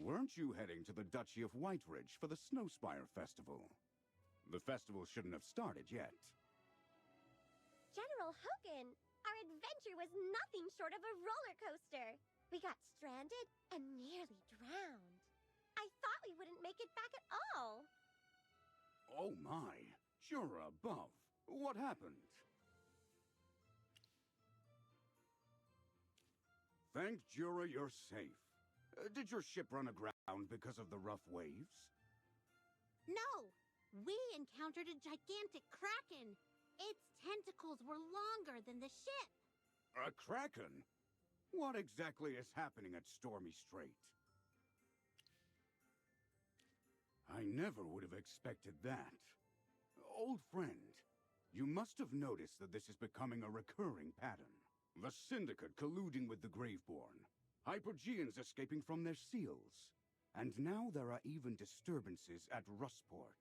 Weren't you heading to the Duchy of Whiteridge for the Snowspire Festival? The festival shouldn't have started yet. General Hogan, our adventure was nothing short of a roller coaster. We got stranded and nearly drowned. I thought we wouldn't make it back at all. Oh my, Jura above. What happened? Thank Jura you're safe. Did your ship run aground because of the rough waves? No! We encountered a gigantic kraken. Its tentacles were longer than the ship. A kraken? What exactly is happening at Stormy Strait? I never would have expected that. Old friend, you must have noticed that this is becoming a recurring pattern. The Syndicate colluding with the Graveborn, Hypergeans escaping from their seals, and now there are even disturbances at Rustport.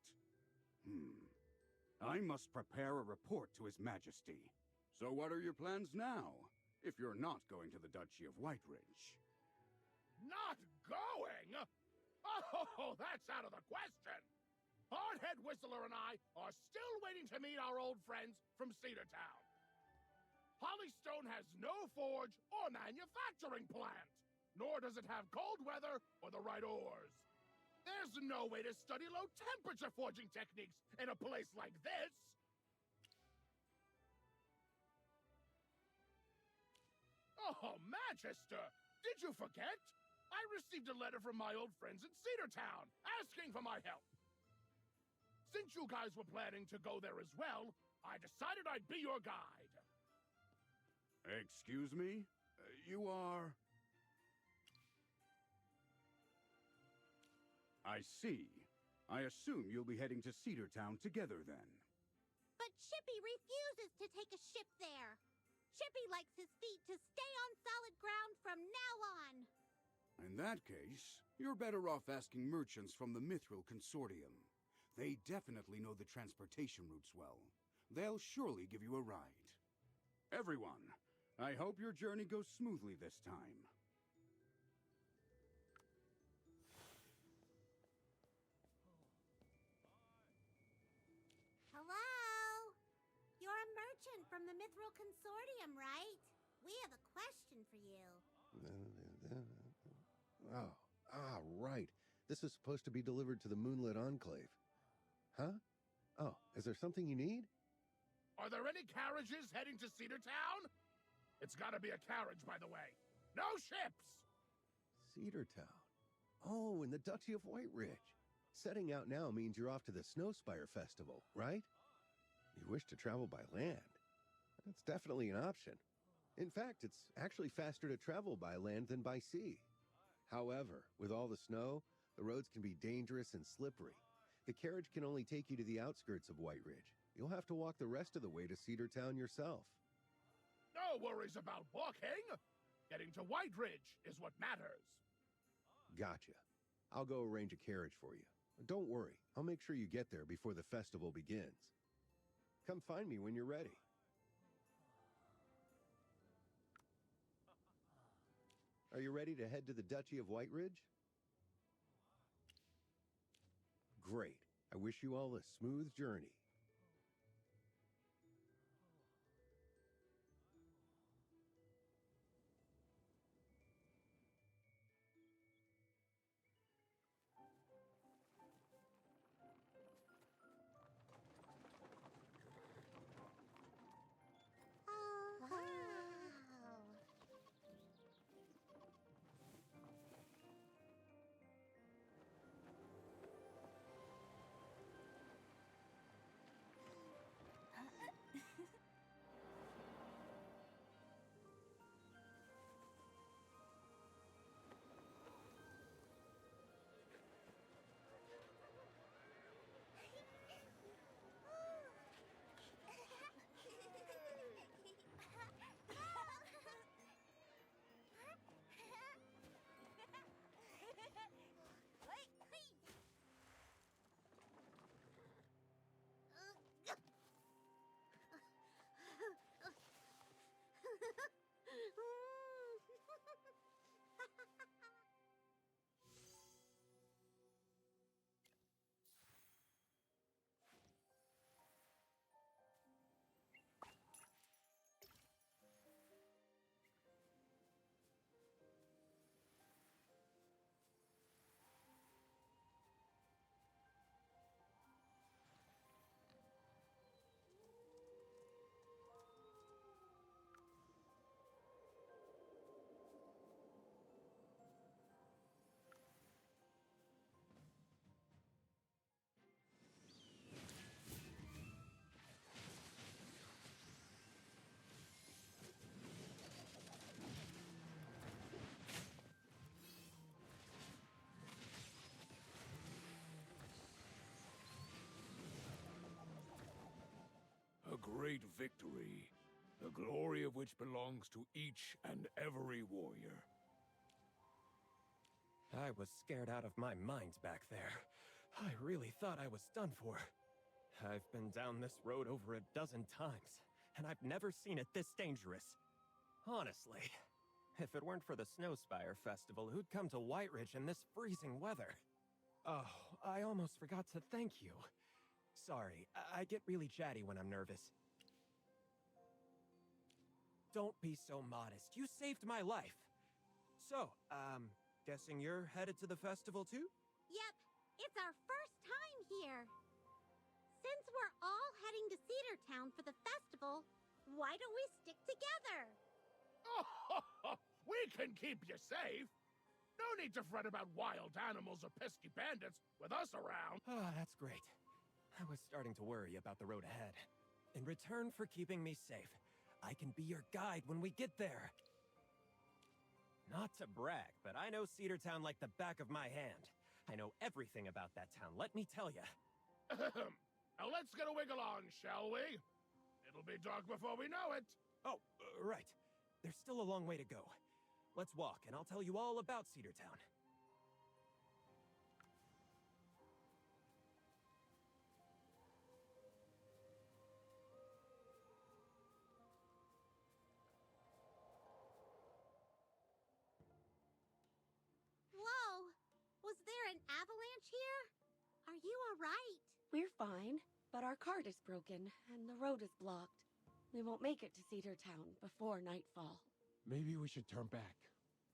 I must prepare a report to His Majesty. So what are your plans now, if you're not going to the Duchy of Whiteridge? Not going? Oh, that's out of the question! Hardhead Whistler and I are still waiting to meet our old friends from Cedartown. Hollystone has no forge or manufacturing plant, nor does it have cold weather or the right ores. There's no way to study low-temperature forging techniques in a place like this! Oh, Magister! Did you forget? I received a letter from my old friends in Cedartown, asking for my help. Since you guys were planning to go there as well, I decided I'd be your guide. Excuse me? You are... I see. I assume you'll be heading to Cedartown together then. But Chippy refuses to take a ship there. Chippy likes his feet to stay on solid ground from now on. In that case, you're better off asking merchants from the Mithril Consortium. They definitely know the transportation routes well. They'll surely give you a ride. Everyone, I hope your journey goes smoothly this time. Hello? You're a merchant from the Mithril Consortium, right? We have a question for you. Right. This is supposed to be delivered to the Moonlit Enclave. Huh? Oh, is there something you need? Are there any carriages heading to Cedartown? It's gotta be a carriage, by the way. No ships! Cedartown. Oh, in the Duchy of Whiteridge. Setting out now means you're off to the Snowspire Festival, right? You wish to travel by land. That's definitely an option. In fact, it's actually faster to travel by land than by sea. However, with all the snow, the roads can be dangerous and slippery. The carriage can only take you to the outskirts of Whiteridge. You'll have to walk the rest of the way to Cedartown yourself. No worries about walking! Getting to Whiteridge is what matters. Gotcha. I'll go arrange a carriage for you. Don't worry, I'll make sure you get there before the festival begins. Come find me when you're ready. Are you ready to head to the Duchy of Whiteridge? Great. I wish you all a smooth journey. great victory, the glory of which belongs to each and every warrior. I was scared out of my mind back there. I really thought I was done for. I've been down this road over a dozen times, and I've never seen it this dangerous. Honestly, if it weren't for the Snowspire Festival, who'd come to White Ridge in this freezing weather? Oh, I almost forgot to thank you. Sorry, I get really chatty when I'm nervous. Don't be so modest. You saved my life. So, guessing you're headed to the festival too? Yep, it's our first time here. Since we're all heading to Cedar Town for the festival, why don't we stick together? Oh, we can keep you safe. No need to fret about wild animals or pesky bandits with us around. Ah, that's great. I was starting to worry about the road ahead. In return for keeping me safe, I can be your guide when we get there. Not to brag, but I know Cedar Town like the back of my hand. I know everything about that town, let me tell you. Now let's get a wiggle on, shall we? It'll be dark before we know it. Oh, right. There's still a long way to go. Let's walk, and I'll tell you all about Cedar Town. Whoa! Was there an avalanche here? Are you alright? We're fine, but our cart is broken, and the road is blocked. We won't make it to Cedar Town before nightfall. Maybe we should turn back.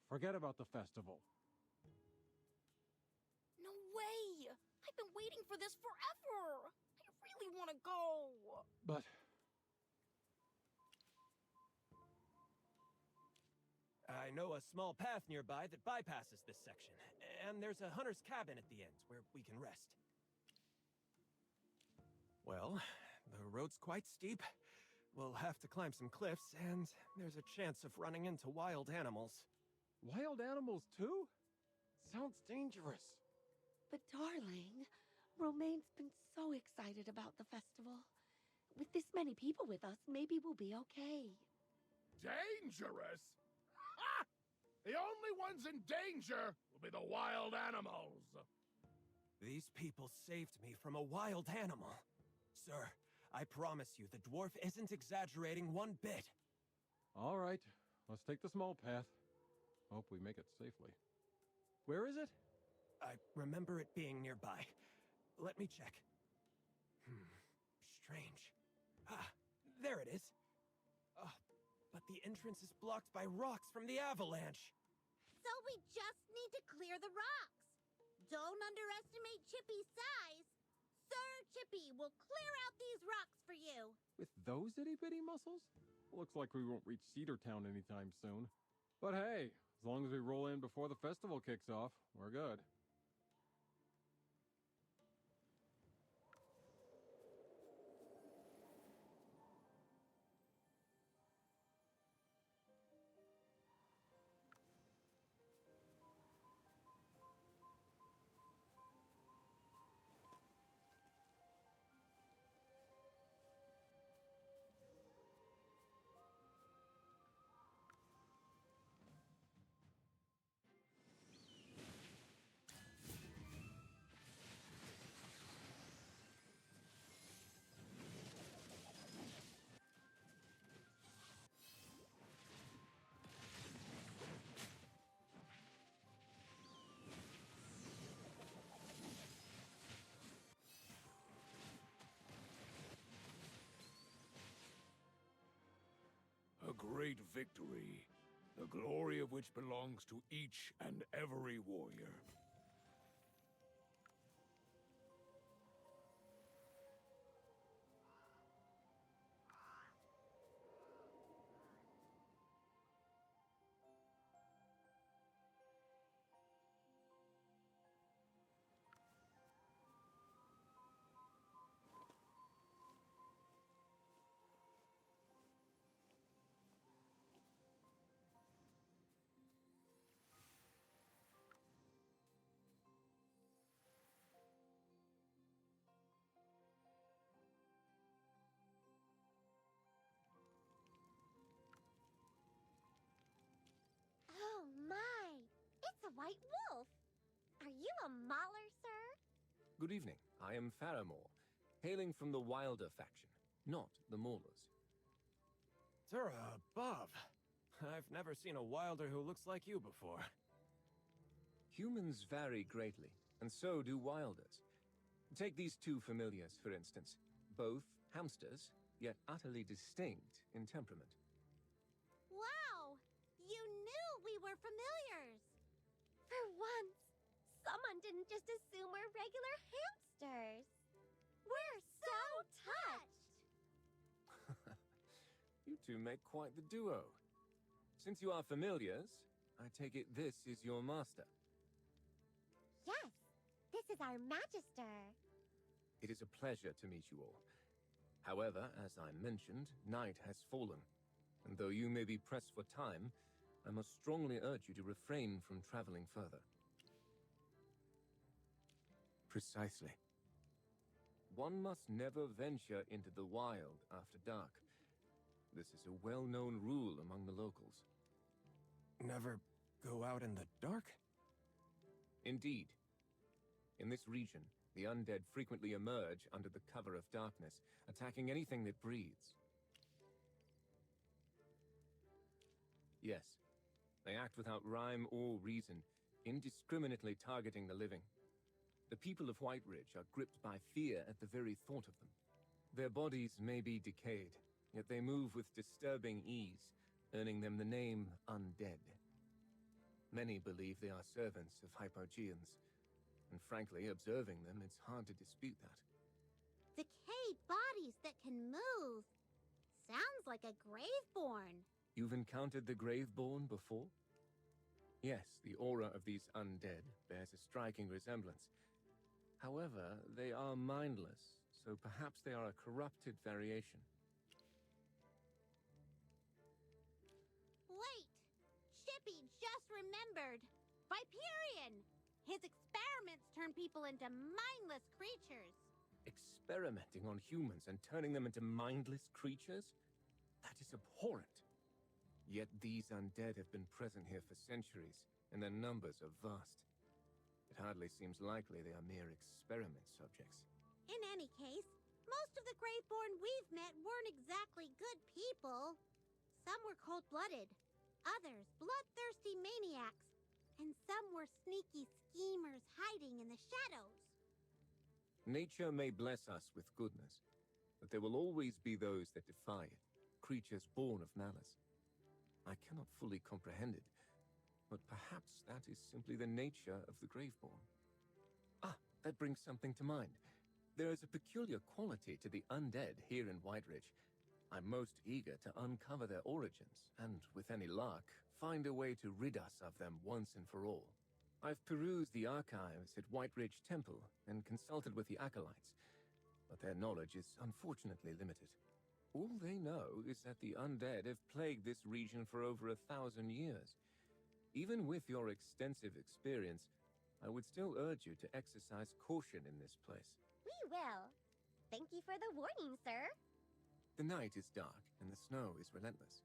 Forget about the festival. No way! I've been waiting for this forever! I really want to go! But I know a small path nearby that bypasses this section, and there's a hunter's cabin at the end where we can rest. Well, the road's quite steep. We'll have to climb some cliffs, and there's a chance of running into wild animals. wild animals too? Sounds dangerous. But darling, Romaine's been so excited about the festival. With this many people with us, maybe we'll be okay. Dangerous? Ha! The only ones in danger will be the wild animals. These people saved me from a wild animal. Sir, I promise you the dwarf isn't exaggerating one bit. All right, let's take the small path. Hope we make it safely. Where is it? I remember it being nearby. Let me check. Strange. Ah, there it is. Oh, but the entrance is blocked by rocks from the avalanche. So we just need to clear the rocks. Don't underestimate Chippy's size. Sir Chippy will clear out these rocks for you. With those itty-bitty muscles? Looks like we won't reach Cedar Town anytime soon. But hey, as long as we roll in before the festival kicks off, we're good. A great victory, the glory of which belongs to each and every warrior. white wolf. Are you a mauler, sir? Good evening. I am Faramore, hailing from the Wilder faction, not the Maulers. Tura above. I've never seen a wilder who looks like you before. Humans vary greatly, and so do Wilders. Take these two familiars, for instance. Both hamsters, yet utterly distinct in temperament. Wow! You knew we were familiars! For once, someone didn't just assume we're regular hamsters. We're so touched! You two make quite the duo. Since you are familiars, I take it this is your master. Yes, this is our Magister. It is a pleasure to meet you all. However, as I mentioned, night has fallen. And though you may be pressed for time, I must strongly urge you to refrain from traveling further. Precisely. One must never venture into the wild after dark. This is a well-known rule among the locals. Never go out in the dark? Indeed. In this region, the undead frequently emerge under the cover of darkness, attacking anything that breathes. Yes, they act without rhyme or reason, indiscriminately targeting the living. The people of White Ridge are gripped by fear at the very thought of them. Their bodies may be decayed, yet they move with disturbing ease, earning them the name Undead. Many believe they are servants of Hypogeans, and frankly, observing them, it's hard to dispute that. Decayed bodies that can move. Sounds like a Graveborn. You've encountered the Graveborn before? Yes, the aura of these undead bears a striking resemblance. However, they are mindless, so perhaps they are a corrupted variation. Wait! Chippy just remembered! Viperion! His experiments turn people into mindless creatures. Experimenting on humans and turning them into mindless creatures? That is abhorrent. Yet these undead have been present here for centuries, and their numbers are vast. It hardly seems likely they are mere experiment subjects. In any case, most of the Graveborn we've met weren't exactly good people. Some were cold-blooded, others bloodthirsty maniacs, and some were sneaky schemers hiding in the shadows. Nature may bless us with goodness, but there will always be those that defy it, creatures born of malice. I cannot fully comprehend it, but perhaps that is simply the nature of the Graveborn. Ah, that brings something to mind. There is a peculiar quality to the undead here in Whiteridge. I'm most eager to uncover their origins, and with any luck, find a way to rid us of them once and for all. I've perused the archives at Whiteridge Temple and consulted with the acolytes, but their knowledge is unfortunately limited. All they know is that the undead have plagued this region for over 1,000 years. Even with your extensive experience, I would still urge you to exercise caution in this place. We will. Thank you for the warning, sir. The night is dark, and the snow is relentless.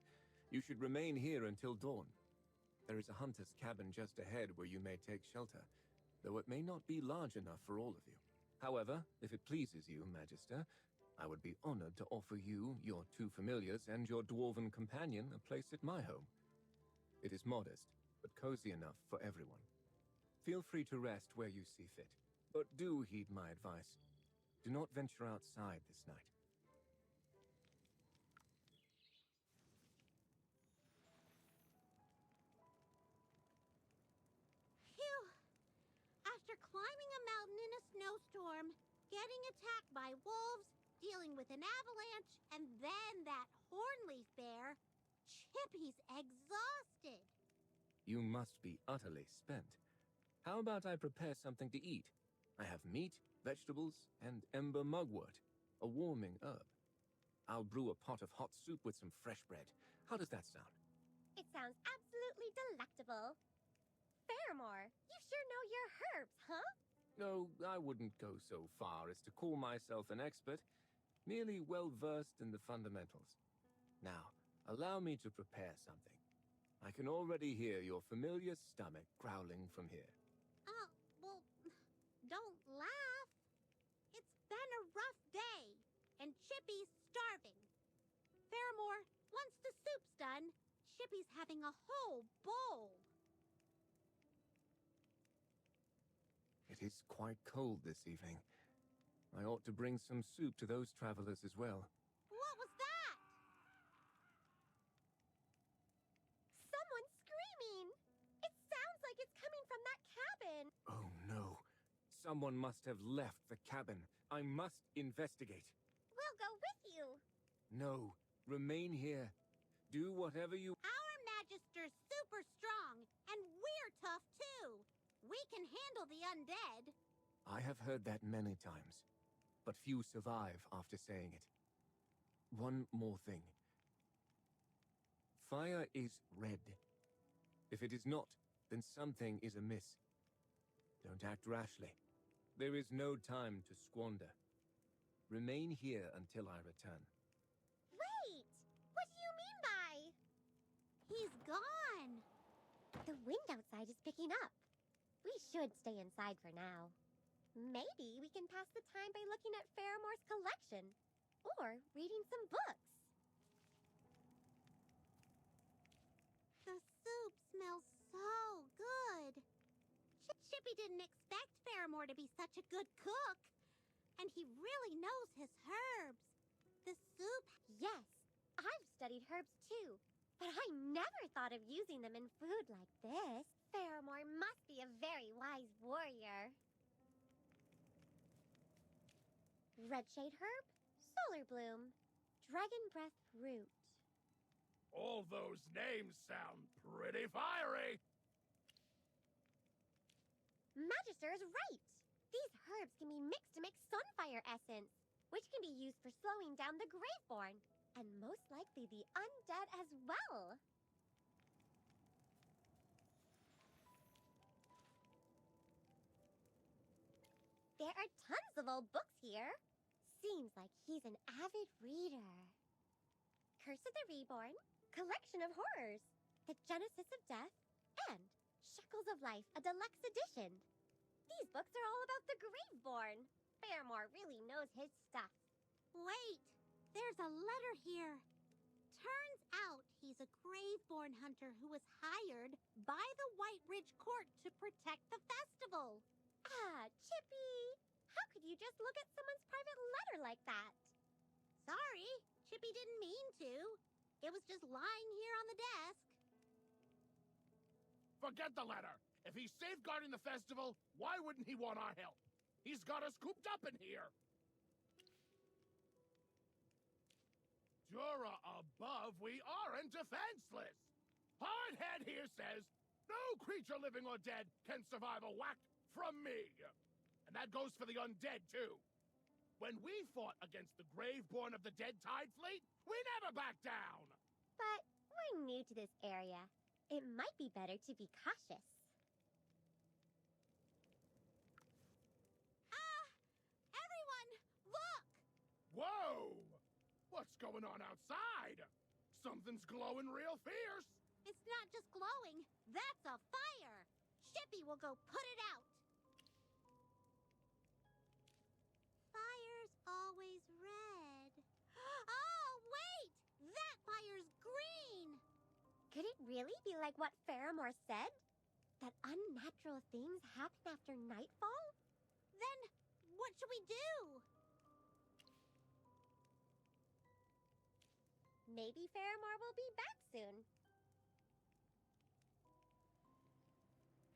You should remain here until dawn. There is a hunter's cabin just ahead where you may take shelter, though it may not be large enough for all of you. However, if it pleases you, Magister, I would be honored to offer you, your two familiars, and your dwarven companion a place at my home. It is modest, but cozy enough for everyone. Feel free to rest where you see fit, but do heed my advice. Do not venture outside this night. Phew! After climbing a mountain in a snowstorm, getting attacked by wolves, dealing with an avalanche, and then that hornleaf bear, Chippy's exhausted. You must be utterly spent. How about I prepare something to eat? I have meat, vegetables, and ember mugwort, a warming herb. I'll brew a pot of hot soup with some fresh bread. How does that sound? It sounds absolutely delectable. Faramore, you sure know your herbs, huh? No, I wouldn't go so far as to call myself an expert, merely well-versed in the fundamentals. Now, allow me to prepare something. I can already hear your familiar stomach growling from here. Oh, well, don't laugh. It's been a rough day, and Chippy's starving. Faramore, once the soup's done, Chippy's having a whole bowl. It is quite cold this evening. I ought to bring some soup to those travelers as well. What was that? Someone's screaming! It sounds like it's coming from that cabin! Oh no. Someone must have left the cabin. I must investigate. We'll go with you! No, remain here. Do whatever you... Our Magister's super strong, and we're tough too. We can handle the undead. I have heard that many times, but few survive after saying it. One more thing. Fire is red. If it is not, then something is amiss. Don't act rashly. There is no time to squander. Remain here until I return. Wait! What do you mean by... He's gone. The wind outside is picking up. We should stay inside for now. Maybe we can pass the time by looking at Faramore's collection. Or reading some books. The soup smells so good. Chippy didn't expect Faramore to be such a good cook. And he really knows his herbs. The soup... Yes, I've studied herbs too. But I never thought of using them in food like this. Faramore must be a very wise warrior. Redshade herb, solar bloom, dragon breath root. All those names sound pretty fiery. Magister is right. These herbs can be mixed to make sunfire essence, which can be used for slowing down the Graveborn, and most likely the undead as well. There are tons of old books here. Seems like he's an avid reader. Curse of the Reborn, Collection of Horrors, The Genesis of Death, and Shackles of Life, a deluxe edition. These books are all about the Graveborn. Faramore really knows his stuff. Wait, there's a letter here. Turns out he's a Graveborn hunter who was hired by the White Ridge Court to protect the festival. Ah, Chippy! How could you just look at someone's private letter like that? Sorry, Chippy didn't mean to. It was just lying here on the desk. Forget the letter. If he's safeguarding the festival, why wouldn't he want our help? He's got us cooped up in here. Jura above, we aren't defenseless. Hardhead here says, no creature living or dead can survive a whack from me. And that goes for the undead, too. When we fought against the Graveborn of the Dead Tide Fleet, we never backed down. But we're new to this area. It might be better to be cautious. Everyone, look! Whoa! What's going on outside? Something's glowing real fierce. It's not just glowing. That's a fire. Chippy will go put it out. Fire's always red. Oh, wait! That fire's green! Could it really be like what Faramore said? That unnatural things happen after nightfall? Then, what should we do? Maybe Faramore will be back soon.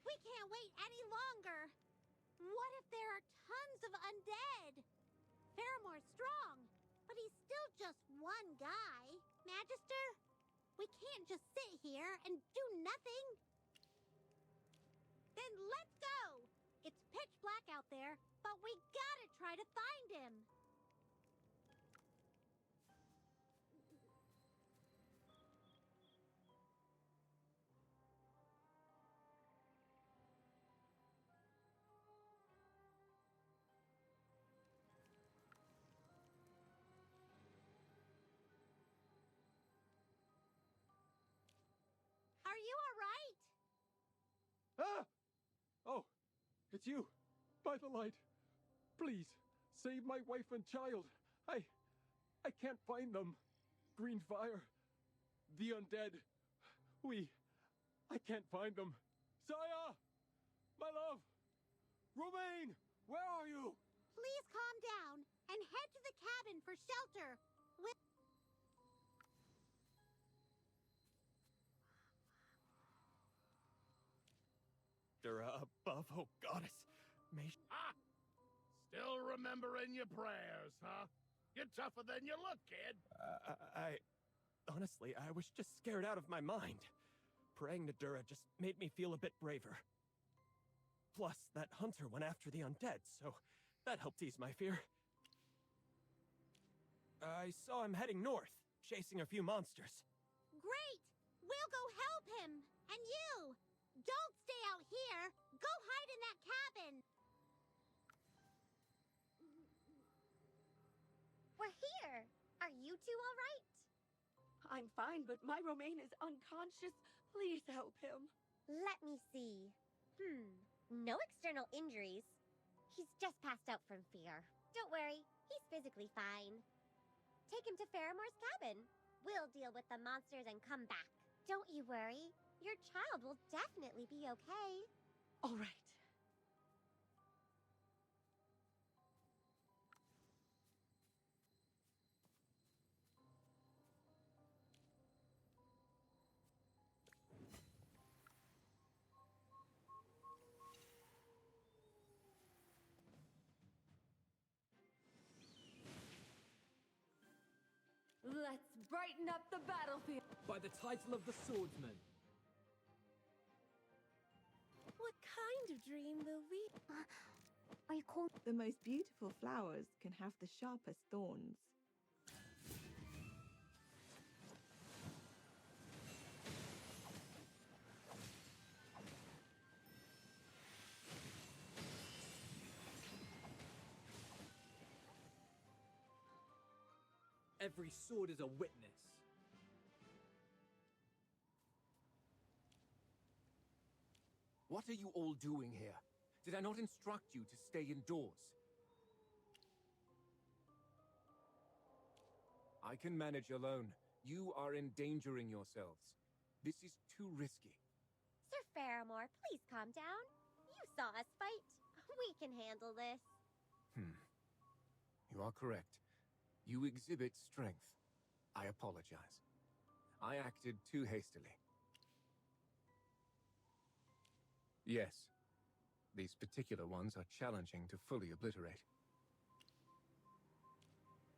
We can't wait any longer. What if there are tons of undead? Faramore's strong, but he's still just one guy. Magister, we can't just sit here and do nothing. Then let's go. It's pitch black out there, but we gotta try to find him. Are Ah! Oh, it's you. By the light. Please, save my wife and child. I can't find them. Green fire. The undead. I can't find them. Saya! My love! Romaine! Where are you? Please calm down and head to the cabin for shelter. Above, oh goddess. May Ah! Still remembering your prayers, huh? You're tougher than you look, kid. Honestly, I was just scared out of my mind. Praying to Dura just made me feel a bit braver. Plus, that hunter went after the undead, so that helped ease my fear. I saw him heading north, chasing a few monsters. Great! We'll go help him! And you! Don't stay out here! Go hide in that cabin! We're here! Are you two all right? I'm fine, but my Romaine is unconscious. Please help him. Let me see. No external injuries. He's just passed out from fear. Don't worry, he's physically fine. Take him to Faramore's cabin. We'll deal with the monsters and come back. Don't you worry. Your child will definitely be okay. All right. Let's brighten up the battlefield. By the title of the swordsman. What kind of dream will we... Are you cold? The most beautiful flowers can have the sharpest thorns. Every sword is a witness. What are you all doing here? Did I not instruct you to stay indoors? I can manage alone. You are endangering yourselves. This is too risky. Sir Faramore, please calm down. You saw us fight. We can handle this. You are correct. You exhibit strength. I apologize. I acted too hastily. Yes, these particular ones are challenging to fully obliterate.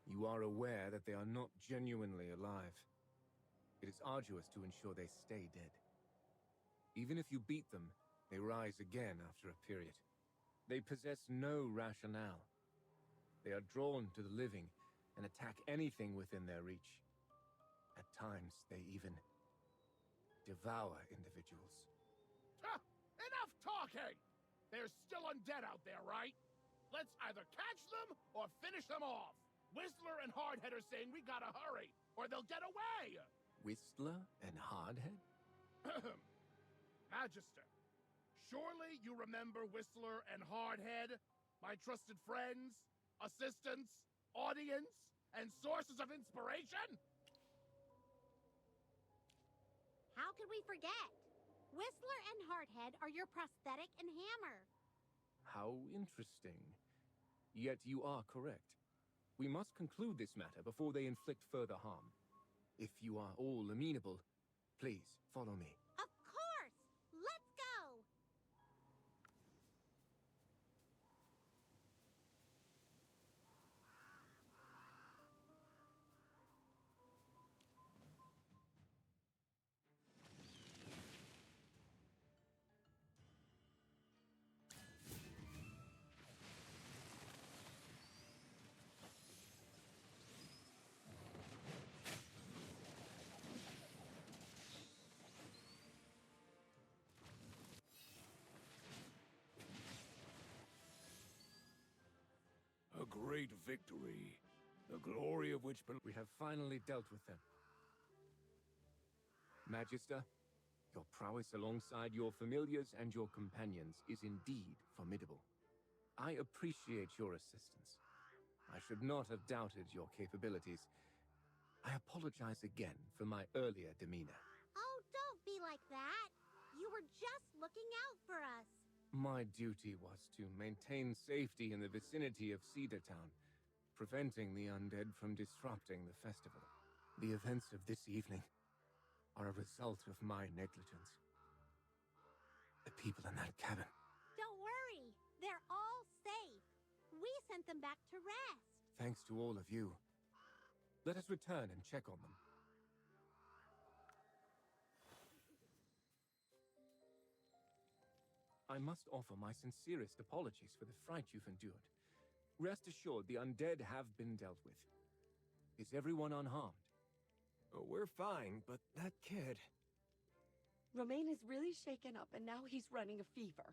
You are aware that they are not genuinely alive. It is arduous to ensure they stay dead. Even if you beat them, they rise again after a period. They possess no rationale. They are drawn to the living and attack anything within their reach. At times, they even devour individuals. Enough talking! There's still undead out there, right? Let's either catch them or finish them off. Whistler and Hardhead are saying we gotta hurry, or they'll get away! Whistler and Hardhead? Magister, surely you remember Whistler and Hardhead? My trusted friends, assistants, audience, and sources of inspiration? How could we forget? Whistler and Hardhead are your prosthetic and hammer. How interesting. Yet you are correct. We must conclude this matter before they inflict further harm. If you are all amenable, please follow me. Of course! Let's go! A great victory, the glory of which... We have finally dealt with them. Magister, Your prowess alongside your familiars and your companions is indeed formidable. I appreciate your assistance. I should not have doubted your capabilities. I apologize again for my earlier demeanor. Oh, don't be like that. You were just looking out for us. My duty was to maintain safety in the vicinity of Cedar Town, preventing the undead from disrupting the festival. The events of this evening are a result of my negligence. The people in that cabin. Don't worry. They're all safe. We sent them back to rest. Thanks to all of you. Let us return and check on them. I must offer my sincerest apologies for the fright you've endured. Rest assured, the undead have been dealt with. Is everyone unharmed? Oh, we're fine, but that kid... Romain is really shaken up, and now he's running a fever.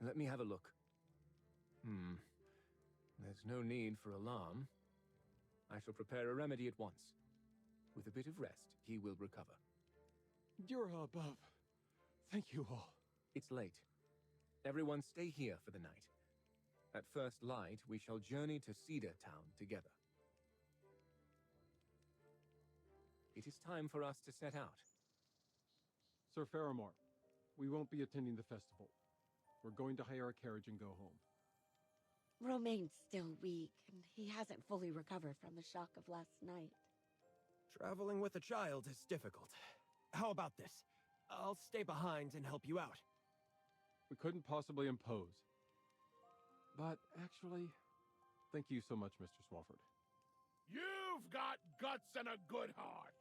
Let me have a look. There's no need for alarm. I shall prepare a remedy at once. With a bit of rest, he will recover. You're above. Thank you all. It's late. Everyone stay here for the night. At first light, we shall journey to Cedar Town together. It is time for us to set out. Sir Faramore, we won't be attending the festival. We're going to hire a carriage and go home. Romain's still weak, and he hasn't fully recovered from the shock of last night. Traveling with a child is difficult. How about this? I'll stay behind and help you out. We couldn't possibly impose. But actually, thank you so much, Mr. Swafford. You've got guts and a good heart.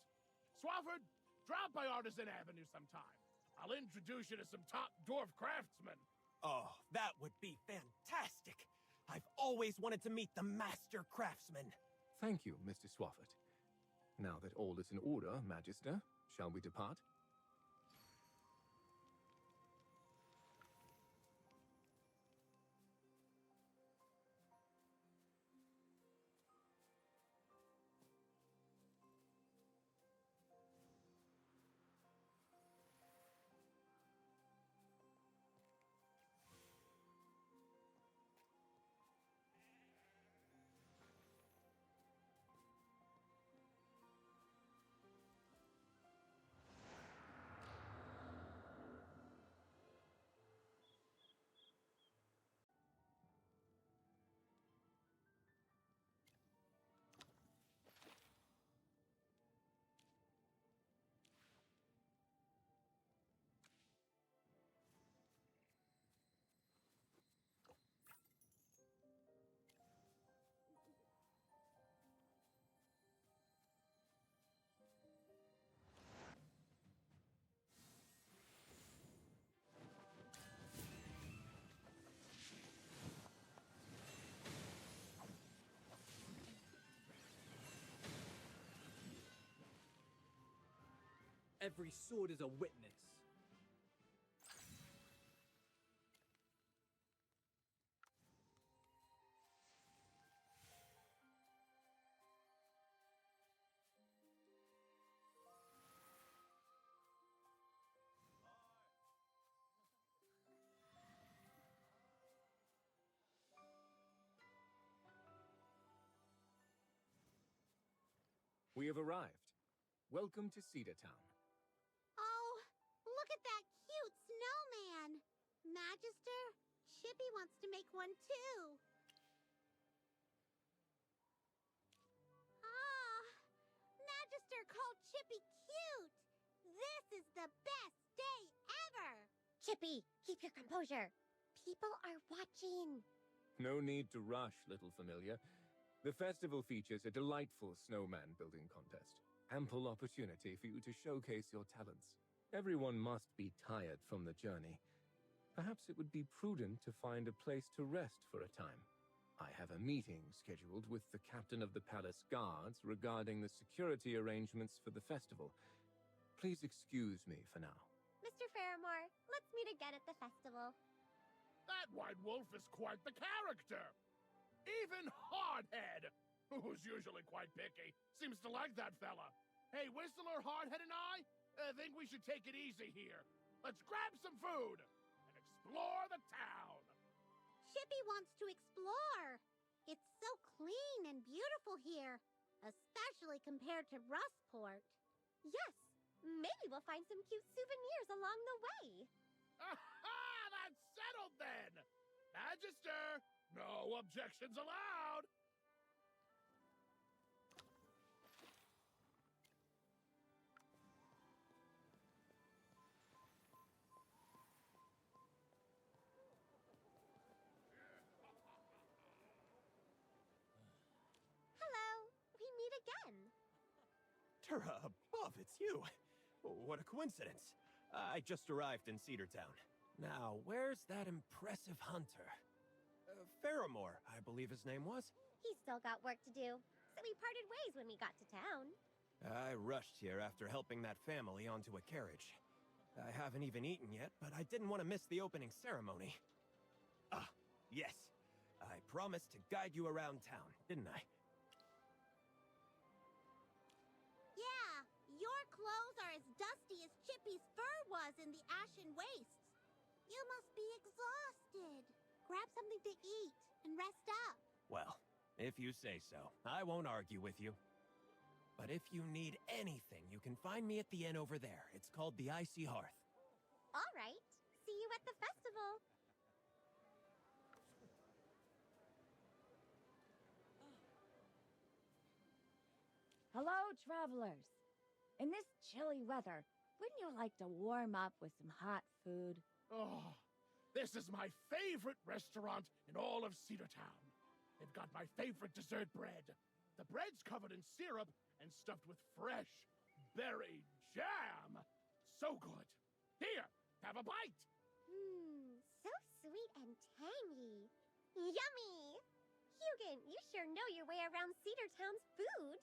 Swafford, drop by Artisan Avenue sometime. I'll introduce you to some top dwarf craftsmen. Oh, that would be fantastic! I've always wanted to meet the master craftsman. Thank you, Mr. Swafford. Now that all is in order, Magister, shall we depart? Every sword is a witness. We have arrived. Welcome to Cedar Town. Oh, look at that cute snowman. Magister, Chippy wants to make one too. Ah, Magister called Chippy cute. This is the best day ever. Chippy, keep your composure. People are watching. No need to rush, little familiar. The festival features a delightful snowman building contest. Ample opportunity for you to showcase your talents. Everyone must be tired from the journey. Perhaps it would be prudent to find a place to rest for a time. I have a meeting scheduled with the captain of the palace guards regarding the security arrangements for the festival. Please excuse me for now. Mr. Faramore, let's meet again at the festival. That white wolf is quite the character. Even Hardhead, who's usually quite picky, seems to like that fella. Hey, Whistler, Hardhead, and I think we should take it easy here. Let's grab some food and explore the town. Chippy wants to explore. It's so clean and beautiful here, especially compared to Rustport. Yes, maybe we'll find some cute souvenirs along the way. Aha! That's settled then! Magister, no objections allowed! Hello, we meet again. Terra above, it's you. What a coincidence. I just arrived in Cedar Town. Now, where's that impressive hunter? Faramore, I believe his name was. He's still got work to do, so we parted ways when we got to town. I rushed here after helping that family onto a carriage. I haven't even eaten yet, but I didn't want to miss the opening ceremony. Ah, yes. I promised to guide you around town, didn't I? Yeah, your clothes are as dusty as Chippy's fur was in the ashen wastes. You must be exhausted. Grab something to eat and rest up. Well, if you say so, I won't argue with you. But if you need anything, you can find me at the inn over there. It's called the Icy Hearth. All right, see you at the festival. Hello, travelers. In this chilly weather, wouldn't you like to warm up with some hot food? Oh, this is my favorite restaurant in all of Cedar Town. They've got my favorite dessert bread. The bread's covered in syrup and stuffed with fresh berry jam. So good. Here, have a bite. So sweet and tangy. Yummy! Hugin, you sure know your way around Cedar Town's food.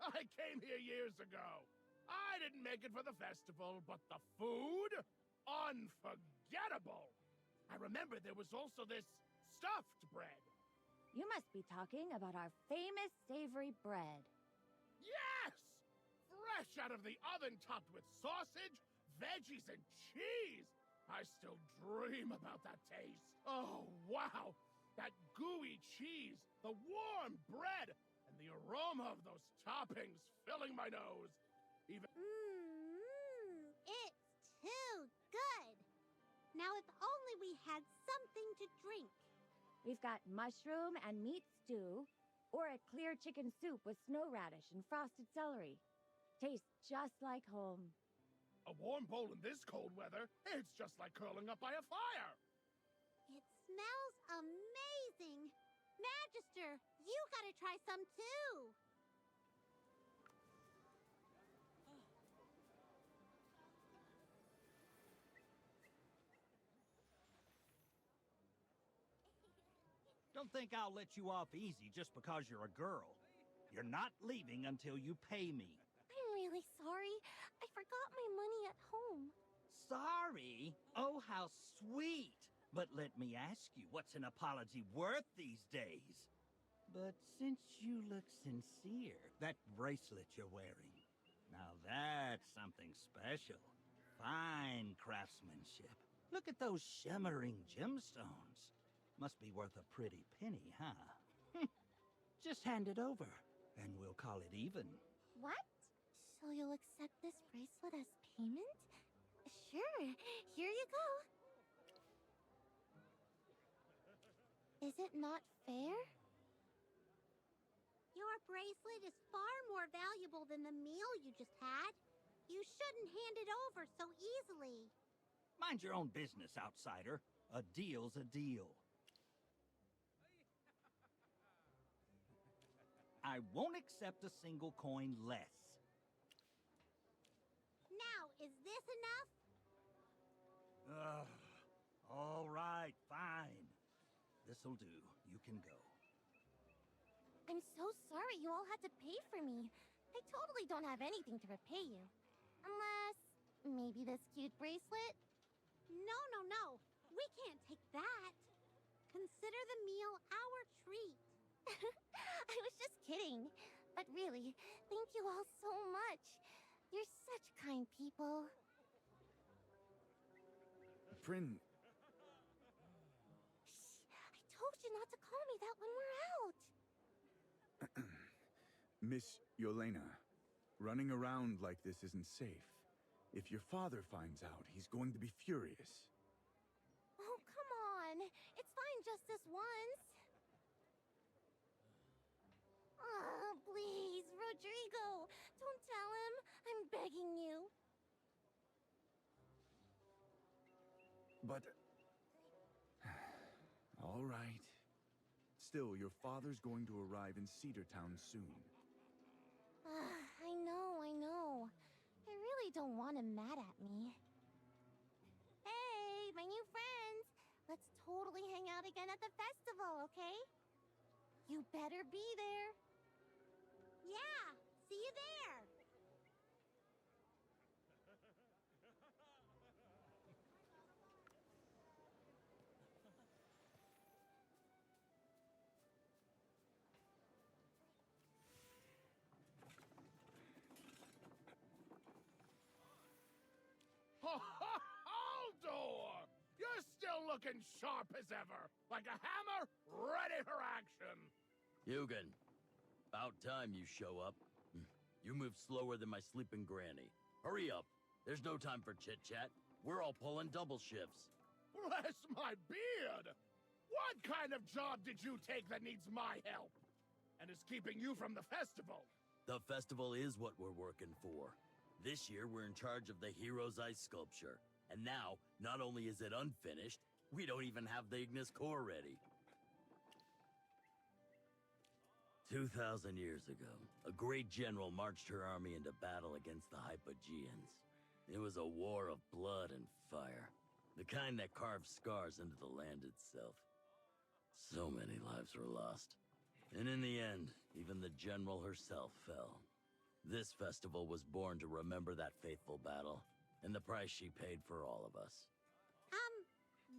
I came here years ago. I didn't make it for the festival, but the food? Unforgettable! I remember there was also this stuffed bread. You must be talking about our famous savory bread. Yes! Fresh out of the oven, topped with sausage, veggies, and cheese. I still dream about that taste. Oh, wow! That gooey cheese, the warm bread, and the aroma of those toppings filling my nose. Even... It's too good. Now, if only we had something to drink. We've got mushroom and meat stew, or a clear chicken soup with snow radish and frosted celery. Tastes just like home. A warm bowl in this cold weather, it's just like curling up by a fire. It smells amazing. Magister, you gotta try some too. Don't think I'll let you off easy just because you're a girl. You're not leaving until you pay me. I'm really sorry. I forgot my money at home. Sorry? Oh, how sweet. But let me ask you, what's an apology worth these days? But since you look sincere, that bracelet you're wearing, now that's something special. Fine craftsmanship. Look at those shimmering gemstones. Must be worth a pretty penny, huh? Just hand it over, and we'll call it even. What? So you'll accept this bracelet as payment? Sure, here you go. Is it not fair? Your bracelet is far more valuable than the meal you just had. You shouldn't hand it over so easily. Mind your own business, outsider. A deal's a deal. I won't accept a single coin less. Now, is this enough? All right, fine. This'll do. You can go. I'm so sorry you all had to pay for me. I totally don't have anything to repay you. Unless, maybe this cute bracelet? No, no, no. We can't take that. Consider the meal our treat. I was just kidding. But really, thank you all so much. You're such kind people. Prin... I told you not to call me that when we're out. Miss Yelena, running around like this isn't safe. If your father finds out, he's going to be furious. Oh, come on. It's fine just this once. Please, Rodrigo. Don't tell him. I'm begging you. But... all right. Still, your father's going to arrive in Cedar Town soon. I know. I really don't want him mad at me. Hey, my new friends. Let's totally hang out again at the festival, okay? You better be there. Yeah, see you there. Haldor! You're still looking sharp as ever, like a hammer ready for action. Hugin, about time you show up. You move slower than my sleeping granny. Hurry up. There's no time for chit-chat. We're all pulling double shifts. Bless my beard! What kind of job did you take that needs my help? And is keeping you from the festival? The festival is what we're working for. This year, we're in charge of the Hero's Ice sculpture. And now, not only is it unfinished, we don't even have the Ignis core ready. 2,000 years ago, a great general marched her army into battle against the Hypogeans. It was a war of blood and fire, the kind that carved scars into the land itself. So many lives were lost. And in the end, even the general herself fell. This festival was born to remember that faithful battle, and the price she paid for all of us.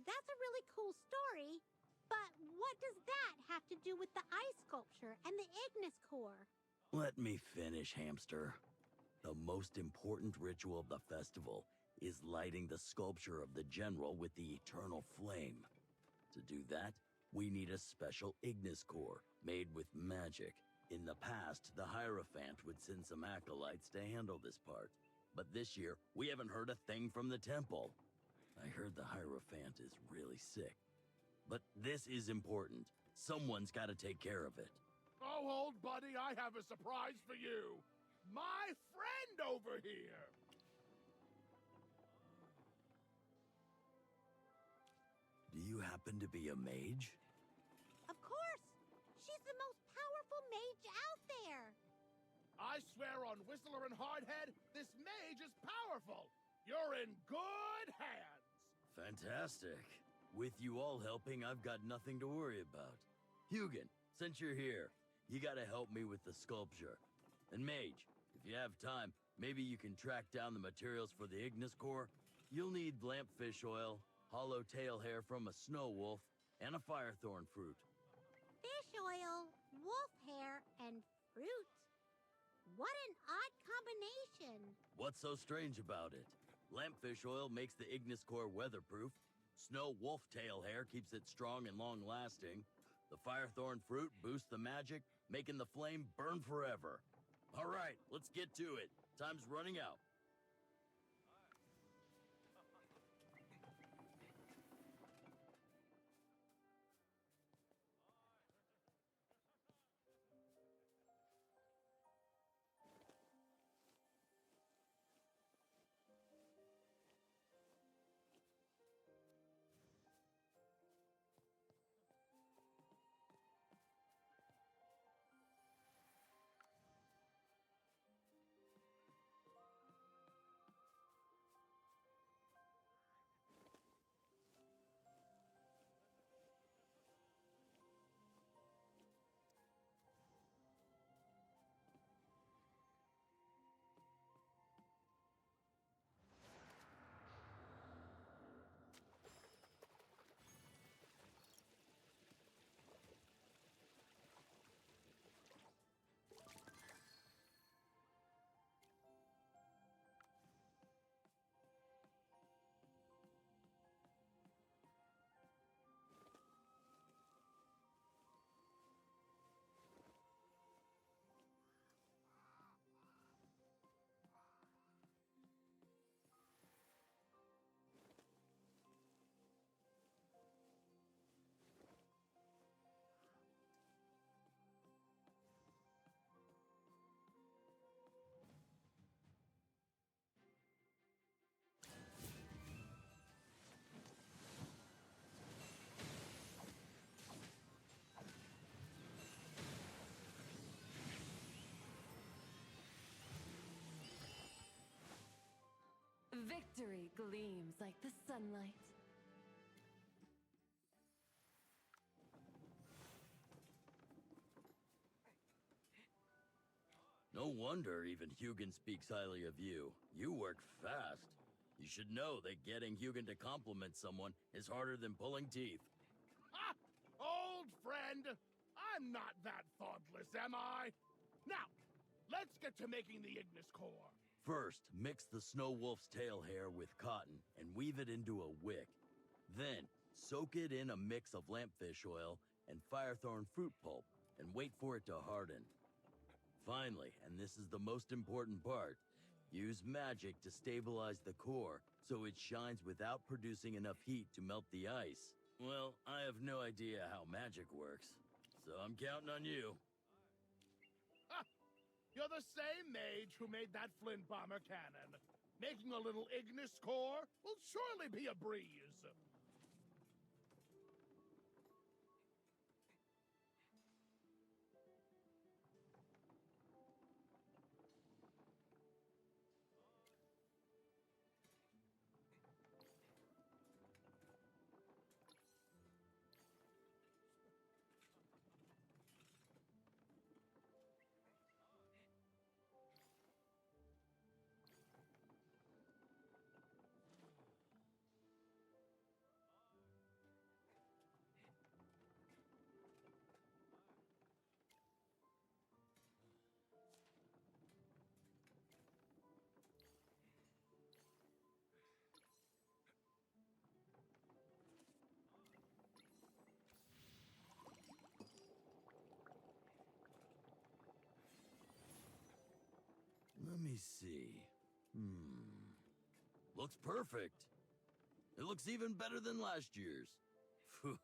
That's a really cool story, but what does that have to do with the ice sculpture and the Ignis core? Let me finish, hamster. The most important ritual of the festival is lighting the sculpture of the general with the eternal flame. To do that, we need a special Ignis core made with magic. In the past, the Hierophant would send some acolytes to handle this part. But this year, we haven't heard a thing from the temple. I heard the Hierophant is really sick. But this is important. Someone's got to take care of it. Oh, old buddy, I have a surprise for you. My friend over here. Do you happen to be a mage? Of course! She's the most powerful mage out there! I swear on Whistler and Hardhead, this mage is powerful. You're in good hands. Fantastic. With you all helping, I've got nothing to worry about. Hugin, since you're here, you gotta help me with the sculpture. And Mage, if you have time, maybe you can track down the materials for the Ignis core. You'll need lampfish oil, hollow tail hair from a snow wolf, and a firethorn fruit. Fish oil, wolf hair, and fruit. What an odd combination. What's so strange about it? Lampfish oil makes the Ignis core weatherproof. Snow wolf tail hair keeps it strong and long-lasting. The firethorn fruit boosts the magic, making the flame burn forever. All right, let's get to it. Time's running out. Victory gleams like the sunlight. No wonder even Hugin speaks highly of you. You work fast. You should know that getting Hugin to compliment someone is harder than pulling teeth. Ah! Old friend! I'm not that thoughtless, am I? Now, let's get to making the Ignis core. First, mix the snow wolf's tail hair with cotton and weave it into a wick. Then, soak it in a mix of lampfish oil and firethorn fruit pulp and wait for it to harden. Finally, and this is the most important part, use magic to stabilize the core so it shines without producing enough heat to melt the ice. Well, I have no idea how magic works, so I'm counting on you. Ha! You're the same mage who made that flint bomber cannon. Making a little Ignis core will surely be a breeze. Let me see. Looks perfect. It looks even better than last year's. Phew,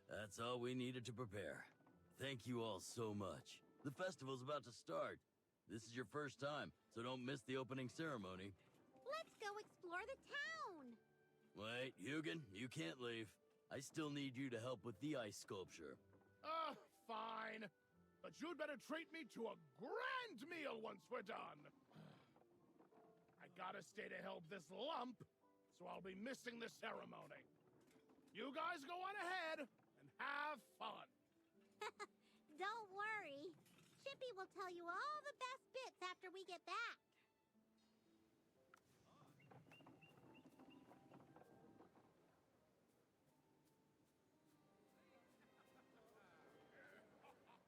that's all we needed to prepare. Thank you all so much. The festival's about to start. This is your first time, so don't miss the opening ceremony. Let's go explore the town! Wait, Hugin, you can't leave. I still need you to help with the ice sculpture. Fine. But you'd better treat me to a grand meal once we're done. I gotta stay to help this lump, so I'll be missing the ceremony. You guys go on ahead and have fun. Don't worry. Chippy will tell you all the best bits after we get back.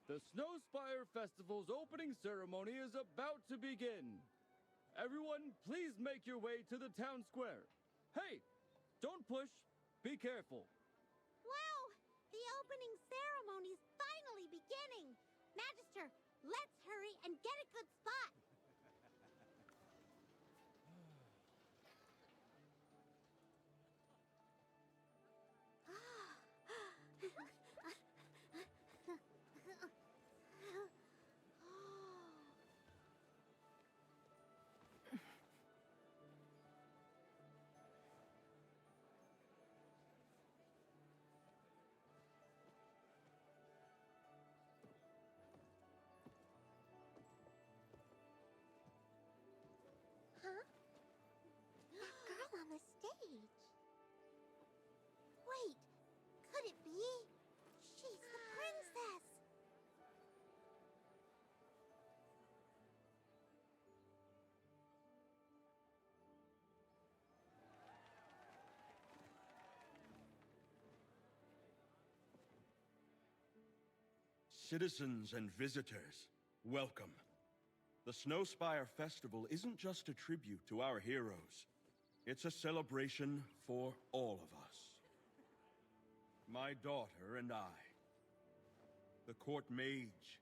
The Snowspire Festival's opening ceremony is about to begin. Everyone, please make your way to the town square. Hey, don't push. Be careful. Wow! The opening ceremony's finally beginning. Magister, let's hurry and get a good spot. Huh? That girl on the stage. Wait, could it be? She's the princess. Citizens and visitors, welcome. The Snowspire Festival isn't just a tribute to our heroes. It's a celebration for all of us. My daughter and I, the court mage,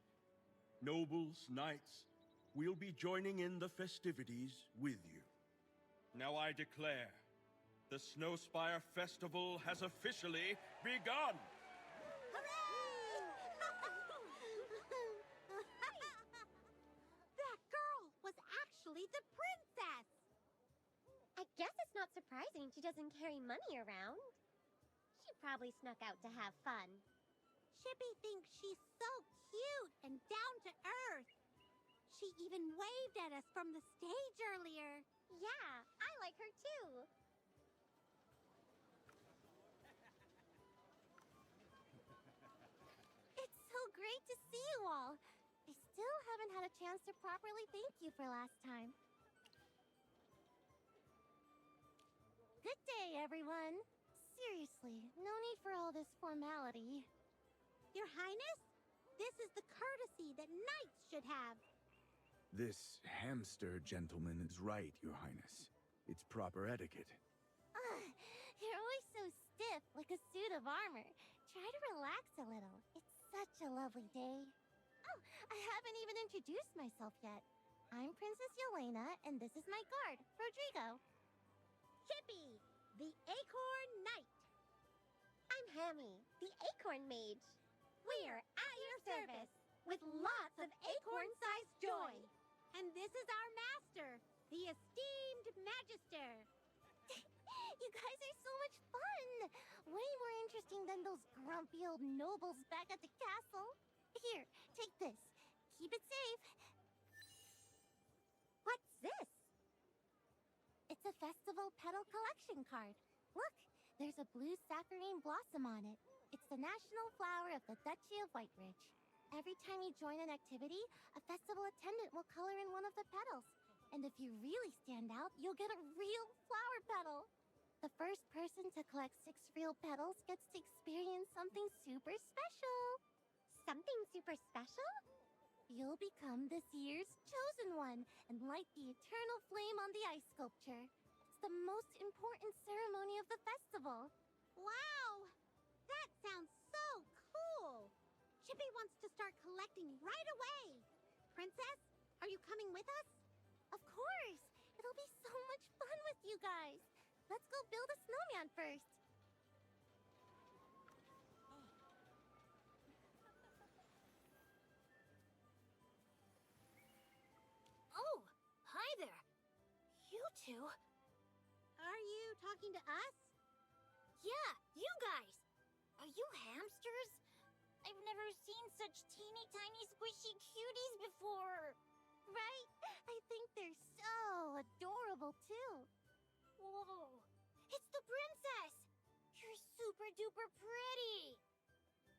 nobles, knights, we'll be joining in the festivities with you. Now I declare, the Snowspire Festival has officially begun! That girl was actually the princess! I guess it's not surprising she doesn't carry money around. She probably snuck out to have fun. Chippy thinks she's so cute and down to earth. She even waved at us from the stage earlier. Yeah, I like her too. haven't had a chance to properly thank you for last time. Good day, everyone. Seriously, no need for all this formality. Your Highness, this is the courtesy that knights should have. This hamster gentleman is right, Your Highness. It's proper etiquette. Ugh, you're always so stiff, like a suit of armor. Try to relax a little. It's such a lovely day. Oh, I haven't even introduced myself yet. I'm Princess Yelena, and this is my guard, Rodrigo. Chippy, the Acorn Knight. I'm Hammy, the Acorn Mage. We're at your service, with lots of acorn-sized joy. And this is our master, the esteemed Magister. You guys are so much fun! Way more interesting than those grumpy old nobles back at the castle. Here, take this. Keep it safe. What's this? It's a festival petal collection card. Look, there's a blue saccharine blossom on it. It's the national flower of the Duchy of Whiteridge. Every time you join an activity, a festival attendant will color in one of the petals. And if you really stand out, you'll get a real flower petal. The first person to collect 6 real petals gets to experience something super special. Something super special? You'll become this year's chosen one and light the eternal flame on the ice sculpture. It's the most important ceremony of the festival. Wow! That sounds so cool! Chippy wants to start collecting right away. Princess, are you coming with us? Of course! It'll be so much fun with you guys. Let's go build a snowman first. Oh, hi there. You two. Are you talking to us? Yeah, you guys. Are you hamsters? I've never seen such teeny tiny squishy cuties before. Right? I think they're so adorable too. Whoa. It's the princess. You're super duper pretty.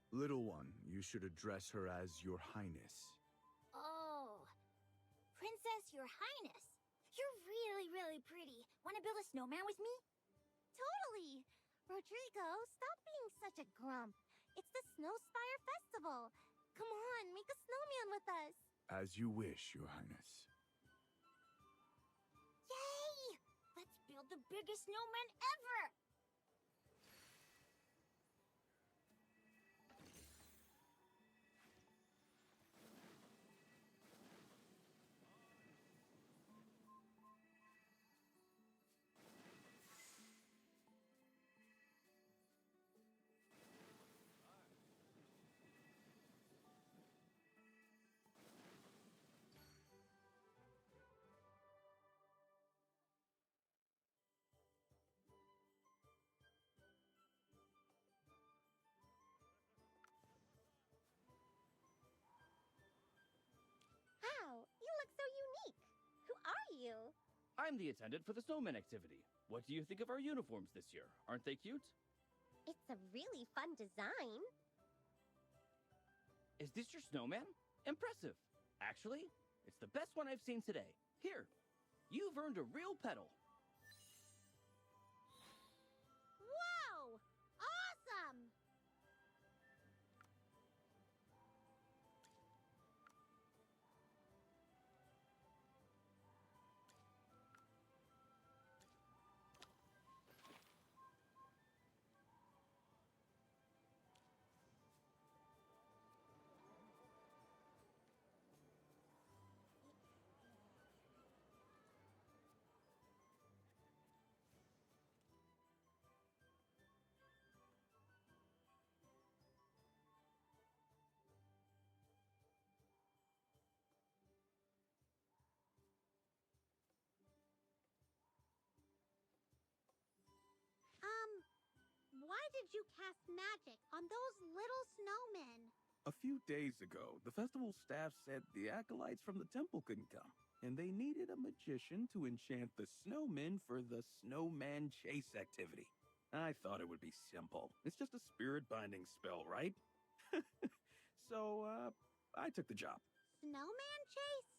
Little one, you should address her as Your Highness. Oh. Princess, Your Highness. You're really, really pretty. Want to build a snowman with me? Totally. Rodrigo, stop being such a grump. It's the Snowspire Festival. Come on, make a snowman with us. As you wish, Your Highness. Yay! Let's build the biggest snowman ever! Wow, you look so unique. Who are you? I'm the attendant for the snowman activity. What do you think of our uniforms this year? Aren't they cute? It's a really fun design. Is this your snowman? Impressive. Actually, it's the best one I've seen today. Here, you've earned a real petal. Whoa! Awesome! Why did you cast magic on those little snowmen? A few days ago, the festival staff said the acolytes from the temple couldn't come, and they needed a magician to enchant the snowmen for the snowman chase activity. I thought it would be simple. It's just a spirit binding spell, right? So, I took the job. snowman chase?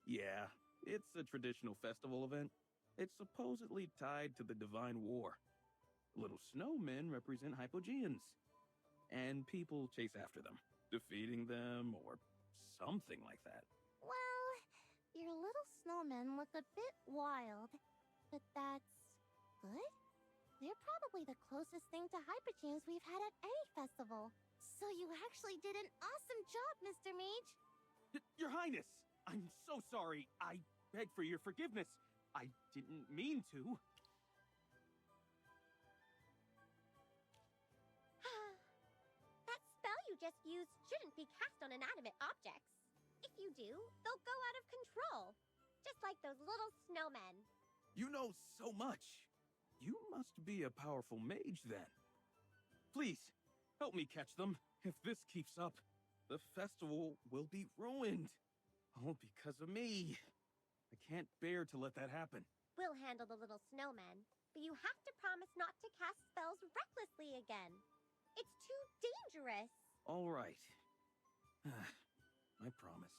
Yeah, it's a traditional festival event. It's supposedly tied to the Divine War. Little snowmen represent Hypogeans, and people chase after them, defeating them or something like that. Well, your little snowmen look a bit wild, but that's good. They're probably the closest thing to Hypogeans we've had at any festival. So you actually did an awesome job, Mr. Mage. Your Highness, I'm so sorry. I beg for your forgiveness. I didn't mean to. That spell you just used shouldn't be cast on inanimate objects. If you do, they'll go out of control. Just like those little snowmen. You know so much. You must be a powerful mage, then. Please, help me catch them. If this keeps up, the festival will be ruined. All because of me. I can't bear to let that happen. We'll handle the little snowmen, but you have to promise not to cast spells recklessly again. It's too dangerous. All right. I promise.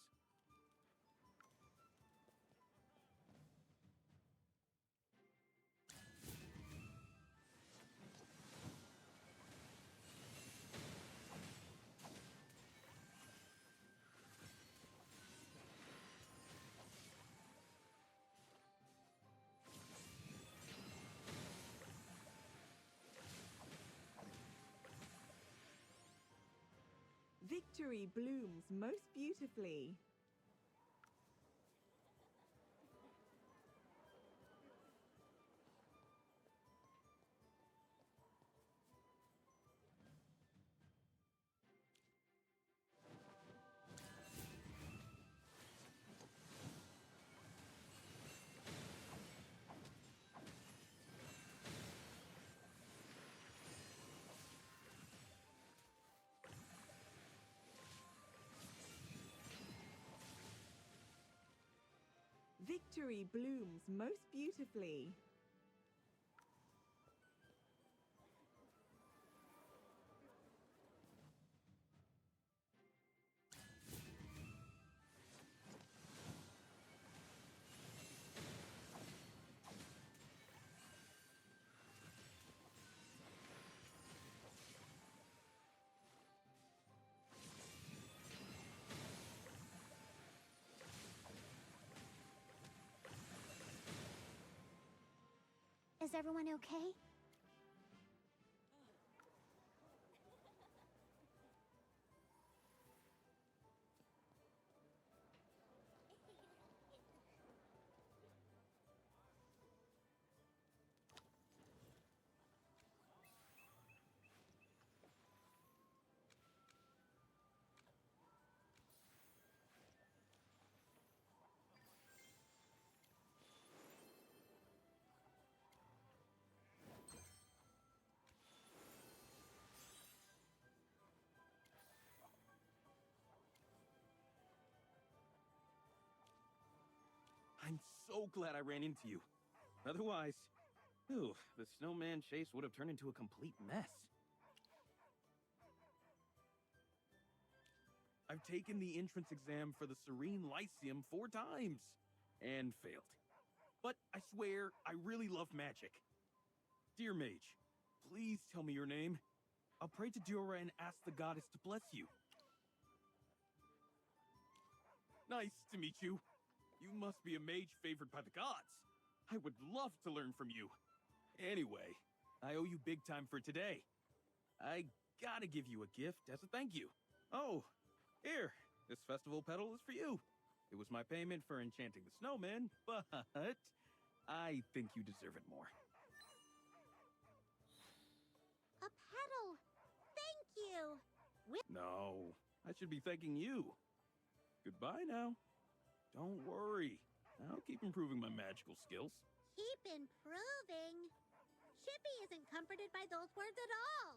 Victory blooms most beautifully. Victory blooms most beautifully. Is everyone okay? I'm so glad I ran into you. Otherwise, the snowman chase would have turned into a complete mess. I've taken the entrance exam for the Serene Lyceum 4 times and failed. But I swear, I really love magic. Dear Mage, please tell me your name. I'll pray to Dura and ask the goddess to bless you. Nice to meet you. You must be a mage favored by the gods. I would love to learn from you. Anyway, I owe you big time for today. I gotta give you a gift as a thank you. Oh, here, this festival pedal is for you. It was my payment for enchanting the snowman, but I think you deserve it more. A pedal! Thank you! No, I should be thanking you. Goodbye now. Don't worry. I'll keep improving my magical skills. Keep improving? Chippy isn't comforted by those words at all.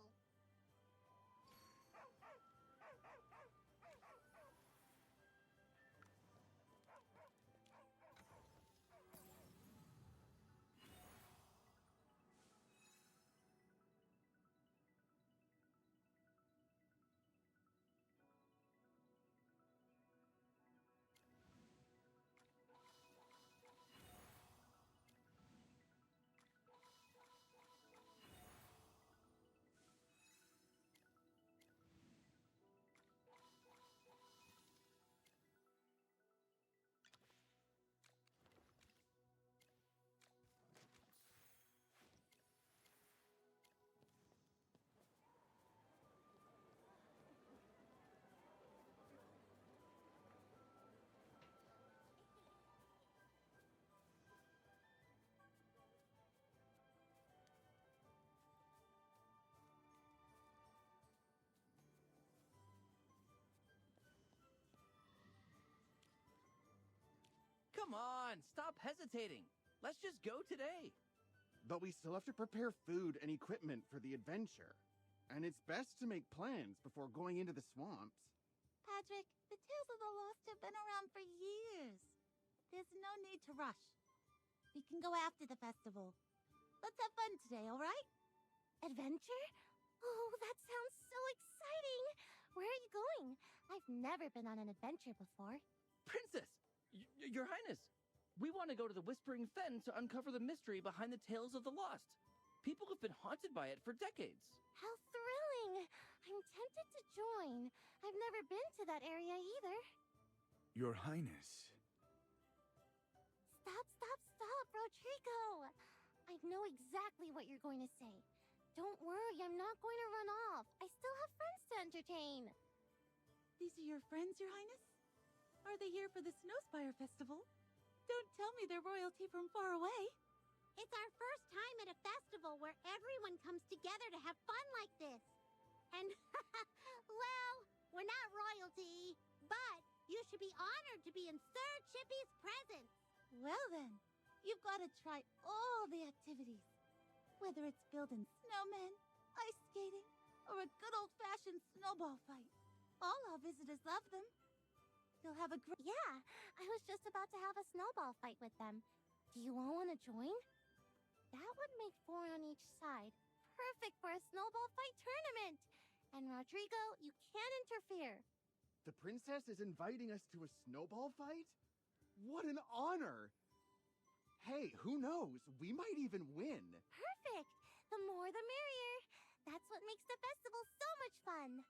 Come on, stop hesitating. Let's just go today. But we still have to prepare food and equipment for the adventure. And it's best to make plans before going into the swamps. Patrick, the Tales of the Lost have been around for years. There's no need to rush. We can go after the festival. Let's have fun today, all right? Adventure? Oh, that sounds so exciting! Where are you going? I've never been on an adventure before. Princess! Your Highness! We want to go to the Whispering Fen to uncover the mystery behind the Tales of the Lost. People have been haunted by it for decades. How thrilling! I'm tempted to join. I've never been to that area either. Your Highness. Stop, Rodrigo! I know exactly what you're going to say. Don't worry, I'm not going to run off. I still have friends to entertain. These are your friends, Your Highness? Are they here for the Snowspire Festival? Don't tell me they're royalty from far away. It's our first time at a festival where everyone comes together to have fun like this. And, well, we're not royalty, but you should be honored to be in Sir Chippy's presence. Well then, you've got to try all the activities. Whether it's building snowmen, ice skating, or a good old-fashioned snowball fight. All our visitors love them. You'll have a great... Yeah, I was just about to have a snowball fight with them. Do you all want to join? That would make 4 on each side. Perfect for a snowball fight tournament. And Rodrigo, you can't interfere. The princess is inviting us to a snowball fight? What an honor! Hey, who knows? We might even win. Perfect! The more the merrier. That's what makes the festival so much fun.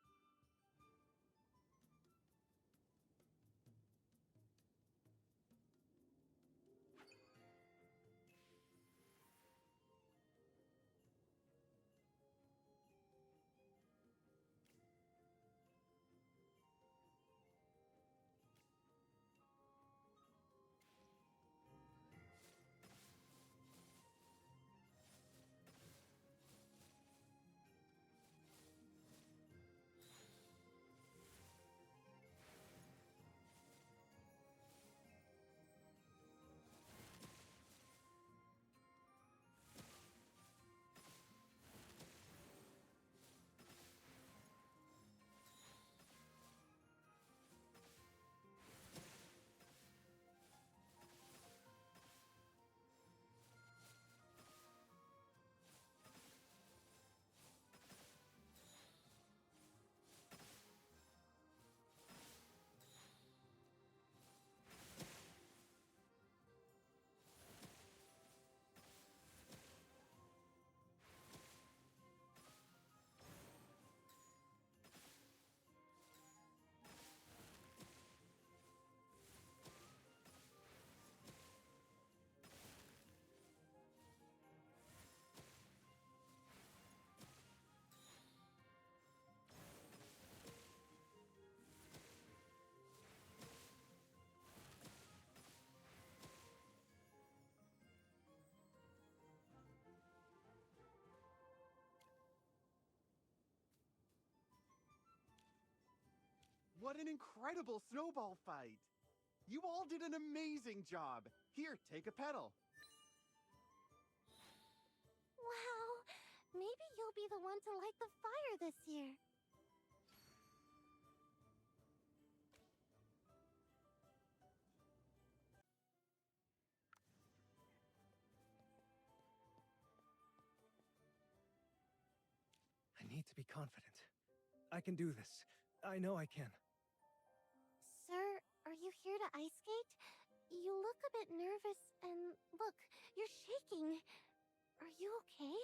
What an incredible snowball fight! You all did an amazing job. Here, take a pedal. Wow! Maybe you'll be the one to light the fire this year. I need to be confident. I can do this. I know I can. Sir, are you here to ice skate? You look a bit nervous and look, you're shaking. Are you okay?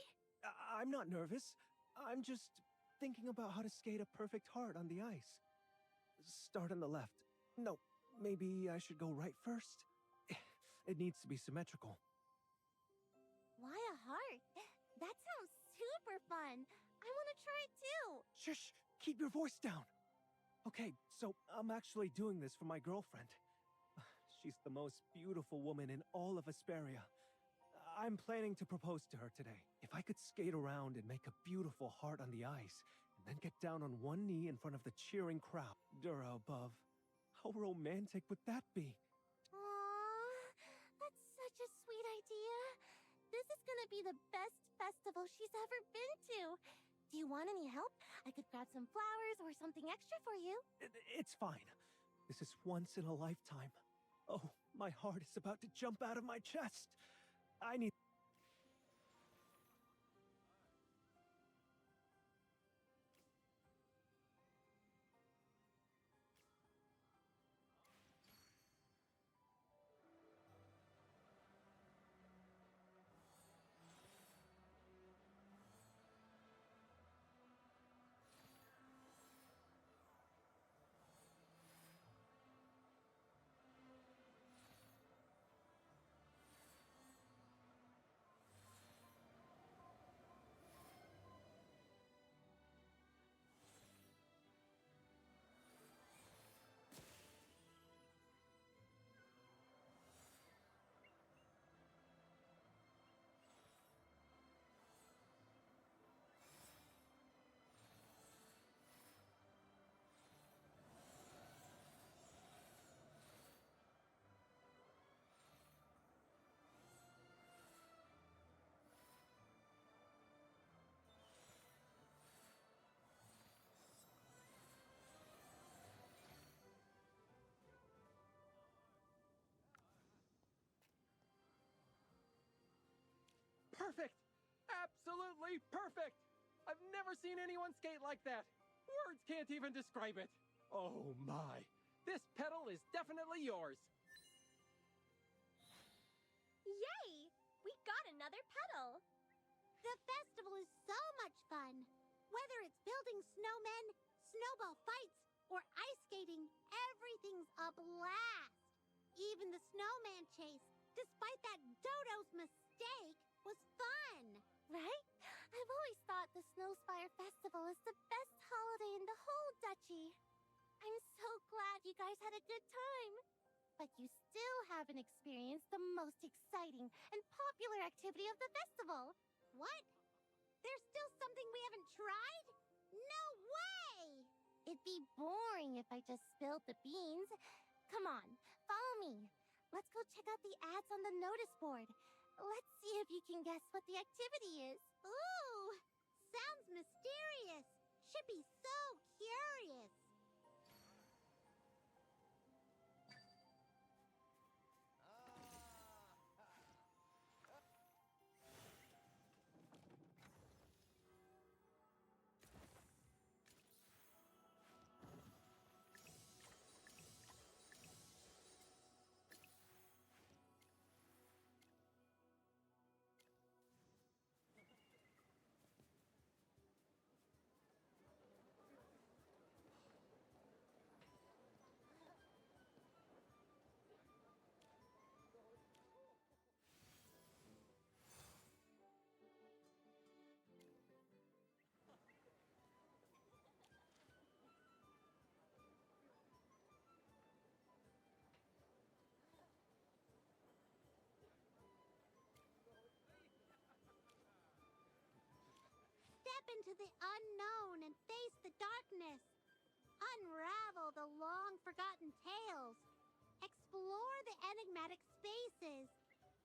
I'm not nervous. I'm just thinking about how to skate a perfect heart on the ice. Start on the left. No, maybe I should go right first. It needs to be symmetrical. Why a heart? That sounds super fun. I want to try it too. Shush! Keep your voice down. Okay, so I'm actually doing this for my girlfriend. She's the most beautiful woman in all of Asperia. I'm planning to propose to her today. If I could skate around and make a beautiful heart on the ice, and then get down on one knee in front of the cheering crowd, Dura above, how romantic would that be? Aww. idea. This is gonna be the best festival she's ever been to. Do you want any help? I could grab some flowers or something extra for you. It's fine. This is once in a lifetime. Oh, my heart is about to jump out of my chest. I need... Perfect! Absolutely perfect! I've never seen anyone skate like that. Words can't even describe it. Oh my. This pedal is definitely yours. Yay! We got another pedal. The festival is so much fun. Whether it's building snowmen, snowball fights, or ice skating, everything's a blast. Even the snowman chase, despite that Dodo's mistake, was fun. Right? I've always thought the Snowspire Festival is the best holiday in the whole duchy. I'm so glad you guys had a good time. But you still haven't experienced the most exciting and popular activity of the festival. What? There's still something we haven't tried? No way! It'd be boring if I just spilled the beans. Come on, follow me. Let's go check out the ads on the notice board. Let's see if you can guess what the activity is. Ooh, sounds mysterious. Should be so curious. Step into the unknown and face the darkness. Unravel the long-forgotten tales. Explore the enigmatic spaces.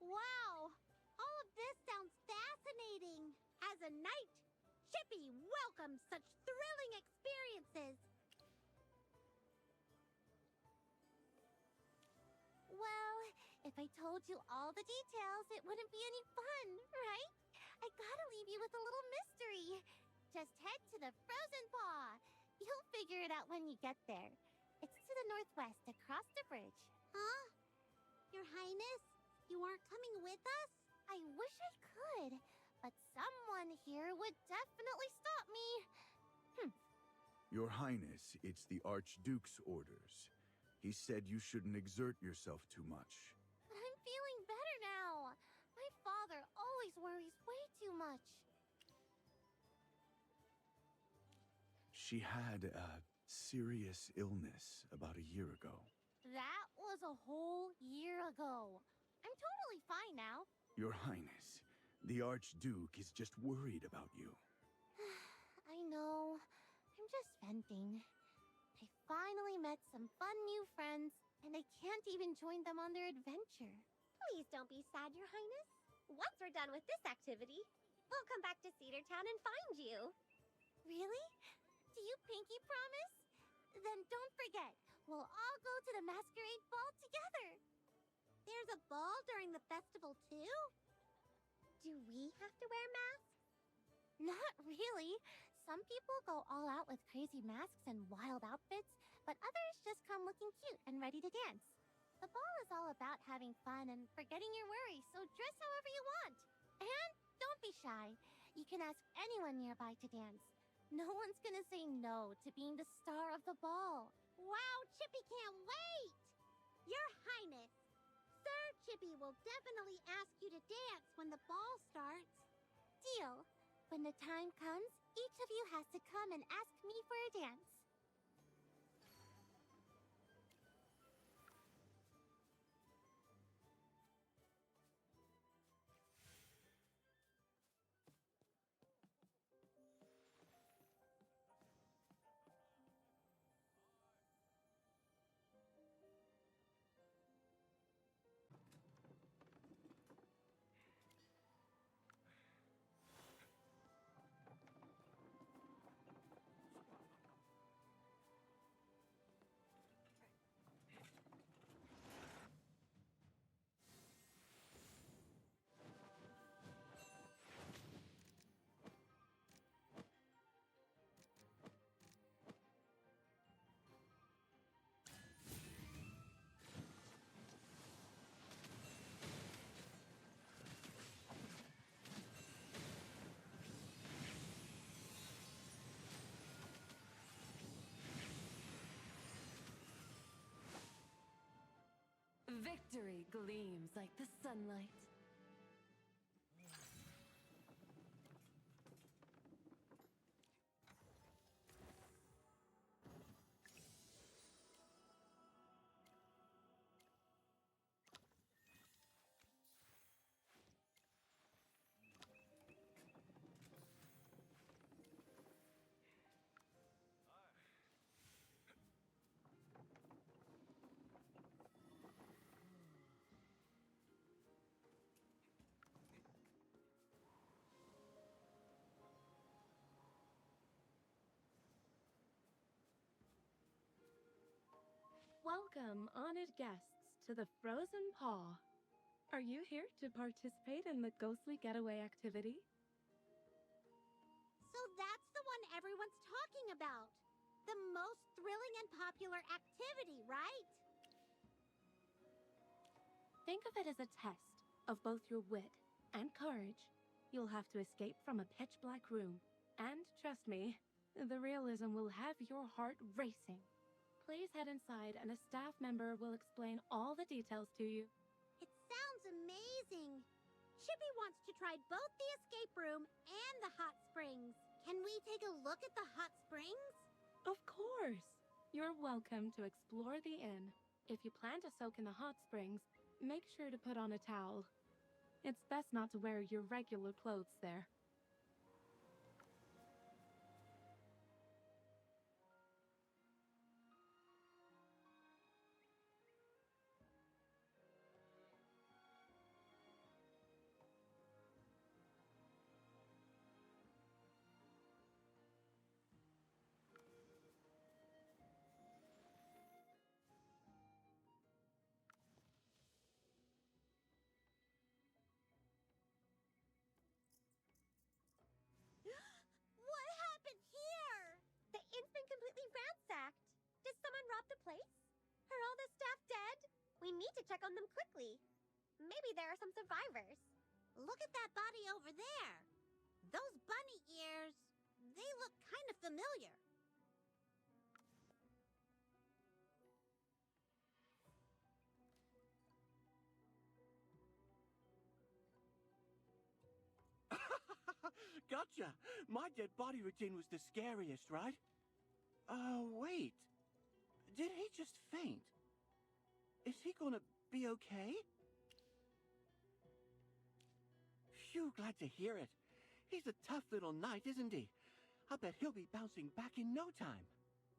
Wow! All of this sounds fascinating. As a knight, Chippy welcomes such thrilling experiences. Well, if I told you all the details, it wouldn't be any fun, right? I gotta leave you with a little mystery. Just head to the Frozen Paw. You'll figure it out when you get there. It's to the northwest, across the bridge. Huh? Your Highness, you aren't coming with us? I wish I could, but someone here would definitely stop me. Your Highness, it's the Archduke's orders. He said you shouldn't exert yourself too much. But I'm feeling better now. My father always worries way too much. She had a serious illness about a year ago. That was a whole year ago. I'm totally fine now. Your Highness, the Archduke is just worried about you. I know. I'm just venting. I finally met some fun new friends, and I can't even join them on their adventure. Please don't be sad, Your Highness. Once we're done with this activity, we'll come back to Cedar Town and find you. Really? Do you pinky promise? Then don't forget, we'll all go to the masquerade ball together. There's a ball during the festival, too? Do we have to wear masks? Not really. Some people go all out with crazy masks and wild outfits, but others just come looking cute and ready to dance. The ball is all about having fun and forgetting your worries, so dress however you want. And don't be shy. You can ask anyone nearby to dance. No one's gonna say no to being the star of the ball. Wow, Chippy can't wait! Your Highness, Sir Chippy will definitely ask you to dance when the ball starts. Deal. When the time comes, each of you has to come and ask me for a dance. Victory gleams like the sunlight. Welcome, honored guests, to the Frozen Paw. Are you here to participate in the ghostly getaway activity? So that's the one everyone's talking about. The most thrilling and popular activity, right? Think of it as a test of both your wit and courage. You'll have to escape from a pitch-black room. And trust me, the realism will have your heart racing. Please head inside and a staff member will explain all the details to you. It sounds amazing. Chippy wants to try both the escape room and the hot springs. Can we take a look at the hot springs? Of course! You're welcome to explore the inn. If you plan to soak in the hot springs, make sure to put on a towel. It's best not to wear your regular clothes there. What happened here? The inn's been completely ransacked. Did someone rob the place? Are all the staff dead? We need to check on them quickly. Maybe there are some survivors. Look at that body over there. Those bunny ears, they look kind of familiar. Gotcha! My dead body routine was the scariest, right? Wait. Did he just faint? Is he gonna be okay? Phew, glad to hear it. He's a tough little knight, isn't he? I bet he'll be bouncing back in no time.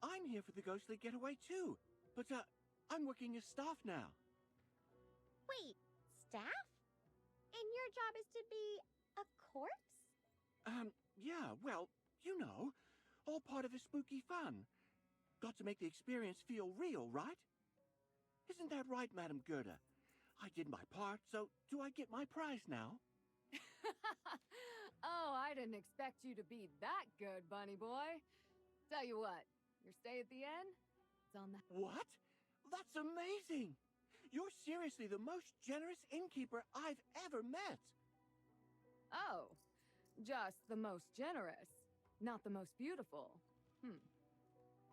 I'm here for the ghostly getaway too, but I'm working as staff now. Wait, staff? And your job is to be a corpse? Yeah, well, you know, all part of the spooky fun. Got to make the experience feel real, right? Isn't that right, Madam Gerda? I did my part, so do I get my prize now? Oh, I didn't expect you to be that good, bunny boy. Tell you what, your stay at the inn? It's on the... What? That's amazing! You're seriously the most generous innkeeper I've ever met. Oh, just the most generous, not the most beautiful.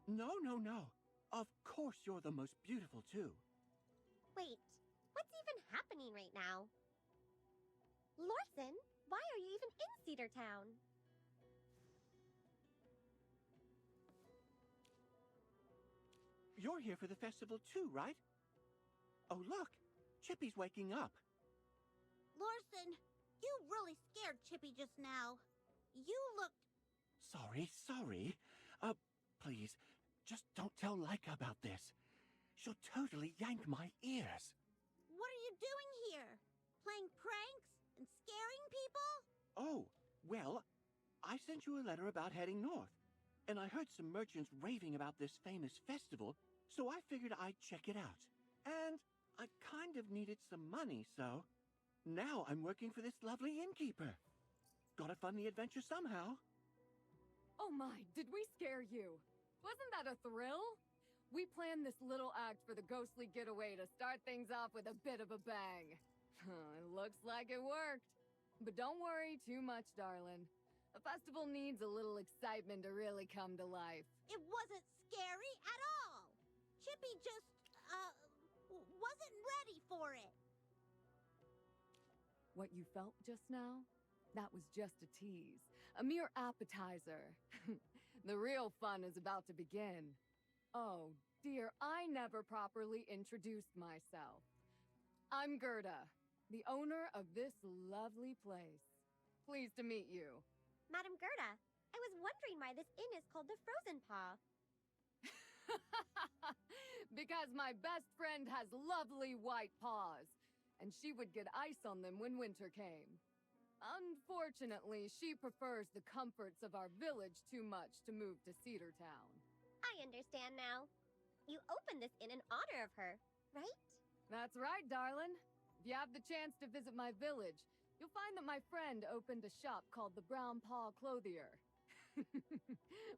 No. Of course you're the most beautiful, too. Wait, what's even happening right now? Lorson, why are you even in Cedar Town? You're here for the festival too, right? Oh, look! Chippy's waking up. Lorson, you really scared Chippy just now. You looked... Sorry. Please, just don't tell Laika about this. She'll totally yank my ears. What are you doing here? Playing pranks and scaring people? Oh, well, I sent you a letter about heading north. And I heard some merchants raving about this famous festival, so I figured I'd check it out. And I kind of needed some money, so now I'm working for this lovely innkeeper. Gotta fund the adventure somehow. Oh my, did we scare you? Wasn't that a thrill? We planned this little act for the ghostly getaway to start things off with a bit of a bang. Looks like it worked. But don't worry too much, darling. A festival needs a little excitement to really come to life. It wasn't scary at all. Chippy just, wasn't ready for it. What you felt just now? That was just a tease. A mere appetizer. The real fun is about to begin. Oh, dear, I never properly introduced myself. I'm Gerda, the owner of this lovely place. Pleased to meet you. Madam Gerda, I was wondering why this inn is called the Frozen Paw. Because my best friend has lovely white paws, and she would get ice on them when winter came. Unfortunately, she prefers the comforts of our village too much to move to Cedar Town. I understand now. You opened this inn in honor of her, right? That's right, darling. If you have the chance to visit my village, you'll find that my friend opened a shop called the Brown Paw Clothier.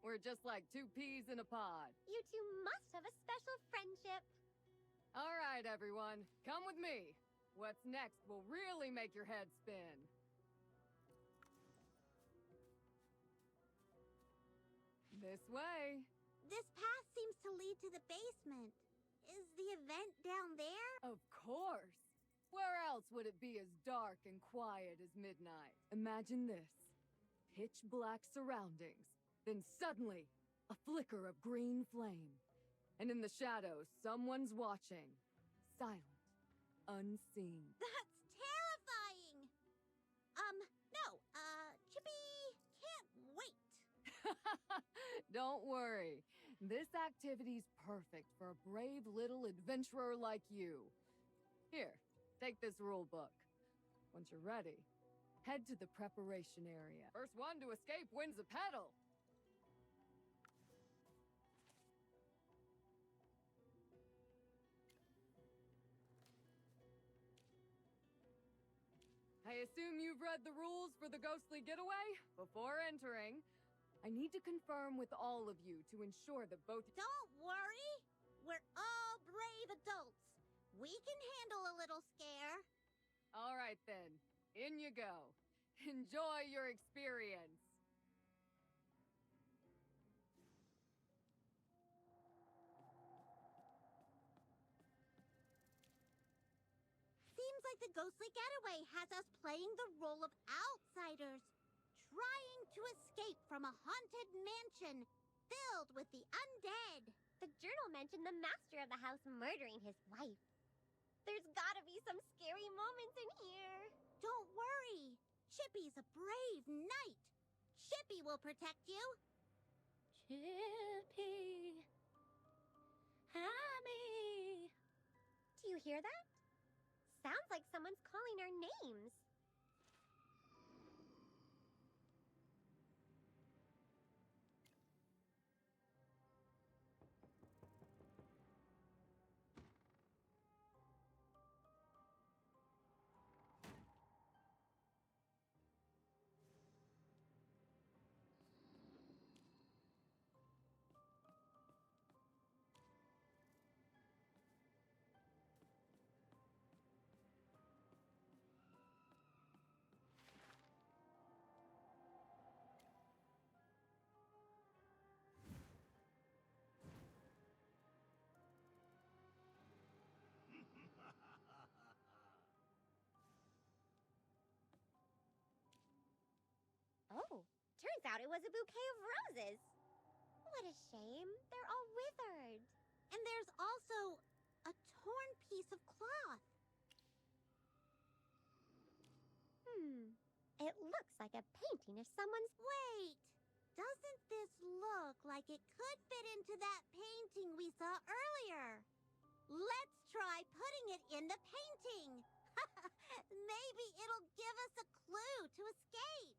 We're just like two peas in a pod. You two must have a special friendship. All right, everyone, come with me. What's next will really make your head spin. This way. This path seems to lead to the basement. Is the event down there? Of course. Where else would it be as dark and quiet as midnight? Imagine this. Pitch black surroundings. Then suddenly, a flicker of green flame. And in the shadows, someone's watching. Silent. Unseen. That's terrifying! No, Chippy can't wait. Don't worry. This activity's perfect for a brave little adventurer like you. Here, take this rule book. Once you're ready, head to the preparation area. First one to escape wins a pedal. I assume you've read the rules for the ghostly getaway? Before entering, I need to confirm with all of you to ensure that both... Don't worry! We're all brave adults. We can handle a little scare. All right then, in you go. Enjoy your experience. Seems like the ghostly getaway has us playing the role of outsiders, trying to escape from a haunted mansion filled with the undead. The journal mentioned the master of the house murdering his wife. There's gotta be some scary moments in here. Don't worry. Chippy's a brave knight. Chippy will protect you. Chippy. Hammy. Do you hear that? Sounds like someone's calling our names. Oh, turns out it was a bouquet of roses. What a shame. They're all withered. And there's also a torn piece of cloth. It looks like a painting of someone's... Wait! Doesn't this look like it could fit into that painting we saw earlier? Let's try putting it in the painting. Maybe it'll give us a clue to escape.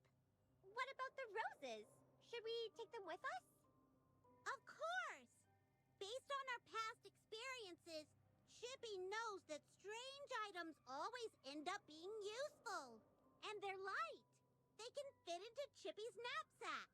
What about the roses? Should we take them with us? Of course! Based on our past experiences, Chippy knows that strange items always end up being useful. And they're light. They can fit into Chippy's knapsack.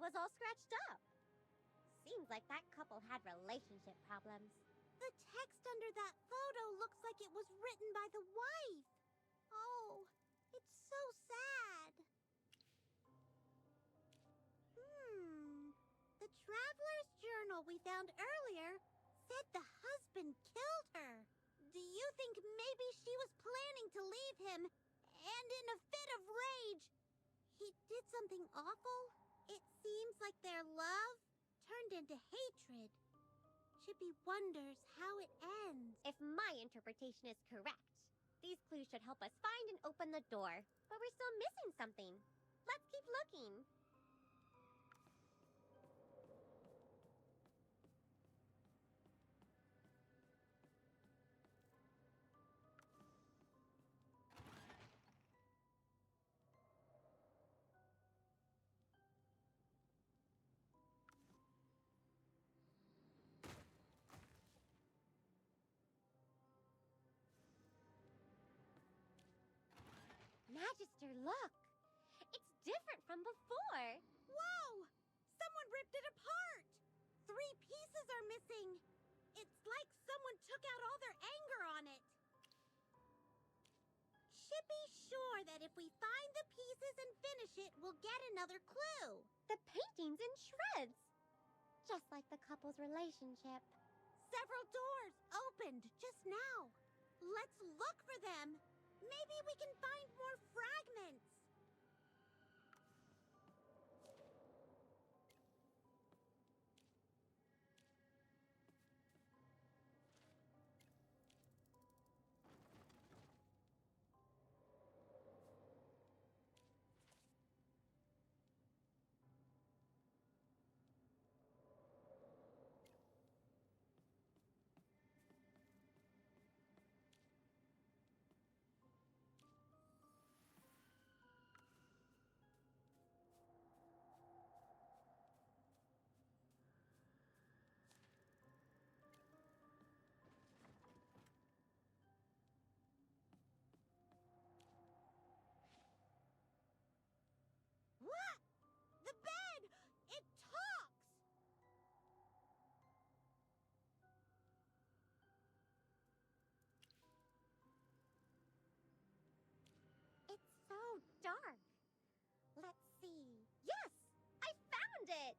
Was all scratched up. Seems like that couple had relationship problems. The text under that photo looks like it was written by the wife. Oh, it's so sad. The traveler's journal we found earlier said the husband killed her. Do you think maybe she was planning to leave him, and in a fit of rage, he did something awful? It seems like their love turned into hatred. Chippy wonders how it ends. If my interpretation is correct, these clues should help us find and open the door. But we're still missing something. Let's keep looking. Magister, look! It's different from before! Whoa! Someone ripped it apart! 3 pieces are missing! It's like someone took out all their anger on it! Chippy's sure that if we find the pieces and finish it, we'll get another clue! The painting's in shreds! Just like the couple's relationship. Several doors opened just now. Let's look for them! Maybe we can find more fragments. What? The bed! It talks! It's so dark. Let's see. Yes! I found it!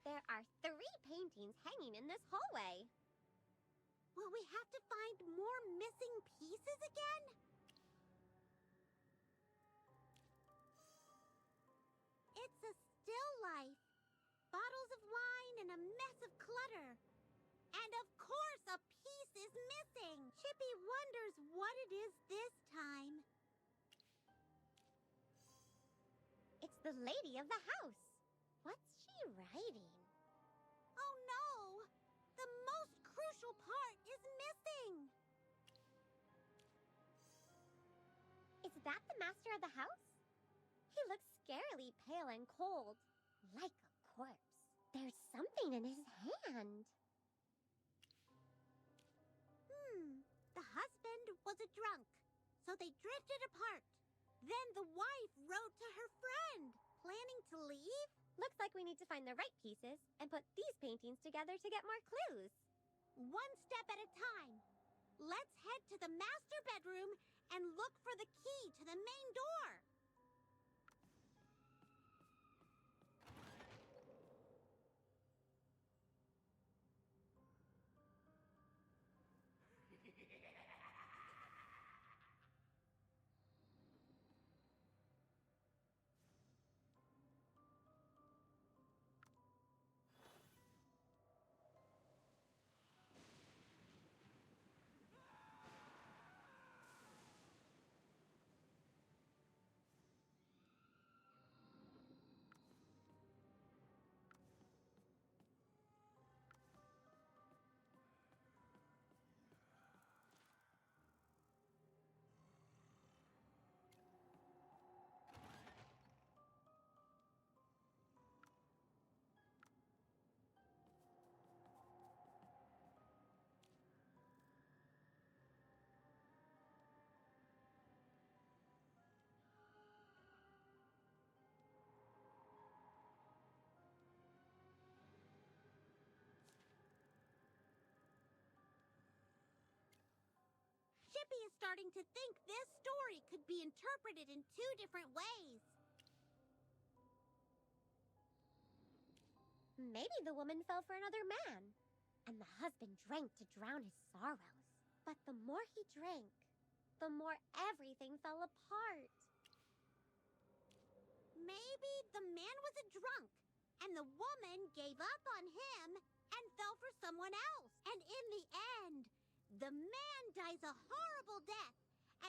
There are 3 paintings hanging in this hallway. Will we have to find more missing pieces again? It's a still life. Bottles of wine and a mess of clutter. And of course, a piece is missing. Chippy wonders what it is this time. It's the lady of the house. What's she writing? Oh no! The most crucial part is missing! Is that the master of the house? He looks scarily pale and cold, like a corpse. There's something in his hand. The husband was a drunk, so they drifted apart. Then the wife wrote to her friend, planning to leave. Looks like we need to find the right pieces and put these paintings together to get more clues. One step at a time. Let's head to the master bedroom and look for the key to the main door. Chippy is starting to think this story could be interpreted in 2 different ways. Maybe the woman fell for another man, and the husband drank to drown his sorrows. But the more he drank, the more everything fell apart. Maybe the man was a drunk, and the woman gave up on him and fell for someone else. And in the end, the man dies a horrible death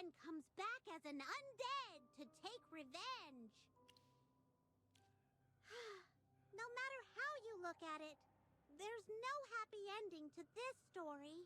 and comes back as an undead to take revenge. No matter how you look at it, there's no happy ending to this story.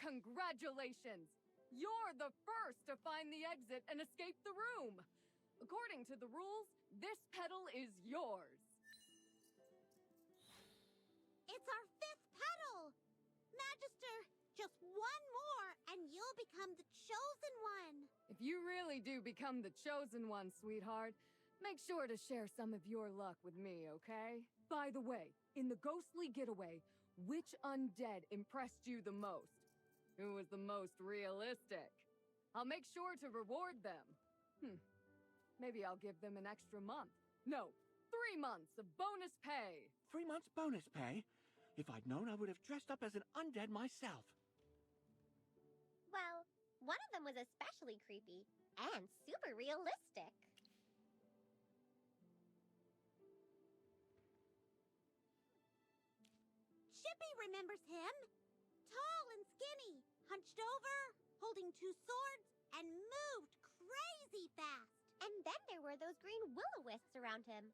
Congratulations! You're the first to find the exit and escape the room. According to the rules, this petal is yours. It's our 5th petal! Magister, just one more and you'll become the chosen one. If you really do become the chosen one, sweetheart, make sure to share some of your luck with me, okay? By the way, in the ghostly getaway, which undead impressed you the most? Who was the most realistic? I'll make sure to reward them. Maybe I'll give them an extra month. No, 3 months of bonus pay. 3 months bonus pay? If I'd known, I would have dressed up as an undead myself. Well, one of them was especially creepy and super realistic. Chippy remembers him. Tall and skinny, hunched over, holding 2 swords, and moved crazy fast. And then there were those green will-o-wisps around him.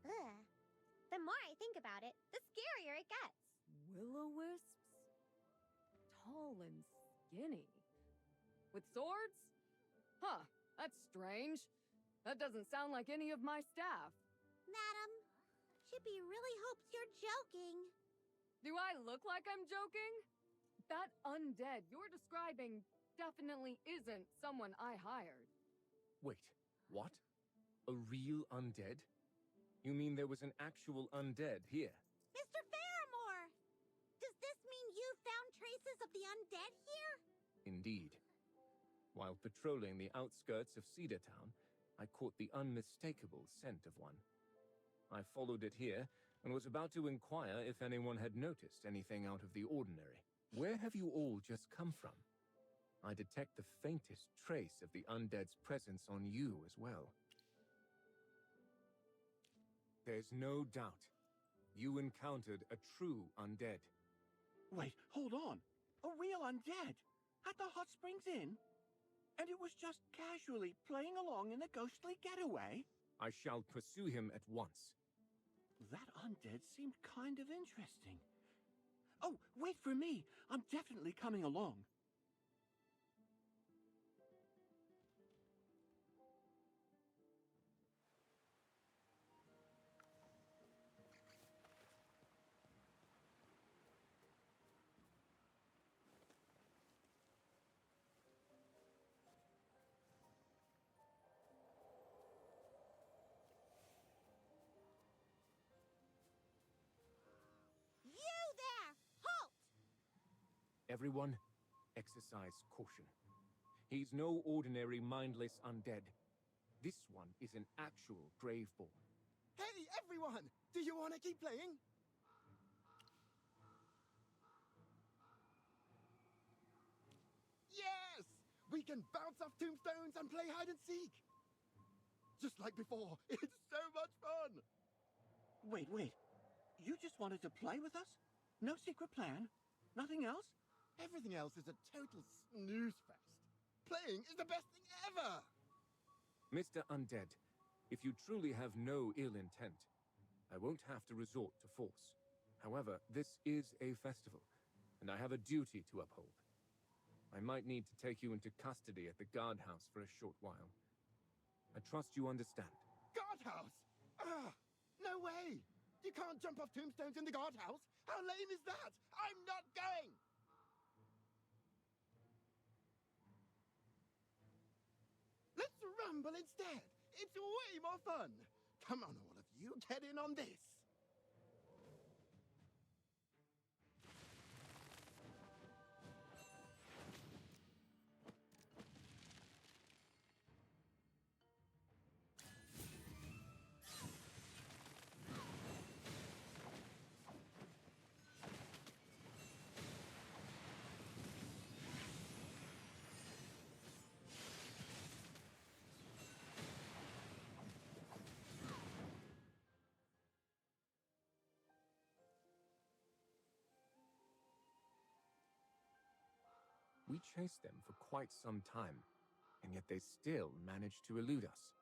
Ugh. The more I think about it, the scarier it gets. Will-o-wisps? Tall and skinny. With swords? Huh, that's strange. That doesn't sound like any of my staff. Madam, Chippy really hopes you're joking. Do I look like I'm joking? That undead you're describing definitely isn't someone I hired. Wait, what? A real undead? You mean there was an actual undead here? Mr. Fairmore! Does this mean you found traces of the undead here? Indeed. While patrolling the outskirts of Cedar Town, I caught the unmistakable scent of one. I followed it here and was about to inquire if anyone had noticed anything out of the ordinary. Where have you all just come from? I detect the faintest trace of the undead's presence on you as well. There's no doubt. You encountered a true undead. Wait, hold on. A real undead? At the Hot Springs Inn? And it was just casually playing along in the ghostly getaway? I shall pursue him at once. That undead seemed kind of interesting. Oh, wait for me. I'm definitely coming along. Everyone, exercise caution. He's no ordinary mindless undead. This one is an actual graveborn. Hey, everyone! Do you want to keep playing? Yes! We can bounce off tombstones and play hide and seek! Just like before. It's so much fun! Wait. You just wanted to play with us? No secret plan? Nothing else? Everything else is a total snooze fest. Playing is the best thing ever! Mr. Undead, if you truly have no ill intent, I won't have to resort to force. However, this is a festival, and I have a duty to uphold. I might need to take you into custody at the guardhouse for a short while. I trust you understand. Guardhouse? No way! You can't jump off tombstones in the guardhouse! How lame is that? I'm not going! Let's rumble instead! It's way more fun! Come on, all of you, get in on this! We chased them for quite some time, and yet they still managed to elude us.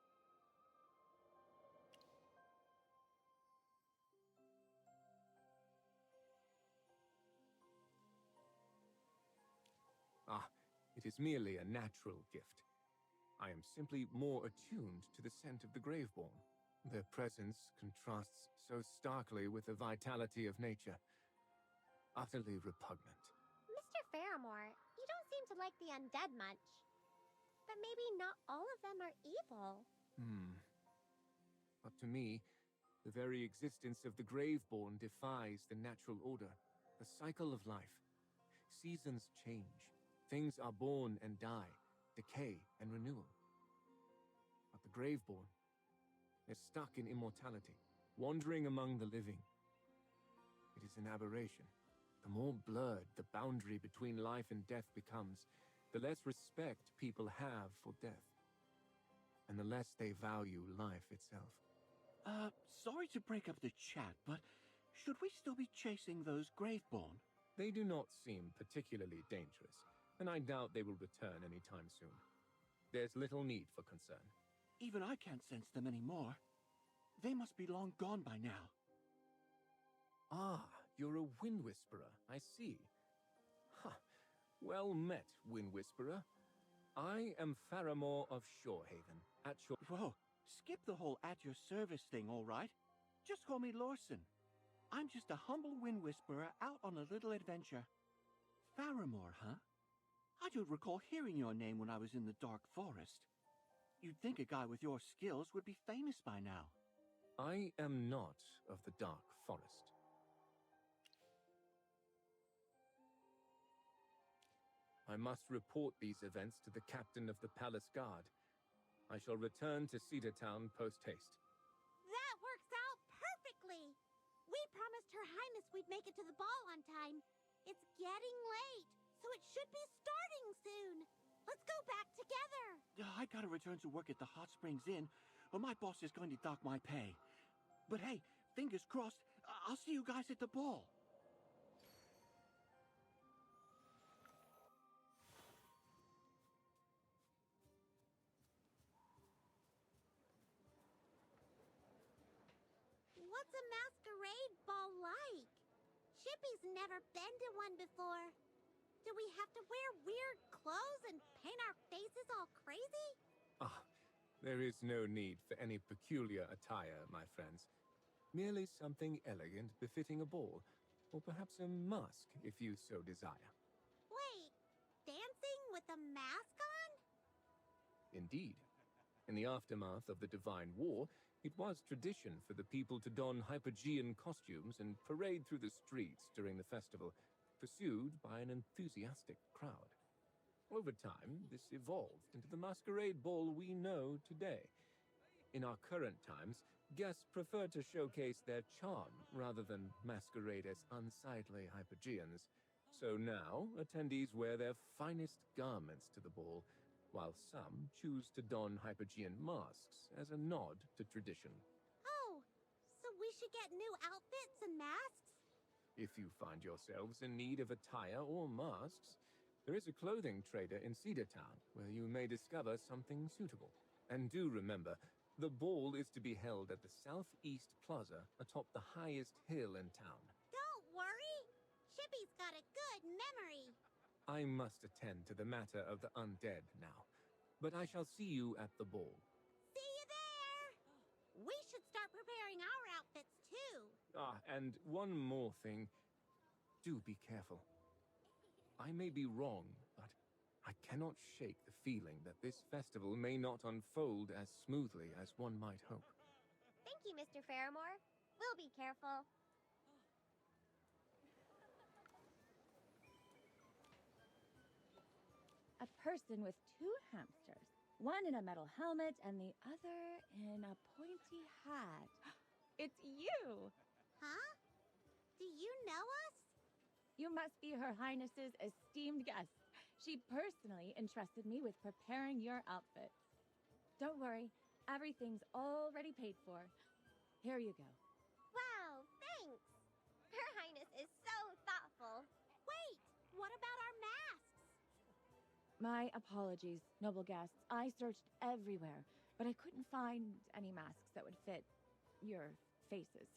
It is merely a natural gift. I am simply more attuned to the scent of the Graveborn. Their presence contrasts so starkly with the vitality of nature. Utterly repugnant. Mr. Faramore, you don't seem to like the undead much. But maybe not all of them are evil. But to me, the very existence of the Graveborn defies the natural order, the cycle of life. Seasons change. Things are born and die, decay and renewal. But the Graveborn, they're stuck in immortality, wandering among the living. It is an aberration. The more blurred the boundary between life and death becomes, the less respect people have for death, and the less they value life itself. Sorry to break up the chat, but should we still be chasing those Graveborn? They do not seem particularly dangerous, and I doubt they will return anytime soon. There's little need for concern. Even I can't sense them anymore. They must be long gone by now. Ah, you're a Wind Whisperer, I see. Huh. Well met, Wind Whisperer. I am Faramore of Shorehaven, at your... Whoa, skip the whole at your service thing, all right? Just call me Lorson. I'm just a humble Wind Whisperer out on a little adventure. Faramore, huh? I do recall hearing your name when I was in the Dark Forest. You'd think a guy with your skills would be famous by now. I am not of the Dark Forest. I must report these events to the captain of the Palace Guard. I shall return to Cedar Town post-haste. That works out perfectly! We promised Her Highness we'd make it to the ball on time. It's getting late, so it should be starting soon. Let's go back together. I gotta return to work at the Hot Springs Inn, or my boss is going to dock my pay. But hey, fingers crossed, I'll see you guys at the ball. What's a masquerade ball like? Chippy's never been to one before. Do we have to wear weird clothes and paint our faces all crazy? Ah, there is no need for any peculiar attire, my friends. Merely something elegant befitting a ball, or perhaps a mask if you so desire. Wait, dancing with a mask on? Indeed. In the aftermath of the Divine War, it was tradition for the people to don Hypogean costumes and parade through the streets during the festival, pursued by an enthusiastic crowd. Over time, this evolved into the masquerade ball we know today. In our current times, guests prefer to showcase their charm rather than masquerade as unsightly Hypogeans. So now, attendees wear their finest garments to the ball, while some choose to don Hypogean masks as a nod to tradition. Oh, so we should get new outfits and masks? If you find yourselves in need of attire or masks, there is a clothing trader in Cedar Town where you may discover something suitable. And do remember, the ball is to be held at the Southeast Plaza atop the highest hill in town. Don't worry. Chippy's got a good memory. I must attend to the matter of the undead now, but I shall see you at the ball. See you there! We should start preparing our outfits, too. Ah, and one more thing. Do be careful. I may be wrong, but I cannot shake the feeling that this festival may not unfold as smoothly as one might hope. Thank you, Mr. Faramore. We'll be careful. A person with two hamsters. One in a metal helmet and the other in a pointy hat. It's you! Huh? Do you know us? You must be Her Highness's esteemed guest. She personally entrusted me with preparing your outfit. Don't worry, everything's already paid for. Here you go. Wow, thanks! Her Highness is so thoughtful. Wait, what about our masks? My apologies, noble guests. I searched everywhere, but I couldn't find any masks that would fit your faces.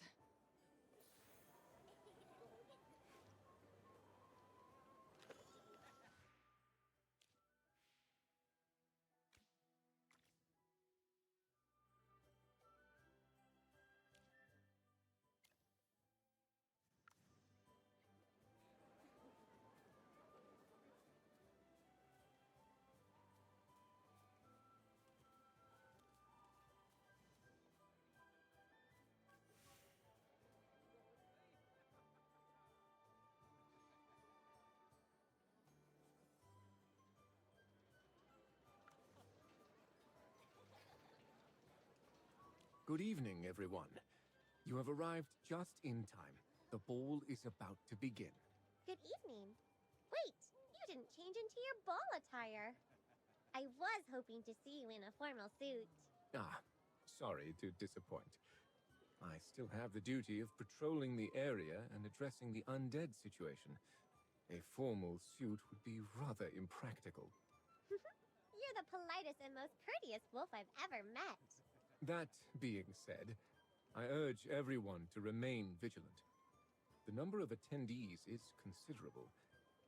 Good evening, everyone. You have arrived just in time. The ball is about to begin. Good evening. Wait, you didn't change into your ball attire. I was hoping to see you in a formal suit. Ah, sorry to disappoint. I still have the duty of patrolling the area and addressing the undead situation. A formal suit would be rather impractical. You're the politest and most courteous wolf I've ever met. That being said, I urge everyone to remain vigilant. The number of attendees is considerable,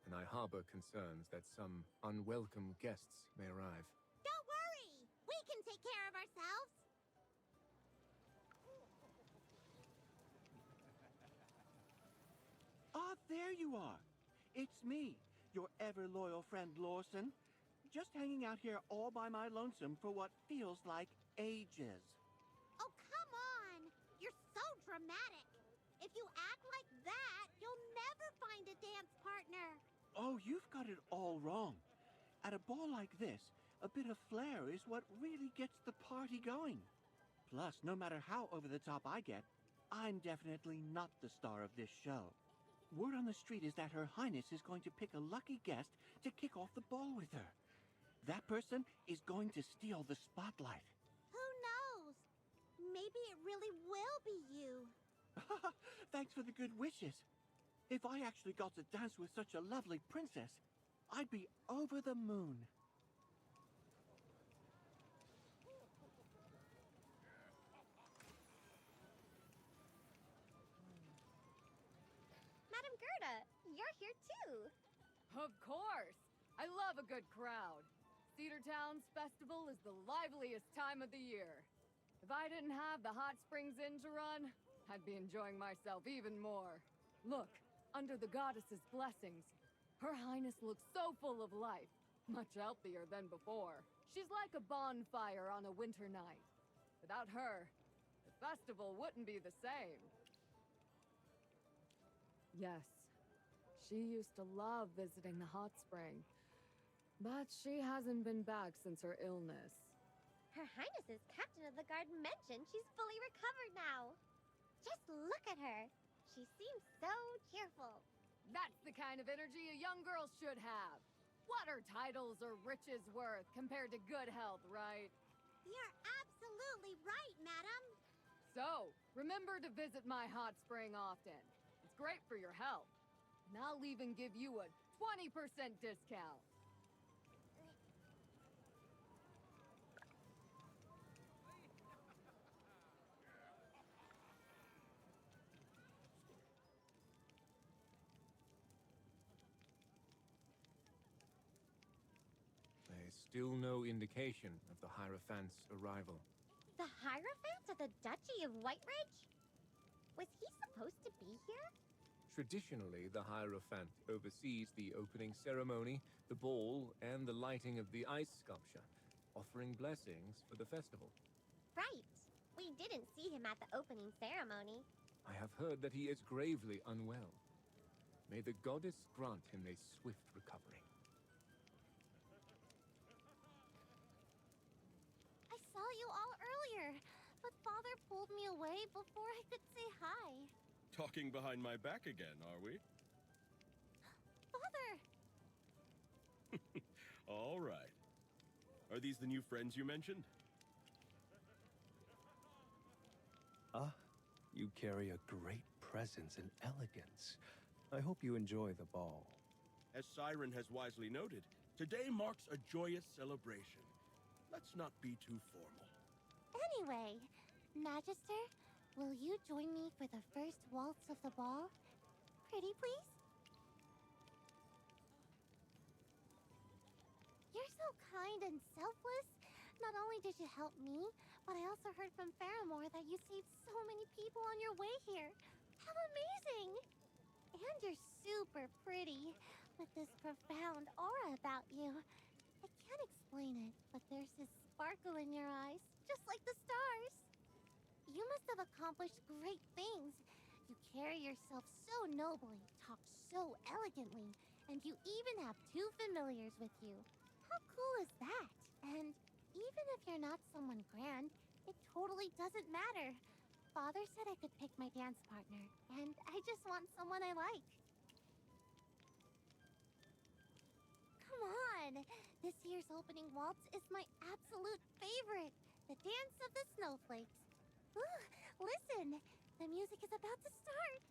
and I harbor concerns that some unwelcome guests may arrive. Don't worry! We can take care of ourselves! Ah, there you are. It's me, your ever-loyal friend Lawson. Just hanging out here all by my lonesome for what feels like ages. Oh, come on! You're so dramatic! If you act like that, you'll never find a dance partner! Oh, you've got it all wrong. At a ball like this, a bit of flair is what really gets the party going. Plus, no matter how over the top I get, I'm definitely not the star of this show. Word on the street is that Her Highness is going to pick a lucky guest to kick off the ball with her. That person is going to steal the spotlight. Who knows? Maybe it really will be you. Thanks for the good wishes. If I actually got to dance with such a lovely princess, I'd be over the moon. Madam Gerda, you're here too. Of course! I love a good crowd. Cedar Town's festival is the liveliest time of the year. If I didn't have the hot springs in to run, I'd be enjoying myself even more. Look, under the goddess's blessings, Her Highness looks so full of life, much healthier than before. She's like a bonfire on a winter night. Without her, the festival wouldn't be the same. Yes, she used to love visiting the hot spring. But she hasn't been back since her illness. Her Highness's captain of the guard mentioned she's fully recovered now. Just look at her. She seems so cheerful. That's the kind of energy a young girl should have. What are titles or riches worth compared to good health, right? You're absolutely right, madam. So, remember to visit my hot spring often. It's great for your health. And I'll even give you a 20% discount. There's still no indication of the Hierophant's arrival. The Hierophant of the Duchy of Whiteridge? Was he supposed to be here? Traditionally, the Hierophant oversees the opening ceremony, the ball, and the lighting of the ice sculpture, offering blessings for the festival. Right. We didn't see him at the opening ceremony. I have heard that he is gravely unwell. May the goddess grant him a swift recovery. I saw you all earlier, but Father pulled me away before I could say hi. Talking behind my back again, are we? Father! All right. Are these the new friends you mentioned? Ah, you carry a great presence and elegance. I hope you enjoy the ball. As Siren has wisely noted, today marks a joyous celebration. Let's not be too formal. Anyway, Magister, will you join me for the first waltz of the ball? Pretty please? You're so kind and selfless. Not only did you help me, but I also heard from Faramore that you saved so many people on your way here. How amazing! And you're super pretty, with this profound aura about you. I can't explain it, but there's this sparkle in your eyes, just like the stars. You must have accomplished great things. You carry yourself so nobly, talk so elegantly, and you even have 2 familiars with you. How cool is that? And even if you're not someone grand, It totally doesn't matter. Father said I could pick my dance partner, and I just want someone I like. Come on! This year's opening waltz is my absolute favorite, the Dance of the Snowflakes. Ooh, listen! The music is about to start!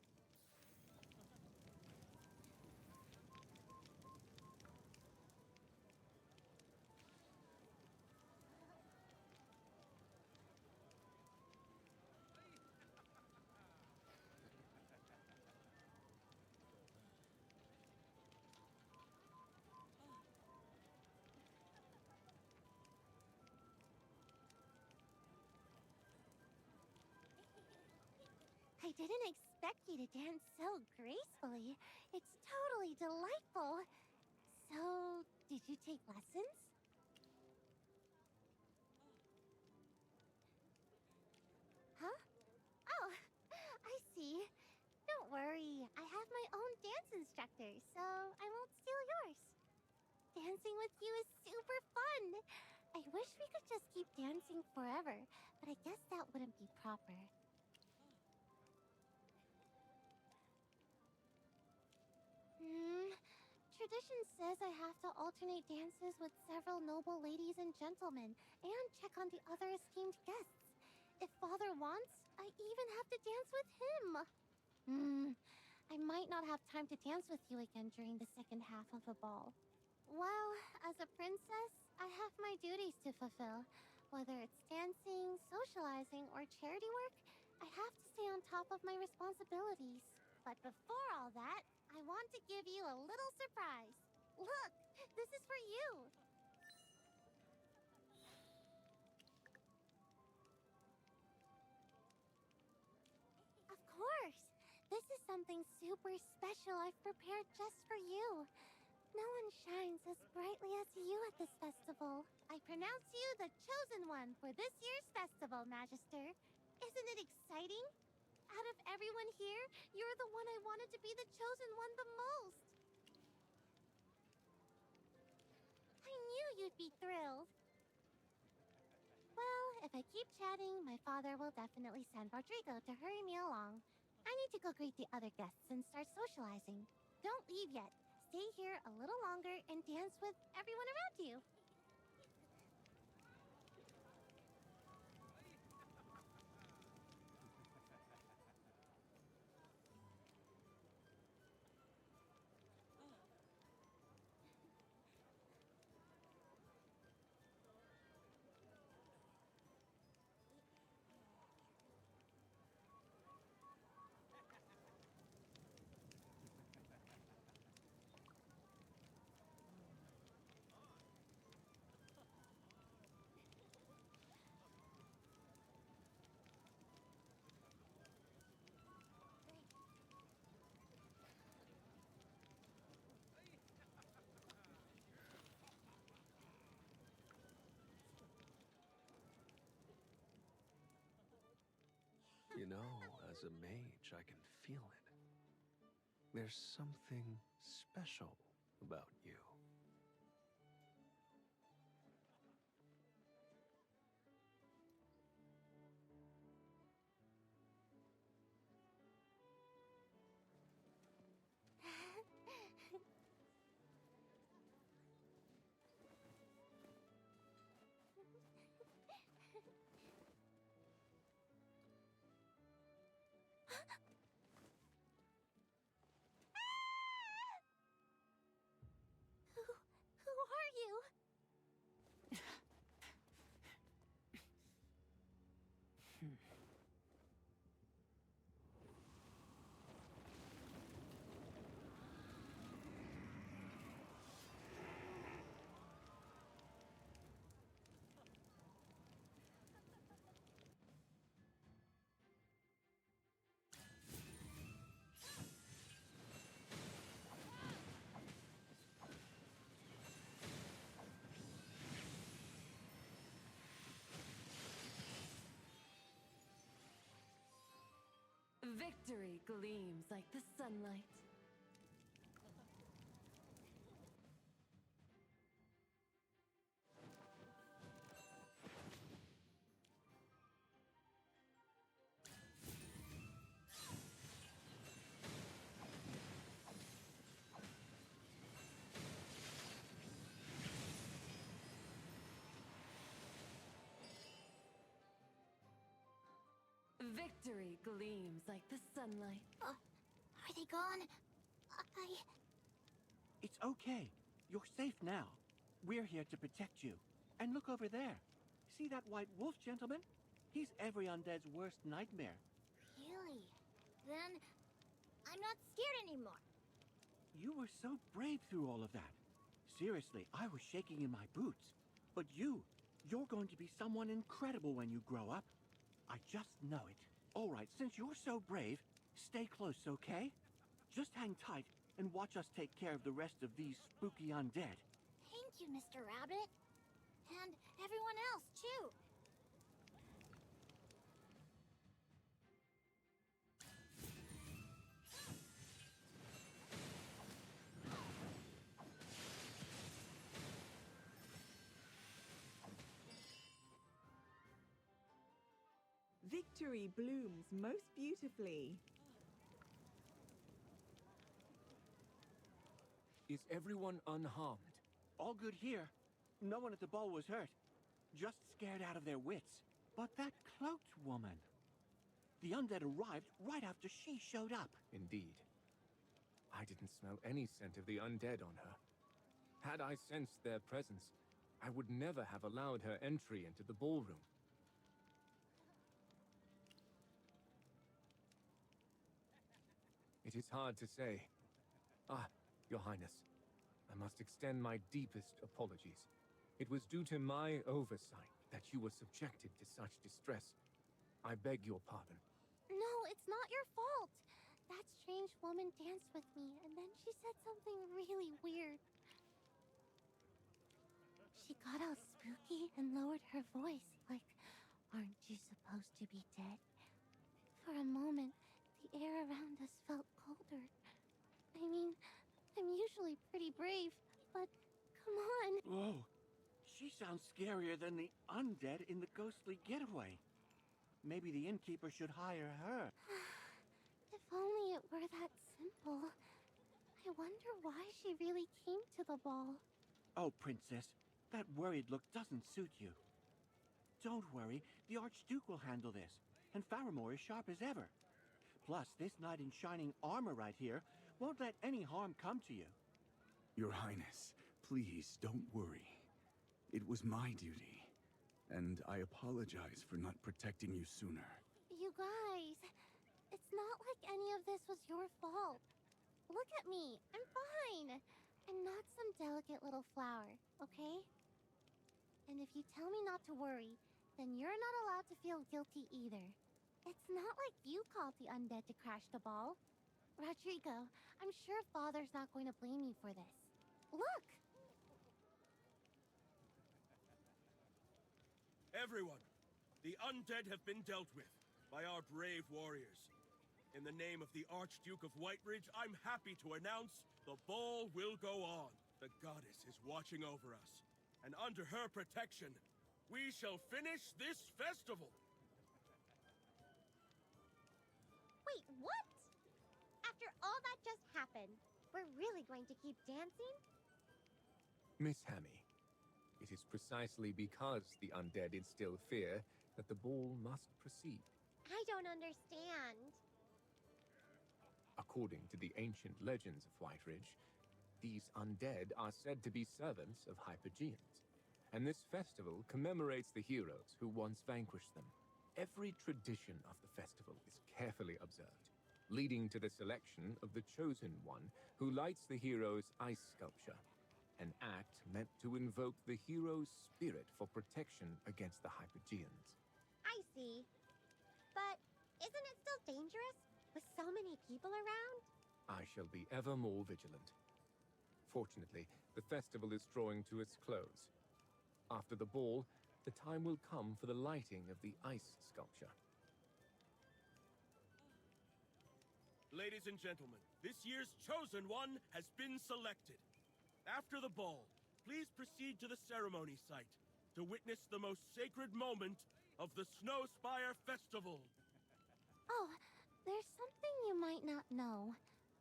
I didn't expect you to dance so gracefully. It's totally delightful. So, did you take lessons? Huh? Oh, I see. Don't worry, I have my own dance instructor, so I won't steal yours. Dancing with you is super fun. I wish we could just keep dancing forever, but I guess that wouldn't be proper. Tradition says I have to alternate dances with several noble ladies and gentlemen, and check on the other esteemed guests. If Father wants, I even have to dance with him. I might not have time to dance with you again during the second half of the ball. Well, as a princess, I have my duties to fulfill. Whether it's dancing, socializing, or charity work, I have to stay on top of my responsibilities. But before all that, I want to give you a little surprise. Look, this is for you. Of course. This is something super special I've prepared just for you. No one shines as brightly as you at this festival. I pronounce you the chosen one for this year's festival, Magister. Isn't it exciting? Out of everyone here, you're the one I wanted to be the chosen one the most. I knew you'd be thrilled. Well, if I keep chatting, my father will definitely send Rodrigo to hurry me along. I need to go greet the other guests and start socializing. Don't leave yet. Stay here a little longer and dance with everyone around you. You know, as a mage, I can feel it. There's something special about you. Who are you? Victory gleams like the sunlight. Victory gleams like the sunlight. Are they gone? It's okay. You're safe now. We're here to protect you. And look over there. See that white wolf, gentleman? He's every undead's worst nightmare. Really? Then I'm not scared anymore. You were so brave through all of that. Seriously, I was shaking in my boots. But you're going to be someone incredible when you grow up. I just know it. All right, since you're so brave, stay close, okay? Just hang tight and watch us take care of the rest of these spooky undead. Thank you, Mr. Rabbit. And everyone else, too. Victory blooms most beautifully. Is everyone unharmed? All good here. No one at the ball was hurt. Just scared out of their wits. But that cloaked woman. The undead arrived right after she showed up. Indeed. I didn't smell any scent of the undead on her. Had I sensed their presence, I would never have allowed her entry into the ballroom. It is hard to say. Your Highness, I must extend my deepest apologies. It was due to my oversight that you were subjected to such distress. I beg your pardon. No, it's not your fault. That strange woman danced with me, and then she said something really weird. She got all spooky and lowered her voice, like, "Aren't you supposed to be dead?" For a moment, the air around us felt colder. I mean, I'm usually pretty brave, but come on. Whoa. She sounds scarier than the undead in the ghostly getaway. Maybe the innkeeper should hire her. If only it were that simple. I wonder why she really came to the ball. Oh, Princess, that worried look doesn't suit you. Don't worry, the Archduke will handle this, and Faramore is sharp as ever. Plus, this knight in shining armor right here won't let any harm come to you. Your Highness, please don't worry. It was my duty, and I apologize for not protecting you sooner. You guys, it's not like any of this was your fault. Look at me, I'm fine. I'm not some delicate little flower, okay? And if you tell me not to worry, then you're not allowed to feel guilty either. It's not like you called the undead to crash the ball. Rodrigo, I'm sure Father's not going to blame you for this. Look! Everyone, the undead have been dealt with by our brave warriors. In the name of the Archduke of Whiteridge, I'm happy to announce the ball will go on. The goddess is watching over us, and under her protection, we shall finish this festival. Wait, what? After all that just happened, we're really going to keep dancing? Miss Hammy, it is precisely because the undead instill fear that the ball must proceed. I don't understand. According to the ancient legends of Whiteridge, these undead are said to be servants of Hypergeans, and this festival commemorates the heroes who once vanquished them. Every tradition of the festival is carefully observed, leading to the selection of the Chosen One who lights the hero's ice sculpture, an act meant to invoke the hero's spirit for protection against the Hypergeans. I see. But isn't it still dangerous with so many people around? I shall be ever more vigilant. Fortunately, the festival is drawing to its close. After the ball, the time will come for the lighting of the ice sculpture. Ladies and gentlemen, this year's Chosen One has been selected. After the ball, please proceed to the ceremony site to witness the most sacred moment of the Snowspire Festival. Oh, there's something you might not know.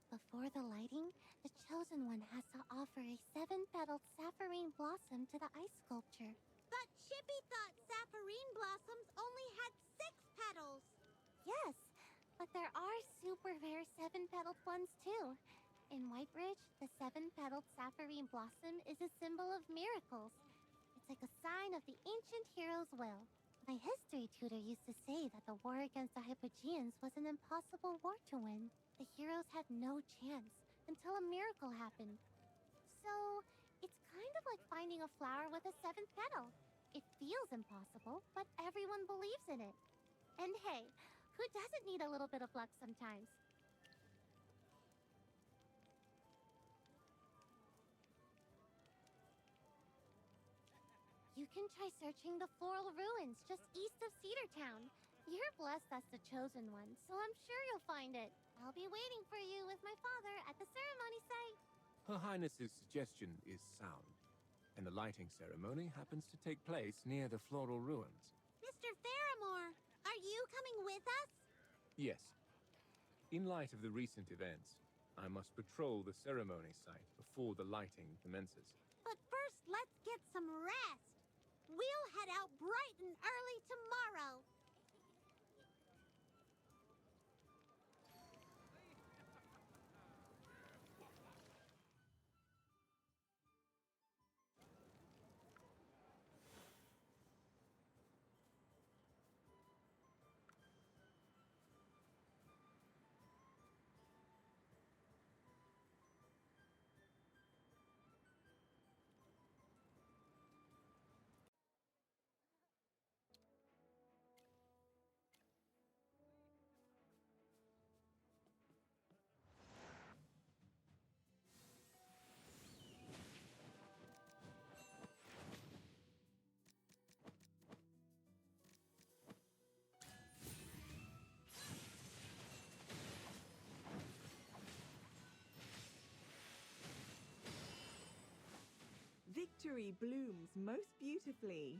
Before the lighting, the Chosen One has to offer a 7-petaled sapphirine blossom to the ice sculpture. But Chippy thought sapphirine blossoms only had 6 petals. Yes, but there are super rare seven-petaled ones too. In White Ridge, the seven-petaled sapphirine blossom is a symbol of miracles. It's like a sign of the ancient hero's will. My history tutor used to say that the war against the Hypogeans was an impossible war to win. The heroes had no chance until a miracle happened. So, it's kind of like finding a flower with a seventh petal. It feels impossible, but everyone believes in it. And hey, who doesn't need a little bit of luck sometimes? You can try searching the floral ruins just east of Cedar Town. You're blessed as the chosen one, so I'm sure you'll find it. I'll be waiting for you with my father at the ceremony site. Her Highness's suggestion is sound, and the lighting ceremony happens to take place near the floral ruins. Mr. Faramore, are you coming with us? Yes. In light of the recent events, I must patrol the ceremony site before the lighting commences. But first, let's get some rest. We'll head out bright and early tomorrow. Victory blooms most beautifully.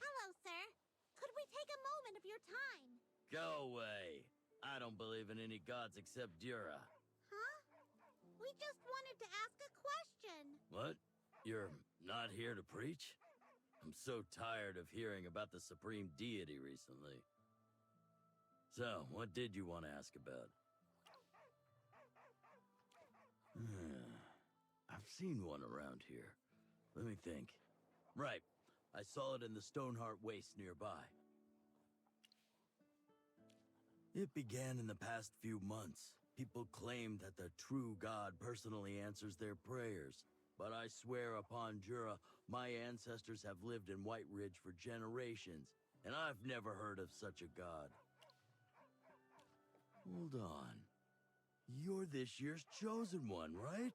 Hello, sir. Could we take a moment of your time? Go away. I don't believe in any gods except Dura. Huh? We just wanted to ask a question. What? You're not here to preach? I'm so tired of hearing about the supreme deity recently. So, what did you want to ask about? I've seen one around here. Let me think. Right. I saw it in the Stoneheart Waste nearby. It began in the past few months. People claim that the true God personally answers their prayers. But I swear upon Jura, my ancestors have lived in White Ridge for generations, and I've never heard of such a god. Hold on. You're this year's chosen one, right?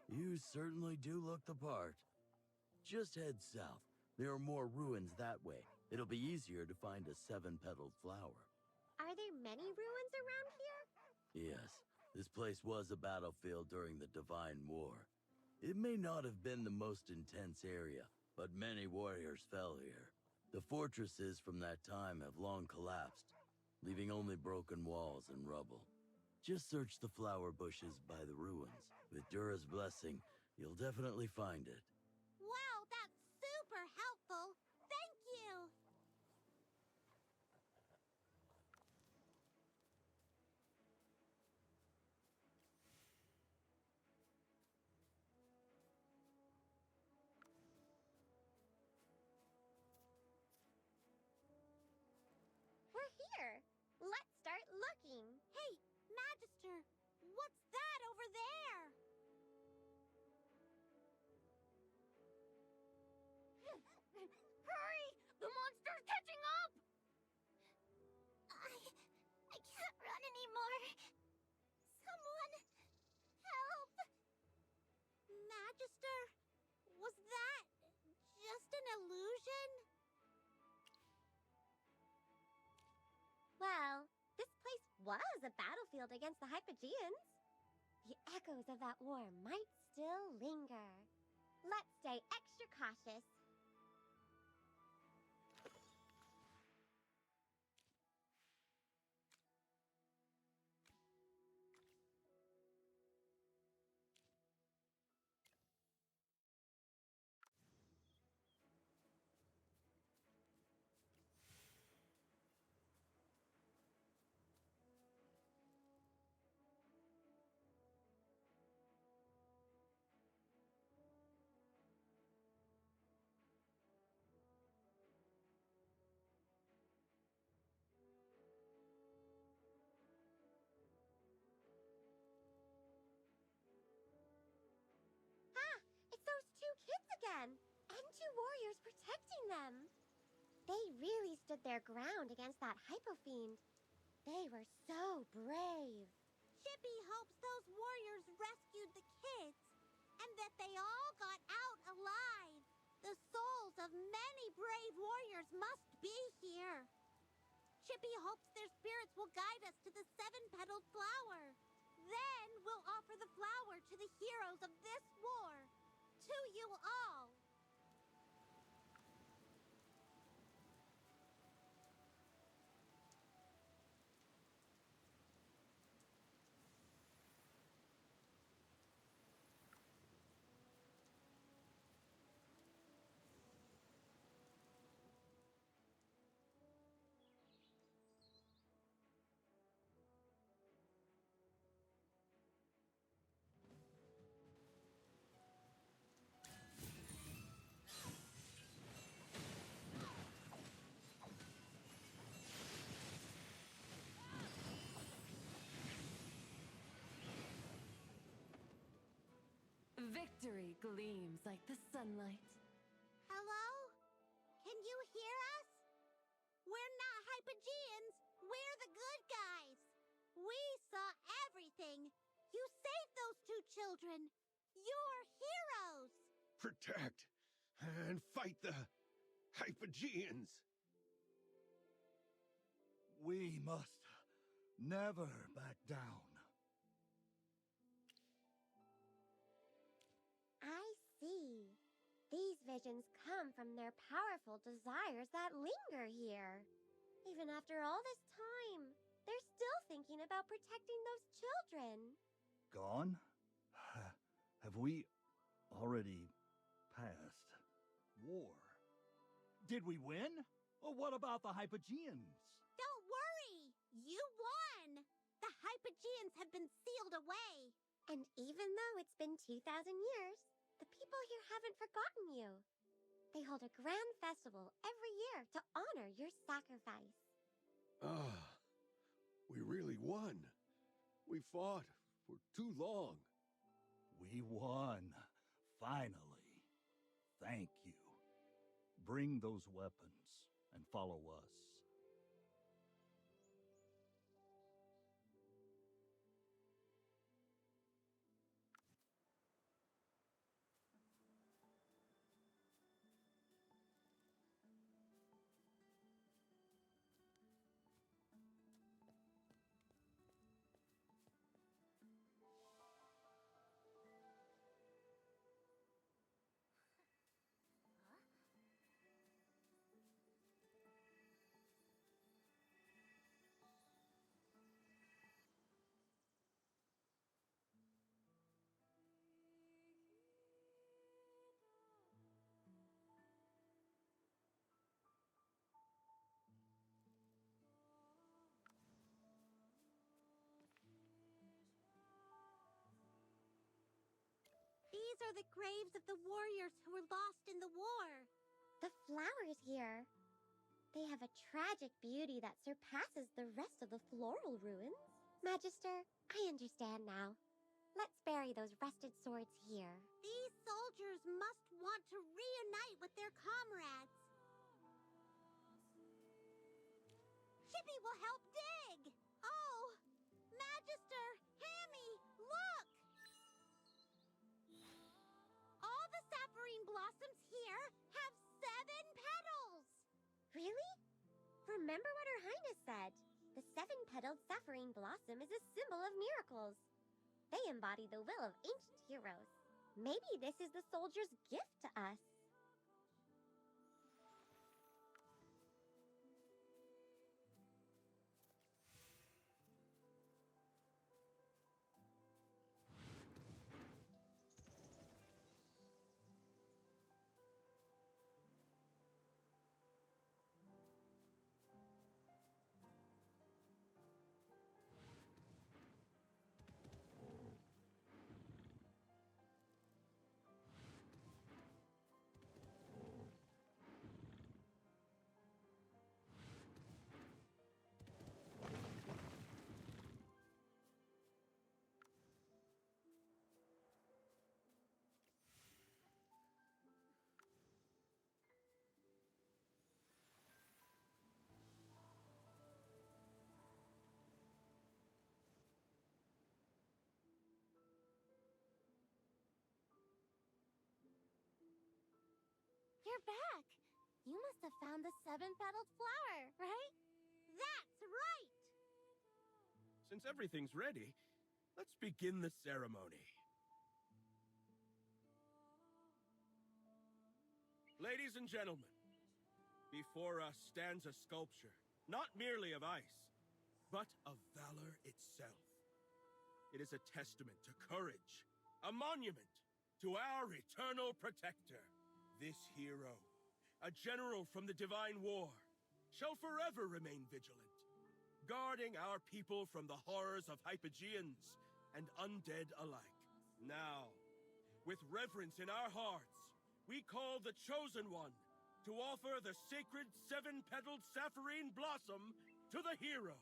You certainly do look the part. Just head south. There are more ruins that way. It'll be easier to find a seven-petaled flower. Are there many ruins around here? Yes, this place was a battlefield during the Divine War. It may not have been the most intense area, but many warriors fell here. The fortresses from that time have long collapsed, leaving only broken walls and rubble. Just search the flower bushes by the ruins. With Dura's blessing, you'll definitely find it. Wow, that's super helpful. Thank you. We're here. Let's start looking. Hey, Magister, what's that over there? was a battlefield against the Hypogeans. The echoes of that war might still linger. Let's stay extra cautious. And two warriors protecting them. They really stood their ground against that hypo-fiend. They were so brave. Chippy hopes those warriors rescued the kids, and that they all got out alive. The souls of many brave warriors must be here. Chippy hopes their spirits will guide us to the seven-petaled flower. Then we'll offer the flower to the heroes of this war. To you all. Victory gleams like the sunlight. Hello? Can you hear us? We're not Hypogeans. We're the good guys. We saw everything. You saved those two children. You're heroes. Protect and fight the Hypogeans. We must never back down. I see. These visions come from their powerful desires that linger here. Even after all this time, they're still thinking about protecting those children. Gone? Have we already passed war? Did we win? Or what about the Hypogeans? Don't worry. You won. The Hypogeans have been sealed away. And even though it's been 2,000 years, the people here haven't forgotten you. They hold a grand festival every year to honor your sacrifice. Ah, we really won. We fought for too long. We won. Finally. Thank you. Bring those weapons and follow us. These are the graves of the warriors who were lost in the war. The flowers here. They have a tragic beauty that surpasses the rest of the floral ruins. Magister, I understand now. Let's bury those rusted swords here. These soldiers must want to reunite with their comrades. Chippy will help dig. Oh, Magister, Hammy, look! All the sapphirine blossoms here have 7 petals. Really? Remember what Her Highness said. The seven-petaled sapphire blossom is a symbol of miracles. They embody the will of ancient heroes. Maybe this is the soldier's gift to us. You're back! You must have found the seven-petaled flower, right? That's right! Since everything's ready, let's begin the ceremony. Ladies and gentlemen, before us stands a sculpture, not merely of ice, but of valor itself. It is a testament to courage, a monument to our eternal protector. This hero, a general from the divine war, shall forever remain vigilant, guarding our people from the horrors of Hypogeans and undead alike. Now, with reverence in our hearts, we call the Chosen One to offer the sacred seven-petaled sapphire blossom to the hero.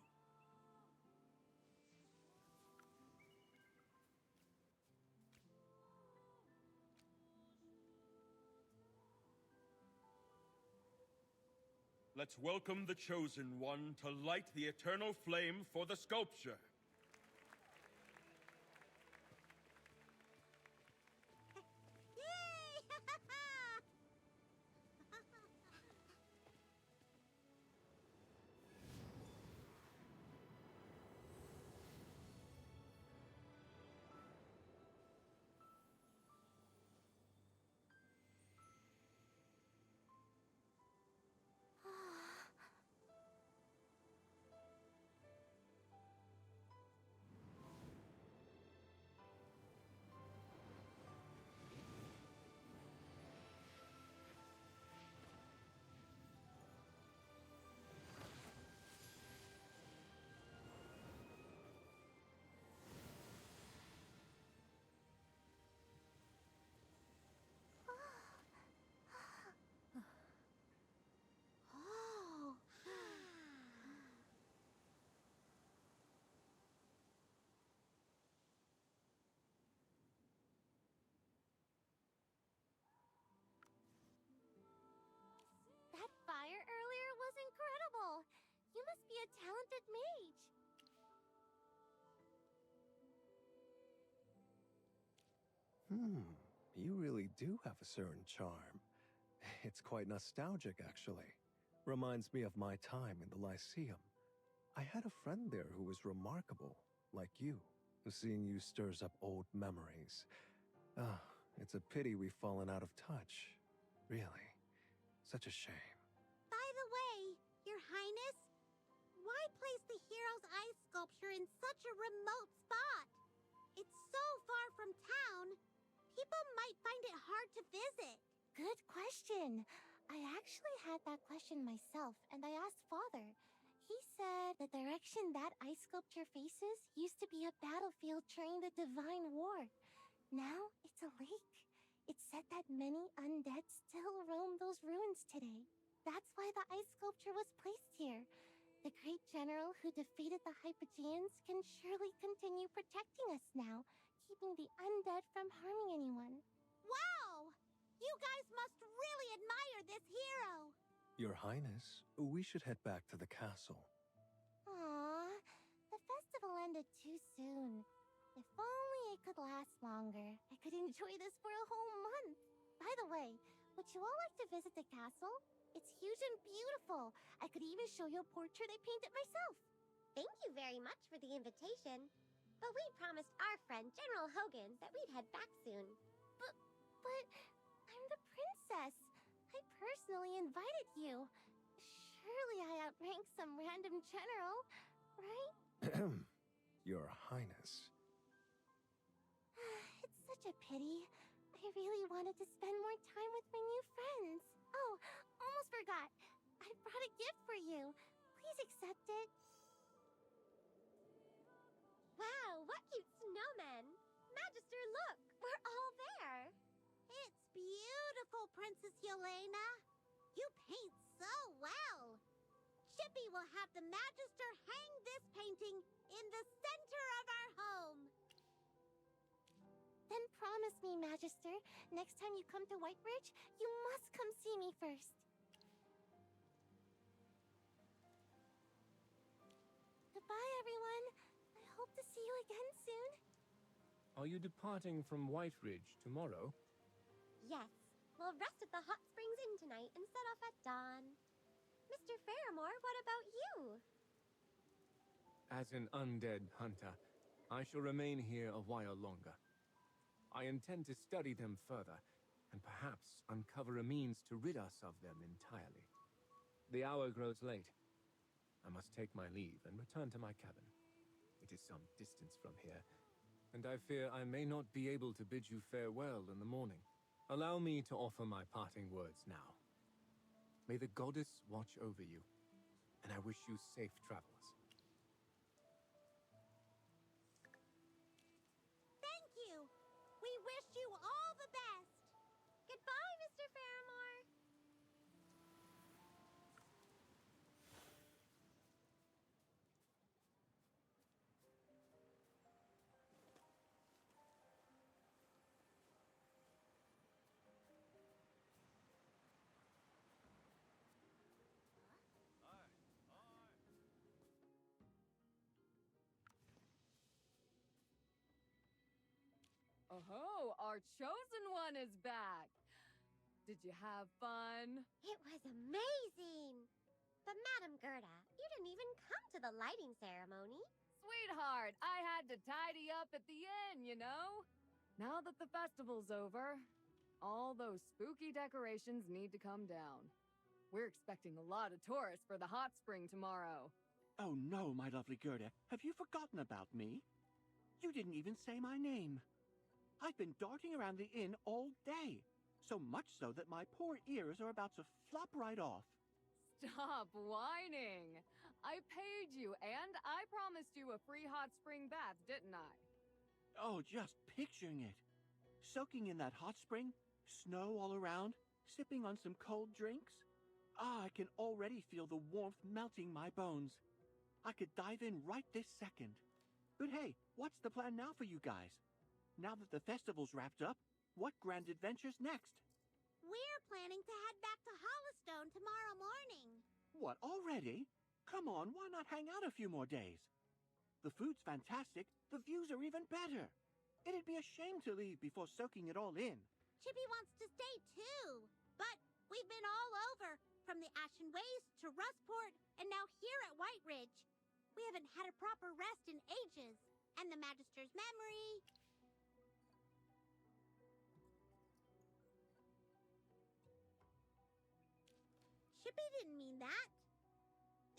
Let's welcome the Chosen One to light the eternal flame for the sculpture. That fire earlier was incredible! You must be a talented mage! You really do have a certain charm. It's quite nostalgic, actually. Reminds me of my time in the Lyceum. I had a friend there who was remarkable, like you. Seeing you stirs up old memories. It's a pity we've fallen out of touch. Really. Such a shame. By the way, Your Highness, why place the hero's ice sculpture in such a remote spot? It's so far from town, people might find it hard to visit. Good question. I actually had that question myself, and I asked Father. He said the direction that ice sculpture faces used to be a battlefield during the Divine War. Now it's a lake. It's said that many undead still roam those ruins today. That's why the ice sculpture was placed here. The great general who defeated the Hypogeans can surely continue protecting us now, keeping the undead from harming anyone. Wow! You guys must really admire this hero! Your Highness, we should head back to the castle. Aww, the festival ended too soon. If only it could last longer, I could enjoy this for a whole month. By the way, would you all like to visit the castle? It's huge and beautiful. I could even show you a portrait I painted myself. Thank you very much for the invitation. But we promised our friend General Hogan that we'd head back soon. But I'm the princess. I personally invited you. Surely I outrank some random general, right? Your Highness. It's such a pity. I really wanted to spend more time with my new friends. Oh, almost forgot. I brought a gift for you. Please accept it. Wow, what cute snowmen! Magister, look! We're all there! It's beautiful, Princess Yelena. You paint so well. Chippy will have the Magister hang this painting in the center of our home. Then promise me, Magister, next time you come to Whitebridge, you must come see me first. Goodbye, everyone. I hope to see you again soon. Are you departing from Whiteridge tomorrow? Yes, we'll rest at the hot springs inn tonight and set off at dawn. Mr. Fairmore, what about you? As an undead hunter, I shall remain here a while longer. I intend to study them further, and perhaps uncover a means to rid us of them entirely. The hour grows late. I must take my leave and return to my cabin. It is some distance from here, and I fear I may not be able to bid you farewell in the morning. Allow me to offer my parting words now. May the goddess watch over you, and I wish you safe travels. Thank you. We wish you all the best. Goodbye, Mr. Fairmore. Oh, our chosen one is back. Did you have fun? It was amazing. But Madam Gerda, you didn't even come to the lighting ceremony. Sweetheart, I had to tidy up at the inn, you know? Now that the festival's over, all those spooky decorations need to come down. We're expecting a lot of tourists for the hot spring tomorrow. Oh no, my lovely Gerda, have you forgotten about me? You didn't even say my name. I've been darting around the inn all day, so much so that my poor ears are about to flop right off. Stop whining. I paid you, and I promised you a free hot spring bath, didn't I? Oh, just picturing it. Soaking in that hot spring, snow all around, sipping on some cold drinks. I can already feel the warmth melting my bones. I could dive in right this second. But hey, what's the plan now for you guys? Now that the festival's wrapped up, what grand adventures next? We're planning to head back to Hollowstone tomorrow morning. What, already? Come on, why not hang out a few more days? The food's fantastic, the views are even better. It'd be a shame to leave before soaking it all in. Chippy wants to stay too. But we've been all over, from the Ashen Waste to Rustport, and now here at Whiteridge. We haven't had a proper rest in ages, and the Magister's memory... Chippy didn't mean that.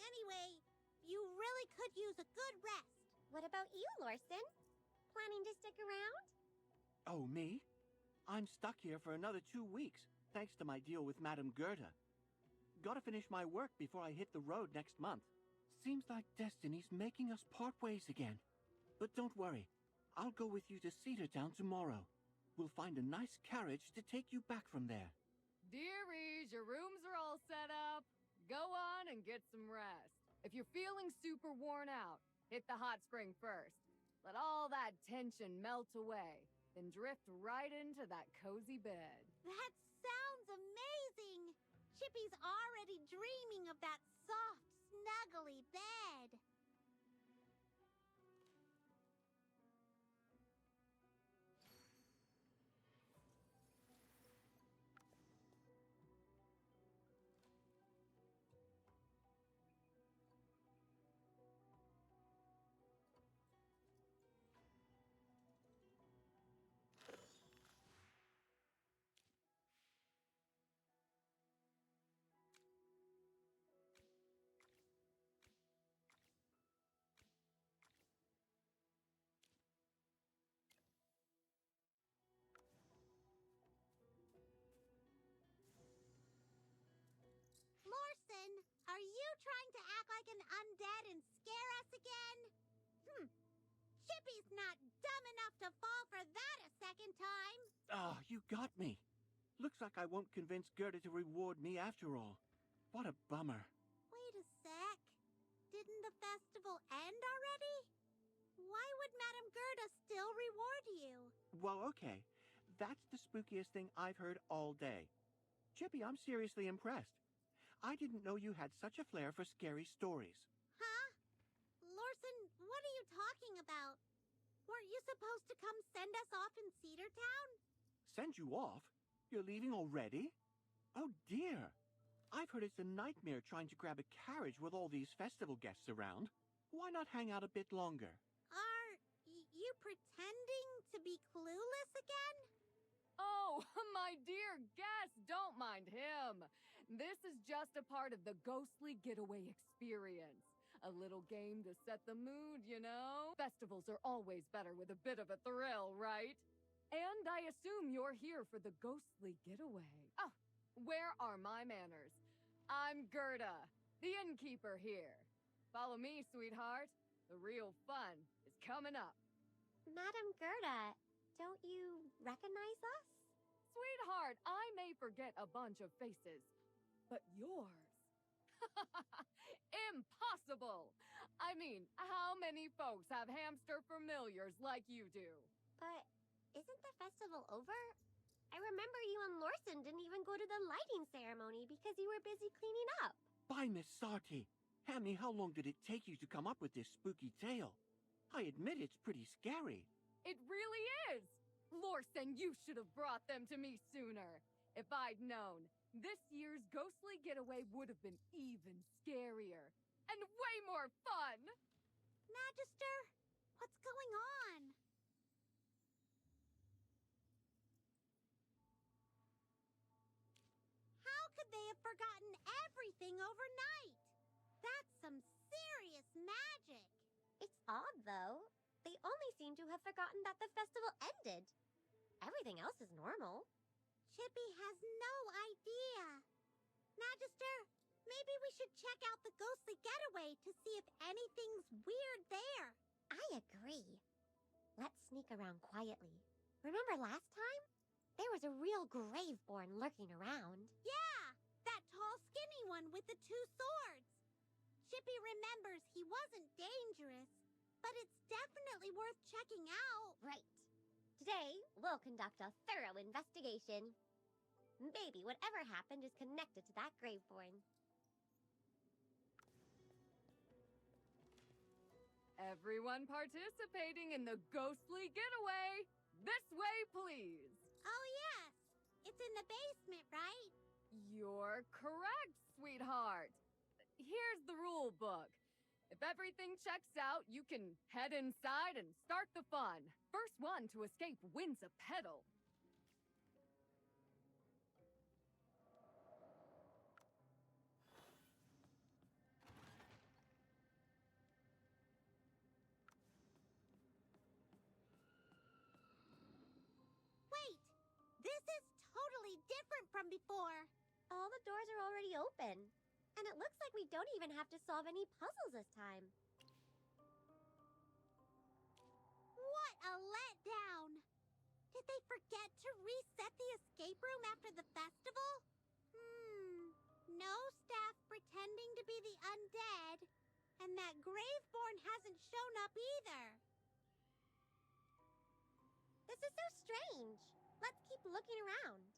Anyway, you really could use a good rest. What about you, Lorsten? Planning to stick around? Oh, me? I'm stuck here for another 2 weeks, thanks to my deal with Madame Gerda. Gotta finish my work before I hit the road next month. Seems like destiny's making us part ways again. But don't worry, I'll go with you to Cedartown tomorrow. We'll find a nice carriage to take you back from there. Dearies, your rooms are all set up. Go on and get some rest. If you're feeling super worn out, hit the hot spring first. Let all that tension melt away, then drift right into that cozy bed. That sounds amazing! Chippy's already dreaming of that soft, snuggly bed. Chippy's not dumb enough to fall for that a second time. Oh, you got me. Looks like I won't convince Gerda to reward me after all. What a bummer. Wait a sec. Didn't the festival end already? Why would Madame Gerda still reward you? Well, okay. That's the spookiest thing I've heard all day. Chippy, I'm seriously impressed. I didn't know you had such a flair for scary stories. Huh? Lorson, what are you talking about? Weren't you supposed to come send us off in Cedar Town? Send you off? You're leaving already? Oh dear. I've heard it's a nightmare trying to grab a carriage with all these festival guests around. Why not hang out a bit longer? Are you pretending to be clueless again? Oh, my dear guest, don't mind him. This is just a part of the ghostly getaway experience. A little game to set the mood, you know? Festivals are always better with a bit of a thrill, right? And I assume you're here for the ghostly getaway. Oh, where are my manners? I'm Gerda, the innkeeper here. Follow me, sweetheart. The real fun is coming up. Madame Gerda, don't you recognize us? Sweetheart, I may forget a bunch of faces, but yours. Impossible! I mean, how many folks have hamster familiars like you do? But isn't the festival over? I remember you and Lorson didn't even go to the lighting ceremony because you were busy cleaning up. By Miss Sarti. Hammy, how long did it take you to come up with this spooky tale? I admit it's pretty scary. It really is! Lorson, you should have brought them to me sooner. If I'd known, this year's ghostly getaway would have been even scarier. And way more fun! Magister, what's going on? How could they have forgotten everything overnight? That's some serious magic. It's odd, though. They only seem to have forgotten that the festival ended. Everything else is normal. Chippy has no idea. Magister, maybe we should check out the ghostly getaway to see if anything's weird there. I agree. Let's sneak around quietly. Remember last time? There was a real Graveborn lurking around. Yeah, that tall, skinny one with the two swords. Chippy remembers he wasn't dangerous, but it's definitely worth checking out. Right. Today, we'll conduct a thorough investigation. Maybe whatever happened is connected to that Graveborn. Everyone participating in the ghostly getaway! This way, please! Oh, yes. It's in the basement, right? You're correct, sweetheart. Here's the rule book. If everything checks out, you can head inside and start the fun. First one to escape wins a pedal. Wait, this is totally different from before. All the doors are already open. And it looks like we don't even have to solve any puzzles this time. What a letdown! Did they forget to reset the escape room after the festival? No staff pretending to be the undead. And that Graveborn hasn't shown up either. This is so strange. Let's keep looking around.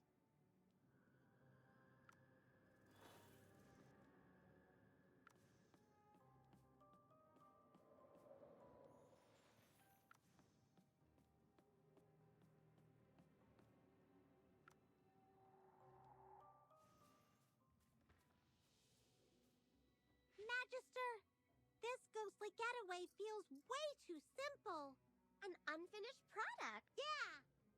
Magister, this ghostly getaway feels way too simple. An unfinished product. Yeah,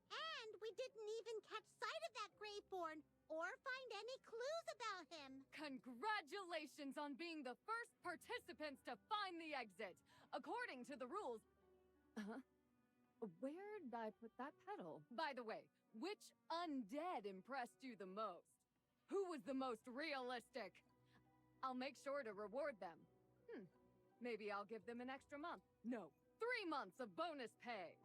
and we didn't even catch sight of that Graveborn or find any clues about him. Congratulations on being the first participants to find the exit. According to the rules... Where'd I put that pedal? By the way, which undead impressed you the most? Who was the most realistic? I'll make sure to reward them. Maybe I'll give them an extra month. No, 3 months of bonus pay.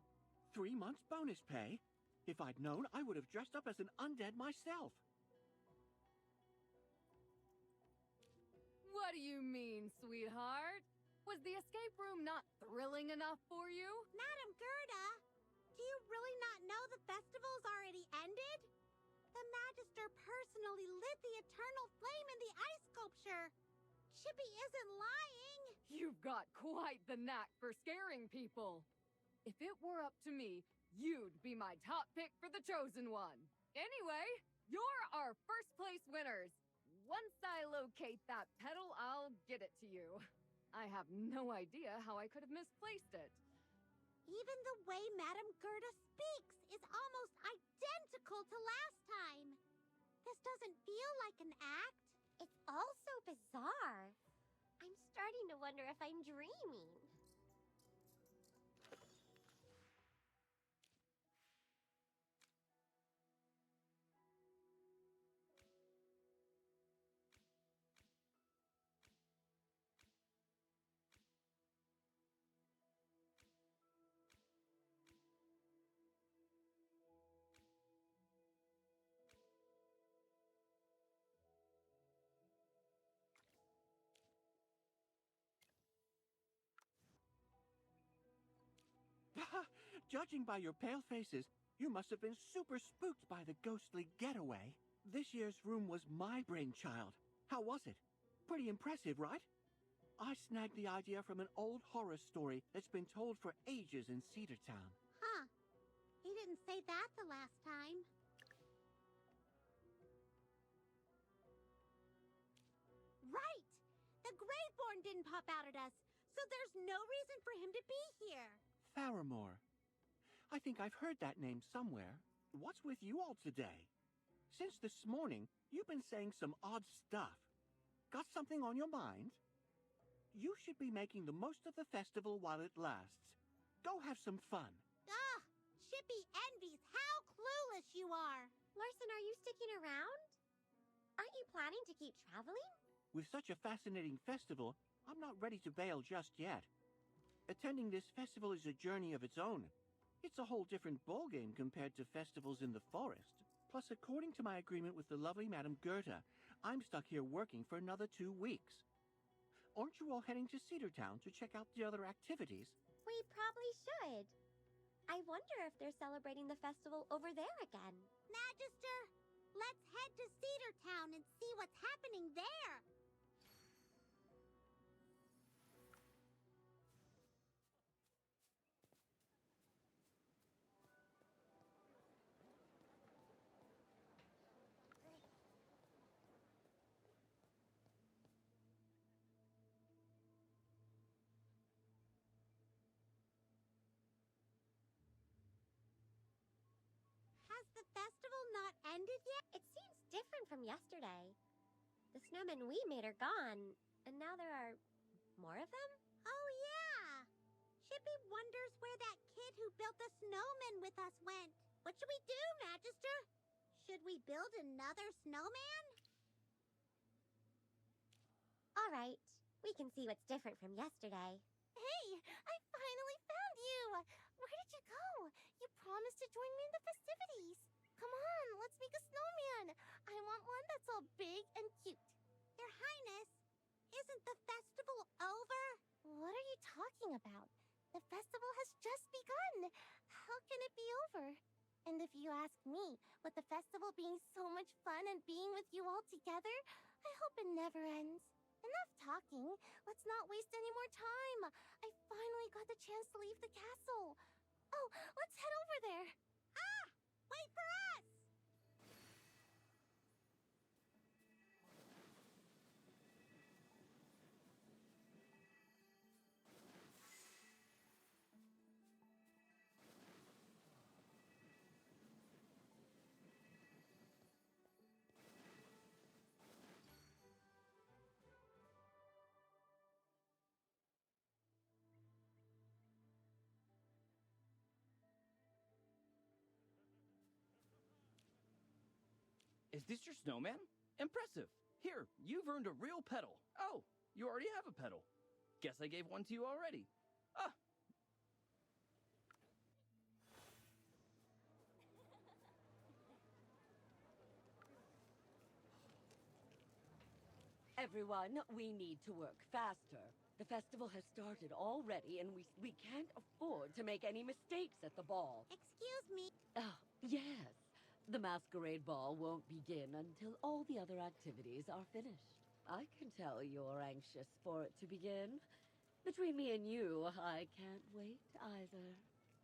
3 months bonus pay? If I'd known, I would have dressed up as an undead myself. What do you mean, sweetheart? Was the escape room not thrilling enough for you? Madam Gerda, do you really not know the festival's already ended? The Magister personally lit the eternal flame in the ice sculpture. Chippy isn't lying. You've got quite the knack for scaring people. If it were up to me, you'd be my top pick for the chosen one. Anyway, you're our first place winners. Once I locate that pedal, I'll get it to you. I have no idea how I could have misplaced it. Even the way Madam Gerda speaks is almost identical to last time. This doesn't feel like an act. It's all so bizarre. I'm starting to wonder if I'm dreaming. Judging by your pale faces, you must have been super spooked by the ghostly getaway. This year's room was my brainchild. How was it? Pretty impressive, right? I snagged the idea from an old horror story that's been told for ages in Cedar Town. Huh. He didn't say that the last time. Right! The Graveborn didn't pop out at us, so there's no reason for him to be here. Faramore. I think I've heard that name somewhere. What's with you all today? Since this morning, you've been saying some odd stuff. Got something on your mind? You should be making the most of the festival while it lasts. Go have some fun. Ugh! Chippy envies how clueless you are. Larson, are you sticking around? Aren't you planning to keep traveling? With such a fascinating festival, I'm not ready to bail just yet. Attending this festival is a journey of its own. It's a whole different ballgame compared to festivals in the forest. Plus, according to my agreement with the lovely Madam Gerda, I'm stuck here working for another 2 weeks. Aren't you all heading to Cedar Town to check out the other activities? We probably should. I wonder if they're celebrating the festival over there again. Magister, let's head to Cedar Town and see what's happening there. Has the festival not ended yet? It seems different from yesterday. The snowmen we made are gone, and now there are more of them? Oh, yeah! Chippy wonders where that kid who built the snowman with us went. What should we do, Magister? Should we build another snowman? All right, we can see what's different from yesterday. Hey, I finally found you! Where did you go? You promised to join me in the festivities. Come on, let's make a snowman. I want one that's all big and cute. Your Highness, isn't the festival over? What are you talking about? The festival has just begun. How can it be over? And if you ask me, with the festival being so much fun and being with you all together, I hope it never ends. Enough talking. Let's not waste any more time. I finally got the chance to leave the castle. Oh, let's head over there. Ah! Wait for us! Is this your snowman? Impressive. Here, you've earned a real pedal. Oh, you already have a pedal. Guess I gave one to you already. Ah, Everyone, we need to work faster. The festival has started already, and we can't afford to make any mistakes at the ball. Excuse me. Oh, yes. The masquerade ball won't begin until all the other activities are finished. I can tell you're anxious for it to begin. Between me and you, I can't wait either.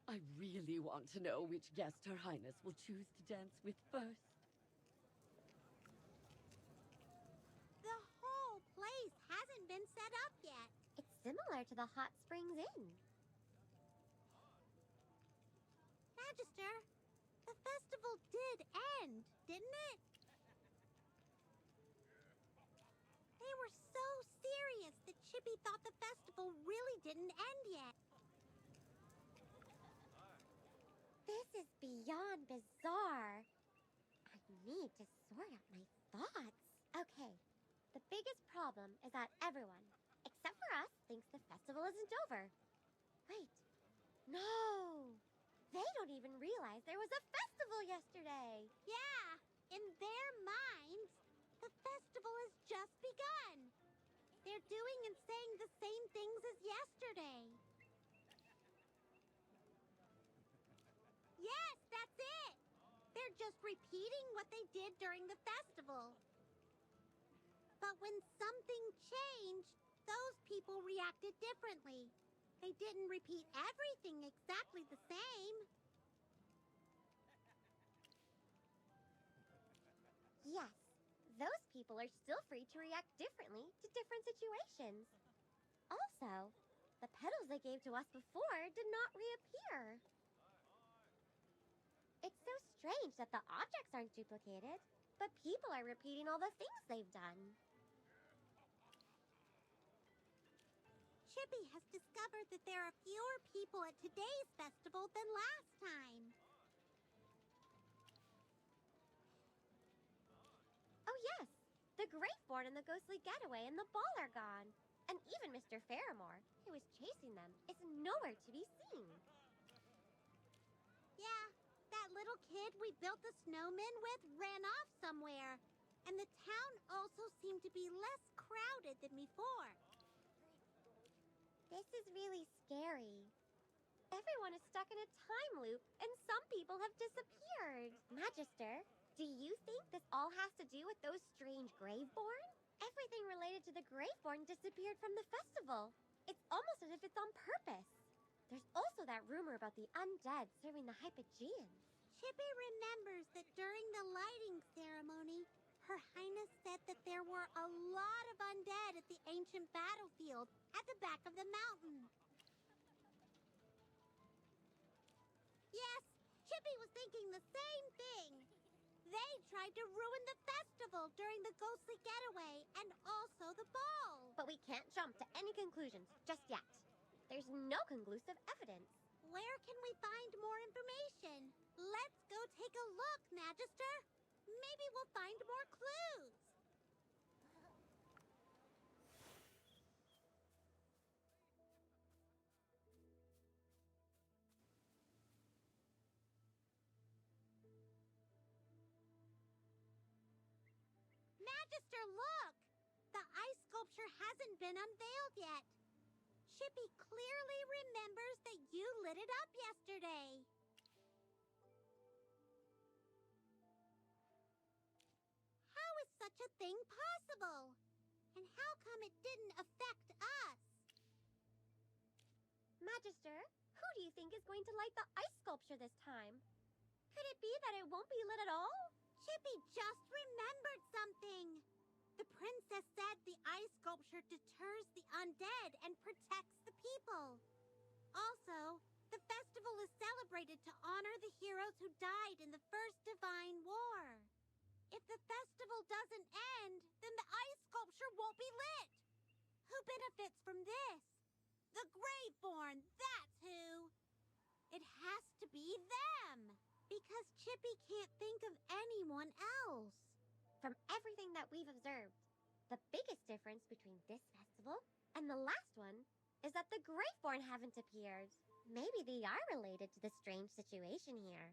I really want to know which guest Her Highness will choose to dance with first. The whole place hasn't been set up yet. It's similar to the Hot Springs Inn. Magister, the festival did end, didn't it? They were so serious that Chippy thought the festival really didn't end yet. This is beyond bizarre. I need to sort out my thoughts. Okay, the biggest problem is that everyone, except for us, thinks the festival isn't over. Wait, no! They don't even realize there was a festival yesterday. Yeah, in their minds, the festival has just begun. They're doing and saying the same things as yesterday. Yes, that's it! They're just repeating what they did during the festival. But when something changed, those people reacted differently. They didn't repeat everything exactly the same. Yes, those people are still free to react differently to different situations. Also, the petals they gave to us before did not reappear. It's so strange that the objects aren't duplicated, but people are repeating all the things they've done. Chippy has discovered that there are fewer people at today's festival than last time. Oh yes, the Graveborn and the Ghostly Getaway and the ball are gone. And even Mr. Faramore, who was chasing them, is nowhere to be seen. Yeah, that little kid we built the snowman with ran off somewhere. And the town also seemed to be less crowded than before. This is really scary. Everyone is stuck in a time loop, and some people have disappeared. Magister, do you think this all has to do with those strange Graveborn? Everything related to the Graveborn disappeared from the festival. It's almost as if it's on purpose. There's also that rumor about the undead serving the Hypogeans. Chippy remembers that during the lighting ceremony, Her Highness said that there were a lot of undead at the ancient battlefield at the back of the mountain. Yes, Chippy was thinking the same thing. They tried to ruin the festival during the Ghostly Getaway and also the ball. But we can't jump to any conclusions just yet. There's no conclusive evidence. Where can we find more information? Let's go take a look, Magister. Maybe we'll find more clues. Magister, look! The ice sculpture hasn't been unveiled yet. Chippy clearly remembers that you lit it up yesterday. How is such a thing possible? And how come it didn't affect us? Magister, who do you think is going to light the ice sculpture this time? Could it be that it won't be lit at all? Chippy just remembered something. The princess said the ice sculpture deters the undead and protects the people. Also, the festival is celebrated to honor the heroes who died in the First Divine War. If the festival doesn't end, then the ice sculpture won't be lit. Who benefits from this? The Graveborn, that's who. It has to be them. Because Chippy can't think of anyone else. From everything that we've observed, the biggest difference between this festival and the last one is that the Graveborn haven't appeared. Maybe they are related to the strange situation here.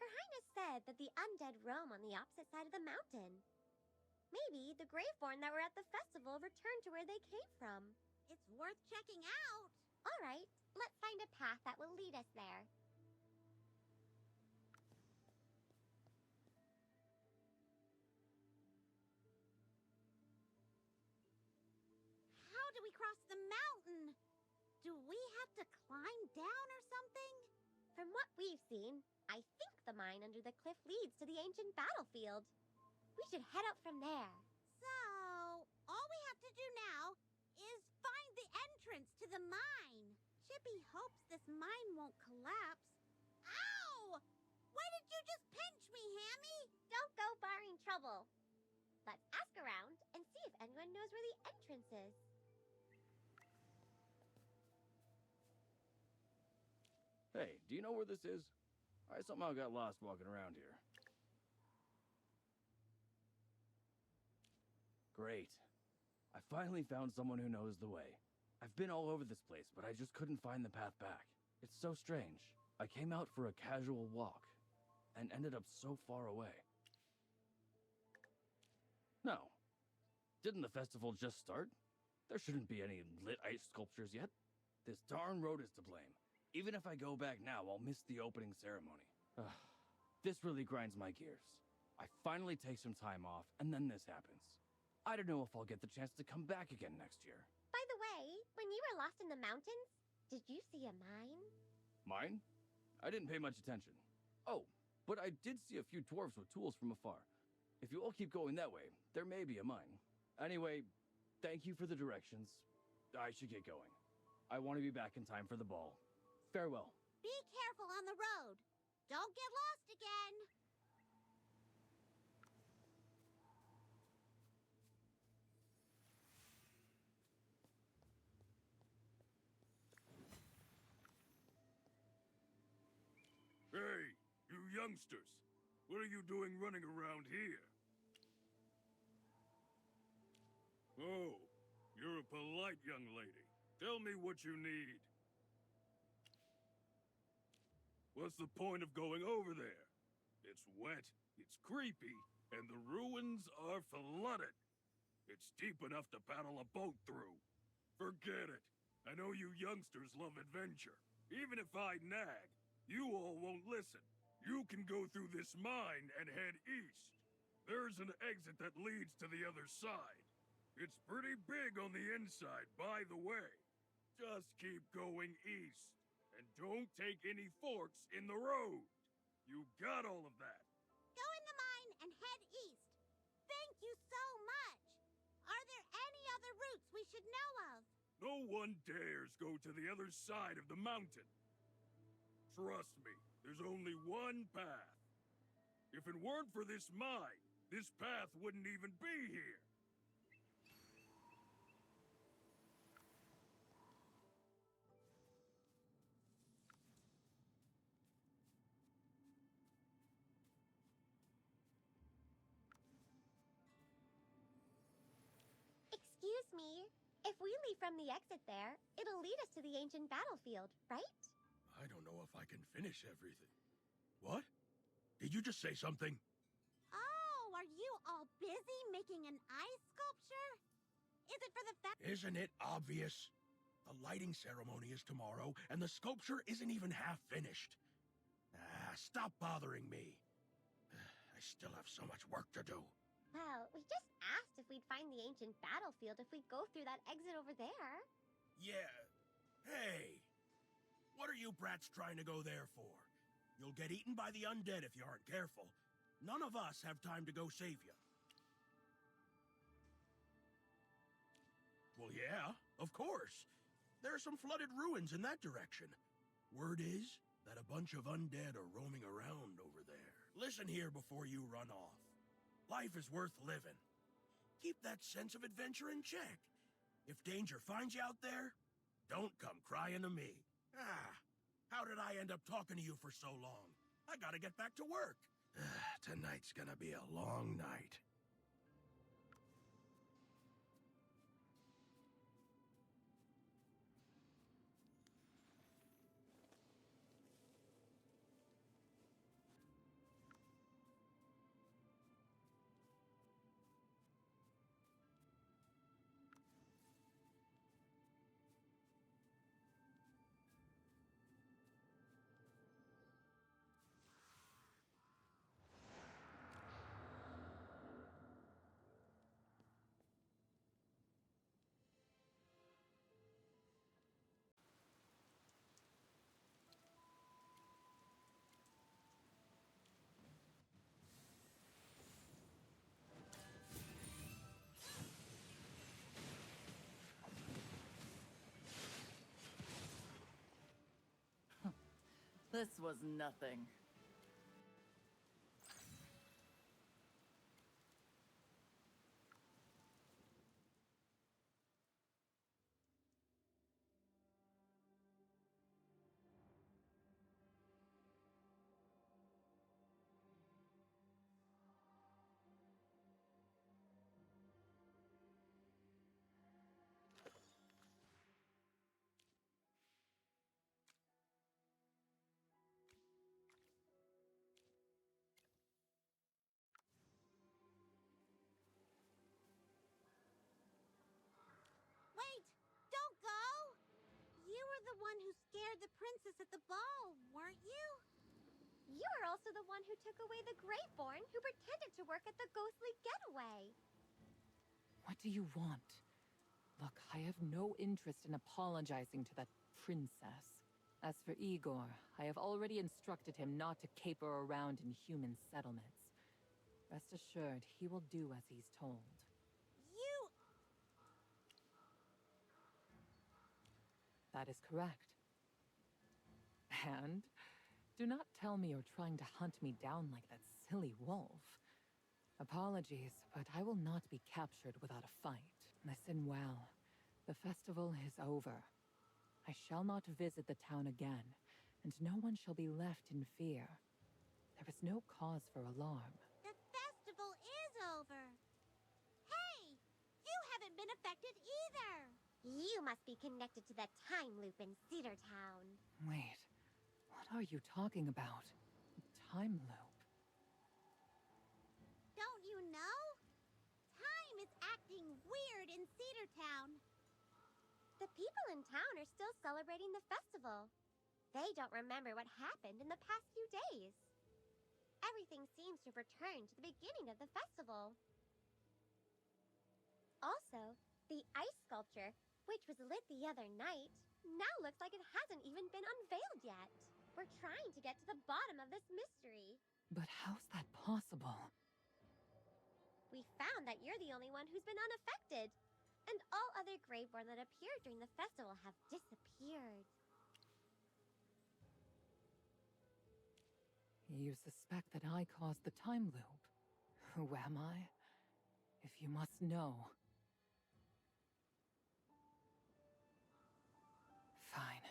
Her Highness said that the undead roam on the opposite side of the mountain. Maybe the Graveborn that were at the festival returned to where they came from. It's worth checking out. All right, let's find a path that will lead us there. How do we cross the mountain? Do we have to climb down or something? From what we've seen, I think the mine under the cliff leads to the ancient battlefield. We should head out from there. So, all we have to do now is find the entrance to the mine. Chippy hopes this mine won't collapse. Ow! Why did you just pinch me, Hammy? Don't go barring trouble. Let's ask around and see if anyone knows where the entrance is. Hey, do you know where this is? I somehow got lost walking around here. Great. I finally found someone who knows the way. I've been all over this place, but I just couldn't find the path back. It's so strange. I came out for a casual walk and ended up so far away. No. Didn't the festival just start? There shouldn't be any lit ice sculptures yet. This darn road is to blame. Even if I go back now, I'll miss the opening ceremony. This really grinds my gears. I finally take some time off, and then this happens. I don't know if I'll get the chance to come back again next year. By the way, when you were lost in the mountains, did you see a mine? Mine? I didn't pay much attention. Oh, but I did see a few dwarves with tools from afar. If you all keep going that way, there may be a mine. Anyway, thank you for the directions. I should get going. I want to be back in time for the ball. Farewell. Be careful on the road. Don't get lost again. Hey, you youngsters. What are you doing running around here? Oh, you're a polite young lady. Tell me what you need. What's the point of going over there? It's wet, it's creepy, and the ruins are flooded. It's deep enough to paddle a boat through. Forget it. I know you youngsters love adventure. Even if I nag, you all won't listen. You can go through this mine and head east. There's an exit that leads to the other side. It's pretty big on the inside, by the way. Just keep going east. And don't take any forks in the road. You got all of that. Go in the mine and head east. Thank you so much. Are there any other routes we should know of? No one dares go to the other side of the mountain. Trust me, there's only one path. If it weren't for this mine, this path wouldn't even be here. Excuse me. If we leave from the exit there, it'll lead us to the ancient battlefield, right? I don't know if I can finish everything. What? Did you just say something? Oh, are you all busy making an ice sculpture? Is it for the Isn't it obvious? The lighting ceremony is tomorrow, and the sculpture isn't even half finished. Stop bothering me. I still have so much work to do. Well, we just asked if we'd find the ancient battlefield if we go through that exit over there. Yeah. Hey! What are you brats trying to go there for? You'll get eaten by the undead if you aren't careful. None of us have time to go save you. Well, yeah, of course. There are some flooded ruins in that direction. Word is that a bunch of undead are roaming around over there. Listen here before you run off. Life is worth living. Keep that sense of adventure in check. If danger finds you out there, don't come crying to me. How did I end up talking to you for so long? I gotta get back to work. Tonight's gonna be a long night. This was nothing. Wait! Don't go! You were the one who scared the princess at the ball, weren't you? You are also the one who took away the Graveborn who pretended to work at the ghostly getaway. What do you want? Look, I have no interest in apologizing to that princess. As for Igor, I have already instructed him not to caper around in human settlements. Rest assured, he will do as he's told. You... That is correct. And do not tell me you're trying to hunt me down like that silly wolf. Apologies, but I will not be captured without a fight. Listen well. The festival is over. I shall not visit the town again, and no one shall be left in fear. There is no cause for alarm. The festival is over. Hey! You haven't been affected either! You must be connected to that time loop in Cedar Town. Wait, what are you talking about? Time loop? Don't you know? Time is acting weird in Cedar Town. The people in town are still celebrating the festival. They don't remember what happened in the past few days. Everything seems to have returned to the beginning of the festival. Also, the ice sculpture, which was lit the other night, now looks like it hasn't even been unveiled yet. We're trying to get to the bottom of this mystery. But how's that possible? We found that you're the only one who's been unaffected. And all other Graveborn that appeared during the festival have disappeared. You suspect that I caused the time loop. Who am I? If you must know. Fine.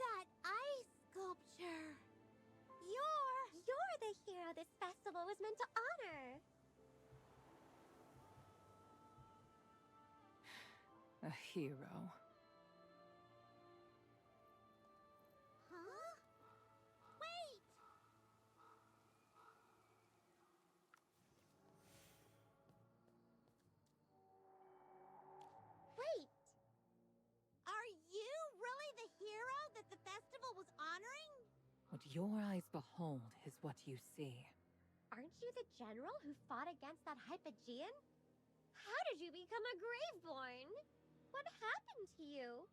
That ice sculpture! You're the hero this festival was meant to honor! A hero. Huh? Wait! Wait! Are you really the hero that the festival was honoring? What your eyes behold is what you see. Aren't you the general who fought against that Hypogean? How did you become a Graveborn? What happened to you?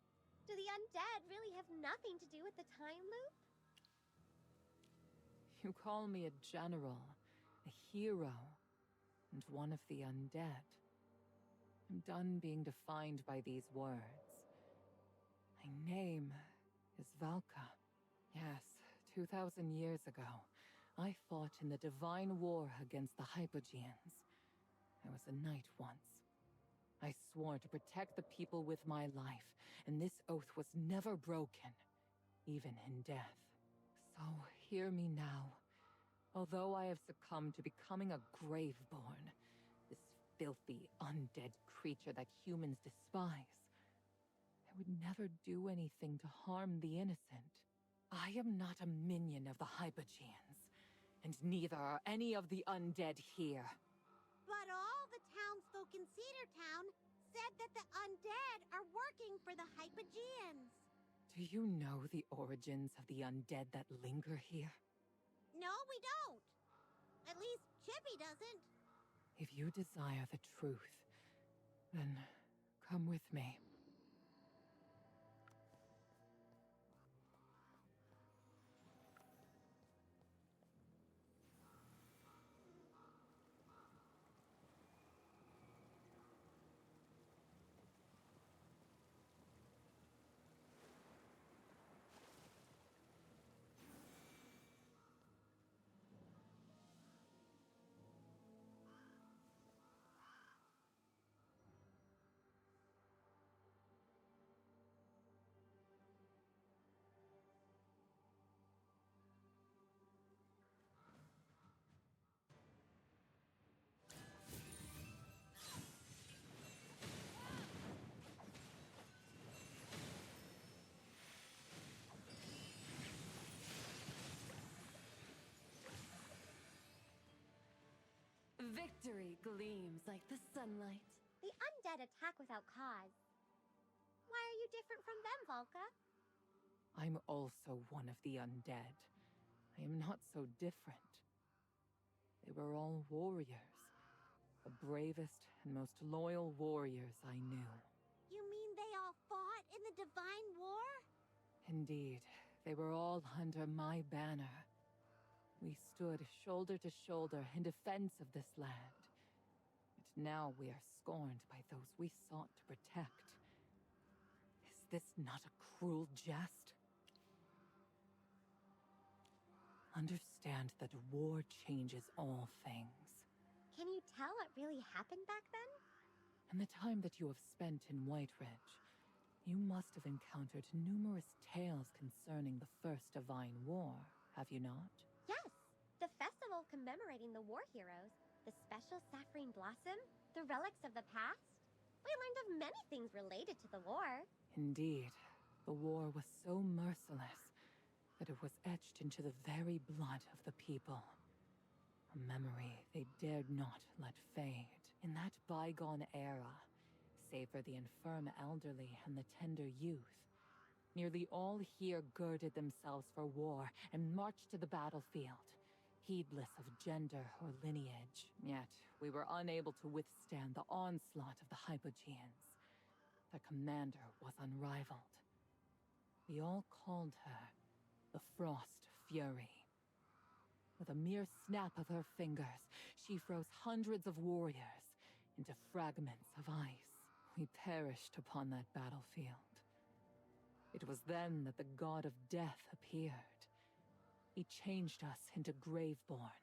Do the undead really have nothing to do with the time loop? You call me a general, a hero, and one of the undead. I'm done being defined by these words. My name is Valka. Yes, 2,000 years ago, I fought in the divine war against the Hypogeans. I was a knight once. I swore to protect the people with my life, and this oath was never broken, even in death. So hear me now. Although I have succumbed to becoming a Graveborn, this filthy, undead creature that humans despise, I would never do anything to harm the innocent. I am not a minion of the Hypogeans, and neither are any of the undead here. But all the townsfolk in Cedar Town said that the undead are working for the Hypogeans. Do you know the origins of the undead that linger here? No, we don't. At least Chippy doesn't. If you desire the truth, then come with me. Victory gleams like the sunlight. The undead attack without cause. Why are you different from them, Volka? I'm also one of the undead. I am not so different. They were all warriors. The bravest and most loyal warriors I knew. You mean they all fought in the Divine War? Indeed, they were all under my banner. We stood shoulder to shoulder in defense of this land. But now we are scorned by those we sought to protect. Is this not a cruel jest? Understand that war changes all things. Can you tell what really happened back then? In the time that you have spent in White Ridge, you must have encountered numerous tales concerning the First Divine War, have you not? Yes, the festival commemorating the war heroes, the special saffron blossom, the relics of the past. We learned of many things related to the war. Indeed, the war was so merciless that it was etched into the very blood of the people. A memory they dared not let fade. In that bygone era, save for the infirm elderly and the tender youth, nearly all here girded themselves for war and marched to the battlefield, heedless of gender or lineage. Yet, we were unable to withstand the onslaught of the Hypogeans. Their commander was unrivaled. We all called her the Frost Fury. With a mere snap of her fingers, she froze hundreds of warriors into fragments of ice. We perished upon that battlefield. It was then that the god of death appeared. He changed us into Graveborn,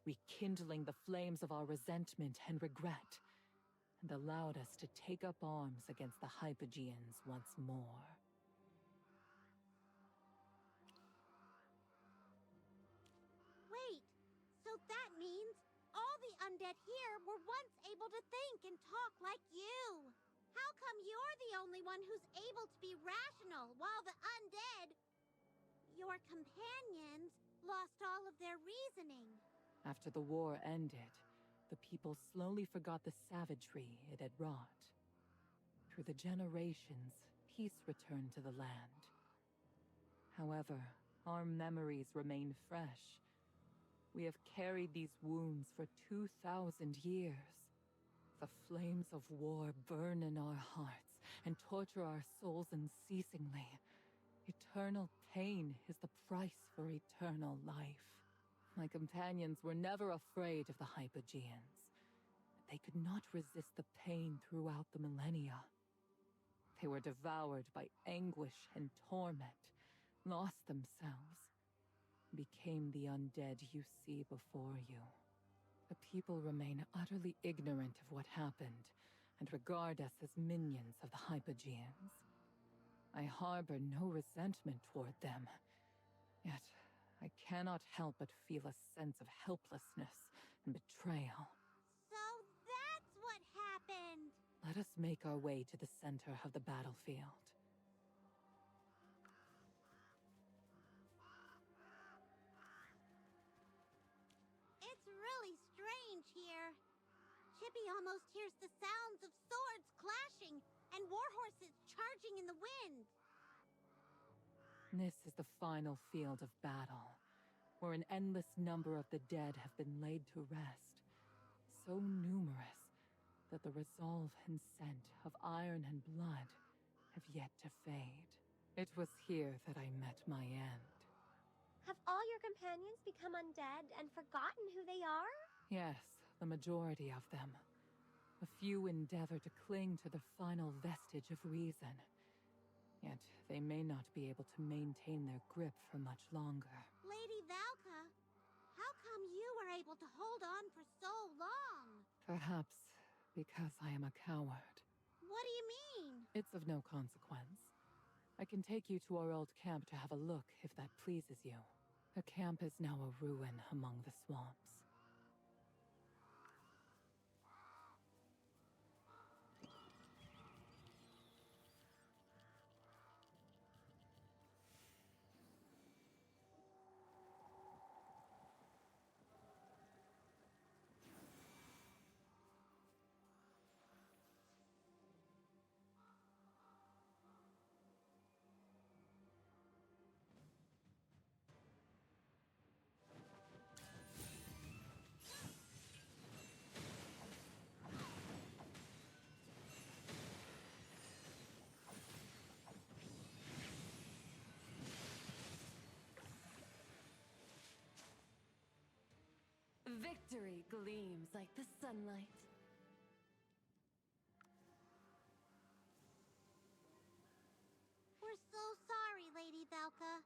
rekindling the flames of our resentment and regret, and allowed us to take up arms against the Hypogeans once more. Wait, so that means all the undead here were once able to think and talk like you. How come you're the only one who's able to be rational while the undead, your companions, lost all of their reasoning? After the war ended, the people slowly forgot the savagery it had wrought. Through the generations, peace returned to the land. However, our memories remain fresh. We have carried these wounds for 2,000 years. The flames of war burn in our hearts and torture our souls unceasingly. Eternal pain is the price for eternal life. My companions were never afraid of the Hypogeans, but they could not resist the pain throughout the millennia. They were devoured by anguish and torment, lost themselves, became the undead you see before you. The people remain utterly ignorant of what happened and regard us as minions of the Hypogeans. I harbor no resentment toward them, yet I cannot help but feel a sense of helplessness and betrayal. So that's what happened! Let us make our way to the center of the battlefield. It's really strange here. Chippy almost hears the sounds of swords clashing and warhorses charging in the wind. This is the final field of battle, where an endless number of the dead have been laid to rest, so numerous that the resolve and scent of iron and blood have yet to fade. It was here that I met my end. Have all your companions become undead and forgotten who they are? Yes, the majority of them. A few endeavor to cling to the final vestige of reason. Yet, they may not be able to maintain their grip for much longer. Lady Valka, how come you were able to hold on for so long? Perhaps because I am a coward. What do you mean? It's of no consequence. I can take you to our old camp to have a look, if that pleases you. The camp is now a ruin among the swamps. Victory gleams like the sunlight. We're so sorry, Lady Velka.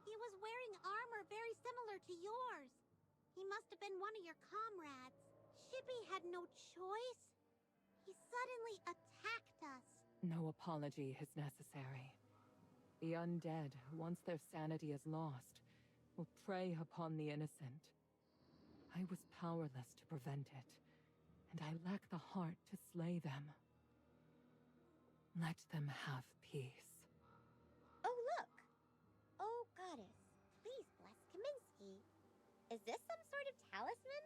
He was wearing armor very similar to yours. He must have been one of your comrades. Shippy had no choice. He suddenly attacked us. No apology is necessary. The undead, once their sanity is lost, will prey upon the innocent. I was powerless to prevent it, and I lack the heart to slay them. Let them have peace. Oh, look! Oh, goddess, please bless Kaminsky. Is this some sort of talisman?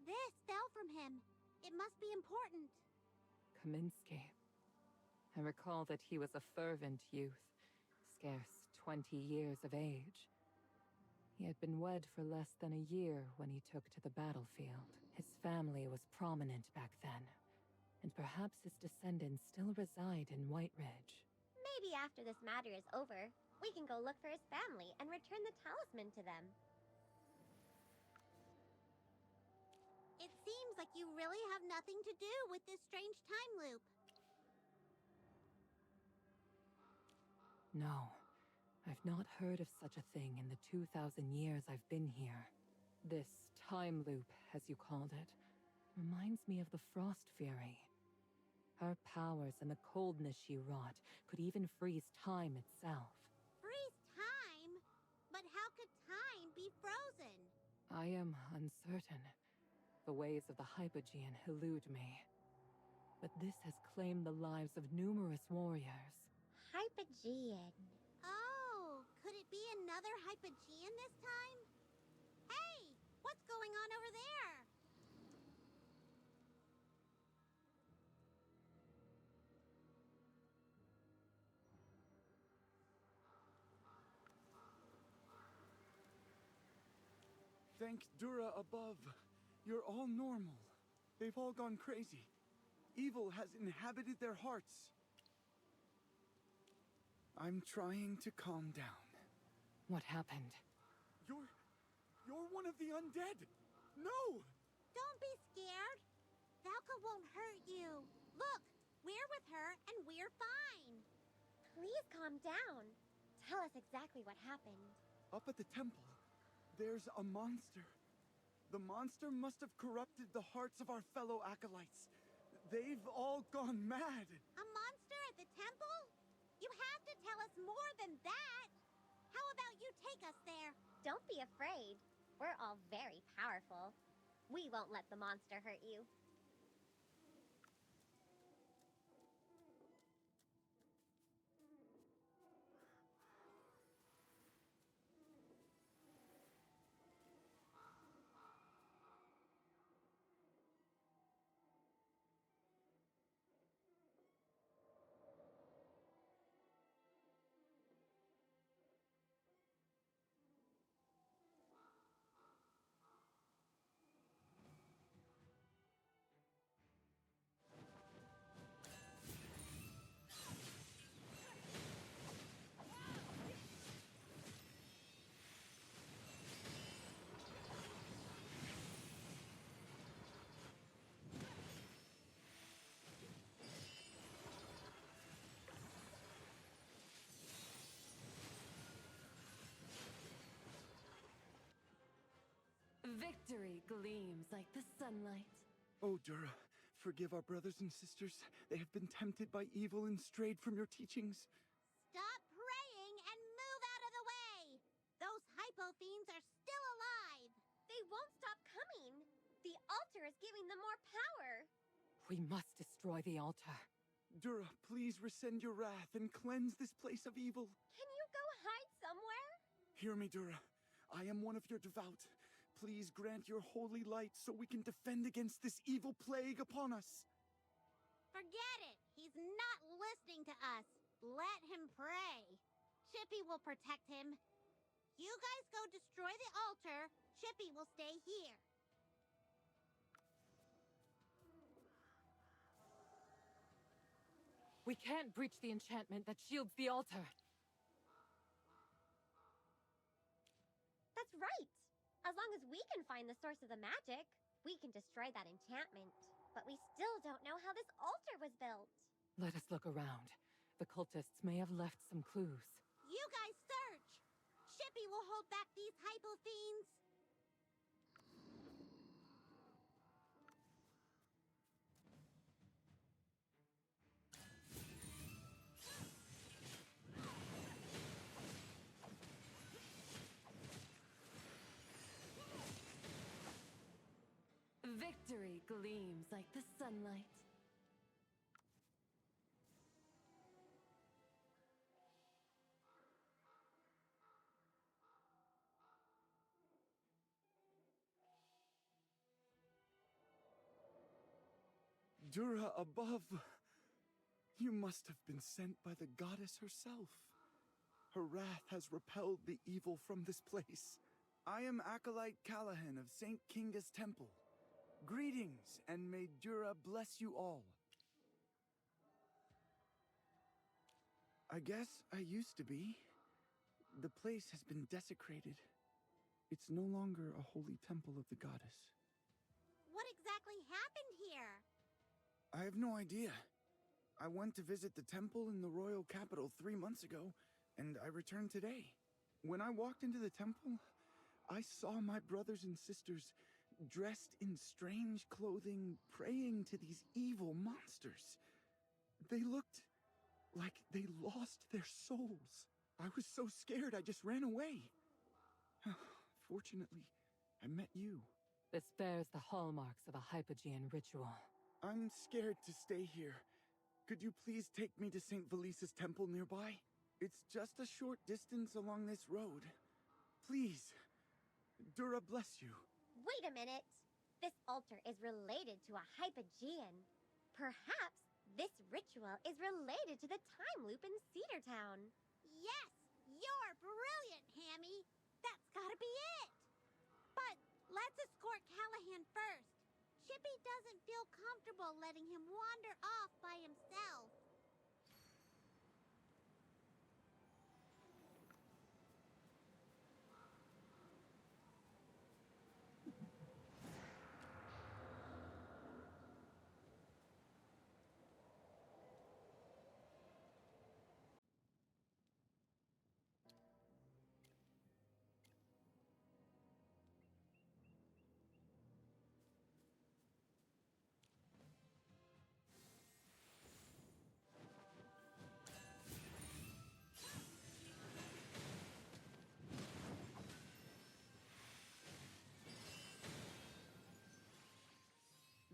This fell from him. It must be important. Kaminsky. I recall that he was a fervent youth, scarce 20 years of age. He had been wed for less than a year when he took to the battlefield. His family was prominent back then, and perhaps his descendants still reside in White Ridge. Maybe after this matter is over, we can go look for his family and return the talisman to them. It seems like you really have nothing to do with this strange time loop. No, I've not heard of such a thing in the 2,000 years I've been here. This time loop, as you called it, reminds me of the Frost Fury. Her powers and the coldness she wrought could even freeze time itself. Freeze time? But how could time be frozen? I am uncertain. The ways of the Hypogean elude me. But this has claimed the lives of numerous warriors. Hypogean. Oh, could it be another Hypogean this time? Hey, what's going on over there? Thank Dura above. You're all normal. They've all gone crazy. Evil has inhabited their hearts. I'm trying to calm down. What happened? You're one of the undead! No! Don't be scared. Valka won't hurt you. Look, we're with her and we're fine. Please calm down. Tell us exactly what happened. Up at the temple, there's a monster. The monster must have corrupted the hearts of our fellow acolytes. They've all gone mad. A monster at the temple? You have to tell us more than that. How about you take us there? Don't be afraid. We're all very powerful. We won't let the monster hurt you. Victory gleams like the sunlight. Oh, Dura, forgive our brothers and sisters. They have been tempted by evil and strayed from your teachings. Stop praying and move out of the way. Those hypo fiends are still alive. They won't stop coming. The altar is giving them more power. We must destroy the altar. Dura, please rescind your wrath and cleanse this place of evil. Can you go hide somewhere? Hear me, Dura. I am one of your devout. Please grant your holy light so we can defend against this evil plague upon us. Forget it. He's not listening to us. Let him pray. Chippy will protect him. You guys go destroy the altar. Chippy will stay here. We can't breach the enchantment that shields the altar. That's right. As long as we can find the source of the magic, we can destroy that enchantment. But we still don't know how this altar was built. Let us look around. The cultists may have left some clues. You guys search! Shippy will hold back these hypo fiends. Victory gleams like the sunlight. Dura above. You must have been sent by the goddess herself. Her wrath has repelled the evil from this place. I am Acolyte Callahan of St. Kinga's Temple. Greetings, and may Dura bless you all. I guess I used to be. The place has been desecrated. It's no longer a holy temple of the goddess. What exactly happened here? I have no idea. I went to visit the temple in the royal capital 3 months ago, and I returned today. When I walked into the temple, I saw my brothers and sisters dressed in strange clothing, praying to these evil monsters. They looked like they lost their souls. I was so scared I just ran away. Fortunately, I met you. This bears the hallmarks of a Hypogean ritual. I'm scared to stay here. Could you please take me to St. Valisa's temple nearby? It's just a short distance along this road. Please. Dura bless you. Wait a minute. This altar is related to a Hypogean. Perhaps this ritual is related to the time loop in Cedar Town. Yes! You're brilliant, Hammy! That's gotta be it! But let's escort Callahan first. Shippy doesn't feel comfortable letting him wander off by himself.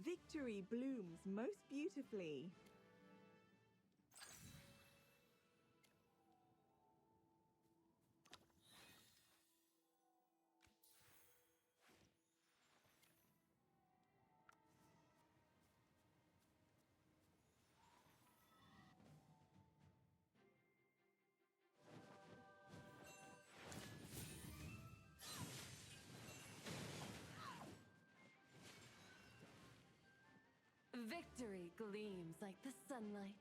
Victory blooms most beautifully. Victory gleams like the sunlight.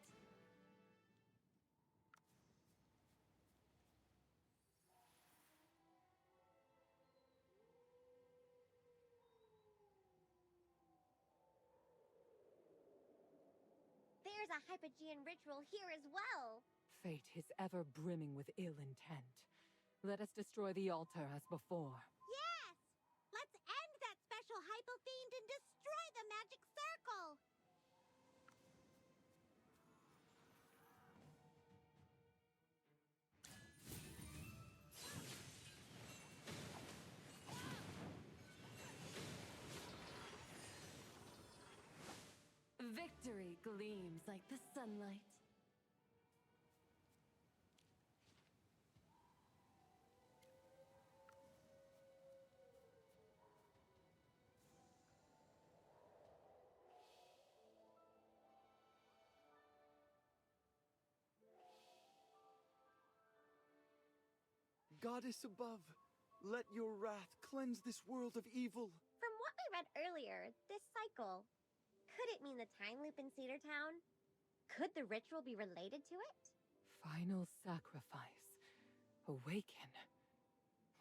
There's a Hypogean ritual here as well. Fate is ever brimming with ill intent. Let us destroy the altar as before. Yes! Let's end that special hypo fiend and destroy the magic circle! Victory gleams like the sunlight. Goddess above, let your wrath cleanse this world of evil. From what we read earlier, this cycle, could it mean the time loop in Cedar Town? Could the ritual be related to it? Final sacrifice. Awaken.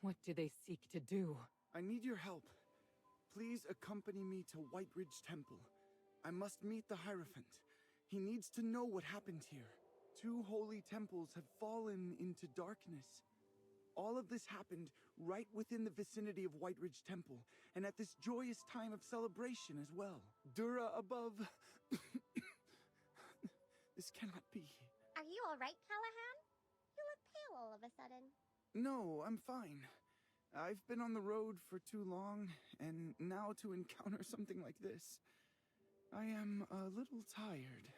What do they seek to do? I need your help. Please accompany me to White Ridge Temple. I must meet the Hierophant. He needs to know what happened here. 2 holy temples have fallen into darkness. All of this happened right within the vicinity of White Ridge Temple, and at this joyous time of celebration as well. Dura above. This cannot be. Are you all right, Callahan? You look pale all of a sudden. No, I'm fine. I've been on the road for too long, and now to encounter something like this. I am a little tired,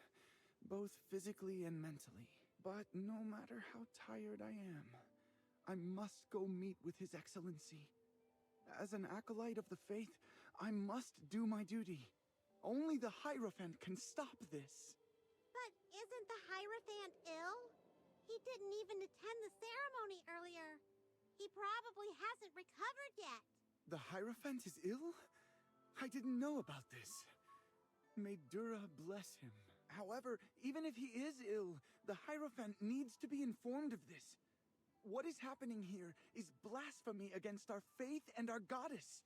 both physically and mentally. But no matter how tired I am, I must go meet with His Excellency. As an acolyte of the faith, I must do my duty. Only the Hierophant can stop this. But isn't the Hierophant ill? He didn't even attend the ceremony earlier. He probably hasn't recovered yet. The Hierophant is ill? I didn't know about this. May Dura bless him. However, even if he is ill, the Hierophant needs to be informed of this. What is happening here is blasphemy against our faith and our goddess.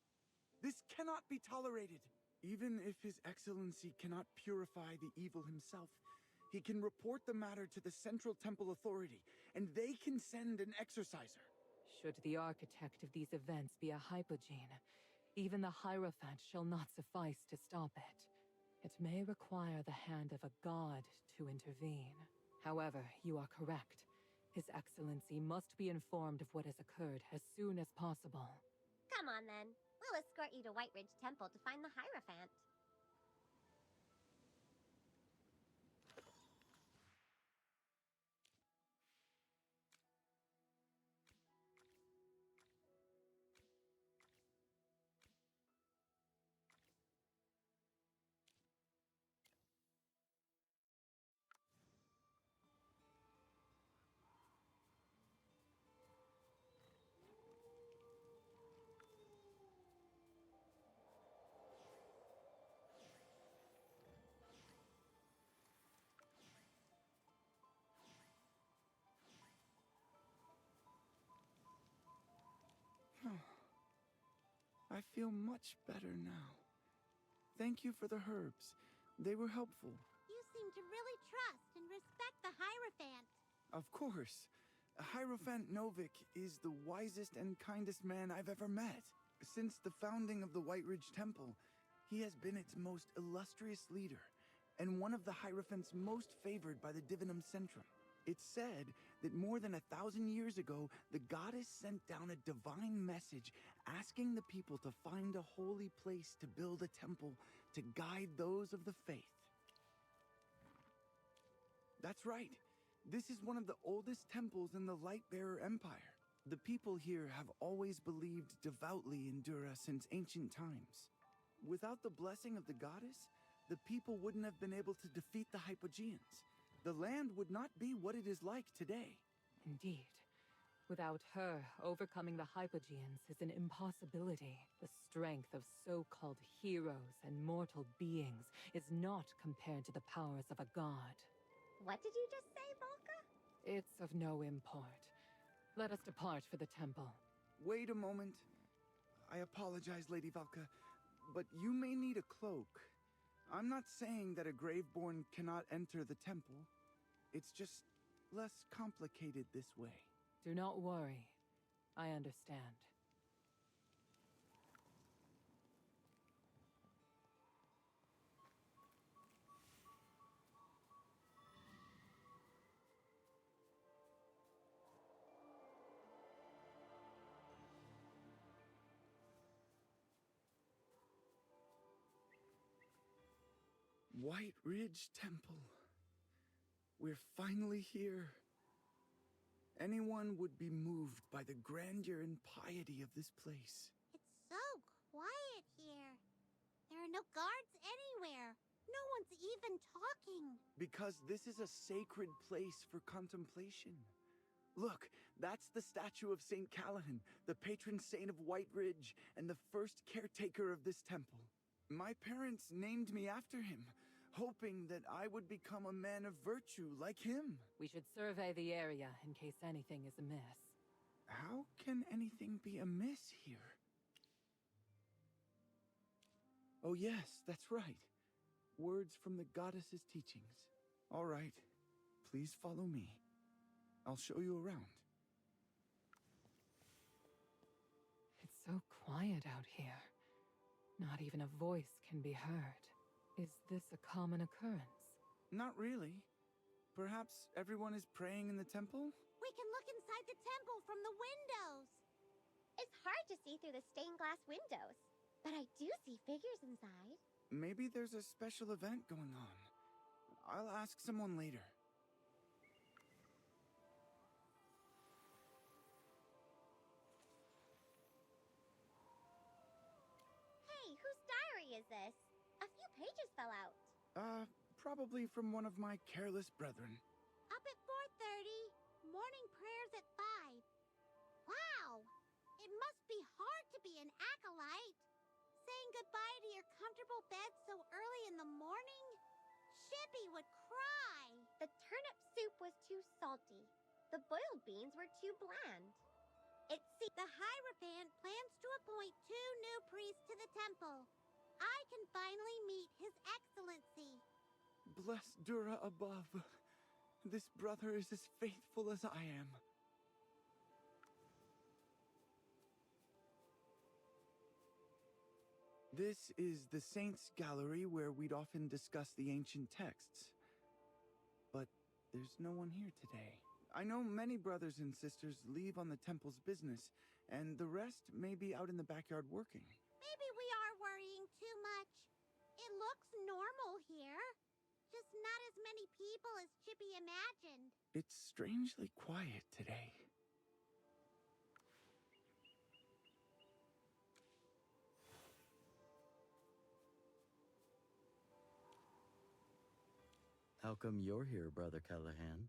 This cannot be tolerated. Even if His Excellency cannot purify the evil himself, he can report the matter to the Central Temple Authority, and they can send an exorciser. Should the architect of these events be a hypogene, even the Hierophant shall not suffice to stop it. It may require the hand of a god to intervene. However, you are correct. His Excellency must be informed of what has occurred as soon as possible. Come on, then. We'll escort you to White Ridge Temple to find the Hierophant. I feel much better now. Thank you for the herbs. They were helpful. You seem to really trust and respect the Hierophant. Of course. Hierophant Novik is the wisest and kindest man I've ever met. Since the founding of the White Ridge Temple, he has been its most illustrious leader, and one of the Hierophants most favored by the Divinum Centrum. It's said that more than 1,000 years ago, the goddess sent down a divine message asking the people to find a holy place to build a temple to guide those of the faith. That's right. This is one of the oldest temples in the Lightbearer Empire. The people here have always believed devoutly in Dura since ancient times. Without the blessing of the goddess, the people wouldn't have been able to defeat the Hypogeans. The land would not be what it is like today. Indeed. Without her, overcoming the Hypogeans is an impossibility. The strength of so-called heroes and mortal beings is not compared to the powers of a god. What did you just say, Volka? It's of no import. Let us depart for the temple. Wait a moment. I apologize, Lady Valka, but you may need a cloak. I'm not saying that a Graveborn cannot enter the temple. It's just less complicated this way. Do not worry. I understand. White Ridge Temple. We're finally here. Anyone would be moved by the grandeur and piety of this place. It's so quiet here. There are no guards anywhere. No one's even talking. Because this is a sacred place for contemplation. Look, that's the statue of St. Callahan, the patron saint of White Ridge and the first caretaker of this temple. My parents named me after him, hoping that I would become a man of virtue like him. We should survey the area in case anything is amiss. How can anything be amiss here? Oh yes, that's right. Words from the goddess's teachings. All right, please follow me. I'll show you around. It's so quiet out here. Not even a voice can be heard. Is this a common occurrence? Not really. Perhaps everyone is praying in the temple? We can look inside the temple from the windows. It's hard to see through the stained glass windows, but I do see figures inside. Maybe there's a special event going on. I'll ask someone later. Hey, whose diary is this? A few pages fell out. Probably from one of my careless brethren. Up at 4:30, morning prayers at 5. Wow! It must be hard to be an acolyte. Saying goodbye to your comfortable bed so early in the morning? Shippy would cry. The turnip soup was too salty. The boiled beans were too bland. The Hierophant plans to appoint 2 new priests to the temple. I can finally meet His Excellency. Bless Dura above. This brother is as faithful as I am. This is the Saints' Gallery where we'd often discuss the ancient texts. But there's no one here today. I know many brothers and sisters leave on the temple's business, and the rest may be out in the backyard working. Maybe we are worrying too much. It looks normal here. Just not as many people as Chippy imagined. It's strangely quiet today. How come you're here, Brother Callahan?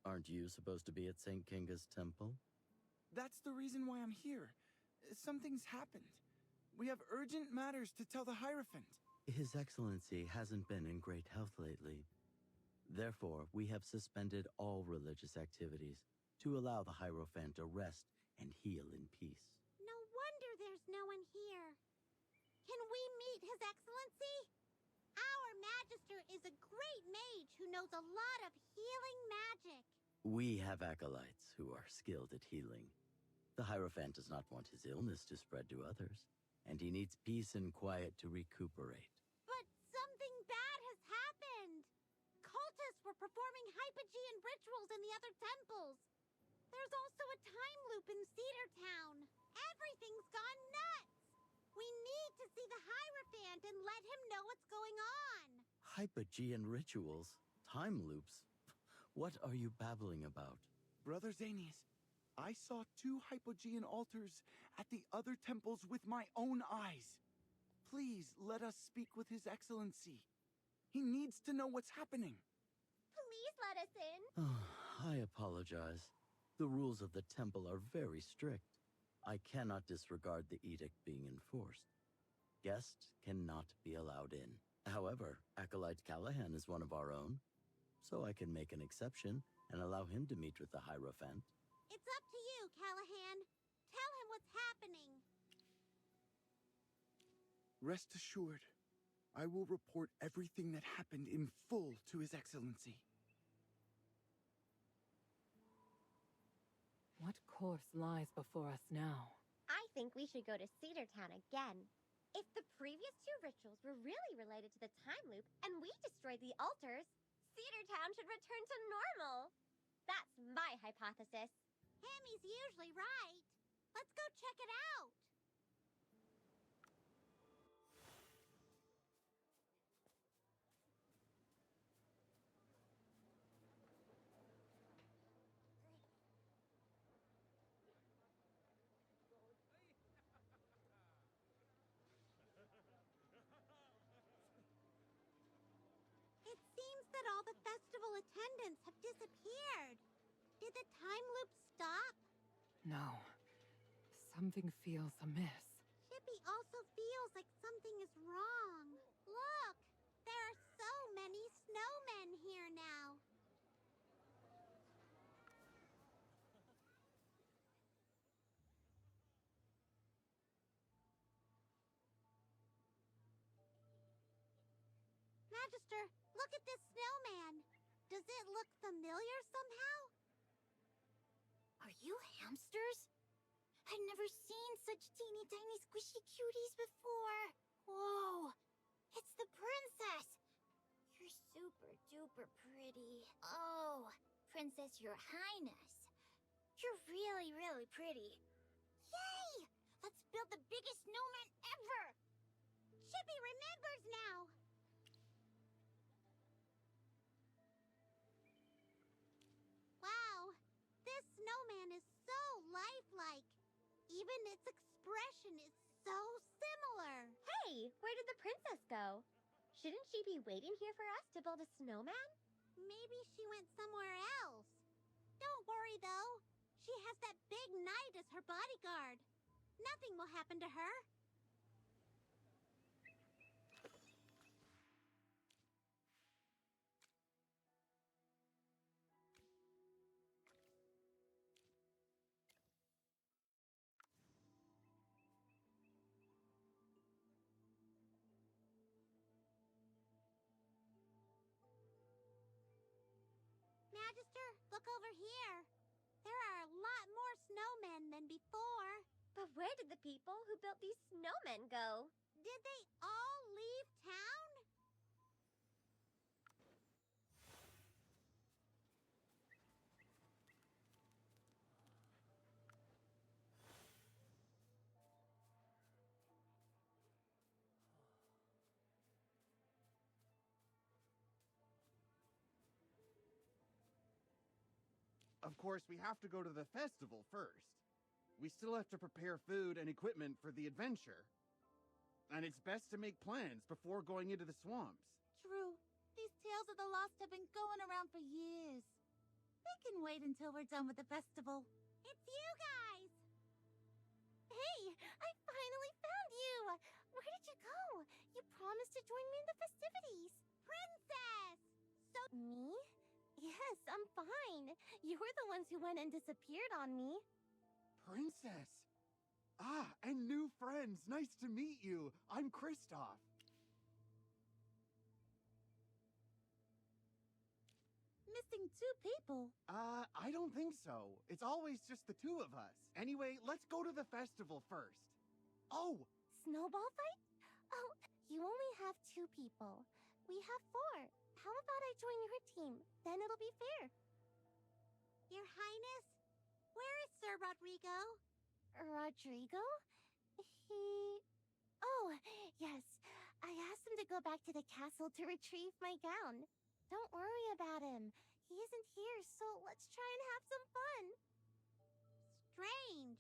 Aren't you supposed to be at St. Kinga's temple? That's the reason why I'm here. Something's happened. We have urgent matters to tell the Hierophant. His Excellency hasn't been in great health lately. Therefore, we have suspended all religious activities to allow the Hierophant to rest and heal in peace. No wonder there's no one here. Can we meet His Excellency? Our Magister is a great mage who knows a lot of healing magic. We have acolytes who are skilled at healing. The Hierophant does not want his illness to spread to others, and he needs peace and quiet to recuperate. But something bad has happened. Cultists were performing Hypogean rituals in the other temples. There's also a time loop in Cedar Town. Everything's gone nuts. We need to see the Hierophant and let him know what's going on. Hypogean rituals? Time loops? What are you babbling about? Brother Zanius, I saw 2 Hypogean altars at the other temples with my own eyes. Please let us speak with His Excellency. He needs to know what's happening. Please let us in. I apologize. The rules of the temple are very strict. I cannot disregard the edict being enforced. Guests cannot be allowed in. However, Acolyte Callahan is one of our own, so I can make an exception and allow him to meet with the Hierophant. It's up to you, Callahan. Tell him what's happening. Rest assured, I will report everything that happened in full to His Excellency. What course lies before us now? I think we should go to Cedar Town again. If the previous 2 rituals were really related to the time loop and we destroyed the altars, Cedar Town should return to normal. That's my hypothesis. Hammy's usually right. Let's go check it out. It seems that all the festival attendants have disappeared. Did the time loop stop? No. Something feels amiss. Chippy also feels like something is wrong. Look! There are so many snowmen here now. Magister, look at this snowman. Does it look familiar somehow? Are you hamsters? I've never seen such teeny tiny squishy cuties before. Whoa, it's the princess. You're super duper pretty. Oh, Princess Your Highness. You're really, really pretty. Yay! Let's build the biggest snowman ever! Chippy remembers now. Wow, this snowman is so lifelike. Even its expression is so similar. Hey, where did the princess go? Shouldn't she be waiting here for us to build a snowman? Maybe she went somewhere else. Don't worry, though. She has that big knight as her bodyguard. Nothing will happen to her. Magister, look over here. There are a lot more snowmen than before. But where did the people who built these snowmen go? Did they all leave town? Of course, we have to go to the festival first. We still have to prepare food and equipment for the adventure. And it's best to make plans before going into the swamps. True. These tales of the lost have been going around for years. They can wait until we're done with the festival. It's you guys! Hey, I finally found you! Where did you go? You promised to join me in the festivities. Princess! Me? Yes, I'm fine. You were the ones who went and disappeared on me. Princess! Ah, and new friends. Nice to meet you. I'm Kristoff. Missing 2 people. I don't think so. It's always just the 2 of us. Anyway, let's go to the festival first. Oh! Snowball fight? Oh, you only have 2 people. We have 4. How about I join your team? Then it'll be fair. Your Highness, where is Sir Rodrigo? Rodrigo? Oh, yes. I asked him to go back to the castle to retrieve my gown. Don't worry about him. He isn't here, so let's try and have some fun. Strange.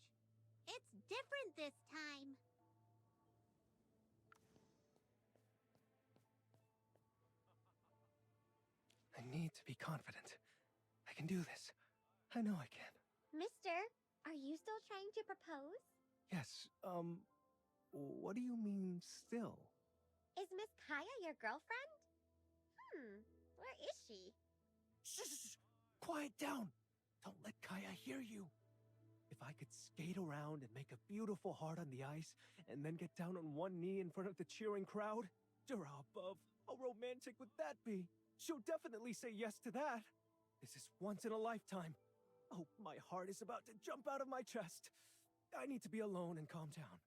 It's different this time. I need to be confident. I can do this. I know I can. Mister, are you still trying to propose? Yes, what do you mean, still? Is Miss Kaya your girlfriend? Where is she? Shh! Quiet down! Don't let Kaya hear you. If I could skate around and make a beautiful heart on the ice, and then get down on one knee in front of the cheering crowd, Dura above, how romantic would that be? She'll definitely say yes to that. This is once in a lifetime. Oh, my heart is about to jump out of my chest. I need to be alone and calm down.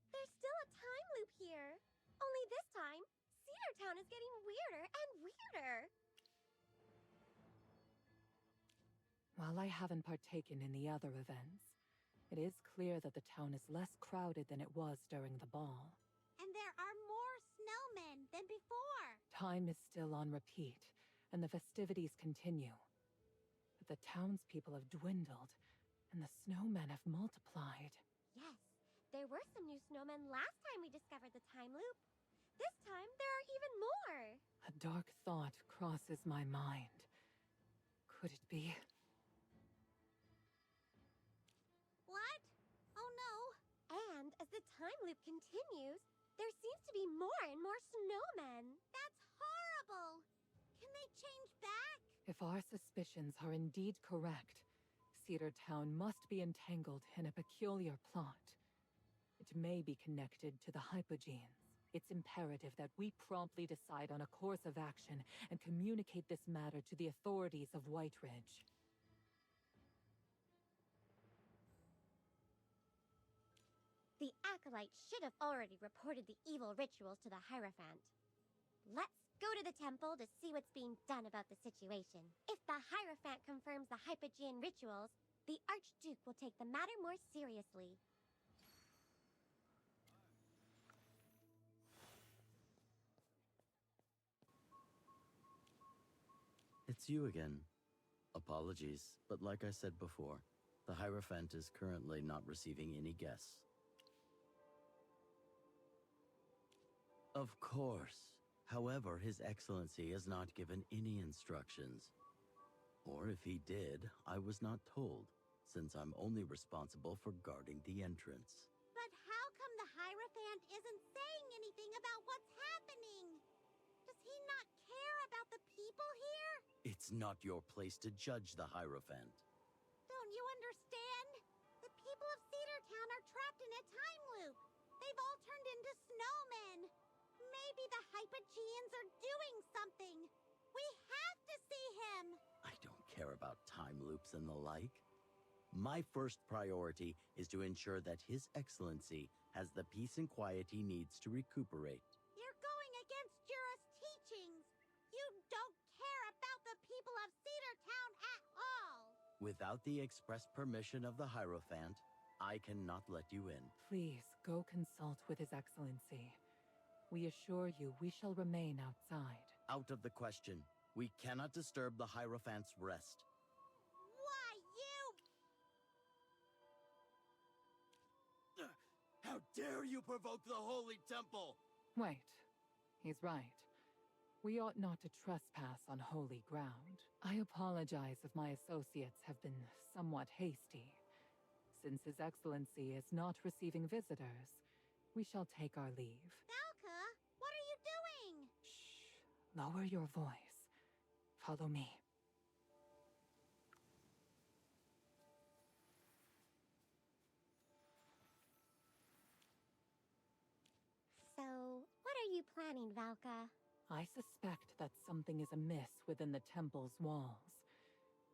There's still a time loop here. Only this time, Cedar Town is getting weirder and weirder. While I haven't partaken in the other events, it is clear that the town is less crowded than it was during the ball. And there are more snowmen than before. Time is still on repeat, and the festivities continue. But the townspeople have dwindled, and the snowmen have multiplied. Yes, there were some new snowmen last time we discovered the time loop. This time, there are even more. A dark thought crosses my mind. Could it be? What? Oh no. And as the time loop continues, there seems to be more and more snowmen. That's horrible. Can they change back? If our suspicions are indeed correct, Cedar Town must be entangled in a peculiar plot. It may be connected to the Hypogenes. It's imperative that we promptly decide on a course of action and communicate this matter to the authorities of White Ridge. The Acolyte should have already reported the evil rituals to the Hierophant. Let's go to the temple to see what's being done about the situation. If the Hierophant confirms the Hypogean rituals, the Archduke will take the matter more seriously. It's you again. Apologies, but like I said before, the Hierophant is currently not receiving any guests. Of course. However, His Excellency has not given any instructions. Or if he did, I was not told, since I'm only responsible for guarding the entrance. But how come the Hierophant isn't saying anything about what's happening? Does he not care about the people here? It's not your place to judge the Hierophant. Don't you understand? The people of Cedar Town are trapped in a time loop. They've all turned into snowmen. Maybe the Hypogeans are doing something. We have to see him. I don't care about time loops and the like. My first priority is to ensure that His Excellency has the peace and quiet he needs to recuperate. You're going against Jura's teachings. You don't care about the people of Cedar Town at all. Without the express permission of the Hierophant, I cannot let you in. Please, go consult with His Excellency. We assure you we shall remain outside. Out of the question. We cannot disturb the Hierophant's rest. Why, you... How dare you provoke the Holy Temple! Wait. He's right. We ought not to trespass on holy ground. I apologize if my associates have been somewhat hasty. Since His Excellency is not receiving visitors, we shall take our leave. Valka, what are you doing? Shh. Lower your voice. Follow me. So, what are you planning, Valka? I suspect that something is amiss within the temple's walls.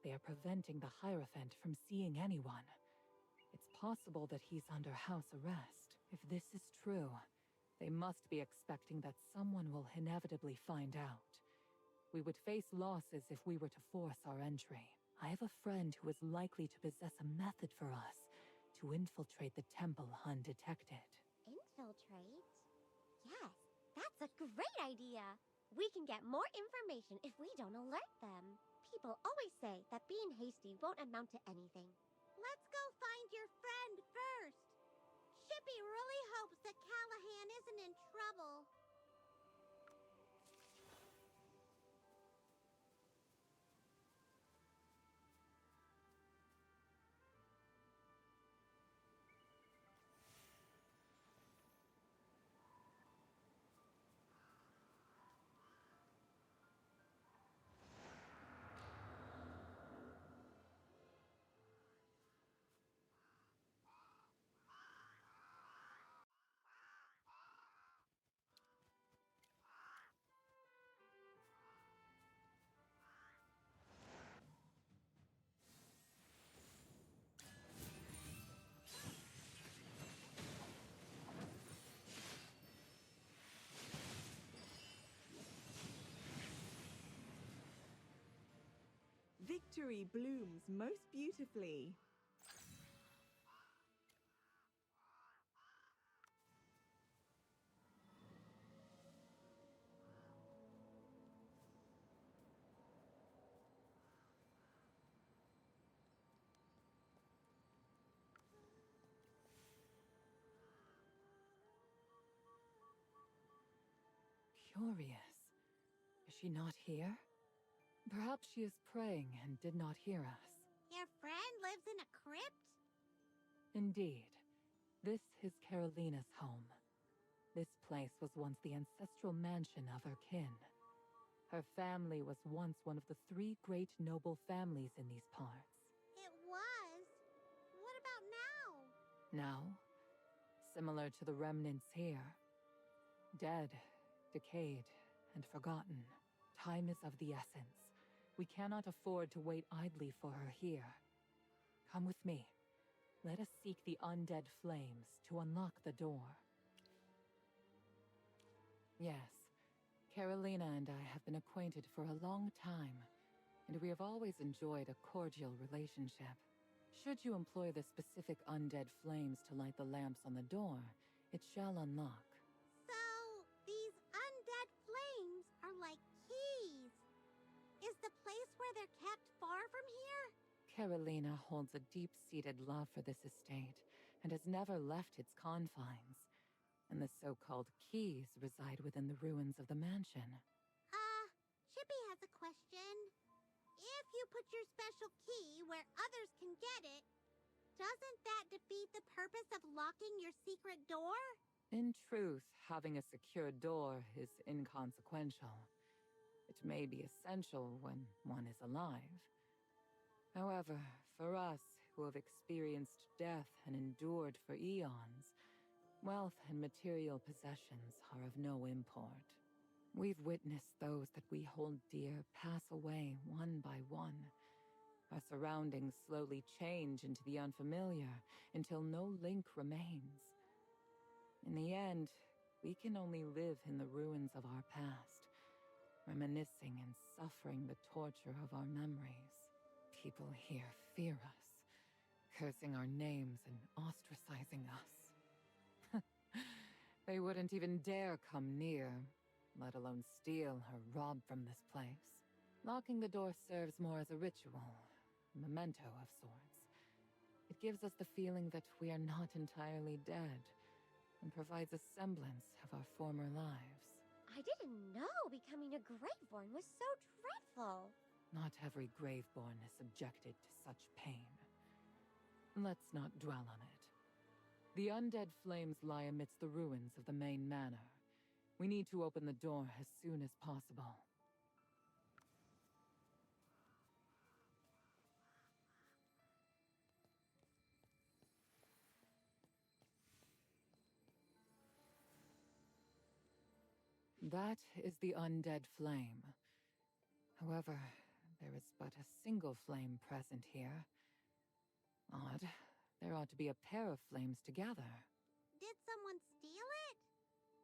They are preventing the Hierophant from seeing anyone. It's possible that he's under house arrest. If this is true, they must be expecting that someone will inevitably find out. We would face losses if we were to force our entry. I have a friend who is likely to possess a method for us to infiltrate the temple undetected. Infiltrate? Yes, that's a great idea. We can get more information if we don't alert them. People always say that being hasty won't amount to anything. Let's go find your friend first. Shippy really hopes that Callahan isn't in trouble. Victory blooms most beautifully. Curious. Is she not here? Perhaps she is praying and did not hear us. Your friend lives in a crypt? Indeed. This is Carolina's home. This place was once the ancestral mansion of her kin. Her family was once one of the 3 great noble families in these parts. It was. What about now? Now, similar to the remnants here, Dead, decayed, and forgotten. Time is of the essence. We cannot afford to wait idly for her here. Come with me. Let us seek the undead flames to unlock the door. Yes, Carolina and I have been acquainted for a long time, and we have always enjoyed a cordial relationship. Should you employ the specific undead flames to light the lamps on the door, it shall unlock. So, these undead flames are like keys. Is the place where they're kept far from here? Carolina holds a deep-seated love for this estate and has never left its confines, and the so-called keys reside within the ruins of the mansion. Chippy has a question. If you put your special key where others can get it, doesn't that defeat the purpose of locking your secret door? In truth, having a secure door is inconsequential. It may be essential when one is alive. However, for us who have experienced death and endured for eons, wealth and material possessions are of no import. We've witnessed those that we hold dear pass away one by one. Our surroundings slowly change into the unfamiliar until no link remains. In the end, we can only live in the ruins of our past, reminiscing and suffering the torture of our memories. People here fear us, cursing our names and ostracizing us. They wouldn't even dare come near, let alone steal or rob from this place. Locking the door serves more as a ritual, a memento of sorts. It gives us the feeling that we are not entirely dead, and provides a semblance of our former lives. I didn't know becoming a Graveborn was so dreadful. Not every Graveborn is subjected to such pain. Let's not dwell on it. The undead flames lie amidst the ruins of the main manor. We need to open the door as soon as possible. That is the undead flame. However, there is but a single flame present here. Odd. There ought to be a pair of flames together. Did someone steal it?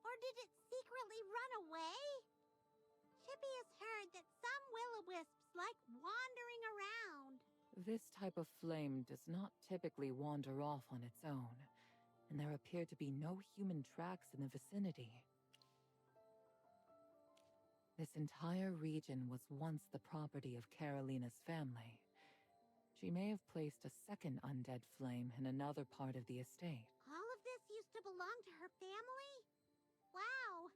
Or did it secretly run away? Chippy has heard that some will-o-wisps like wandering around. This type of flame does not typically wander off on its own, and there appear to be no human tracks in the vicinity. This entire region was once the property of Carolina's family. She may have placed a second undead flame in another part of the estate. All of this used to belong to her family? Wow,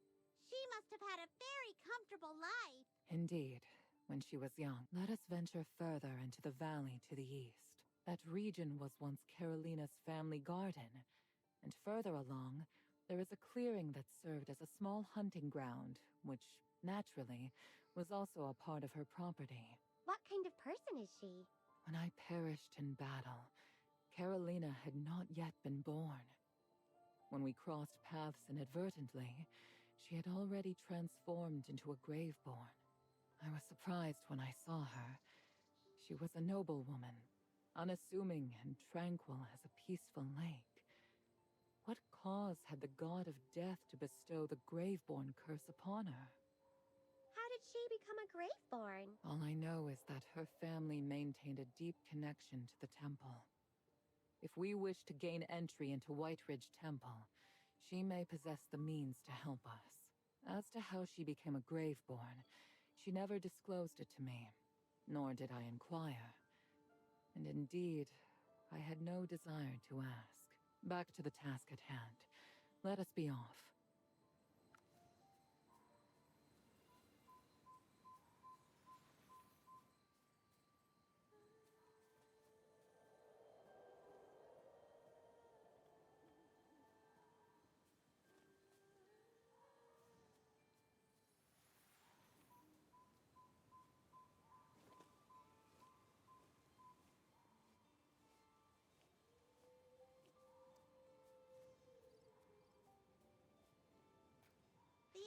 she must have had a very comfortable life. Indeed, when she was young. Let us venture further into the valley to the east. That region was once Carolina's family garden, and further along, there is a clearing that served as a small hunting ground, which, naturally, was also a part of her property. What kind of person is she? When I perished in battle, Carolina had not yet been born. When we crossed paths inadvertently, she had already transformed into a Graveborn. I was surprised when I saw her. She was a noble woman, unassuming and tranquil as a peaceful lake. What cause had the god of death to bestow the Graveborn curse upon her? How did she become a Graveborn? All I know is that her family maintained a deep connection to the temple. If we wish to gain entry into Whiteridge Temple, she may possess the means to help us. As to how she became a Graveborn, she never disclosed it to me, nor did I inquire. And indeed, I had no desire to ask. Back to the task at hand. Let us be off.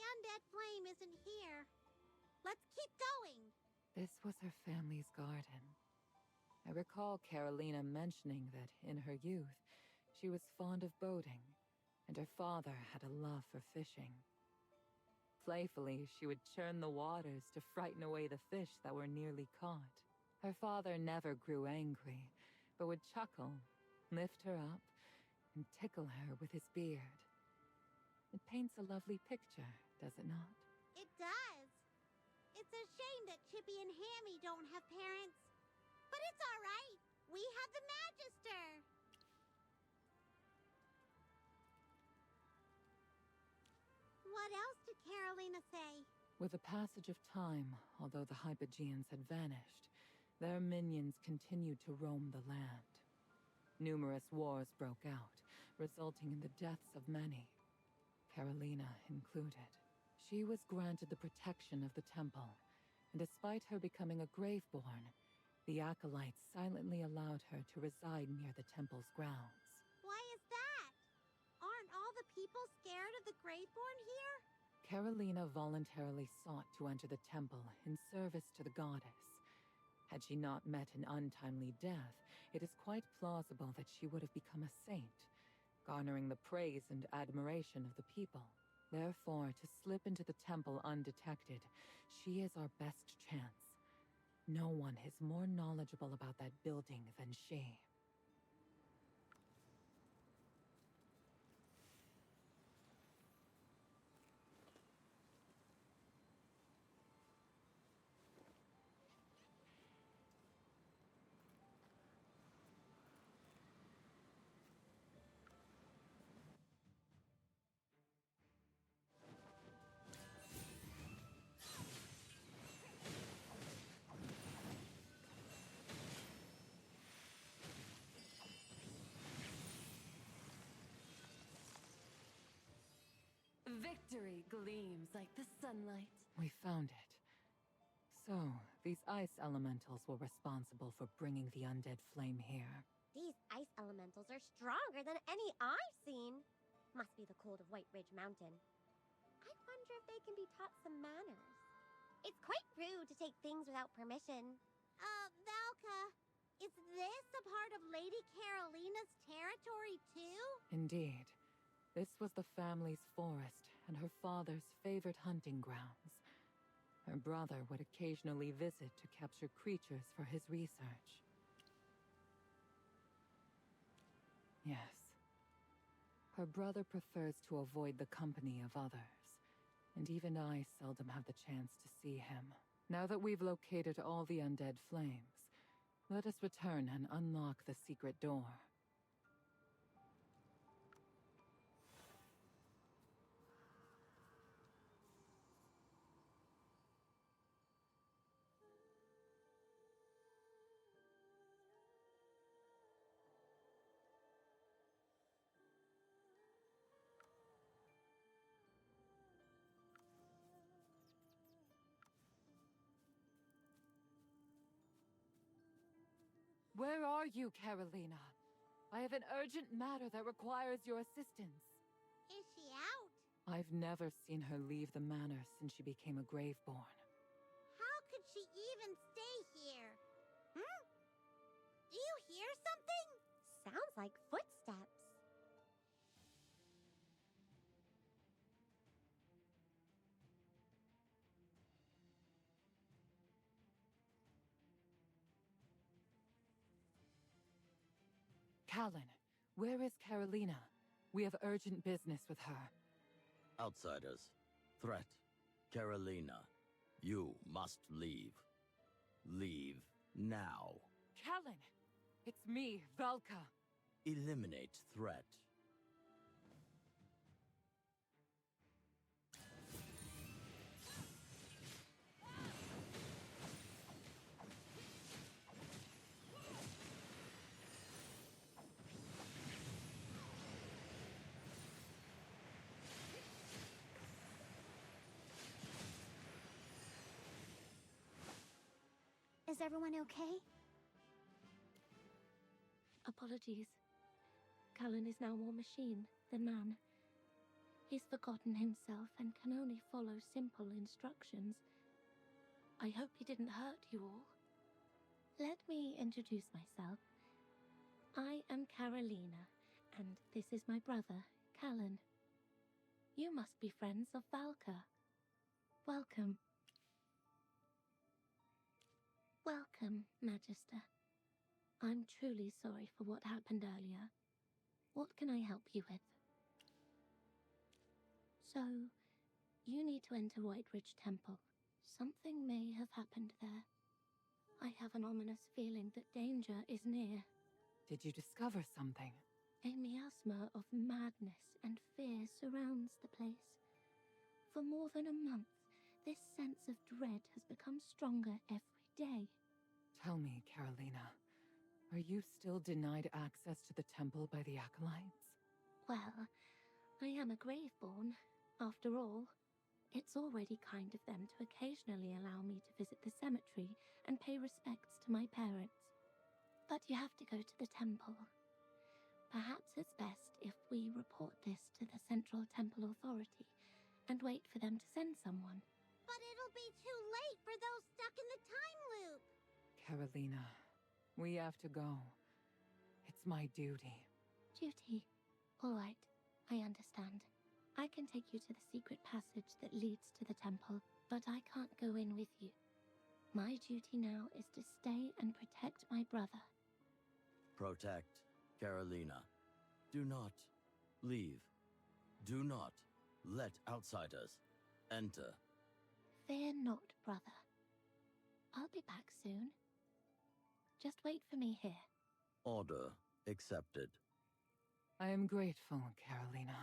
undead flame isn't here. Let's keep going. This was her family's garden. I recall Carolina mentioning that in her youth, she was fond of boating, and her father had a love for fishing. Playfully, she would churn the waters to frighten away the fish that were nearly caught. Her father never grew angry, but would chuckle, lift her up, and tickle her with his beard. It paints a lovely picture, does it not? It does. It's a shame that Chippy and Hammy don't have parents. But it's all right. We have the Magister. What else did Carolina say? With the passage of time, although the Hypogeans had vanished, their minions continued to roam the land. Numerous wars broke out, resulting in the deaths of many, Carolina included. She was granted the protection of the temple, and despite her becoming a Graveborn, the Acolytes silently allowed her to reside near the temple's grounds. Why is that? Aren't all the people scared of the Graveborn here? Carolina voluntarily sought to enter the temple in service to the goddess. Had she not met an untimely death, it is quite plausible that she would have become a saint, garnering the praise and admiration of the people. Therefore, to slip into the temple undetected, she is our best chance. No one is more knowledgeable about that building than she. Victory gleams like the sunlight. We found it. So, these ice elementals were responsible for bringing the undead flame here. These ice elementals are stronger than any I've seen. Must be the cold of White Ridge Mountain. I wonder if they can be taught some manners. It's quite rude to take things without permission. Valka, is this a part of Lady Carolina's territory too? Indeed. This was the family's forest and her father's favorite hunting grounds. Her brother would occasionally visit to capture creatures for his research. Yes. Her brother prefers to avoid the company of others, and even I seldom have the chance to see him. Now that we've located all the undead flames, let us return and unlock the secret door. Where are you, Carolina? I have an urgent matter that requires your assistance. Is she out? I've never seen her leave the manor since she became a Graveborn. How could she even stay here? Do you hear something? Sounds like footsteps. Callan, where is Carolina? We have urgent business with her. Outsiders. Threat. Carolina. You must leave. Leave now. Callan! It's me, Valka. Eliminate threat. Is everyone okay? Apologies. Callan is now more machine than man. He's forgotten himself and can only follow simple instructions. I hope he didn't hurt you all. Let me introduce myself. I am Carolina, and this is my brother, Callan. You must be friends of Valka. Welcome. Welcome, Magister. I'm truly sorry for what happened earlier. What can I help you with? So, you need to enter Whiteridge Temple. Something may have happened there. I have an ominous feeling that danger is near. Did you discover something? A miasma of madness and fear surrounds the place. For more than a month, this sense of dread has become stronger every day. Tell me, Carolina, are you still denied access to the temple by the acolytes? Well, I am a Graveborn, after all. It's already kind of them to occasionally allow me to visit the cemetery and pay respects to my parents. But you have to go to the temple. Perhaps it's best if we report this to the Central Temple Authority and wait for them to send someone. But it'll be too late for those stuck in the time loop. Carolina, we have to go. It's my duty. Duty? All right, I understand. I can take you to the secret passage that leads to the temple, but I can't go in with you. My duty now is to stay and protect my brother. Protect Carolina. Do not leave. Do not let outsiders enter. Fear not, brother. I'll be back soon. Just wait for me here. Order accepted. I am grateful, Carolina.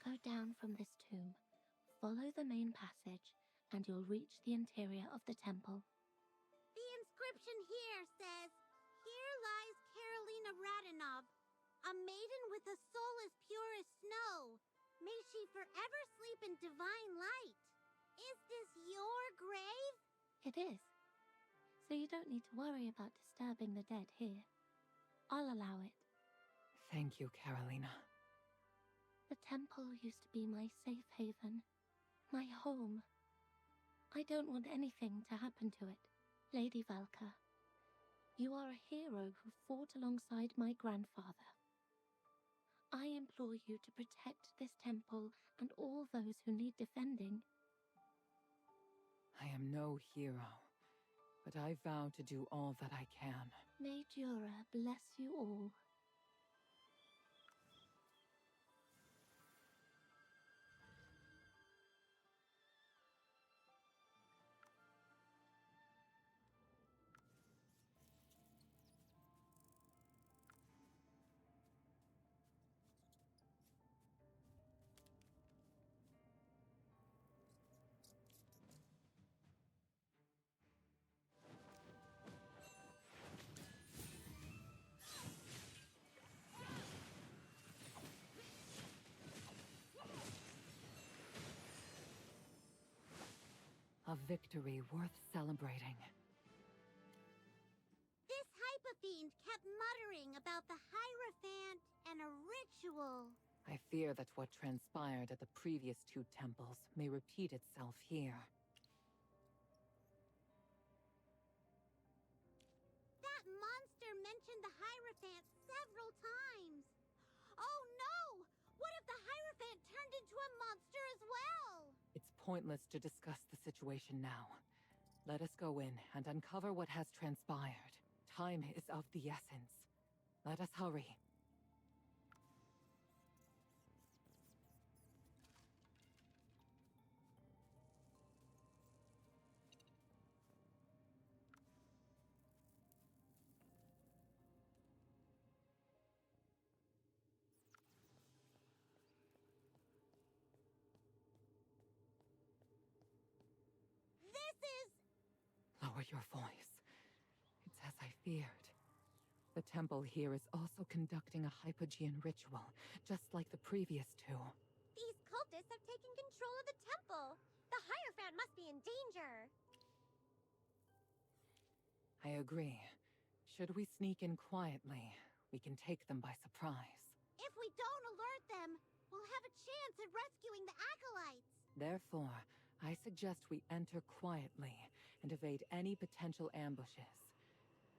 Go down from this tomb, follow the main passage, and you'll reach the interior of the temple. The inscription here says, "Here lies Carolina Radinov, a maiden with a soul as pure as snow. May she forever sleep in divine light." Is this your grave? It is. So you don't need to worry about disturbing the dead here. I'll allow it. Thank you, Carolina. The temple used to be my safe haven, my home. I don't want anything to happen to it. Lady Valka, you are a hero who fought alongside my grandfather. I implore you to protect this temple and all those who need defending. I am no hero, but I vow to do all that I can. May Jura bless you all. A victory worth celebrating. This Hypofiend kept muttering about the Hierophant and a ritual. I fear that what transpired at the previous two temples may repeat itself here. That monster mentioned the Hierophant several times. Oh no! What if the Hierophant turned into a monster as well? It's pointless to discuss the situation now. Let us go in and uncover what has transpired. Time is of the essence. Let us hurry. lower your voice. It's as I feared. The temple here is also conducting a Hypogean ritual, just like the previous two. These cultists have taken control of the temple. The Hierophant must be in danger. I agree. Should we sneak in quietly, we can take them by surprise. If we don't alert them, we'll have a chance at rescuing the acolytes. Therefore, I suggest we enter quietly and evade any potential ambushes.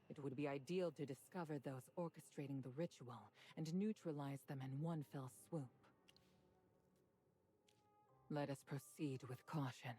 It would be ideal to discover those orchestrating the ritual and neutralize them in one fell swoop. Let us proceed with caution.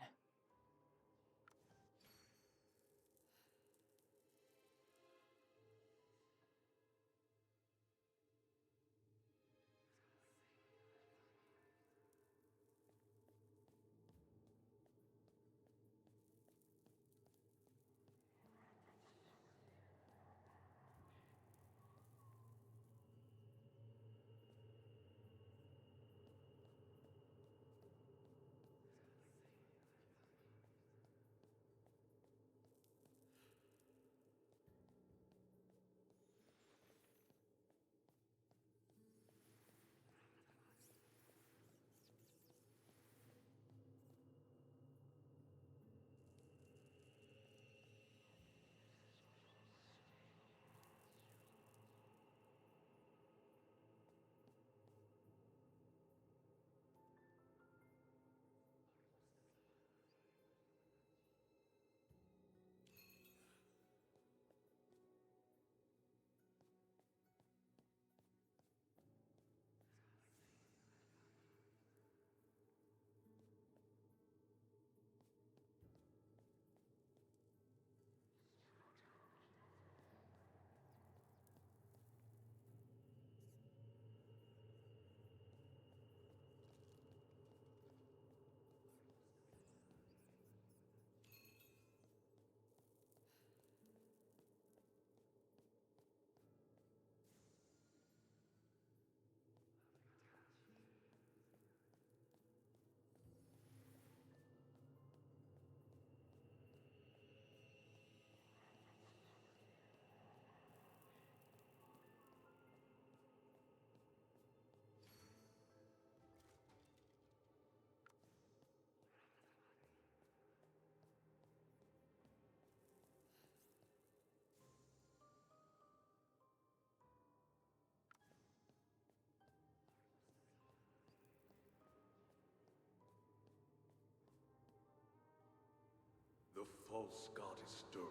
The false goddess Dura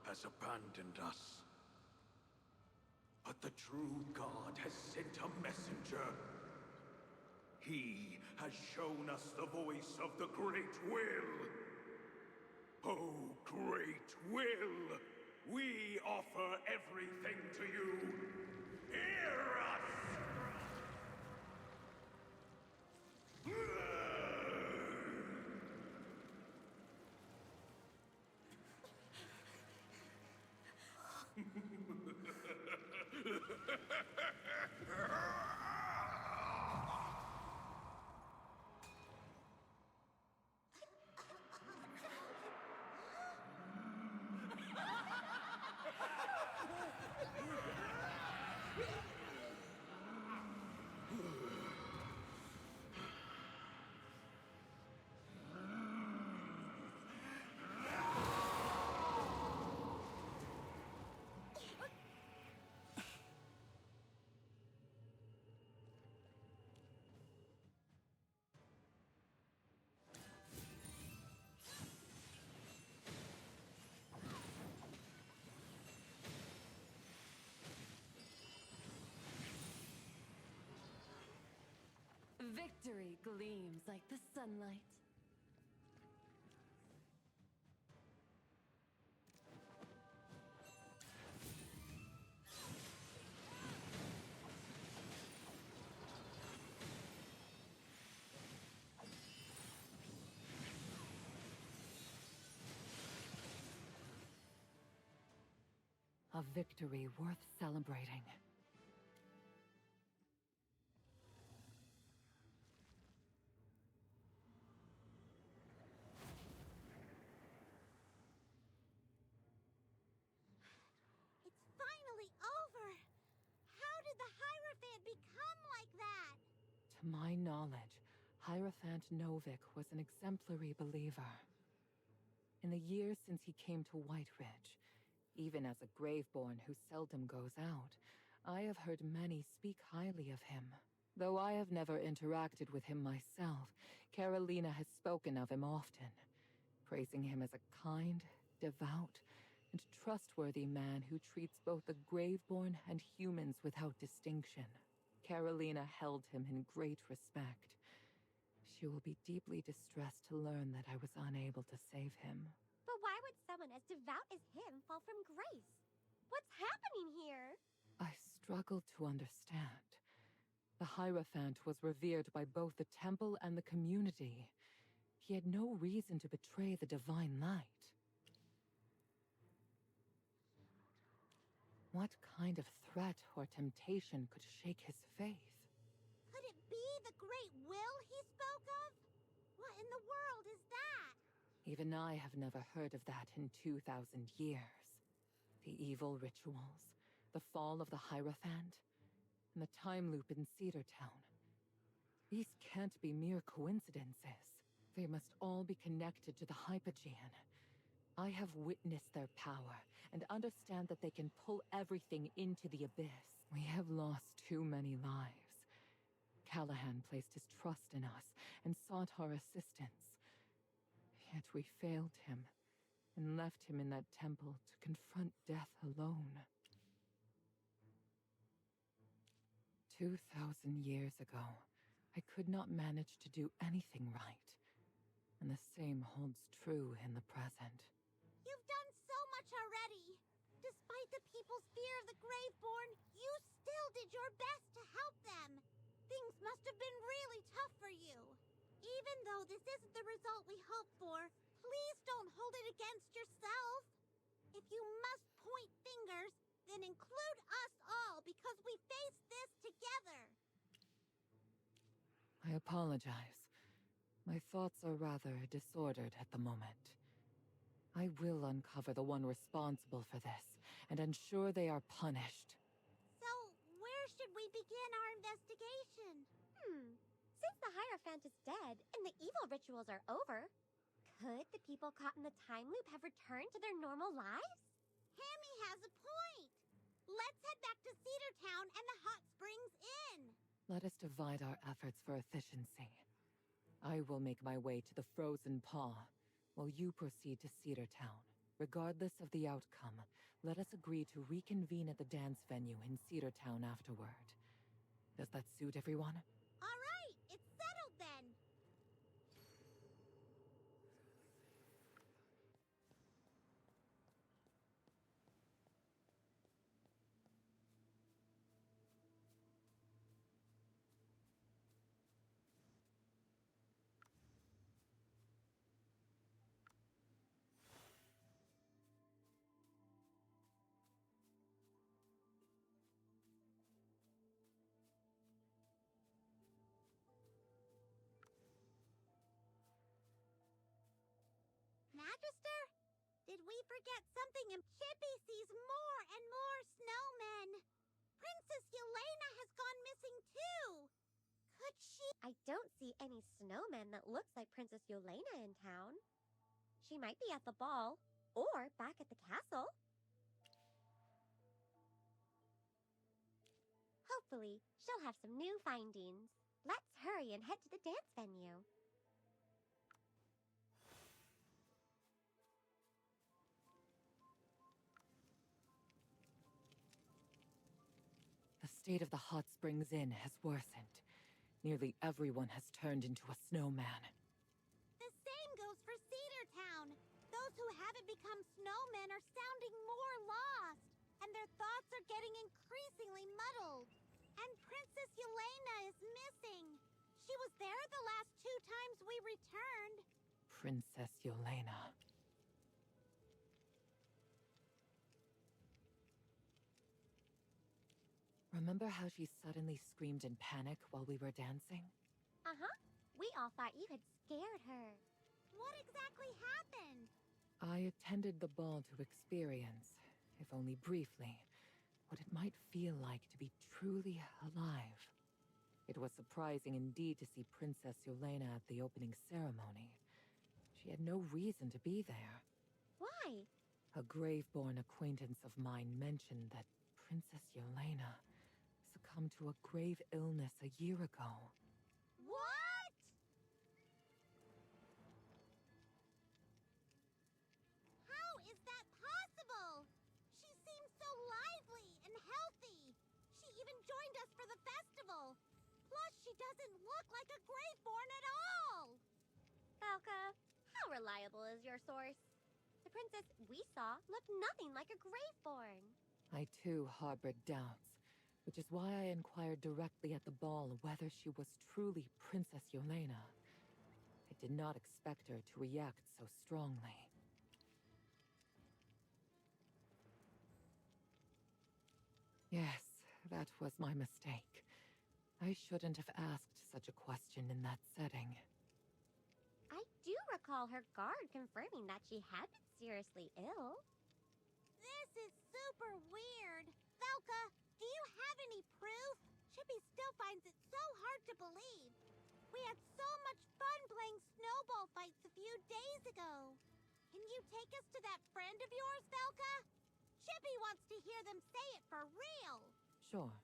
has abandoned us. But the true god has sent a messenger. He has shown us the voice of the Great Will. Oh, Great Will! We offer everything to you. Hear us! Victory gleams like the sunlight. A victory worth celebrating. the Hierophant become like that? To my knowledge, Hierophant Novik was an exemplary believer. In the years since he came to White Ridge, even as a Graveborn who seldom goes out, I have heard many speak highly of him. Though I have never interacted with him myself, Carolina has spoken of him often, praising him as a kind, devout, and trustworthy man who treats both the Graveborn and humans without distinction. Carolina held him in great respect. She will be deeply distressed to learn that I was unable to save him. But why would someone as devout as him fall from grace? What's happening here? I struggle to understand. The Hierophant was revered by both the temple and the community. He had no reason to betray the divine light. What kind of threat or temptation could shake his faith? Could it be the great will he spoke of? What in the world is that? Even I have never heard of that in 2,000 years. The evil rituals, the fall of the Hierophant, and the time loop in Cedar Town. These can't be mere coincidences. They must all be connected to the Hypogean. I have witnessed their power, and understand that they can pull everything into the abyss. We have lost too many lives. Callahan placed his trust in us, and sought our assistance. Yet we failed him, and left him in that temple to confront death alone. 2,000 years ago, I could not manage to do anything right. And the same holds true in the present. You've done so much already. Despite the people's fear of the Graveborn, you still did your best to help them. Things must have been really tough for you. Even though this isn't the result we hoped for, please don't hold it against yourself. If you must point fingers, then include us all because we faced this together. I apologize. My thoughts are rather disordered at the moment. I will uncover the one responsible for this, and ensure they are punished. So, where should we begin our investigation? Since the Hierophant is dead and the evil rituals are over, could the people caught in the time loop have returned to their normal lives? Hammy has a point. Let's head back to Cedar Town and the hot springs inn. Let us divide our efforts for efficiency. I will make my way to the Frozen Paw, while you proceed to Cedar Town. Regardless of the outcome, let us agree to reconvene at the dance venue in Cedar Town afterward. Does that suit everyone? All right, it's settled then. Magister? Did we forget something? Chippy sees more and more snowmen. Princess Yelena has gone missing too. Could she? I don't see any snowmen that looks like Princess Yelena in town. She might be at the ball, or back at the castle. Hopefully, she'll have some new findings. Let's hurry and head to the dance venue. The state of the Hot Springs Inn has worsened. Nearly everyone has turned into a snowman. The same goes for Cedar Town. Those who haven't become snowmen are sounding more lost, and their thoughts are getting increasingly muddled. And Princess Yelena is missing. She was there the last 2 times we returned. Princess Yelena. Remember how she suddenly screamed in panic while we were dancing? Uh-huh. We all thought you had scared her. What exactly happened? I attended the ball to experience, if only briefly, what it might feel like to be truly alive. It was surprising indeed to see Princess Yelena at the opening ceremony. She had no reason to be there. Why? A grave-born acquaintance of mine mentioned that Princess Yelena succumbed to a grave illness a year ago. What? How is that possible? She seems so lively and healthy. She even joined us for the festival. Plus, she doesn't look like a Graveborn at all. Falca, how reliable is your source? The princess we saw looked nothing like a Graveborn. I too harbored doubts, which is why I inquired directly at the ball whether she was truly Princess Yelena. I did not expect her to react so strongly. Yes, that was my mistake. I shouldn't have asked such a question in that setting. I do recall her guard confirming that she had been seriously ill. This is super weird. Falca, do you have any proof? Chippy still finds it so hard to believe. We had so much fun playing snowball fights a few days ago. Can you take us to that friend of yours, Falca? Chippy wants to hear them say it for real. Sure.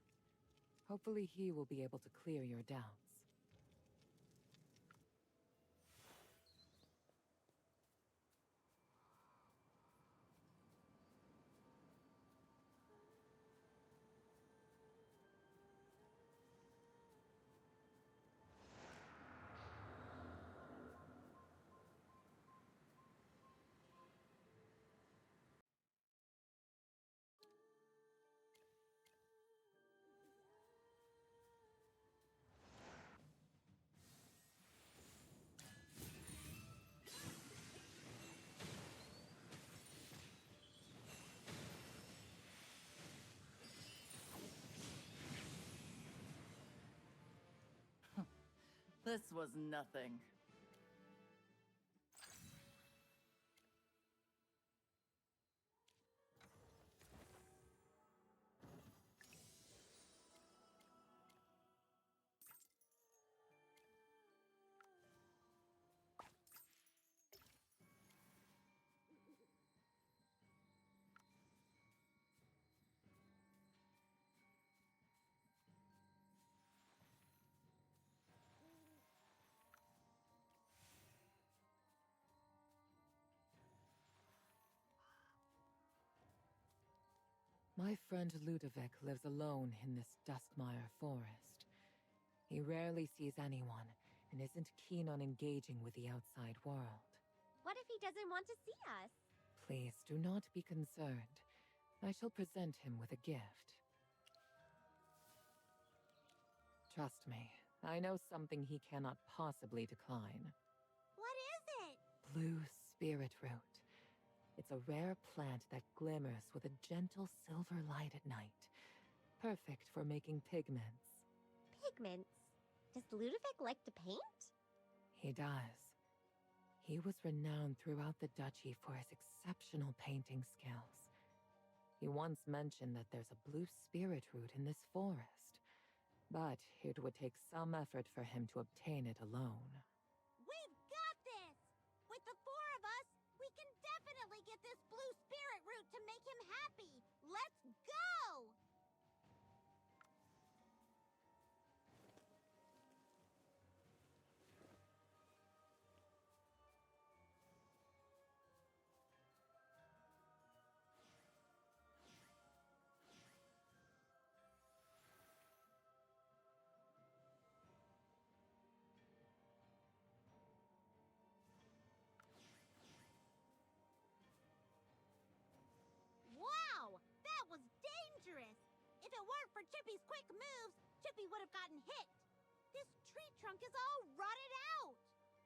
Hopefully he will be able to clear your doubts. This was nothing. My friend Ludovic lives alone in this Duskmire forest. He rarely sees anyone and isn't keen on engaging with the outside world. What if he doesn't want to see us? Please do not be concerned. I shall present him with a gift. Trust me, I know something he cannot possibly decline. What is it? Blue spirit root. It's a rare plant that glimmers with a gentle silver light at night. Perfect for making pigments. Pigments? Does Ludovic like to paint? He does. He was renowned throughout the duchy for his exceptional painting skills. He once mentioned that there's a blue spirit root in this forest, but it would take some effort for him to obtain it alone. We've got this! With the four of us, we can definitely get this blue spirit root to make him happy! Let's go! Wow! That was dangerous! If it weren't for Chippy's quick moves, Chippy would have gotten hit. This tree trunk is all rotted out.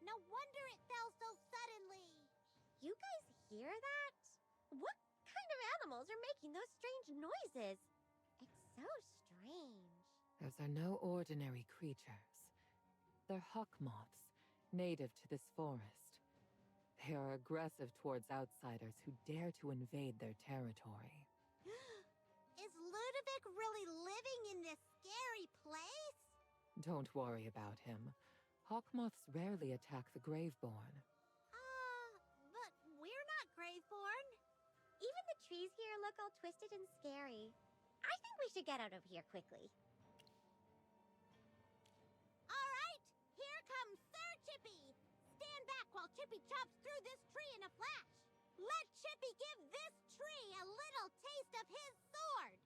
No wonder it fell so suddenly. You guys hear that? What kind of animals are making those strange noises? It's so strange. Those are no ordinary creatures. They're hawk moths, native to this forest. They are aggressive towards outsiders who dare to invade their territory. Is Ludovic really living in this scary place? Don't worry about him. Hawkmoths rarely attack the Graveborn. But we're not Graveborn. Even the trees here look all twisted and scary. I think we should get out of here quickly. All right, here comes Sir Chippy. Stand back while Chippy chops through this tree in a flash. Let Chippy give this tree a little taste of his sword.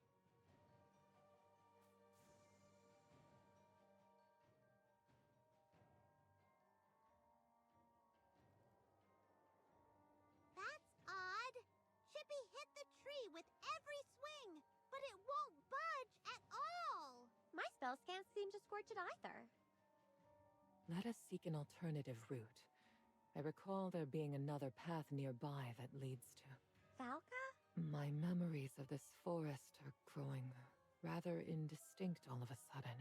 That's odd. Chippy hit the tree with every swing, but it won't budge at all. My spells can't seem to scorch it either. Let us seek an alternative route. I recall there being another path nearby that leads to... Falca? My memories of this forest are growing rather indistinct all of a sudden.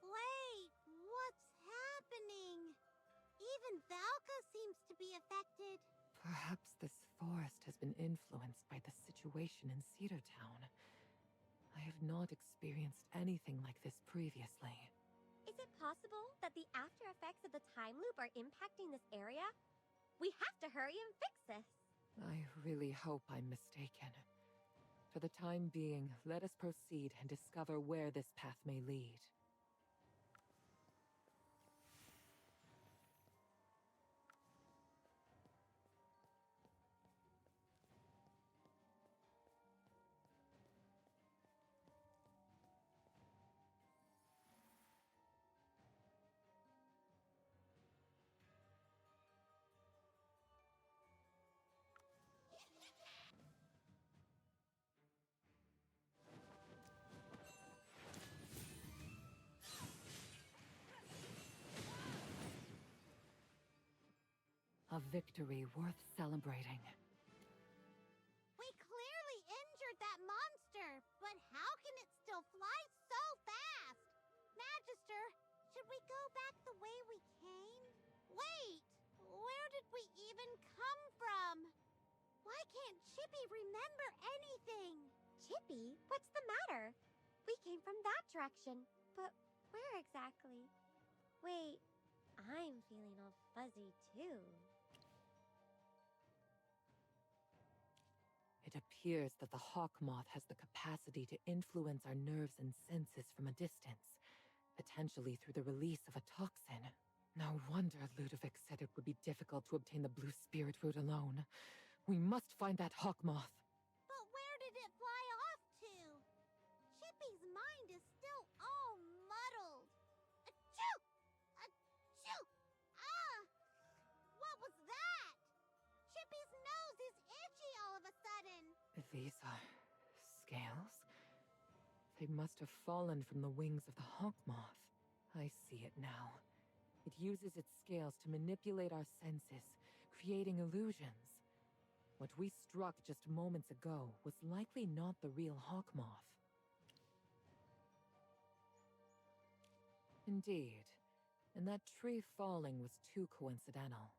Wait, what's happening? Even Valka seems to be affected. Perhaps this forest has been influenced by the situation in Cedar Town. I have not experienced anything like this previously. Is it possible that the after effects of the time loop are impacting this area? We have to hurry and fix this. I really hope I'm mistaken. For the time being, let us proceed and discover where this path may lead. A victory worth celebrating. We clearly injured that monster, but how can it still fly so fast? Magister, should we go back the way we came? Wait, where did we even come from? Why can't Chippy remember anything? Chippy? What's the matter? We came from that direction, but where exactly? Wait, I'm feeling all fuzzy too. It appears that the Hawkmoth has the capacity to influence our nerves and senses from a distance, potentially through the release of a toxin. No wonder Ludovic said it would be difficult to obtain the blue spirit root alone. We must find that Hawkmoth. But where did it fly off to? Chippy's mind is still all muddled. Achoo! Achoo! Ah! What was that? Chippy's nose is itchy all of a sudden. These are... scales? They must have fallen from the wings of the Hawkmoth. I see it now. It uses its scales to manipulate our senses, creating illusions. What we struck just moments ago was likely not the real Hawkmoth. Indeed. And that tree falling was too coincidental.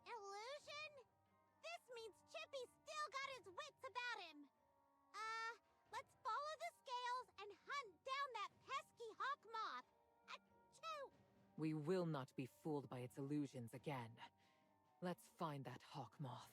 Illusion? This means Chippy still got his wits about him. Let's follow the scales and hunt down that pesky Hawkmoth. Achoo! We will not be fooled by its illusions again. Let's find that Hawkmoth.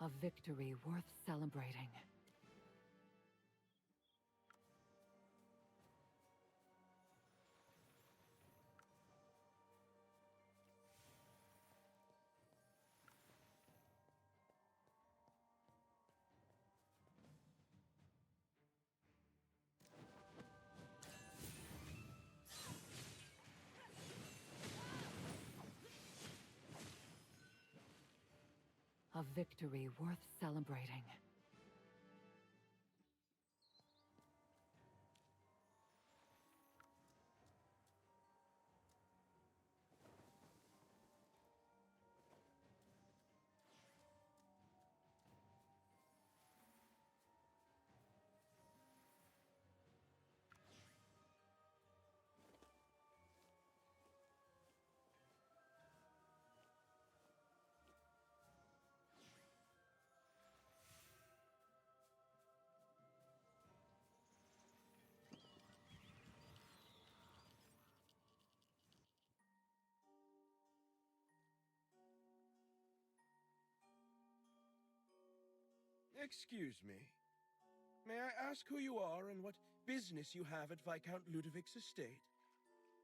A victory worth celebrating. A victory worth celebrating. Excuse me. May I ask who you are and what business you have at Viscount Ludovic's estate?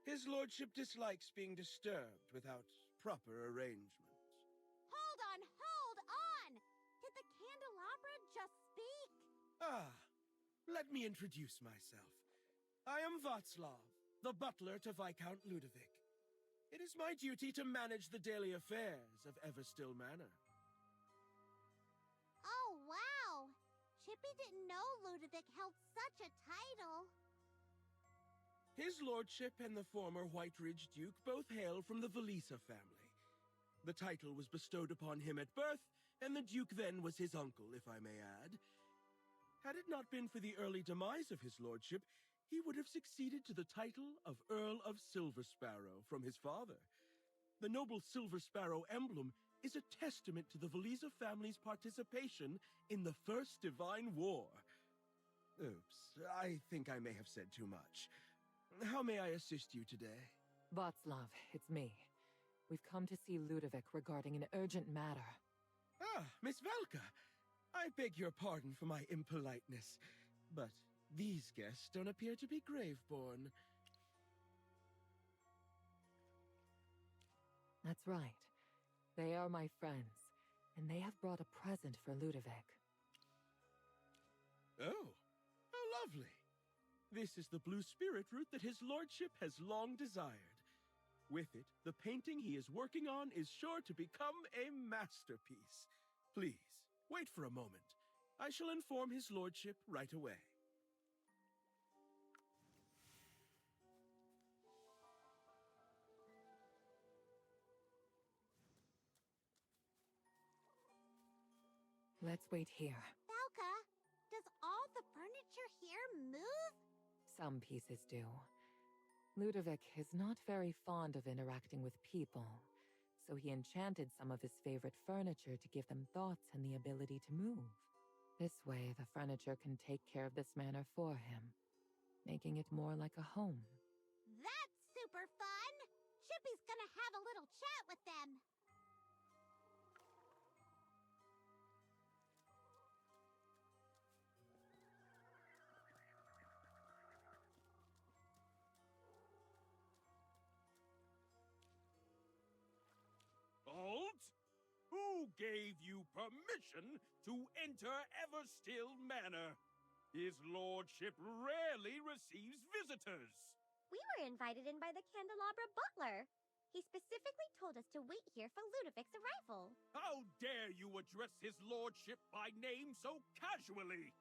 His lordship dislikes being disturbed without proper arrangements. Hold on, hold on! Did the candelabra just speak? Ah, let me introduce myself. I am Václav, the butler to Viscount Ludovic. It is my duty to manage the daily affairs of Everstill Manor. Oh, wow! Chippy didn't know Ludovic held such a title. His lordship and the former White Ridge Duke both hail from the Velisa family. The title was bestowed upon him at birth, and the Duke then was his uncle, if I may add. Had it not been for the early demise of his lordship, he would have succeeded to the title of Earl of Silver Sparrow from his father. The noble Silver Sparrow emblem is a testament to the Velisa family's participation in the First Divine War. Oops, I think I may have said too much. How may I assist you today? Václav, it's me. We've come to see Ludovic regarding an urgent matter. Ah, Miss Velka. I beg your pardon for my impoliteness, but these guests don't appear to be Graveborn. That's right. They are my friends, and they have brought a present for Ludovic. Oh, how lovely. This is the blue spirit root that his lordship has long desired. With it, the painting he is working on is sure to become a masterpiece. Please, wait for a moment. I shall inform his lordship right away. Let's wait here. Velka, does all the furniture here move? Some pieces do. Ludovic is not very fond of interacting with people, so he enchanted some of his favorite furniture to give them thoughts and the ability to move. This way, the furniture can take care of this manor for him, making it more like a home. That's super fun! Chippy's gonna have a little chat with them. Halt! Who gave you permission to enter Everstill Manor? His lordship rarely receives visitors. We were invited in by the candelabra butler. He specifically told us to wait here for Ludovic's arrival. How dare you address his lordship by name so casually?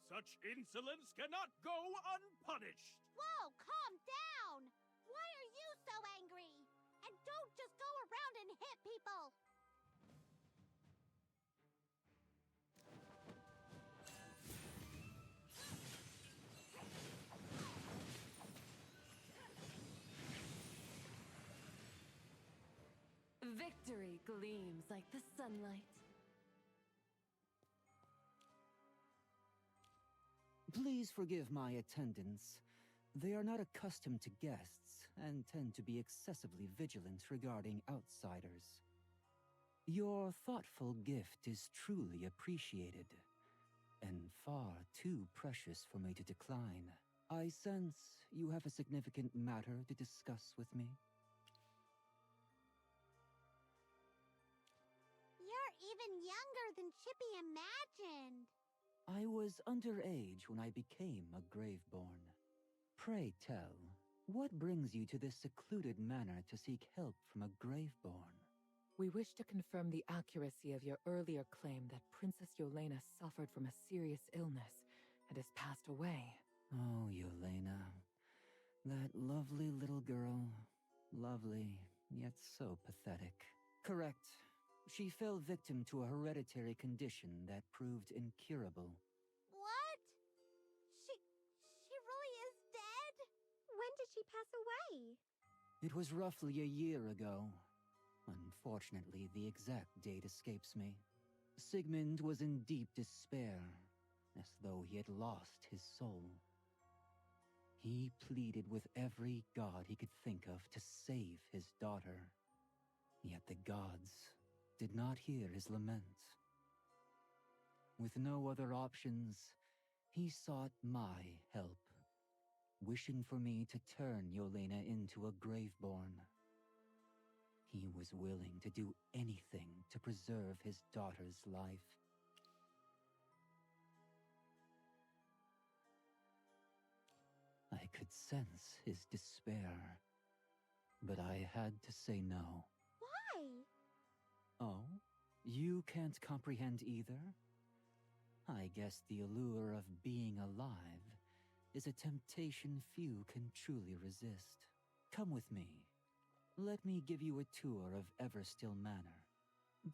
Such insolence cannot go unpunished. Whoa, calm down! Why are you so angry? And don't just go around and hit people! Victory gleams like the sunlight. Please forgive my attendants. They are not accustomed to guests and tend to be excessively vigilant regarding outsiders. Your thoughtful gift is truly appreciated, and far too precious for me to decline. I sense you have a significant matter to discuss with me. You're even younger than Chippy imagined. I was underage when I became a Graveborn. Pray tell, what brings you to this secluded manor to seek help from a Graveborn? We wish to confirm the accuracy of your earlier claim that Princess Yelena suffered from a serious illness and has passed away. Oh, Yelena. That lovely little girl. Lovely, yet so pathetic. Correct. She fell victim to a hereditary condition that proved incurable. What? She really is dead? When did she pass away? It was roughly a year ago. Unfortunately, the exact date escapes me. Sigmund was in deep despair, as though he had lost his soul. He pleaded with every god he could think of to save his daughter. Yet the gods did not hear his lament. With no other options, he sought my help, wishing for me to turn Yelena into a Graveborn. He was willing to do anything to preserve his daughter's life. I could sense his despair, but I had to say no. Why? Oh? You can't comprehend either? I guess the allure of being alive is a temptation few can truly resist. Come with me. Let me give you a tour of Everstill Manor.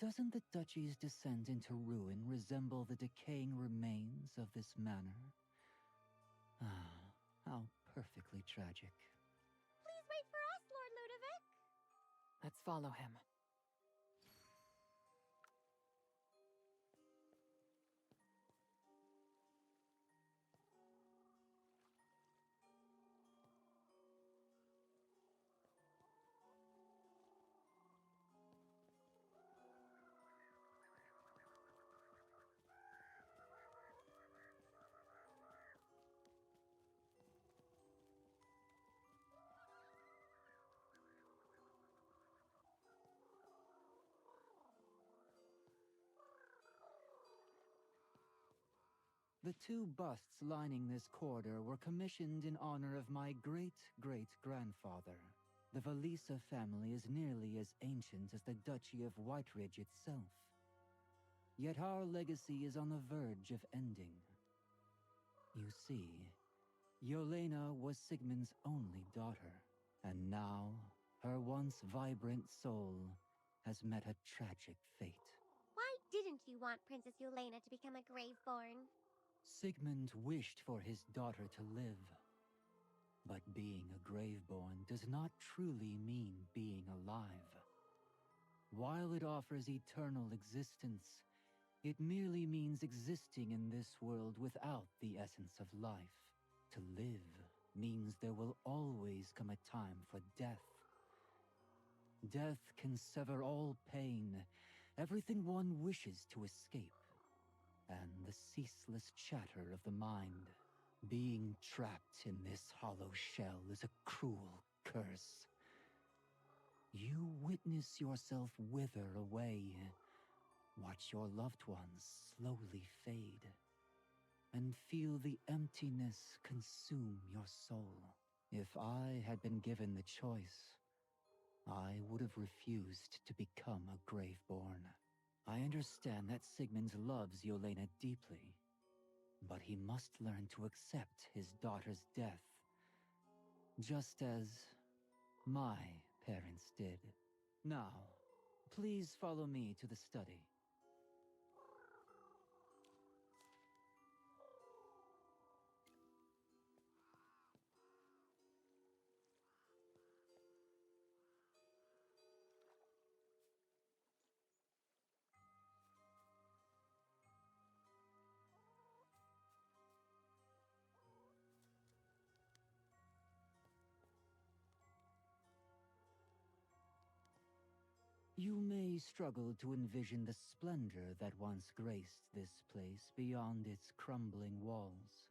Doesn't the duchy's descent into ruin resemble the decaying remains of this manor? Ah, how perfectly tragic. Please wait for us, Lord Ludovic. Let's follow him. The two busts lining this corridor were commissioned in honor of my great-great-grandfather. The Valisa family is nearly as ancient as the Duchy of Whiteridge itself. Yet our legacy is on the verge of ending. You see, Yelena was Sigmund's only daughter, and now her once vibrant soul has met a tragic fate. Why didn't you want Princess Yelena to become a Graveborn? Sigmund wished for his daughter to live. But being a Graveborn does not truly mean being alive. While it offers eternal existence, it merely means existing in this world without the essence of life. To live means there will always come a time for death. Death can sever all pain, everything one wishes to escape, and the ceaseless chatter of the mind. Being trapped in this hollow shell is a cruel curse. You witness yourself wither away, watch your loved ones slowly fade, and feel the emptiness consume your soul. If I had been given the choice, I would have refused to become a Graveborn. I understand that Sigmund loves Yelena deeply, but he must learn to accept his daughter's death, just as my parents did. Now, please follow me to the study. You may struggle to envision the splendor that once graced this place beyond its crumbling walls.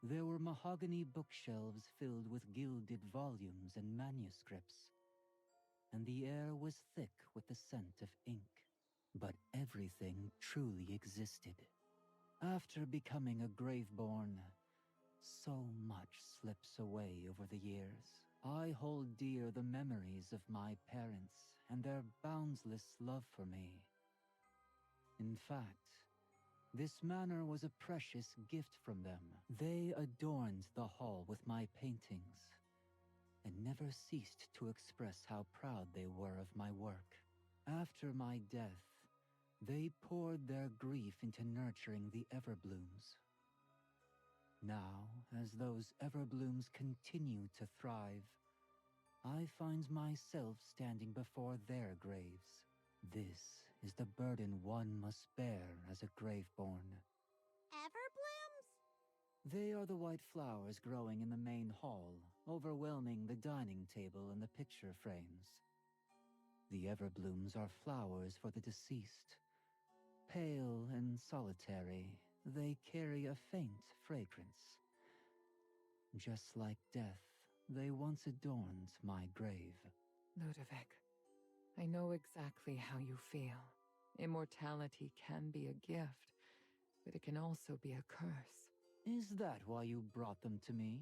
There were mahogany bookshelves filled with gilded volumes and manuscripts, and the air was thick with the scent of ink. But everything truly existed. After becoming a Graveborn, so much slips away over the years. I hold dear the memories of my parents and their boundless love for me. In fact, this manor was a precious gift from them. They adorned the hall with my paintings, and never ceased to express how proud they were of my work. After my death, they poured their grief into nurturing the Everblooms. Now, as those Everblooms continue to thrive, I find myself standing before their graves. This is the burden one must bear as a Graveborn. Everblooms? They are the white flowers growing in the main hall, overwhelming the dining table and the picture frames. The Everblooms are flowers for the deceased. Pale and solitary, they carry a faint fragrance. Just like death, they once adorned my grave. Ludovic, I know exactly how you feel. Immortality can be a gift, but it can also be a curse. Is that why you brought them to me?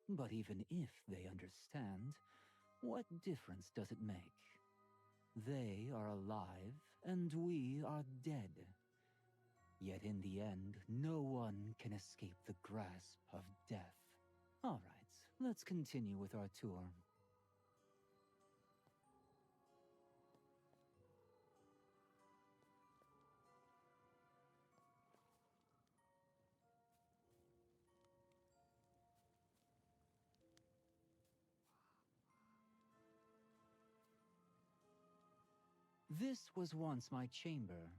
But even if they understand, what difference does it make? They are alive, and we are dead. Yet in the end, no one can escape the grasp of death. All right, let's continue with our tour. This was once my chamber.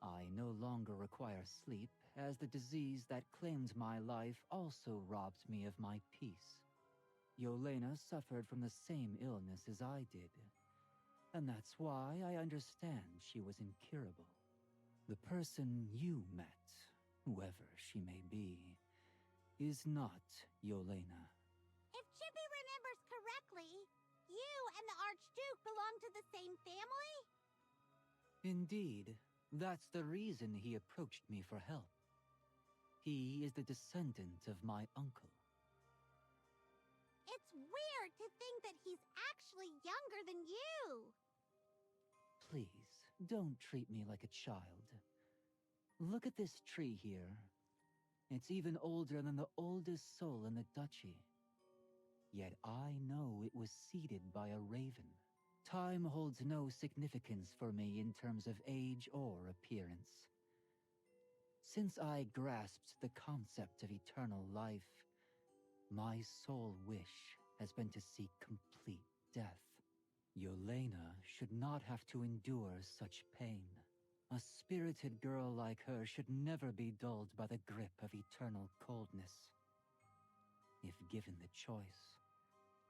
I no longer require sleep, as the disease that claimed my life also robbed me of my peace. Yelena suffered from the same illness as I did, and that's why I understand she was incurable. The person you met, whoever she may be, is not Yelena. If Chippy remembers correctly, you and the Archduke belong to the same family? Indeed, that's the reason he approached me for help. He is the descendant of my uncle. It's weird to think that he's actually younger than you. Please, don't treat me like a child. Look at this tree here. It's even older than the oldest soul in the duchy. Yet I know it was seeded by a raven. Time holds no significance for me in terms of age or appearance. Since I grasped the concept of eternal life, my sole wish has been to seek complete death. Yelena should not have to endure such pain. A spirited girl like her should never be dulled by the grip of eternal coldness. If given the choice,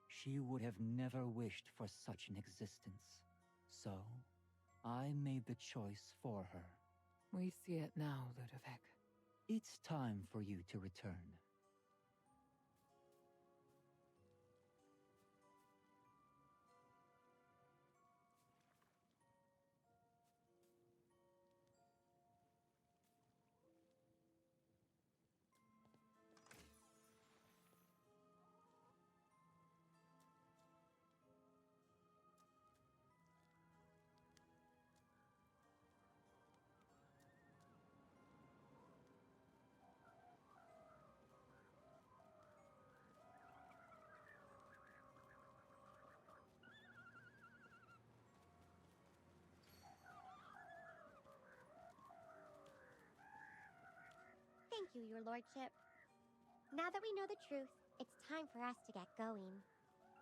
she would have never wished for such an existence. So, I made the choice for her. We see it now, Ludovic. It's time for you to return. Thank you, your lordship. Now that we know the truth, it's time for us to get going.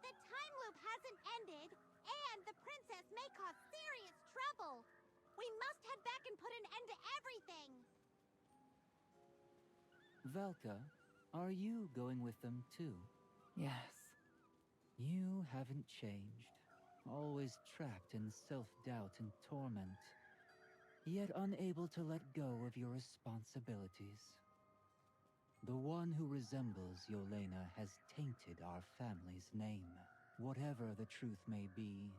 The time loop hasn't ended, and the princess may cause serious trouble. We must head back and put an end to everything. Velka, are you going with them too? Yes. You haven't changed. Always trapped in self-doubt and torment, yet unable to let go of your responsibilities. The one who resembles Yelena has tainted our family's name. Whatever the truth may be,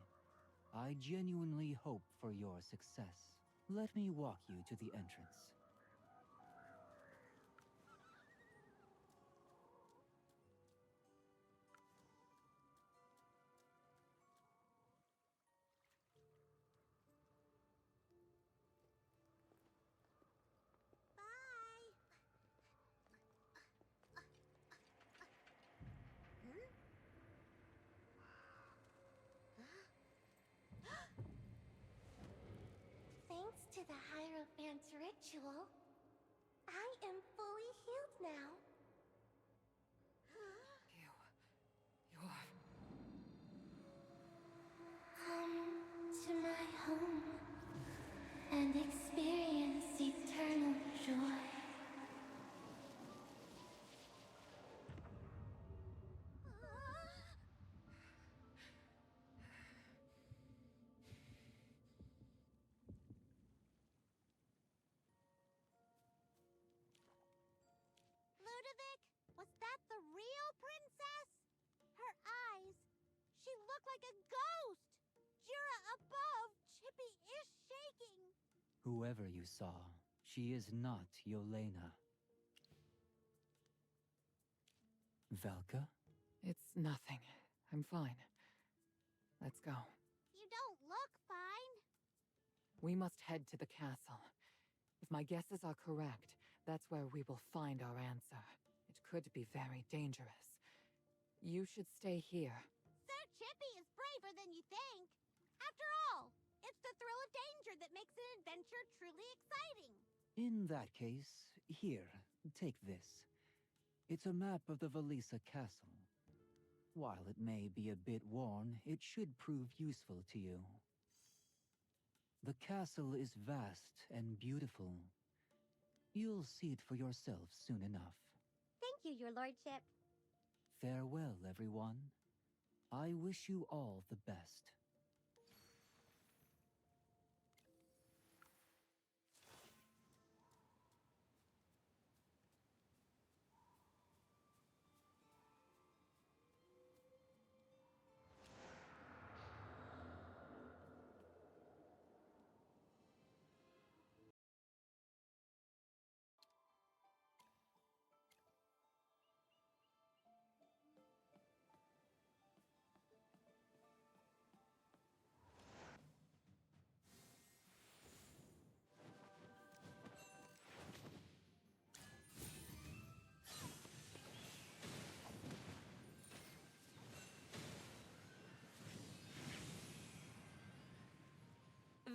I genuinely hope for your success. Let me walk you to the entrance. ritual. I am fully healed now. Come to my home and experience eternal joy. Ludovic, was that the real princess? Her eyes, she looked like a ghost. Jura above, Chippy is shaking. Whoever you saw, she is not Yelena. Velka? It's nothing. I'm fine. Let's go. You don't look fine. We must head to the castle. If my guesses are correct, that's where we will find our answer. It could be very dangerous. You should stay here. Sir Chippy is braver than you think. After all, it's the thrill of danger that makes an adventure truly exciting. In that case, here, take this. It's a map of the Valisa Castle. While it may be a bit worn, it should prove useful to you. The castle is vast and beautiful. You'll see it for yourself soon enough. Thank you, your lordship. Farewell, everyone. I wish you all the best.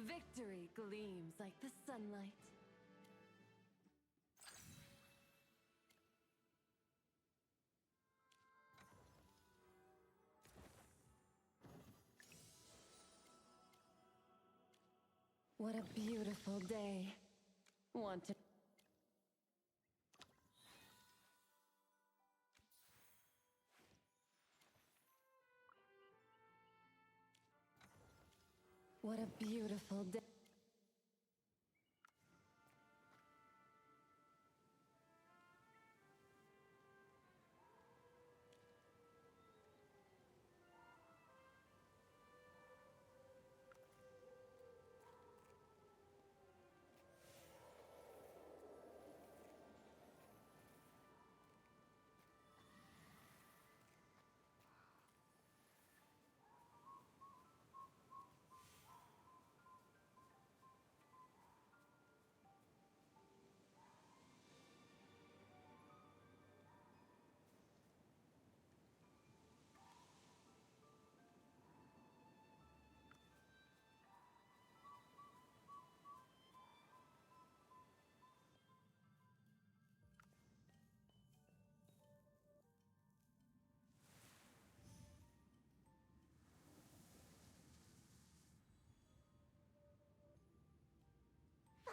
Victory gleams like the sunlight. What a beautiful day. Want to... What a beautiful day.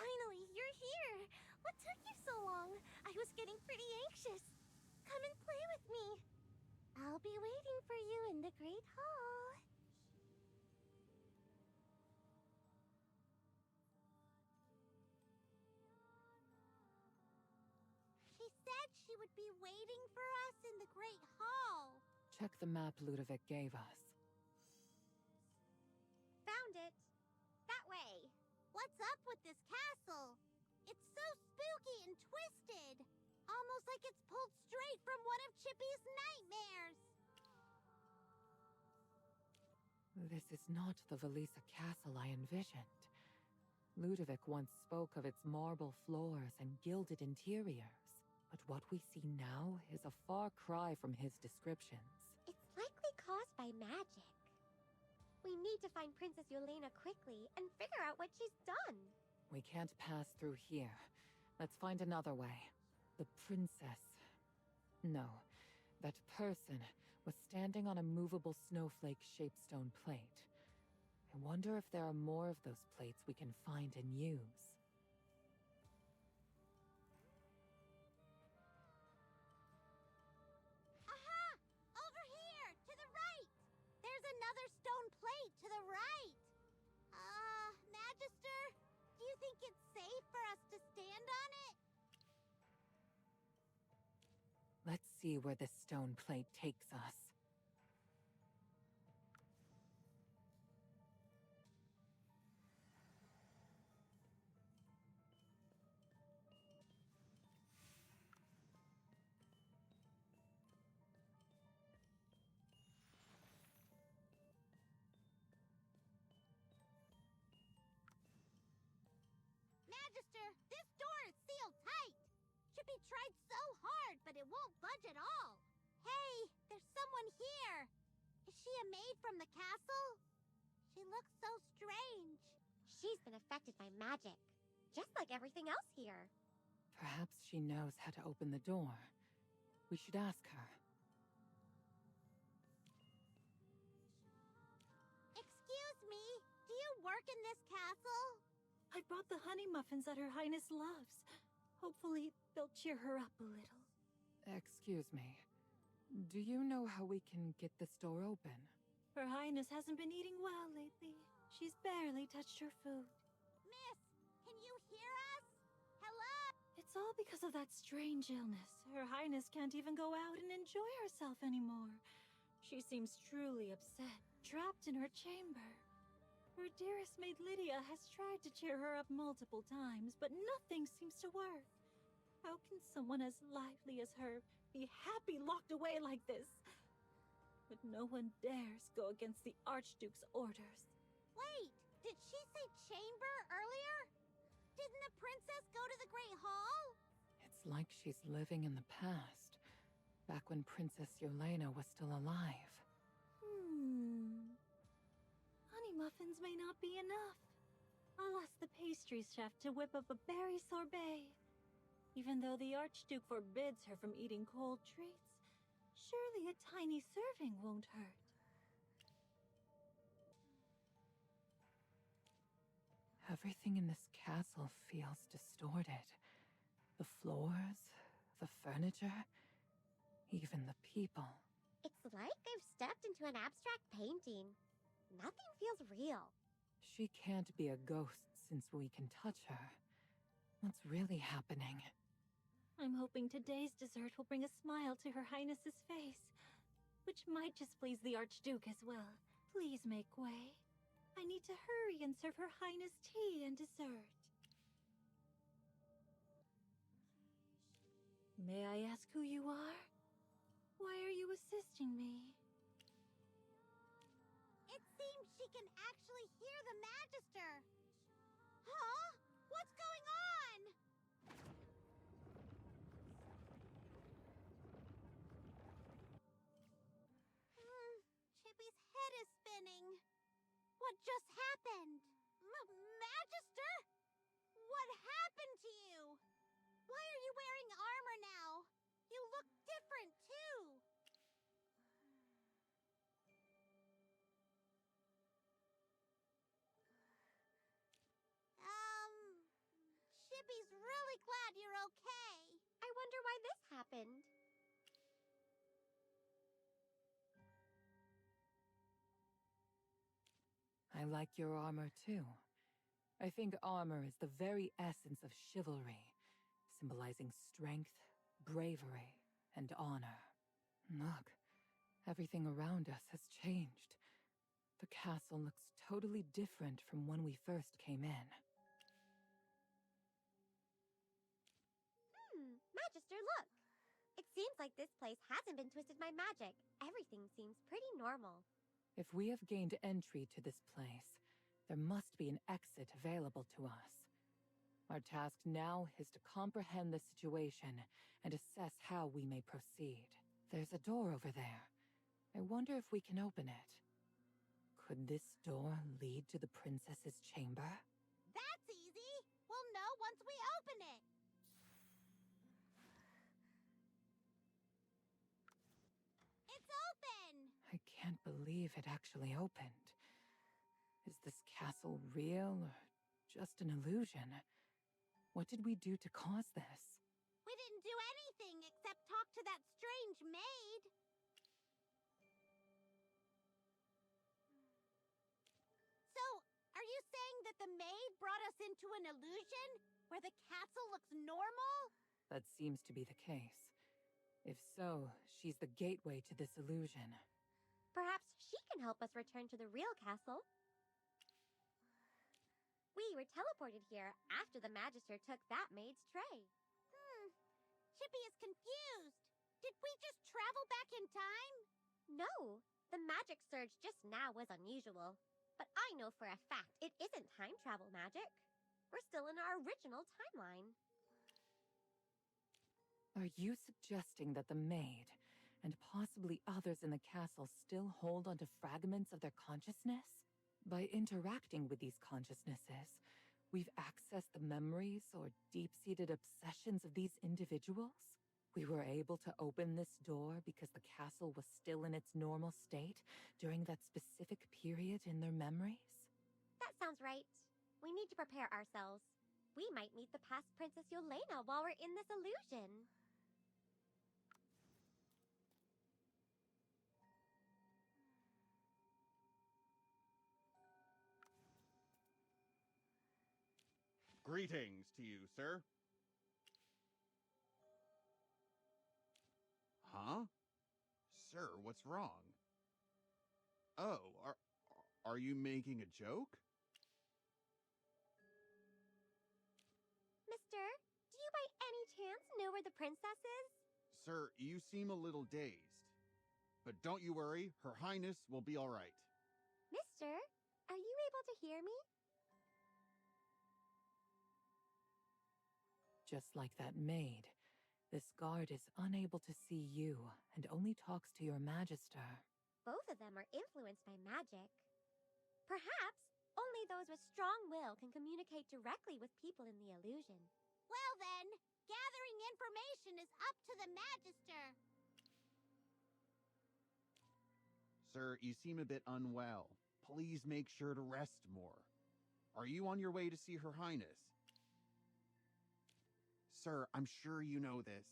Finally, you're here! What took you so long? I was getting pretty anxious. Come and play with me. I'll be waiting for you in the Great Hall. She said she would be waiting for us in the Great Hall. Check the map Ludovic gave us. Found it. That way. What's up with this castle? It's so spooky and twisted. Almost like it's pulled straight from one of Chippy's nightmares. This is not the Valisa castle I envisioned. Ludovic once spoke of its marble floors and gilded interiors. But what we see now is a far cry from his descriptions. It's likely caused by magic. We need to find Princess Yelena quickly and figure out what she's done. We can't pass through here. Let's find another way. The princess. No, that person was standing on a movable snowflake-shaped stone plate. I wonder if there are more of those plates we can find and use. Aha! Over here, to the right! There's another stone plate to the right! Magister, do you think it's safe for us to stand on it? Let's see where this stone plate takes us. Magister, this door is sealed tight! Should be tried so hard, but it won't budge at all! Hey, there's someone here! Is she a maid from the castle? She looks so strange. She's been affected by magic, just like everything else here. Perhaps she knows how to open the door. We should ask her. Excuse me, do you work in this castle? I brought the honey muffins that Her Highness loves. Hopefully, they'll cheer her up a little. Excuse me. Do you know how we can get this door open? Her Highness hasn't been eating well lately. She's barely touched her food. Miss, can you hear us? Hello? It's all because of that strange illness. Her Highness can't even go out and enjoy herself anymore. She seems truly upset, trapped in her chamber. Her dearest maid Lydia has tried to cheer her up multiple times, but nothing seems to work. How can someone as lively as her be happy locked away like this? But no one dares go against the Archduke's orders. Wait, did she say chamber earlier? Didn't the princess go to the Great Hall? It's like she's living in the past, back when Princess Yelena was still alive. Honey muffins may not be enough. I'll ask the pastry chef to whip up a berry sorbet. Even though the Archduke forbids her from eating cold treats, surely a tiny serving won't hurt. Everything in this castle feels distorted. The floors, the furniture, even the people. It's like I've stepped into an abstract painting. Nothing feels real. She can't be a ghost since we can touch her. What's really happening? I'm hoping today's dessert will bring a smile to Her Highness's face, which might just please the Archduke as well. Please make way. I need to hurry and serve Her Highness tea and dessert. May I ask who you are? Why are you assisting me? It seems she can actually hear the Magister. Huh? What's going on? Chippy's head is spinning. What just happened? Magister? What happened to you? Why are you wearing armor now? You look different, too. Chippy's really glad you're okay. I wonder why this happened. I like your armor too. I think armor is the very essence of chivalry, symbolizing strength, bravery, and honor. Look, everything around us has changed. The castle looks totally different from when we first came in. Magister, look! It seems like this place hasn't been twisted by magic. Everything seems pretty normal. If we have gained entry to this place, there must be an exit available to us. Our task now is to comprehend the situation and assess how we may proceed. There's a door over there. I wonder if we can open it. Could this door lead to the princess's chamber? That's easy! we'll know once we open it. It's open! I can't believe it actually opened. Is this castle real or just an illusion? What did we do to cause this? We didn't do anything except talk to that strange maid. So, are you saying that the maid brought us into an illusion where the castle looks normal? That seems to be the case. If so, she's the gateway to this illusion. Perhaps she can help us return to the real castle. We were teleported here after the Magister took that maid's tray. Chippy is confused. Did we just travel back in time? No, the magic surge just now was unusual. But I know for a fact it isn't time travel magic. We're still in our original timeline. Are you suggesting that the maid, and possibly others in the castle, still hold onto fragments of their consciousness? By interacting with these consciousnesses, we've accessed the memories or deep-seated obsessions of these individuals? We were able to open this door because the castle was still in its normal state during that specific period in their memories? That sounds right. We need to prepare ourselves. We might meet the past Princess Yelena while we're in this illusion. Greetings to you, sir. Huh? Sir, what's wrong? Oh, are you making a joke? Mister, do you by any chance know where the princess is? Sir, you seem a little dazed. But don't you worry, Her Highness will be all right. Mister, are you able to hear me? Just like that maid, this guard is unable to see you and only talks to your Magister. Both of them are influenced by magic. Perhaps only those with strong will can communicate directly with people in the illusion. Well then, gathering information is up to the Magister. Sir, you seem a bit unwell. Please make sure to rest more. Are you on your way to see Her Highness? Sir, I'm sure you know this.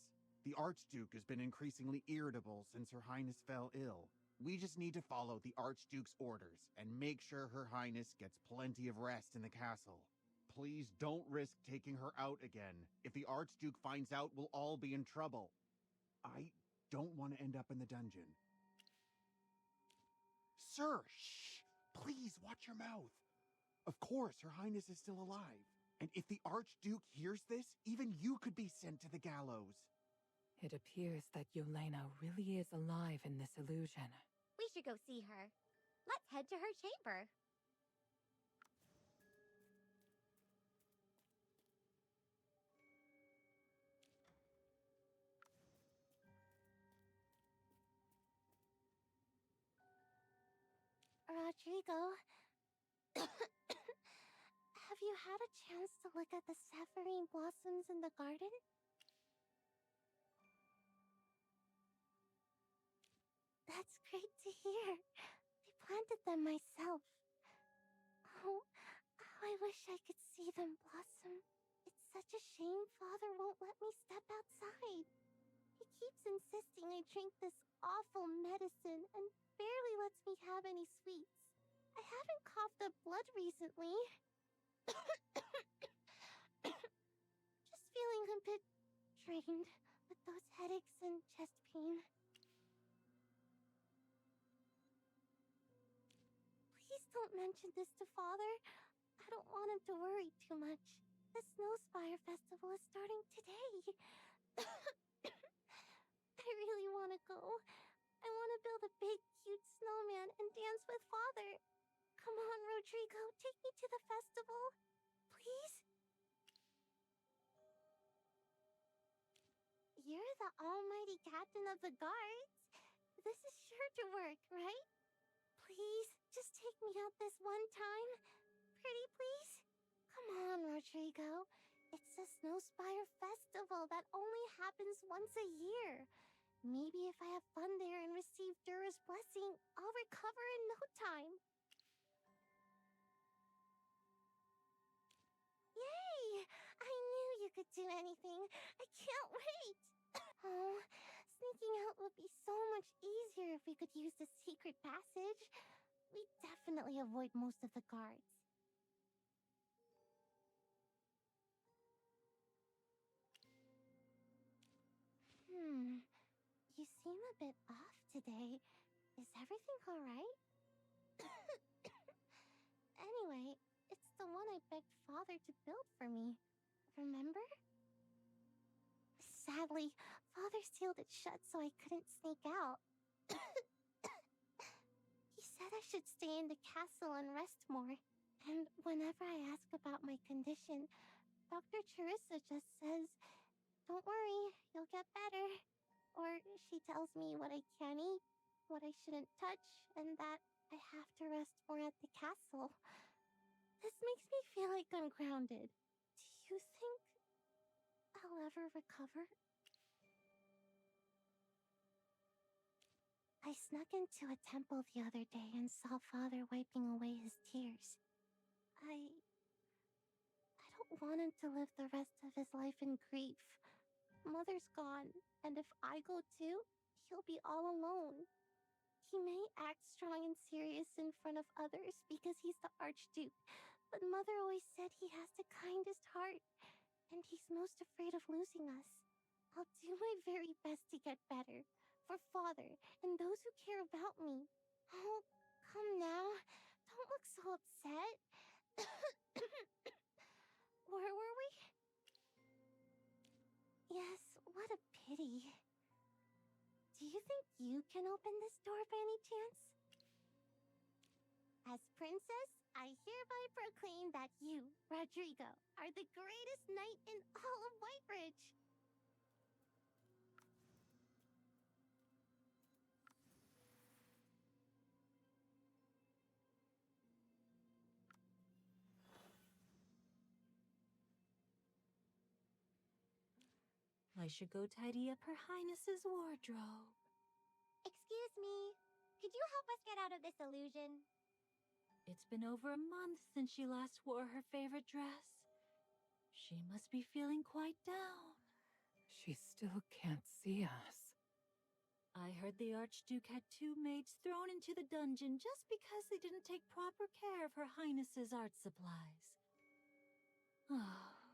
The Archduke has been increasingly irritable since Her Highness fell ill. We just need to follow the Archduke's orders and make sure Her Highness gets plenty of rest in the castle. Please don't risk taking her out again. If the Archduke finds out, we'll all be in trouble. I don't want to end up in the dungeon. Sir, shh! Please watch your mouth. Of course, Her Highness is still alive. And if the Archduke hears this, even you could be sent to the gallows. It appears that Yelena really is alive in this illusion. We should go see her. Let's head to her chamber. Rodrigo, have you had a chance to look at the sapphirine blossoms in the garden? That's great to hear. I planted them myself. Oh, how I wish I could see them blossom. It's such a shame Father won't let me step outside. He keeps insisting I drink this awful medicine and barely lets me have any sweets. I haven't coughed up blood recently. Just feeling a bit drained with those headaches and chest pain. Please don't mention this to Father. I don't want him to worry too much. The Snowspire Festival is starting today. I really want to go. I want to build a big, cute snowman and dance with Father. Come on, Rodrigo, take me to the festival. Please? You're the almighty captain of the guards. This is sure to work, right? Please, just take me out this one time. Pretty please? Come on, Rodrigo. It's the Snowspire Festival that only happens once a year. Maybe if I have fun there and receive Dura's blessing, I'll recover in no time. Yay! I knew you could do anything. I can't wait! Oh, sneaking out would be so much easier if we could use the secret passage. We definitely avoid most of the guards. You seem a bit off today. Is everything alright? Anyway, it's the one I begged Father to build for me. Remember? Sadly, Father sealed it shut so I couldn't sneak out. He said I should stay in the castle and rest more. And whenever I ask about my condition, Dr. Charissa just says, "Don't worry, you'll get better." Or she tells me what I can eat, what I shouldn't touch, and that I have to rest more at the castle. This makes me feel like I'm grounded. Do you think I'll ever recover? I snuck into a temple the other day and saw Father wiping away his tears. I don't want him to live the rest of his life in grief. Mother's gone, and if I go too, he'll be all alone. He may act strong and serious in front of others because he's the Archduke, but Mother always said he has the kindest heart, and he's most afraid of losing us. I'll do my very best to get better, for Father and those who care about me. Oh, come now. Don't look so upset. Where were we? Yes, what a pity. Do you think you can open this door by any chance? As princess, I hereby proclaim that you, Rodrigo, are the greatest knight in all of Whiteridge. I should go tidy up Her Highness's wardrobe. Excuse me. Could you help us get out of this illusion? It's been over a month since she last wore her favorite dress. She must be feeling quite down. She still can't see us. I heard the Archduke had 2 maids thrown into the dungeon just because they didn't take proper care of Her Highness's art supplies. Oh,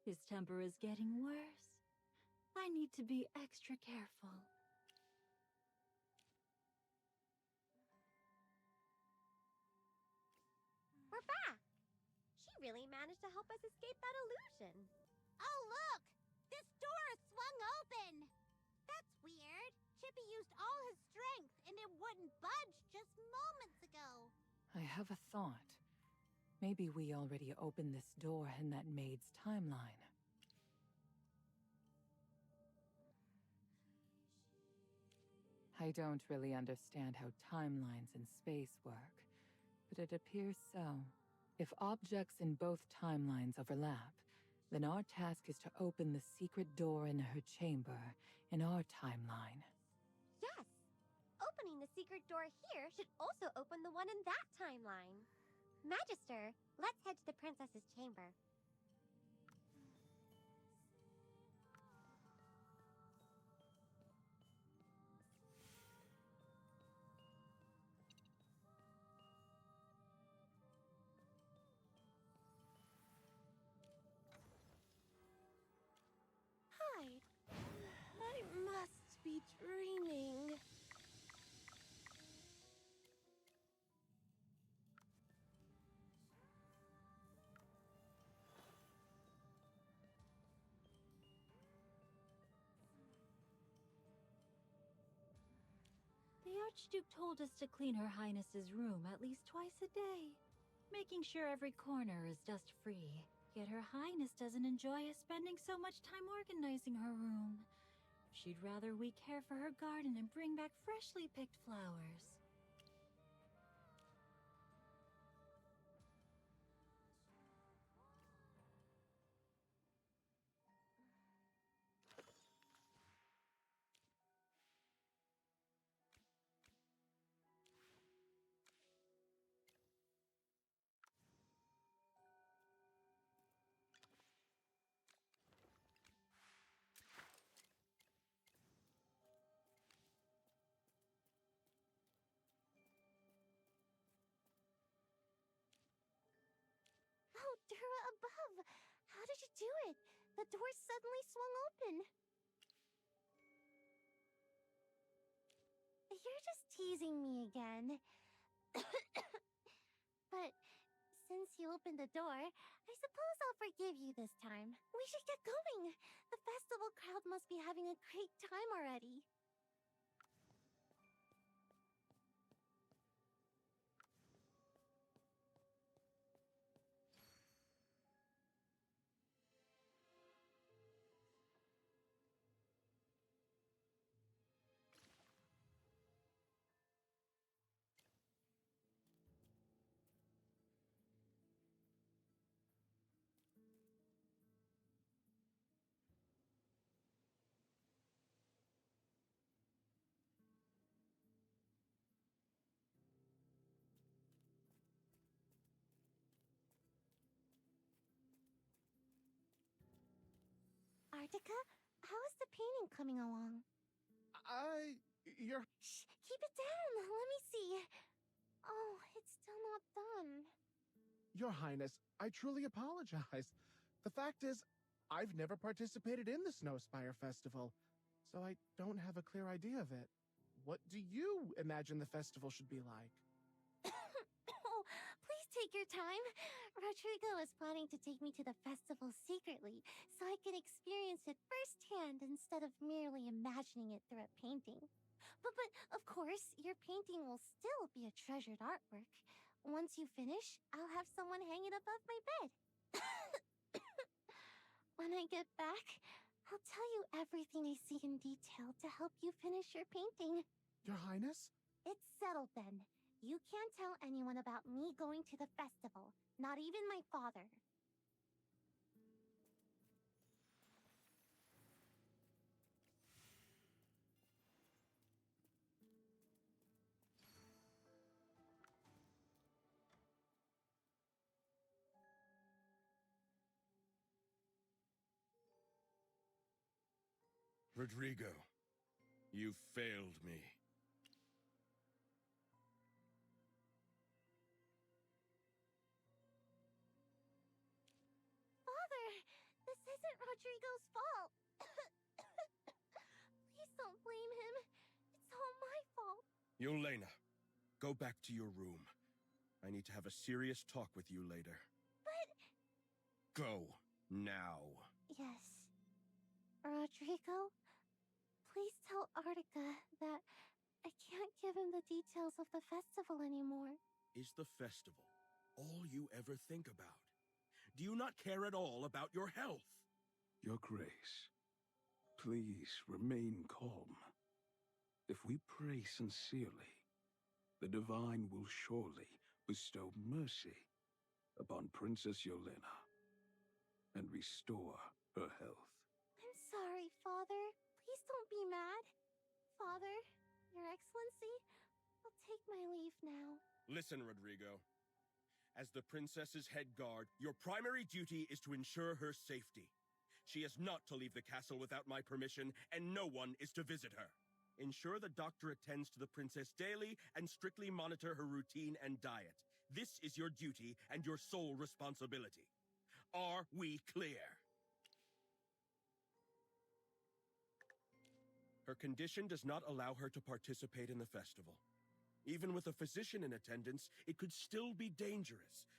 his temper is getting worse. I need to be extra careful. We're back! She really managed to help us escape that illusion. Oh, look! This door is swung open! That's weird. Chippy used all his strength, and it wouldn't budge just moments ago. I have a thought. Maybe we already opened this door in that maid's timeline. I don't really understand how timelines in space work, but it appears so. If objects in both timelines overlap, then our task is to open the secret door in her chamber in our timeline. Yes! Opening the secret door here should also open the one in that timeline. Magister, let's head to the princess's chamber. Hide. I must be dreaming. The Archduke told us to clean Her Highness's room at least twice a day, making sure every corner is dust-free. Yet Her Highness doesn't enjoy us spending so much time organizing her room. She'd rather we care for her garden and bring back freshly picked flowers. above. How did you do it? The door suddenly swung open. You're just teasing me again. But since you opened the door, I suppose I'll forgive you this time. We should get going. The festival crowd must be having a great time already. Artica, how is the painting coming along? You're... Shh, keep it down. Let me see. Oh, it's still not done. Your Highness, I truly apologize. The fact is, I've never participated in the Snowspire Festival, so I don't have a clear idea of it. What do you imagine the festival should be like? Oh, please take your time. Rodrigo is planning to take me to the festival secretly, so I can experience it firsthand instead of merely imagining it through a painting. But of course, your painting will still be a treasured artwork. Once you finish, I'll have someone hang it above my bed. When I get back, I'll tell you everything I see in detail to help you finish your painting. Your Highness? It's settled then. You can't tell anyone about me going to the festival, not even my father. Rodrigo, you failed me. Father, this isn't Rodrigo's fault. Please don't blame him. It's all my fault. Yelena, go back to your room. I need to have a serious talk with you later. But... Go, now. Yes. Rodrigo, please tell Artica that I can't give him the details of the festival anymore. Is the festival all you ever think about? Do you not care at all about your health? Your Grace, please remain calm. If we pray sincerely, the Divine will surely bestow mercy upon Princess Yelena and restore her health. I'm sorry, Father. Please don't be mad. Father, Your Excellency, I'll take my leave now. Listen, Rodrigo. As the princess's head guard, your primary duty is to ensure her safety. She is not to leave the castle without my permission, and no one is to visit her. Ensure the doctor attends to the princess daily and strictly monitor her routine and diet. This is your duty and your sole responsibility. Are we clear? Her condition does not allow her to participate in the festival. Even with a physician in attendance, it could still be dangerous.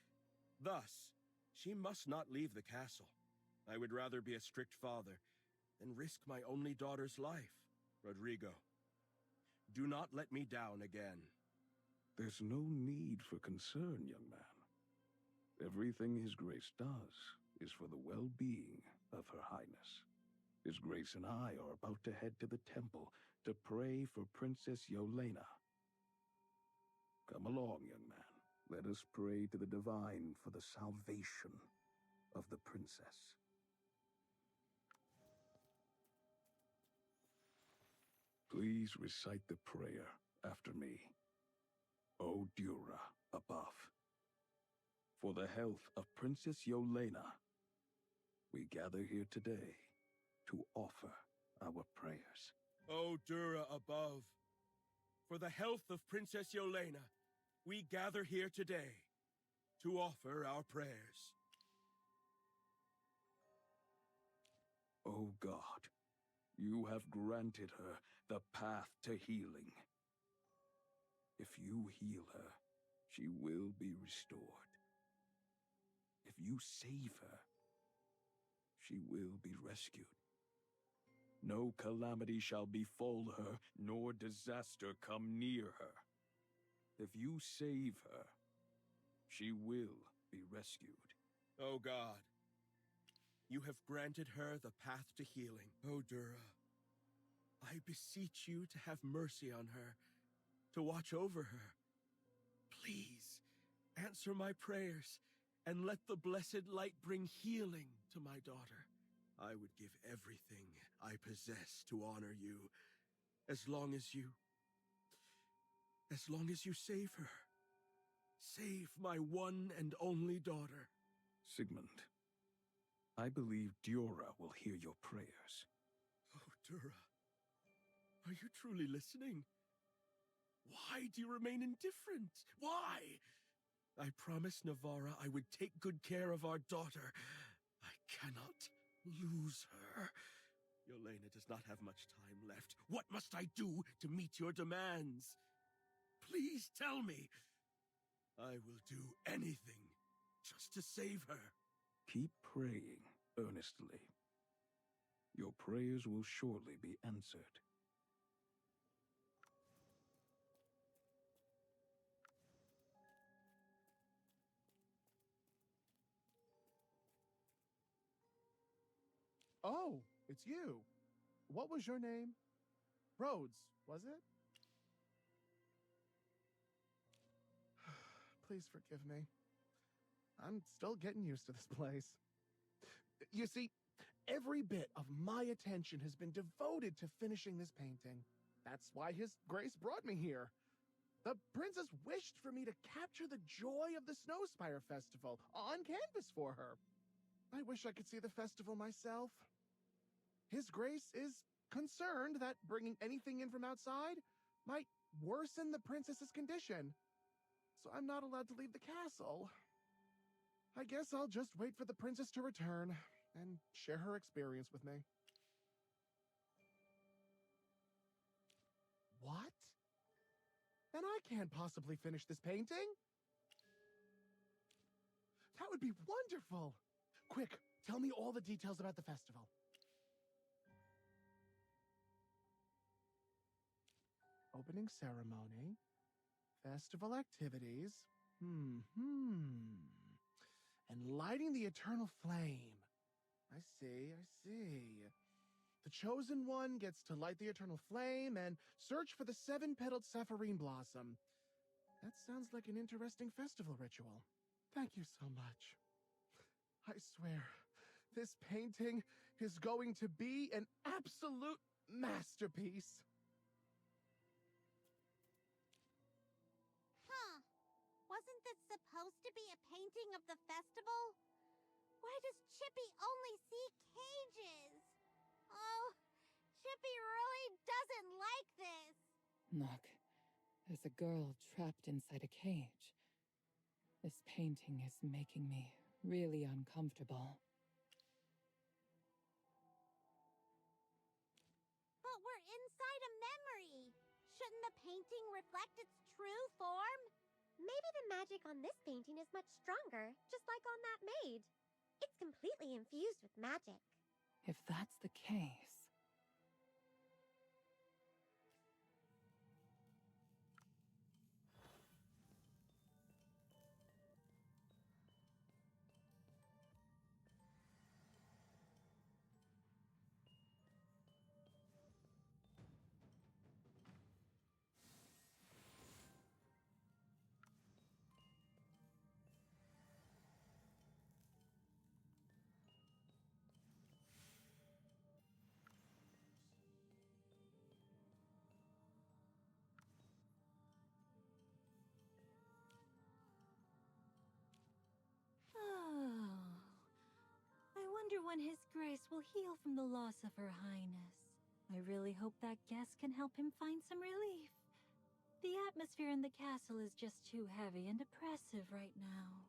Thus, she must not leave the castle. I would rather be a strict father than risk my only daughter's life. Rodrigo, do not let me down again. There's no need for concern, young man. Everything His Grace does is for the well-being of Her Highness. His Grace and I are about to head to the temple to pray for Princess Yelena. Come along, young man. Let us pray to the Divine for the salvation of the princess. Please recite the prayer after me. O Dura above, for the health of Princess Yelena, we gather here today to offer our prayers. O Dura above, for the health of Princess Yelena, we gather here today to offer our prayers. O God, you have granted her the path to healing. If you heal her, she will be restored. If you save her, she will be rescued. No calamity shall befall her, nor disaster come near her. If you save her, she will be rescued. O God, you have granted her the path to healing. O Dura, I beseech you to have mercy on her, to watch over her. Please, answer my prayers, and let the blessed light bring healing to my daughter. I would give everything I possess to honor you, as long as you save her. Save my one and only daughter. Sigmund, I believe Dura will hear your prayers. Oh, Dura, are you truly listening? Why do you remain indifferent? Why? I promised Navarra I would take good care of our daughter. I cannot lose her. Yelena does not have much time left. What must I do to meet your demands? Please tell me. I will do anything just to save her. Keep praying earnestly. Your prayers will surely be answered. Oh, it's you. What was your name? Rhodes, was it? Please forgive me. I'm still getting used to this place. You see, every bit of my attention has been devoted to finishing this painting. That's why His Grace brought me here. The princess wished for me to capture the joy of the Snowspire Festival on canvas for her. I wish I could see the festival myself. His Grace is concerned that bringing anything in from outside might worsen the princess's condition. So I'm not allowed to leave the castle. I guess I'll just wait for the princess to return and share her experience with me. What? Then I can't possibly finish this painting? That would be wonderful! Quick, tell me all the details about the festival. Opening ceremony, festival activities, and lighting the eternal flame. I see. The chosen one gets to light the eternal flame and search for the seven-petaled sapphirine blossom. That sounds like an interesting festival ritual. Thank you so much. I swear, this painting is going to be an absolute masterpiece. Huh. Wasn't this supposed to be a painting of the festival? Why does Chippy only see cages? Oh, Chippy really doesn't like this. Look, there's a girl trapped inside a cage. This painting is making me really uncomfortable. But we're inside a memory. Shouldn't the painting reflect its true form? Maybe the magic on this painting is much stronger, just like on that maid. It's completely infused with magic. If that's the case... I wonder when His Grace will heal from the loss of Her Highness. I really hope that guest can help him find some relief. The atmosphere in the castle is just too heavy and oppressive right now.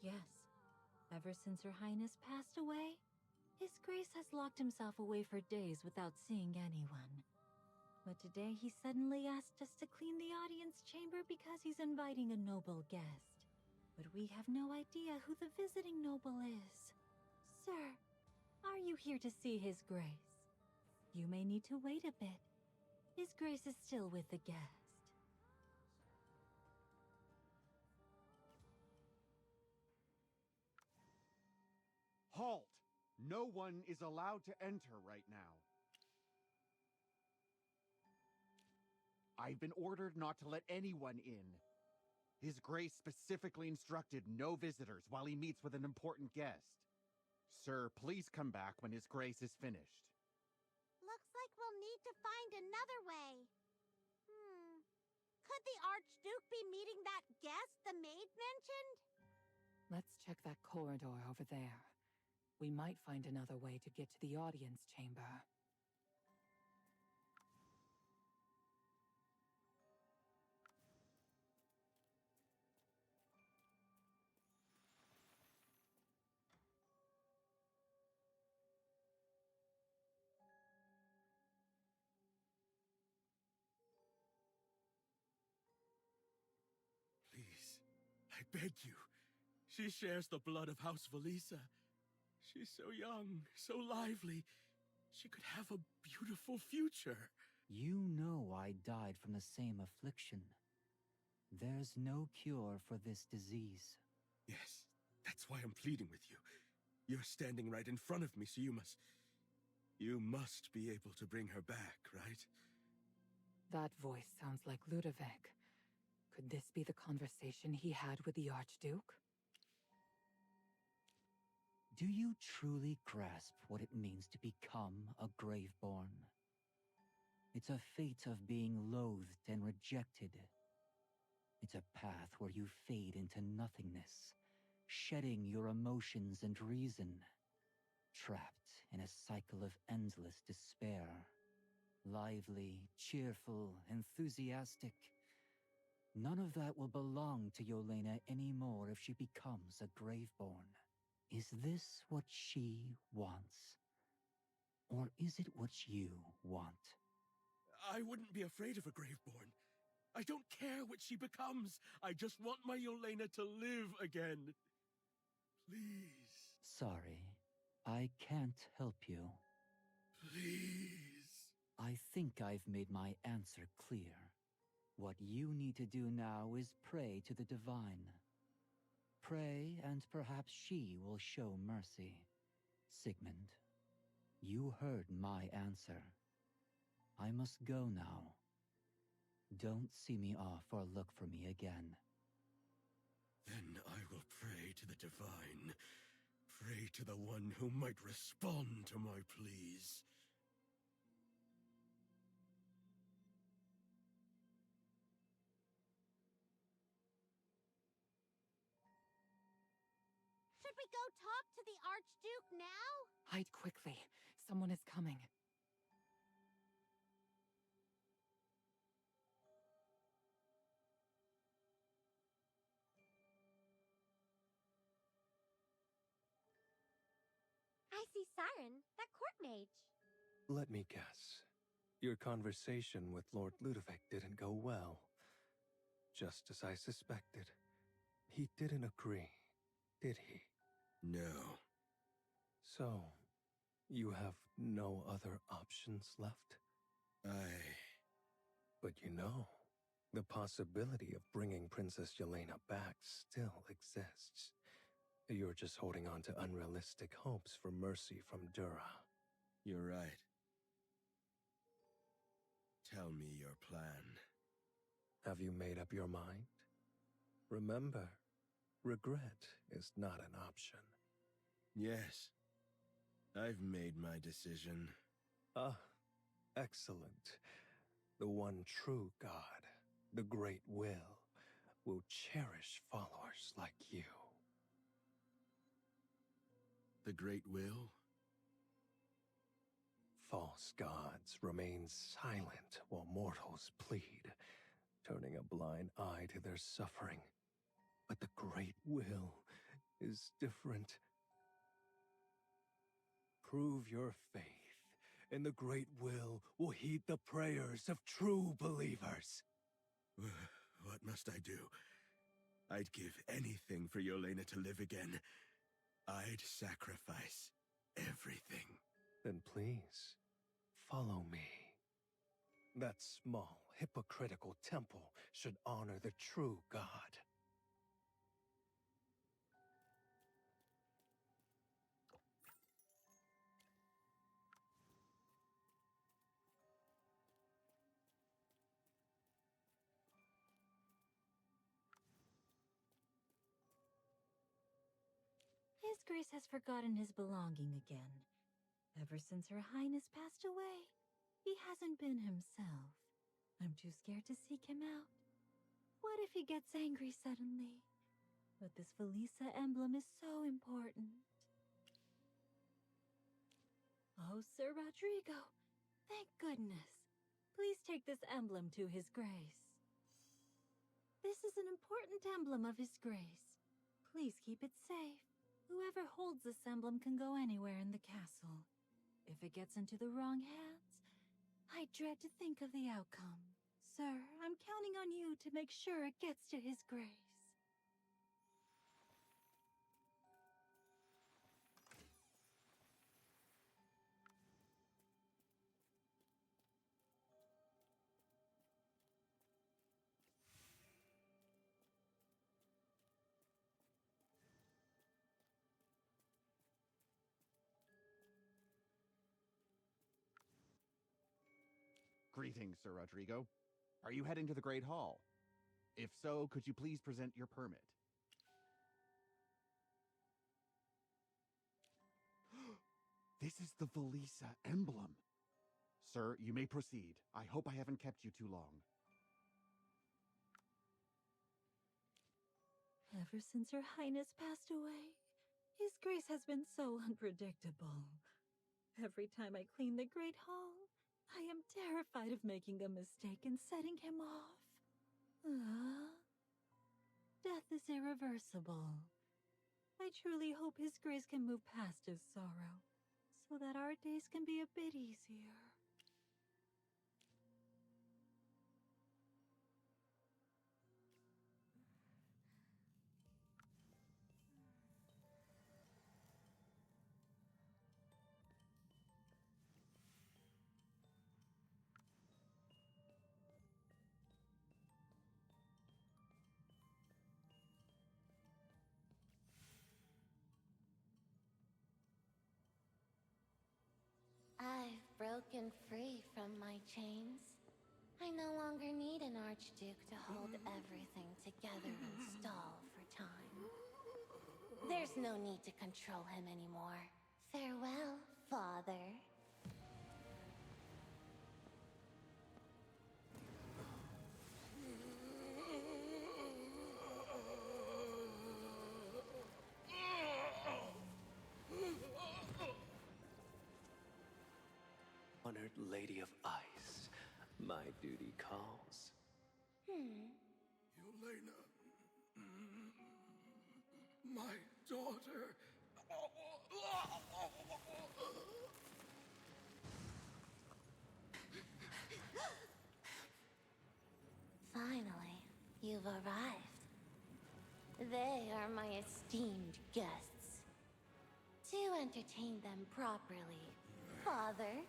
Yes, Ever since Her Highness passed away, His Grace has locked himself away for days without seeing anyone. But today he suddenly asked us to clean the audience chamber because he's inviting a noble guest. But we have no idea who the visiting noble is. Sir, are you here to see His Grace? You may need to wait a bit. His Grace is still with the guest. Halt! No one is allowed to enter right now. I've been ordered not to let anyone in. His Grace specifically instructed no visitors while he meets with an important guest. Sir, please come back when His Grace is finished. Looks like we'll need to find another way. Could the Archduke be meeting that guest the maid mentioned? Let's check that corridor over there. We might find another way to get to the audience chamber. Please, I beg you. She shares the blood of House Valisa. She's so young, so lively. She could have a beautiful future. You know I died from the same affliction. There's no cure for this disease. Yes, that's why I'm pleading with you. You're standing right in front of me, so you must be able to bring her back, right? That voice sounds like Ludovic. Could this be the conversation he had with the Archduke? Do you truly grasp what it means to become a Graveborn? It's a fate of being loathed and rejected. It's a path where you fade into nothingness, shedding your emotions and reason, trapped in a cycle of endless despair. Lively, cheerful, enthusiastic. None of that will belong to Yelena anymore if she becomes a Graveborn. Is this what she wants? Or is it what you want? I wouldn't be afraid of a Graveborn. I don't care what she becomes. I just want my Yelena to live again. Please. Sorry, I can't help you. Please. I think I've made my answer clear. What you need to do now is pray to the divine. Pray, and perhaps she will show mercy. Sigmund, you heard my answer. I must go now. Don't see me off or look for me again. Then I will pray to the divine. Pray to the one who might respond to my pleas. Should we go talk to the Archduke now? Hide quickly. Someone is coming. I see Siren, that court mage. Let me guess. Your conversation with Lord Ludovic didn't go well. Just as I suspected. He didn't agree, did he? No. So, you have no other options left? But you know, the possibility of bringing Princess Yelena back still exists. You're just holding on to unrealistic hopes for mercy from Dura. You're right. Tell me your plan. Have you made up your mind? Remember, regret is not an option. Yes. I've made my decision. Ah, excellent. The one true God, the Great will cherish followers like you. The Great Will? False gods remain silent while mortals plead, turning a blind eye to their suffering. But the Great Will is different. Prove your faith, and the Great Will heed the prayers of true believers. What must I do? I'd give anything for Yelena to live again. I'd sacrifice everything. Then please, follow me. That small, hypocritical temple should honor the true God. His Grace has forgotten his belonging again. Ever since Her Highness passed away, he hasn't been himself. I'm too scared to seek him out. What if he gets angry suddenly? But this Felisa emblem is so important. Oh, Sir Rodrigo, thank goodness. Please take this emblem to His Grace. This is an important emblem of His Grace. Please keep it safe. Whoever holds this emblem can go anywhere in the castle. If it gets into the wrong hands, I dread to think of the outcome. Sir, I'm counting on you to make sure it gets to His Grace. Greetings, Sir Rodrigo. Are you heading to the Great Hall? If so, could you please present your permit? This is the Felisa emblem. Sir, you may proceed. I hope I haven't kept you too long. Ever since Her Highness passed away, His Grace has been so unpredictable. Every time I clean the Great Hall, I am terrified of making a mistake and setting him off. Death is irreversible. I truly hope His Grace can move past his sorrow, so that our days can be a bit easier. I've broken free from my chains. I no longer need an Archduke to hold everything together and stall for time. There's no need to control him anymore. Farewell, Father. Honored Lady of Ice, my duty calls. Yelena, my daughter. Finally, you've arrived. They are my esteemed guests. To entertain them properly, Father.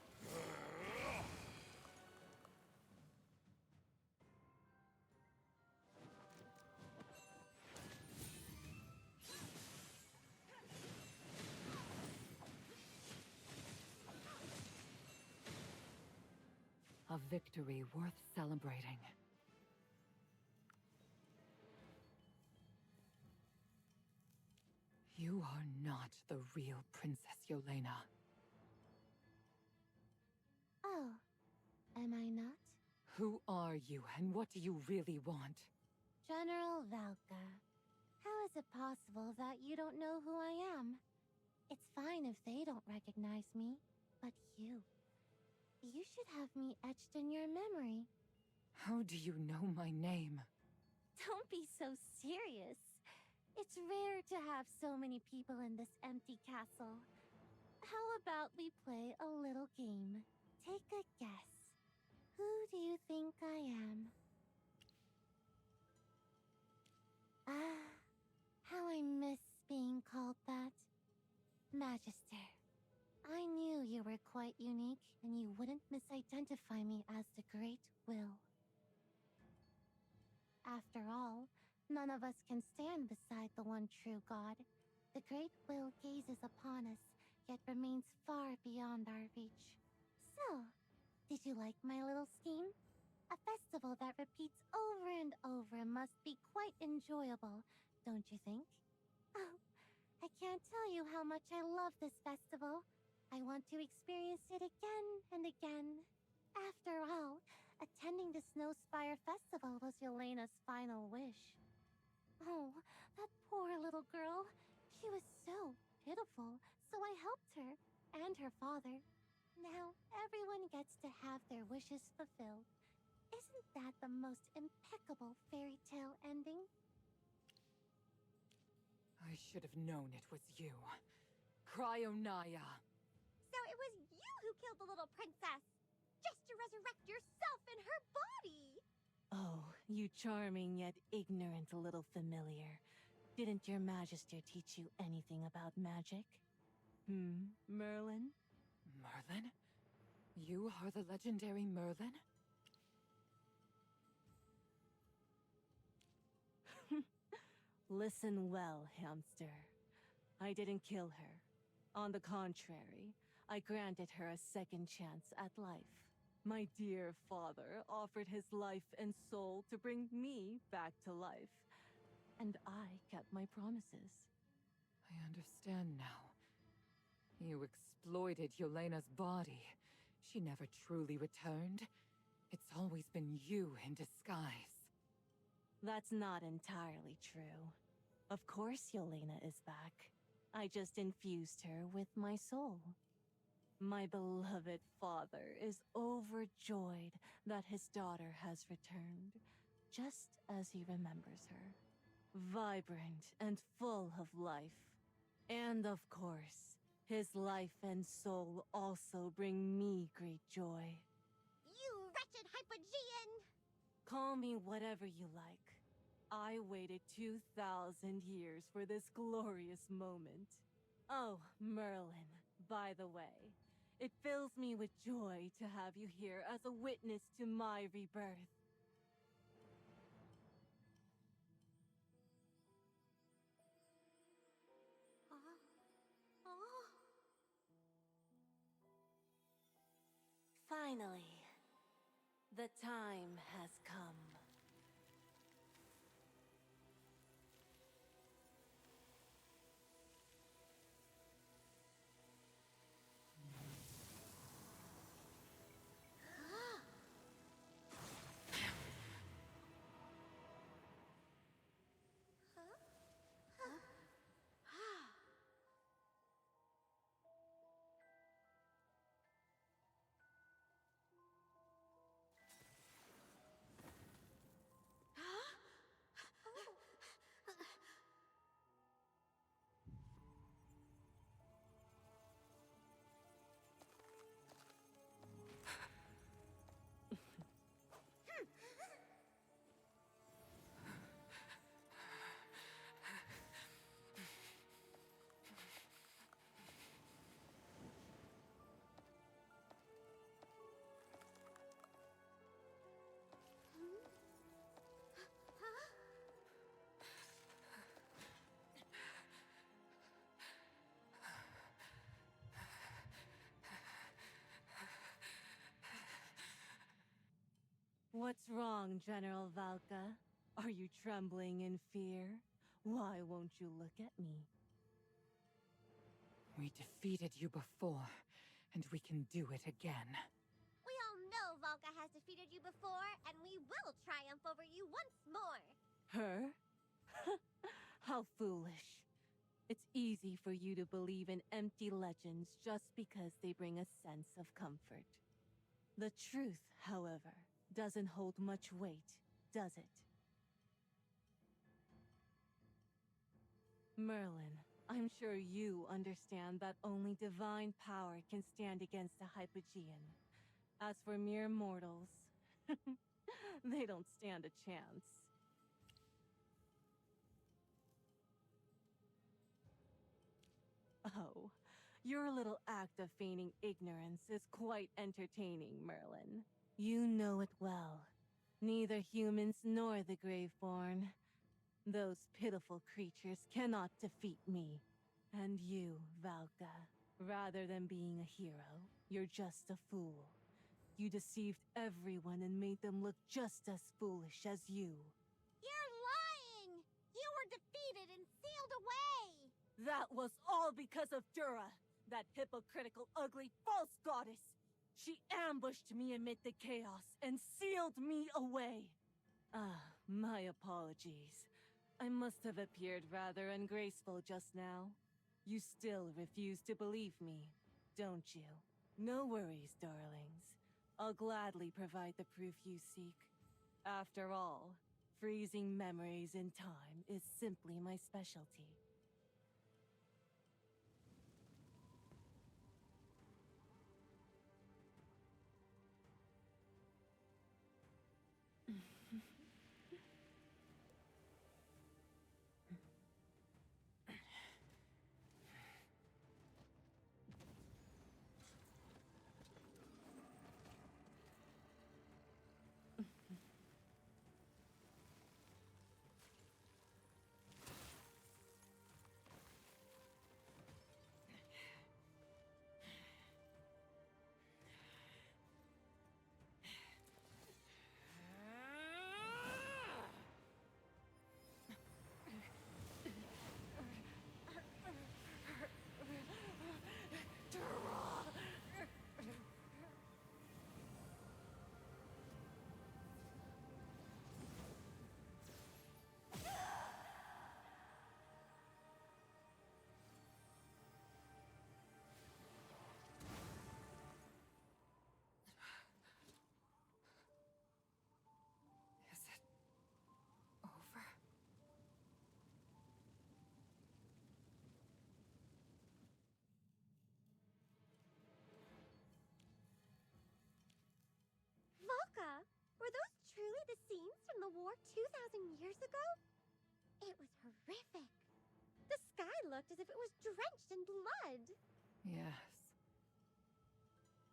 A victory worth celebrating. You are not the real Princess Yelena. Oh, am I not? Who are you, and what do you really want? General Valka, how is it possible that you don't know who I am? It's fine if they don't recognize me, but you should have me etched in your memory. How do you know my name? Don't be so serious. It's rare to have so many people in this empty castle. How about we play a little game? Take a guess. Who do you think I am? Ah, how I miss being called that. Magister. I knew you were quite unique, and you wouldn't misidentify me as the Great Will. After all, none of us can stand beside the one true God. The Great Will gazes upon us, yet remains far beyond our reach. So, did you like my little scheme? A festival that repeats over and over must be quite enjoyable, don't you think? Oh, I can't tell you how much I love this festival. I want to experience it again and again. After all, attending the Snowspire Festival was Yelena's final wish. Oh, that poor little girl. She was so pitiful, so I helped her, and her father. Now, everyone gets to have their wishes fulfilled. Isn't that the most impeccable fairy tale ending? I should have known it was you. Cryonaya. So it was you who killed the little princess, just to resurrect yourself in her body! Oh, you charming yet ignorant little familiar. Didn't your Magister teach you anything about magic? Merlin? Merlin? You are the legendary Merlin? Listen well, hamster. I didn't kill her. On the contrary, I granted her a second chance at life. My dear father offered his life and soul to bring me back to life. And I kept my promises. I understand now. You exploited Yelena's body. She never truly returned. It's always been you in disguise. That's not entirely true. Of course Yelena is back. I just infused her with my soul. My beloved father is overjoyed that his daughter has returned, just as he remembers her. Vibrant and full of life. And of course, his life and soul also bring me great joy. You wretched Hypogean! Call me whatever you like. I waited 2,000 years for this glorious moment. Oh, Merlin, by the way, it fills me with joy to have you here as a witness to my rebirth. Finally, the time has come. What's wrong, General Valka? Are you trembling in fear? Why won't you look at me? We defeated you before, and we can do it again. We all know Volga has defeated you before, and we will triumph over you once more! Her? How foolish. It's easy for you to believe in empty legends just because they bring a sense of comfort. The truth, however, doesn't hold much weight, does it? Merlin, I'm sure you understand that only divine power can stand against a Hypogean. As for mere mortals, they don't stand a chance. Oh, your little act of feigning ignorance is quite entertaining, Merlin. You know it well. Neither humans nor the Graveborn. Those pitiful creatures cannot defeat me. And you, Valka, rather than being a hero, you're just a fool. You deceived everyone and made them look just as foolish as you. You're lying! You were defeated and sealed away! That was all because of Dura, that hypocritical, ugly, false goddess. She ambushed me amid the chaos and sealed me away. Ah, my apologies. I must have appeared rather ungraceful just now. You still refuse to believe me, don't you? No worries, darlings. I'll gladly provide the proof you seek. After all, freezing memories in time is simply my specialty. Volka, were those truly the scenes from the war 2,000 years ago? It was horrific. The sky looked as if it was drenched in blood. Yes.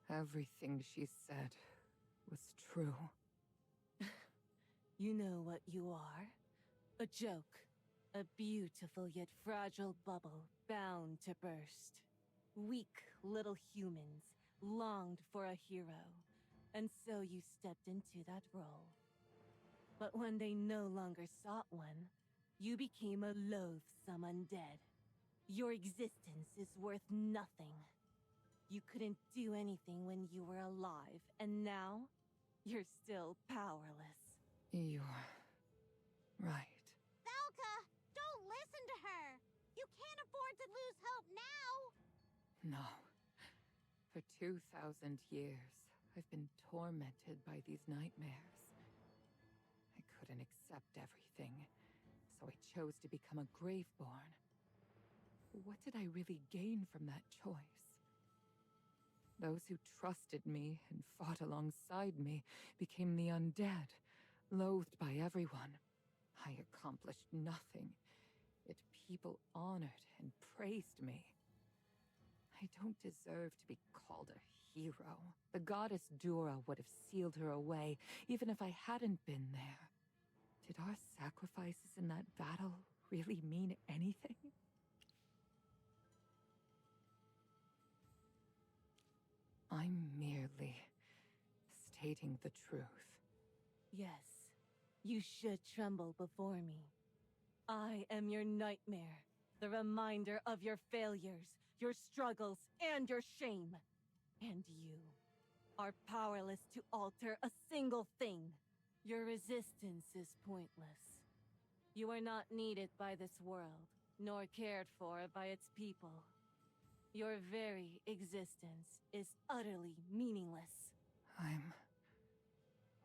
Everything she said was true. You know what you are? A joke. A beautiful yet fragile bubble bound to burst. Weak little humans longed for a hero, and so you stepped into that role. But when they no longer sought one, you became a loathsome undead. Your existence is worth nothing. You couldn't do anything when you were alive, and now you're still powerless. You're right. Valka, don't listen to her! You can't afford to lose hope now! No. For 2,000 years, I've been tormented by these nightmares. I couldn't accept everything, so I chose to become a Graveborn. What did I really gain from that choice? Those who trusted me and fought alongside me became the undead, loathed by everyone. I accomplished nothing, yet people honored and praised me. I don't deserve to be called a hero. The goddess Dura would have sealed her away, even if I hadn't been there. Did our sacrifices in that battle really mean anything? I'm merely stating the truth. Yes, you should tremble before me. I am your nightmare, the reminder of your failures, your struggles, and your shame. And you are powerless to alter a single thing. Your resistance is pointless. You are not needed by this world, nor cared for by its people. Your very existence is utterly meaningless. I'm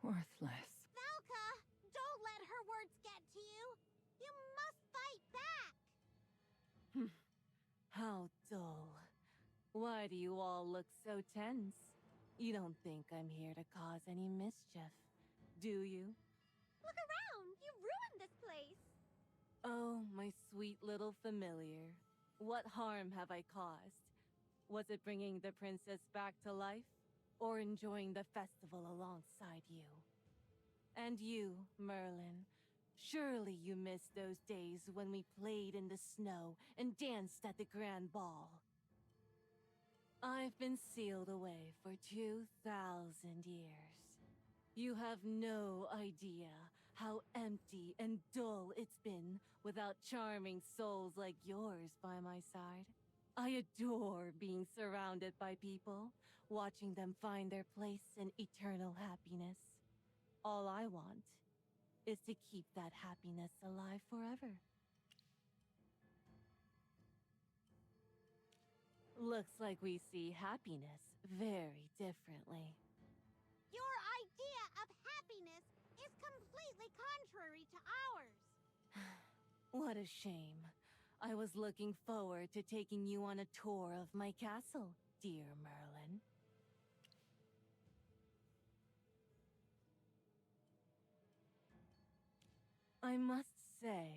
worthless. Valka, don't let her words get to you! You must fight back! Why do you all look so tense? You don't think I'm here to cause any mischief, do you? Look around! You ruined this place! Oh, my sweet little familiar. What harm have I caused? Was it bringing the princess back to life? Or enjoying the festival alongside you? And you, Merlin, surely you miss those days when we played in the snow and danced at the grand ball. I've been sealed away for 2,000 years. You have no idea how empty and dull it's been without charming souls like yours by my side. I adore being surrounded by people, watching them find their place in eternal happiness. All I want is to keep that happiness alive forever. Looks like we see happiness very differently. Your idea of happiness is completely contrary to ours. What a shame. I was looking forward to taking you on a tour of my castle, dear Merlin. I must say,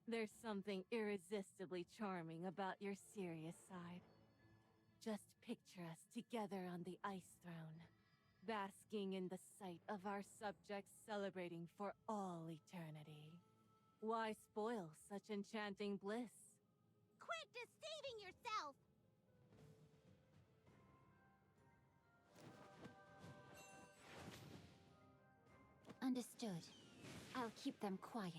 there's something irresistibly charming about your serious side. Just picture us together on the ice throne, basking in the sight of our subjects celebrating for all eternity. Why spoil such enchanting bliss? Quit deceiving yourself! Understood. I'll keep them quiet.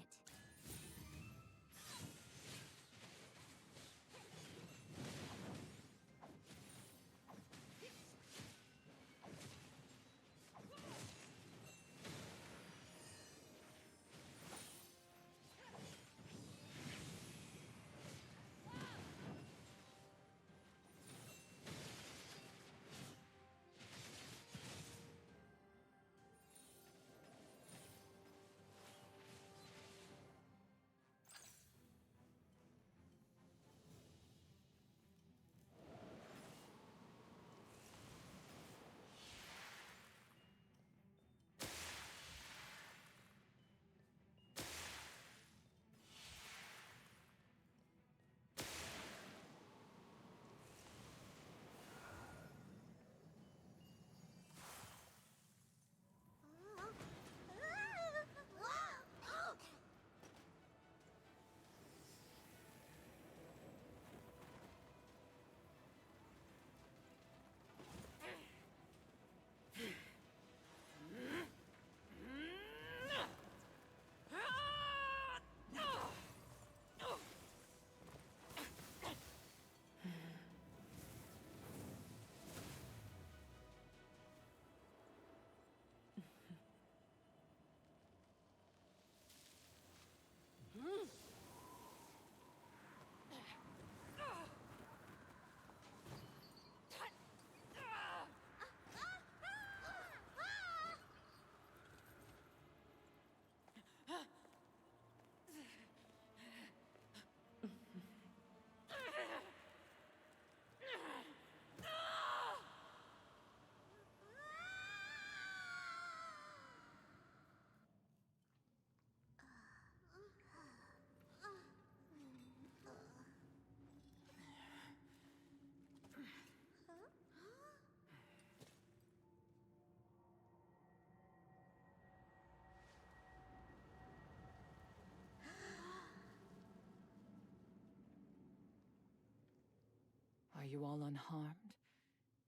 Are you all unharmed?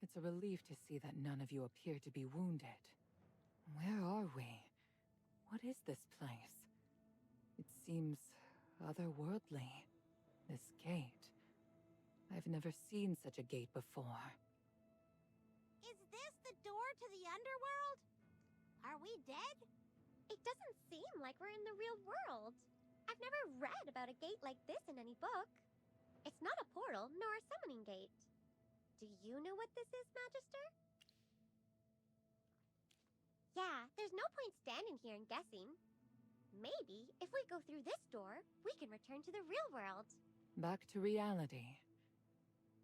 It's a relief to see that none of you appear to be wounded. Where are we? What is this place? It seems otherworldly. This gate. I've never seen such a gate before. Is this the door to the underworld? Are we dead? It doesn't seem like we're in the real world. I've never read about a gate like this in any book. It's not a portal, nor a summoning gate. Do you know what this is, Magister? Yeah, there's no point standing here and guessing. Maybe, if we go through this door, we can return to the real world. Back to reality.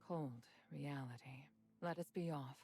Cold, reality. Let us be off.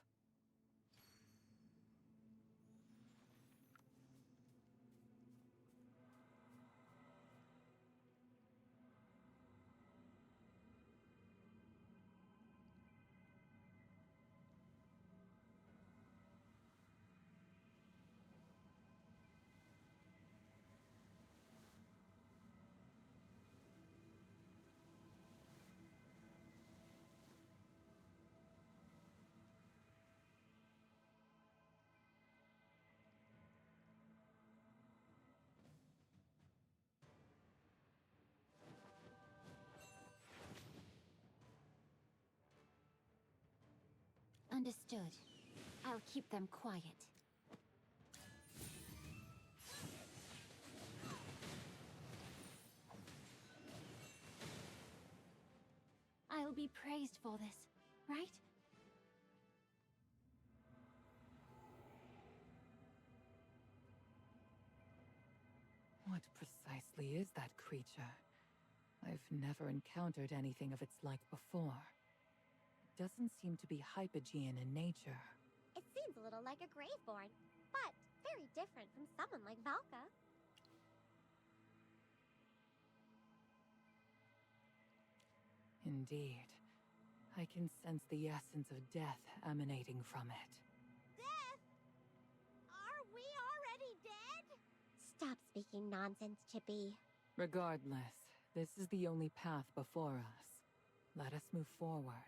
Understood. I'll keep them quiet. I'll be praised for this, right? What precisely is that creature? I've never encountered anything of its like before. It doesn't seem to be hypogean in nature. It seems a little like a Graveborn, but very different from someone like Valka. Indeed. I can sense the essence of death emanating from it. Death? Are we already dead? Stop speaking nonsense, Chippy. Regardless, this is the only path before us. Let us move forward.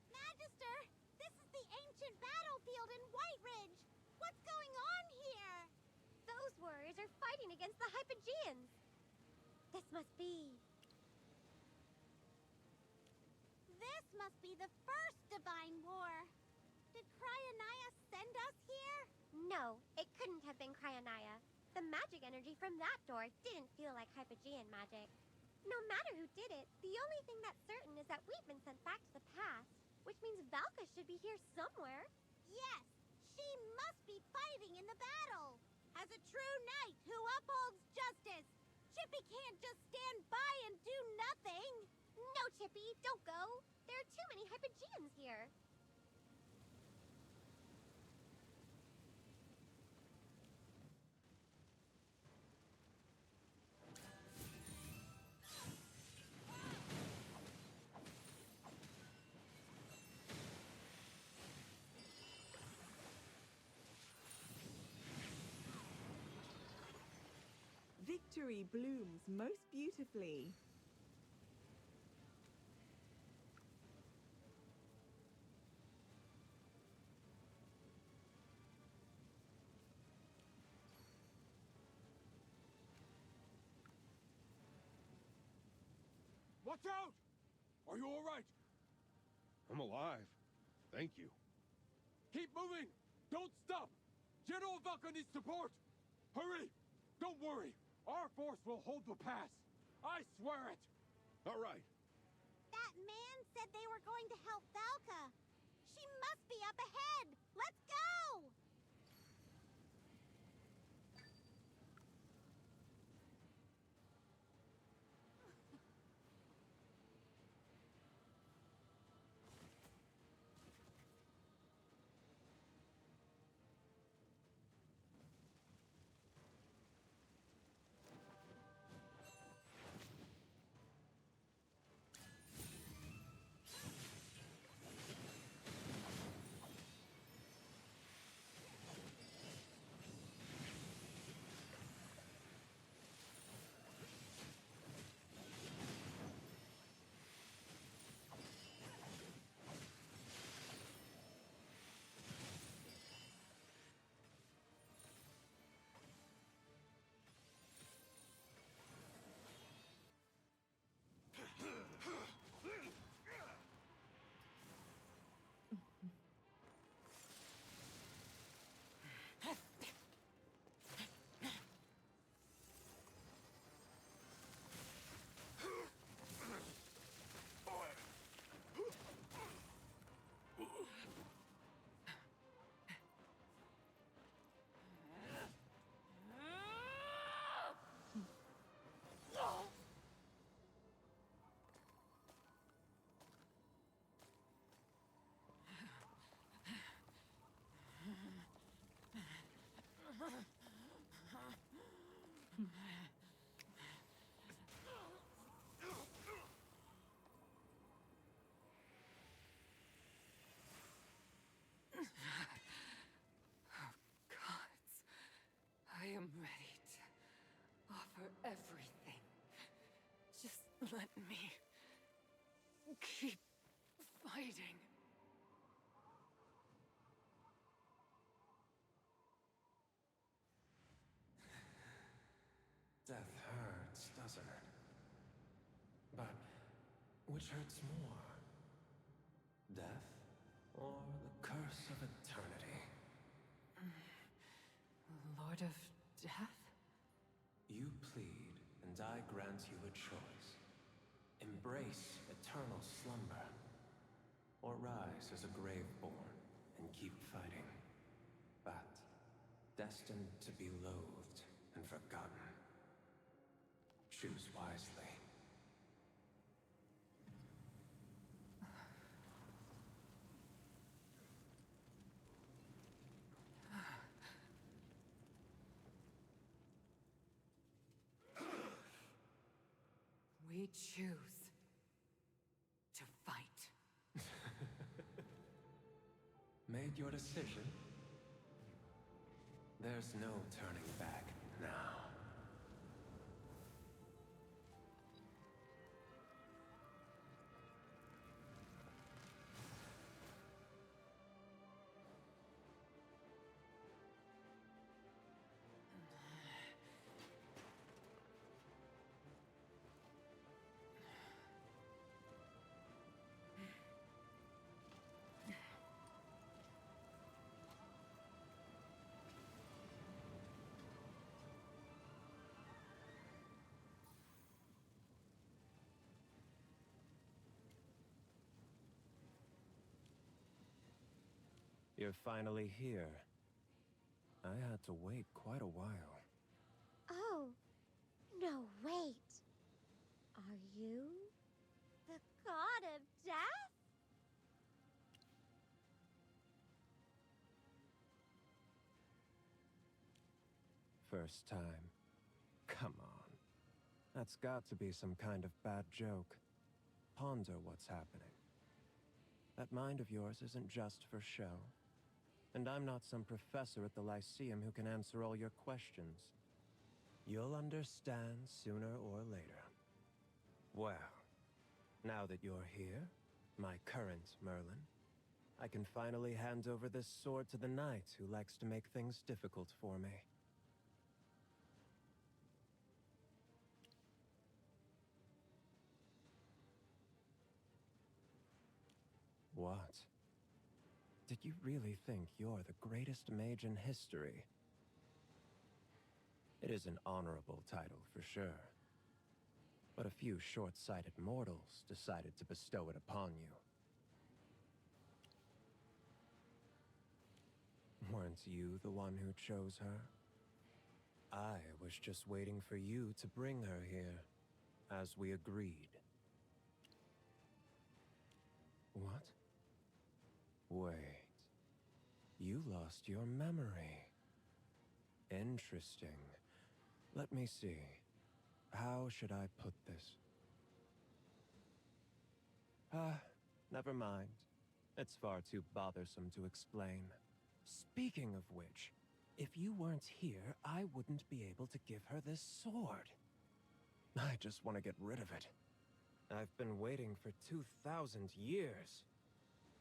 Magister, this is the ancient battlefield in White Ridge. What's going on here? Those warriors are fighting against the Hypogeans. This must be... This must be the first Divine War. Did Cryonia send us here? No, it couldn't have been Cryonia. The magic energy from that door didn't feel like Hypogean magic. No matter who did it, the only thing that's certain is that we've been sent back to the past, which means Valka should be here somewhere. Yes, she must be fighting in the battle. As a true knight who upholds justice, Chippy can't just stand by and do nothing. No, Chippy, don't go. There are too many Hypogeans here. Victory blooms most beautifully. Watch out! Are you all right? I'm alive. Thank you. Keep moving! Don't stop! General Valka needs support! Hurry! Don't worry! Our force will hold the pass! I swear it! All right. That man said they were going to help Valka. She must be up ahead. Let's go! Let me keep fighting. Death hurts, doesn't it? But which hurts more? Death or the curse of eternity? Lord of Death? You plead, and I grant you a choice. Embrace eternal slumber, or rise as a graveborn and keep fighting. But destined to be loathed and forgotten. Choose wisely. We choose to fight. Made your decision? There's no turning back now. You're finally here. I had to wait quite a while. Oh, no, wait. Are you the god of death? First time. Come on. That's got to be some kind of bad joke. Ponder what's happening. That mind of yours isn't just for show. And I'm not some professor at the Lyceum who can answer all your questions. You'll understand sooner or later. Well, now that you're here, my current Merlin, I can finally hand over this sword to the knight who likes to make things difficult for me. What? Did you really think you're the greatest mage in history? It is an honorable title for sure. But a few short-sighted mortals decided to bestow it upon you. Weren't you the one who chose her? I was just waiting for you to bring her here, as we agreed. What? Wait. You lost your memory. Interesting. Let me see. How should I put this? Never mind. It's far too bothersome to explain. Speaking of which, if you weren't here, I wouldn't be able to give her this sword. I just want to get rid of it. I've been waiting for 2,000 years.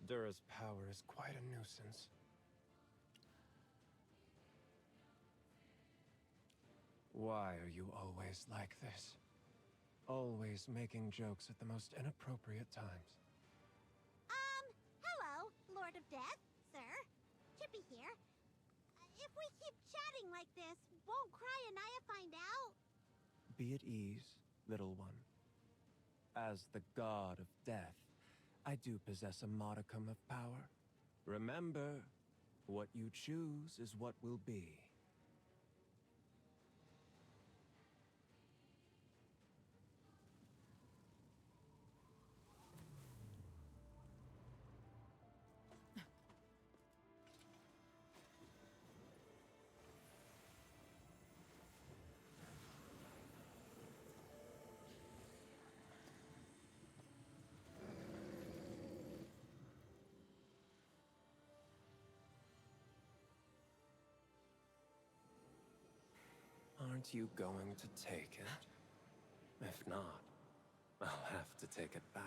Dura's power is quite a nuisance. Why are you always like this? Always making jokes at the most inappropriate times. Hello, Lord of Death, sir. Chippy here. If we keep chatting like this, won't Cryonaya find out? Be at ease, little one. As the god of death, I do possess a modicum of power. Remember, what you choose is what will be. Aren't you going to take it? If not, I'll have to take it back.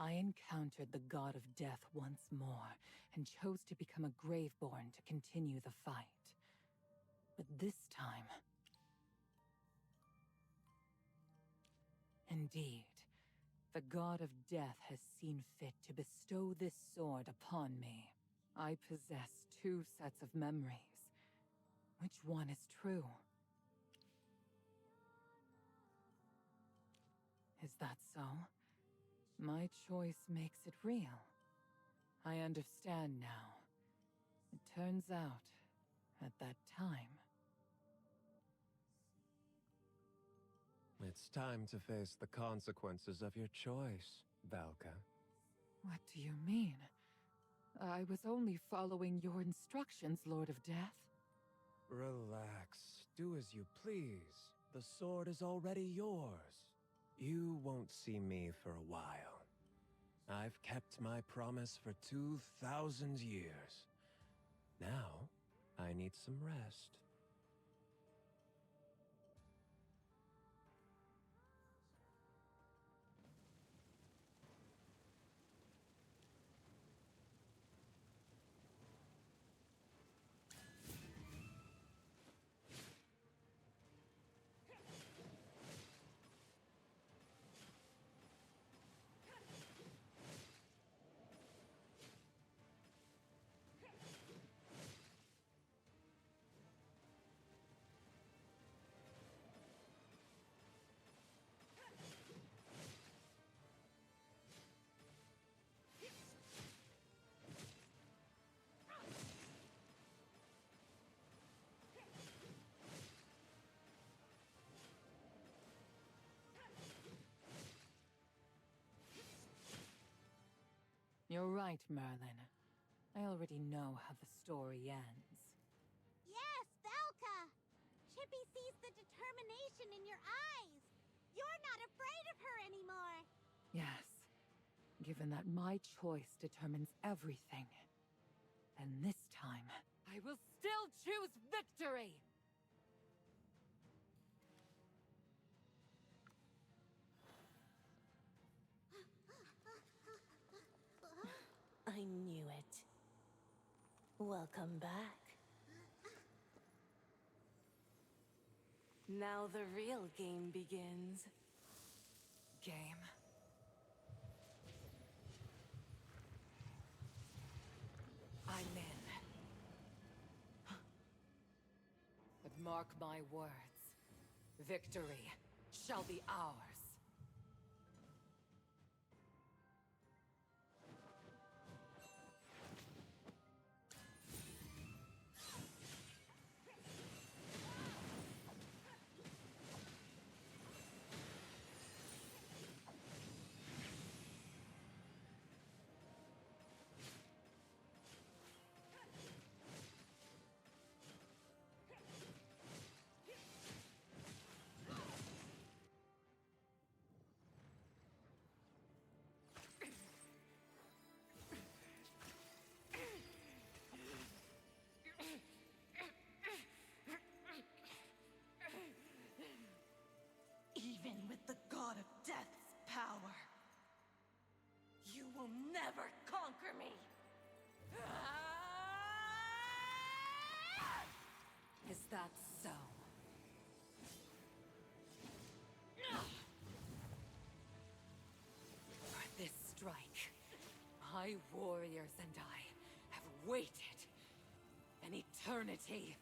I encountered the god of death once more, and chose to become a Graveborn to continue the fight. But this time... Indeed, the god of death has seen fit to bestow this sword upon me. I possess two sets of memories. Which one is true? Is that so? My choice makes it real. I understand now. It turns out, at that time... It's time to face the consequences of your choice, Valka. What do you mean? I was only following your instructions, Lord of Death. Relax. Do as you please. The sword is already yours. You won't see me for a while. I've kept my promise for 2,000 years. Now, I need some rest. You're right, Merlin. I already know how the story ends. Yes, Valka! Chippy sees the determination in your eyes. You're not afraid of her anymore. Yes, given that my choice determines everything. And this time, I will still choose victory! I knew it. Welcome back. Now the real game begins. Game? I'm in. But mark my words. Victory shall be ours. Even with the god of death's power, you will never conquer me! Is that so? For this strike, my warriors and I waited an eternity.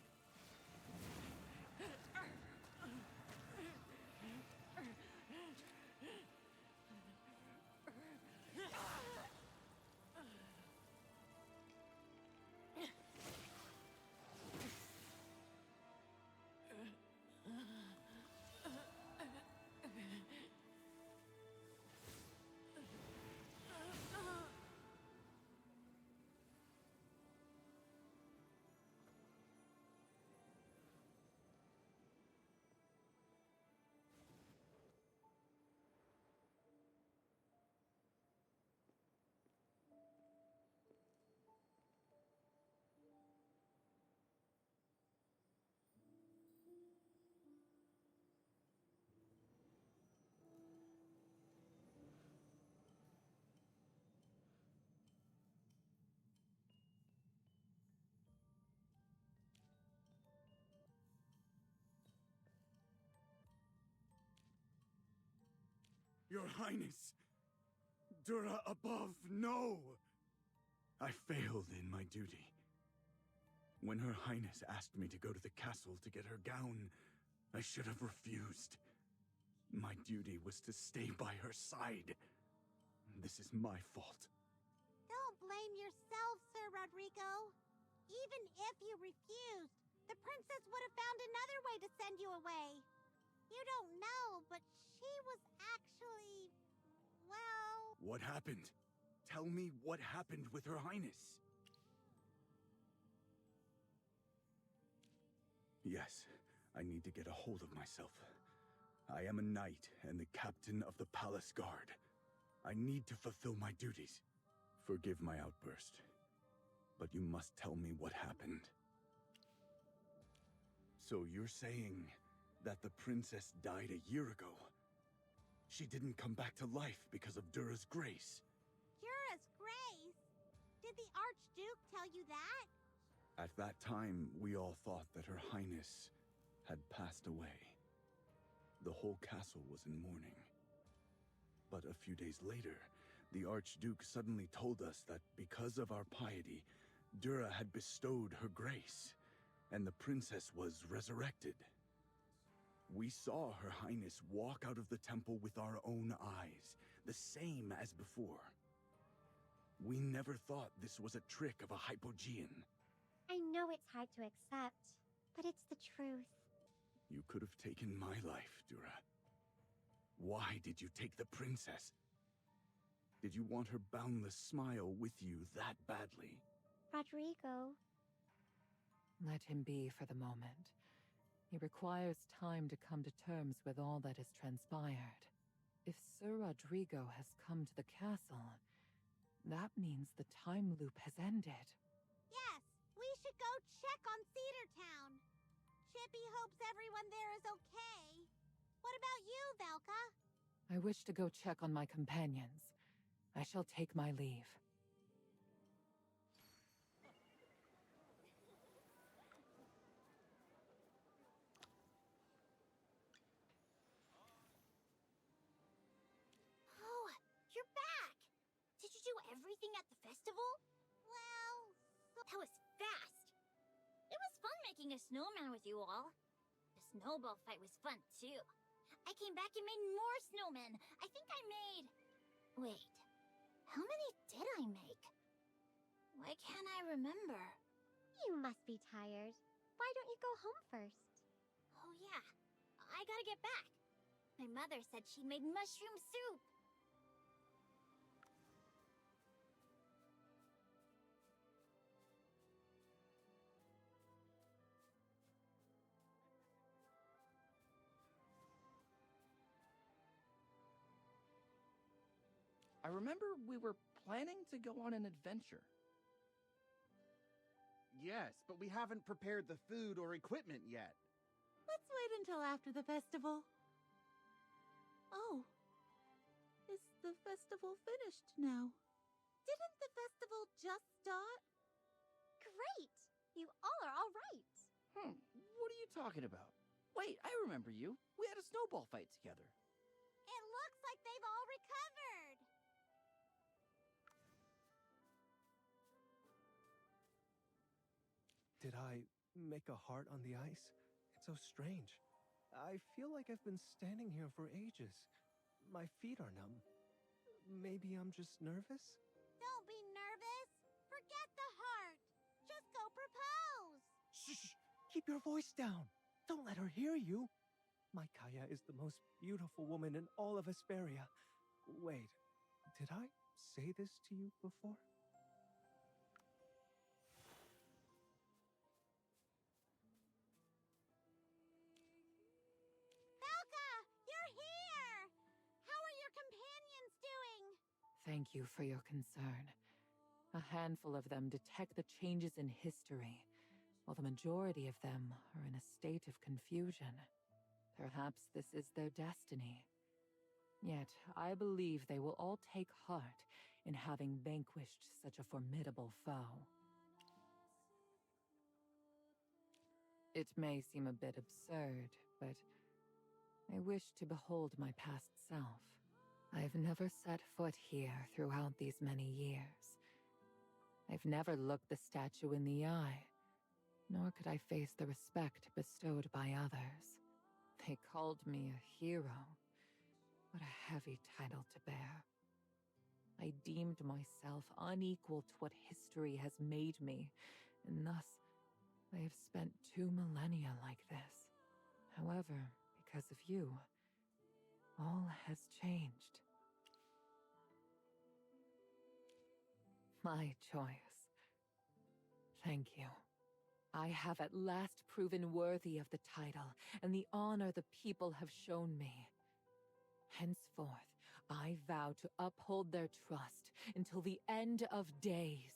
Your Highness! Dura above, no! I failed in my duty. When Her Highness asked me to go to the castle to get her gown, I should have refused. My duty was to stay by her side. This is my fault. Don't blame yourself, Sir Rodrigo. Even if you refused, the princess would have found another way to send you away. You don't know, but she was actually, well... What happened? Tell me what happened with Her Highness. Yes, I need to get a hold of myself. I am a knight and the captain of the palace guard. I need to fulfill my duties. Forgive my outburst, but you must tell me what happened. So you're saying that the princess died a year ago? She didn't come back to life because of Dura's grace? Dura's grace? Did the Archduke tell you that? At that time, we all thought that Her Highness had passed away. The whole castle was in mourning. But a few days later, the Archduke suddenly told us that because of our piety, Dura had bestowed her grace, and the princess was resurrected. We saw Her Highness walk out of the temple with our own eyes, the same as before. We never thought this was a trick of a Hypogean. I know it's hard to accept, but it's the truth. You could have taken my life, Dura. Why did you take the princess? Did you want her boundless smile with you that badly? Rodrigo. Let him be for the moment. He requires time to come to terms with all that has transpired. If Sir Rodrigo has come to the castle, that means the time loop has ended. Yes, we should go check on Cedar Town. Chippy hopes everyone there is okay. What about you, Velka? I wish to go check on my companions. I shall take my leave. Oh, you're back! Did you do everything at the festival? Well, that was fast. It was fun making a snowman with you all. The snowball fight was fun, too. I came back and made more snowmen. I think I made... Wait, how many did I make? Why can't I remember? You must be tired. Why don't you go home first? Oh yeah, I gotta get back. My mother said she'd made mushroom soup. I remember we were planning to go on an adventure. Yes, but we haven't prepared the food or equipment yet. Let's wait until after the festival. Oh. Is the festival finished now? Didn't the festival just start? Great! You all are all right. What are you talking about? Wait, I remember you. We had a snowball fight together. it looks like they've all recovered. Did I make a heart on the ice? It's so strange. I feel like I've been standing here for ages. My feet are numb. Maybe I'm just nervous? Don't be nervous. Forget the heart. Just go propose. Shh! Keep your voice down. Don't let her hear you. My Kaya is the most beautiful woman in all of Hesperia. Wait, did I say this to you before? Belka, you're here. How are your companions doing? Thank you for your concern. A handful of them detect the changes in history, while the majority of them are in a state of confusion. Perhaps this is their destiny. Yet, I believe they will all take heart in having vanquished such a formidable foe. It may seem a bit absurd, but I wish to behold my past self. I've never set foot here throughout these many years. I've never looked the statue in the eye, nor could I face the respect bestowed by others. They called me a hero. What a heavy title to bear. I deemed myself unequal to what history has made me, and thus I have spent 2 millennia like this. However, because of you, all has changed. My choice. Thank you. I have at last proven worthy of the title and the honor the people have shown me. Henceforth, I vow to uphold their trust until the end of days.